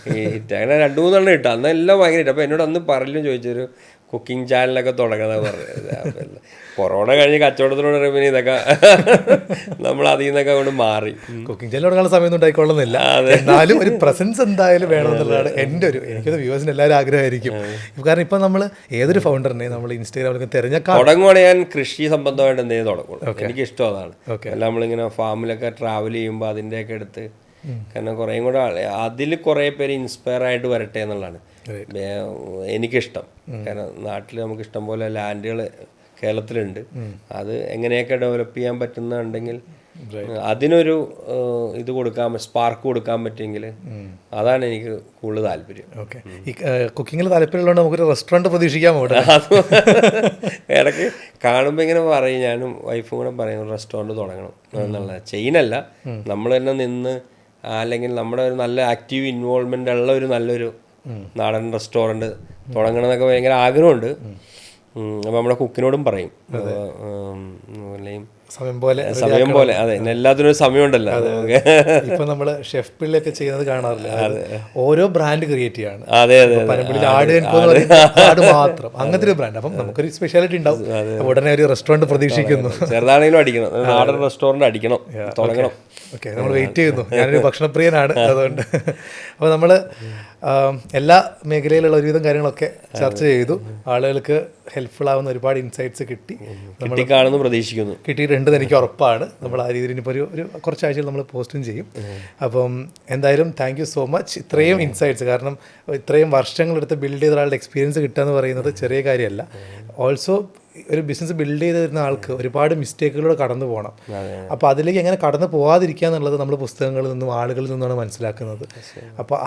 ഹിറ്റ്. അങ്ങനെ 2-3 ഇട്ടു. അന്നെല്ലാം ഭയങ്കര ഹിറ്റ്. അപ്പോൾ എന്നോട് അന്ന് പറയലും ചോദിച്ചൊരു കുക്കിംഗ് ചാനലൊക്കെ തുടങ്ങുന്നത് പറഞ്ഞത്. കൊറോണ കഴിഞ്ഞ് കച്ചവടത്തിനോട് പിന്നെ ഇതൊക്കെ നമ്മൾ അതിൽ നിന്നൊക്കെ കൊണ്ട് മാറി. കുക്കിംഗ് ചാനൽ തുടങ്ങാനുള്ള സമയമൊന്നും ഉണ്ടായിക്കൊള്ളുന്നില്ല, എന്നാലും ഒരു പ്രസൻസ് എന്തായാലും വേണമെന്നുള്ളതാണ് എനിക്കത് വ്യൂവേഴ്സിന് എല്ലാവരും ആഗ്രഹമായിരിക്കും. കാരണം ഇപ്പം നമ്മൾ ഏതൊരു ഫൗണ്ടറിനെ നമ്മൾ ഇൻസ്റ്റാഗ്രാമിലൊക്കെ തുടങ്ങുവാണെങ്കിൽ ഞാൻ കൃഷി സംബന്ധമായിട്ട് എന്തെങ്കിലും തുടങ്ങുള്ളൂ. എനിക്കിഷ്ടം അതാണ്. അല്ല നമ്മളിങ്ങനെ ഫാമിലൊക്കെ ട്രാവൽ ചെയ്യുമ്പോൾ അതിൻ്റെയൊക്കെ എടുത്ത്, കാരണം കുറേയും കൂടെ അതിൽ കുറേ പേര് ഇൻസ്പയർ ആയിട്ട് വരട്ടെ എന്നുള്ളതാണ് എനിക്കിഷ്ടം. കാരണം നാട്ടിൽ നമുക്ക് ഇഷ്ടം പോലെ ലാൻഡുകൾ കേരളത്തിലുണ്ട്. അത് എങ്ങനെയൊക്കെ ഡെവലപ്പ് ചെയ്യാൻ പറ്റുന്നുണ്ടെങ്കിൽ അതിനൊരു ഇത് സ്പാർക്ക് കൊടുക്കാൻ പറ്റുമെങ്കിൽ അതാണ് എനിക്ക് കൂടുതൽ താല്പര്യം. ഈ കുക്കിങ്ങിൽ താല്പര്യമുള്ളതുകൊണ്ട് നമുക്കൊരു റെസ്റ്റോറൻറ്റ് പ്രതീക്ഷിക്കാമോ? ഇടയ്ക്ക് കാണുമ്പോൾ ഇങ്ങനെ പറയും, ഞാനും വൈഫും കൂടെ പറയും റെസ്റ്റോറൻറ്റ് തുടങ്ങണം എന്നുള്ളത്. ചെയിനല്ല, നമ്മൾ തന്നെ നിന്ന് അല്ലെങ്കിൽ നമ്മുടെ ഒരു നല്ല ആക്റ്റീവ് ഇൻവോൾവ്മെൻ്റ് ഉള്ള ഒരു നല്ലൊരു നാടൻ റെസ്റ്റോറൻറ്റ് തുടങ്ങണം എന്നൊക്കെ ഭയങ്കര ആഗ്രഹമുണ്ട്. അപ്പോൾ നമ്മുടെ കുക്കിനോടും പറയും. അല്ലെങ്കിൽ സമയം പോലെ സമയം പോലെ അതെ എല്ലാത്തിനും ഒരു സമയമുണ്ടല്ലോ. ഇപ്പൊ നമ്മള് ഷെഫ് പിള്ളയൊക്കെ ചെയ്യുന്നത് കാണാറില്ല, ഓരോ ബ്രാൻഡ് ക്രിയേറ്റ് ചെയ്യാണ്. അതെ അതെ പനമ്പിളിയിൽ ആട് ആട് മാത്രം അങ്ങനത്തെ ഒരു ബ്രാൻഡ്. അപ്പം നമുക്കൊരു സ്പെഷ്യാലിറ്റി ഉണ്ടാവും. ഉടനെ ഒരു റെസ്റ്റോറന്റ് പ്രതീക്ഷിക്കുന്നു. ചെറുതാണെങ്കിലും അടിക്കണം, നാടൻ റെസ്റ്റോറന്റ് അടിക്കണം, തുടങ്ങണം. ഓക്കെ, നമ്മൾ വെയിറ്റ് ചെയ്യുന്നു. ഞാനൊരു ഭക്ഷണപ്രിയനാണ്, അതുകൊണ്ട്. അപ്പോൾ നമ്മൾ എല്ലാ മേഖലയിലുള്ള ഒരുവിധം കാര്യങ്ങളൊക്കെ ചർച്ച ചെയ്തു. ആളുകൾക്ക് ഹെൽപ്ഫുൾ ആവുന്ന ഒരുപാട് ഇൻസൈറ്റ്സ് കിട്ടിക്കാണെന്ന് പ്രതീക്ഷിക്കുന്നു. കിട്ടിയിട്ടുണ്ട് എനിക്ക് ഉറപ്പാണ്. നമ്മൾ ആ രീതിയിൽ ഇനിയിപ്പോൾ ഒരു കുറച്ചാഴ്ചയിൽ നമ്മൾ പോസ്റ്റും ചെയ്യും. അപ്പം എന്തായാലും താങ്ക് യു സോ മച്ച്. ഇത്രയും ഇൻസൈറ്റ്സ്, കാരണം ഇത്രയും വർഷങ്ങളെടുത്ത് ബിൽഡ് ചെയ്ത ഒരാളുടെ എക്സ്പീരിയൻസ് കിട്ടുക എന്ന് പറയുന്നത് ചെറിയ കാര്യമല്ല. ഓൾസോ ഒരു ബിസിനസ് ബിൽഡ് ചെയ്ത് തരുന്ന ആൾക്ക് ഒരുപാട് മിസ്റ്റേക്കുകളിലൂടെ കടന്നു പോകണം. അപ്പോൾ അതിലേക്ക് എങ്ങനെ കടന്നു പോകാതിരിക്കുക എന്നുള്ളത് നമ്മൾ പുസ്തകങ്ങളിൽ നിന്നും ആളുകളിൽ നിന്നാണ് മനസ്സിലാക്കുന്നത്. അപ്പോൾ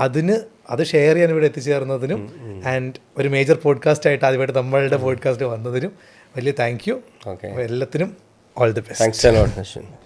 അത് ഷെയർ ചെയ്യാൻ ഇവിടെ എത്തിച്ചേർന്നതിനും ആൻഡ് ഒരു മേജർ പോഡ്കാസ്റ്റ് ആയിട്ട് ആദ്യമായിട്ട് നമ്മളുടെ പോഡ്കാസ്റ്റ് വന്നതിനും വലിയ താങ്ക് യു. എല്ലാത്തിനും all the best. Thanks a lot.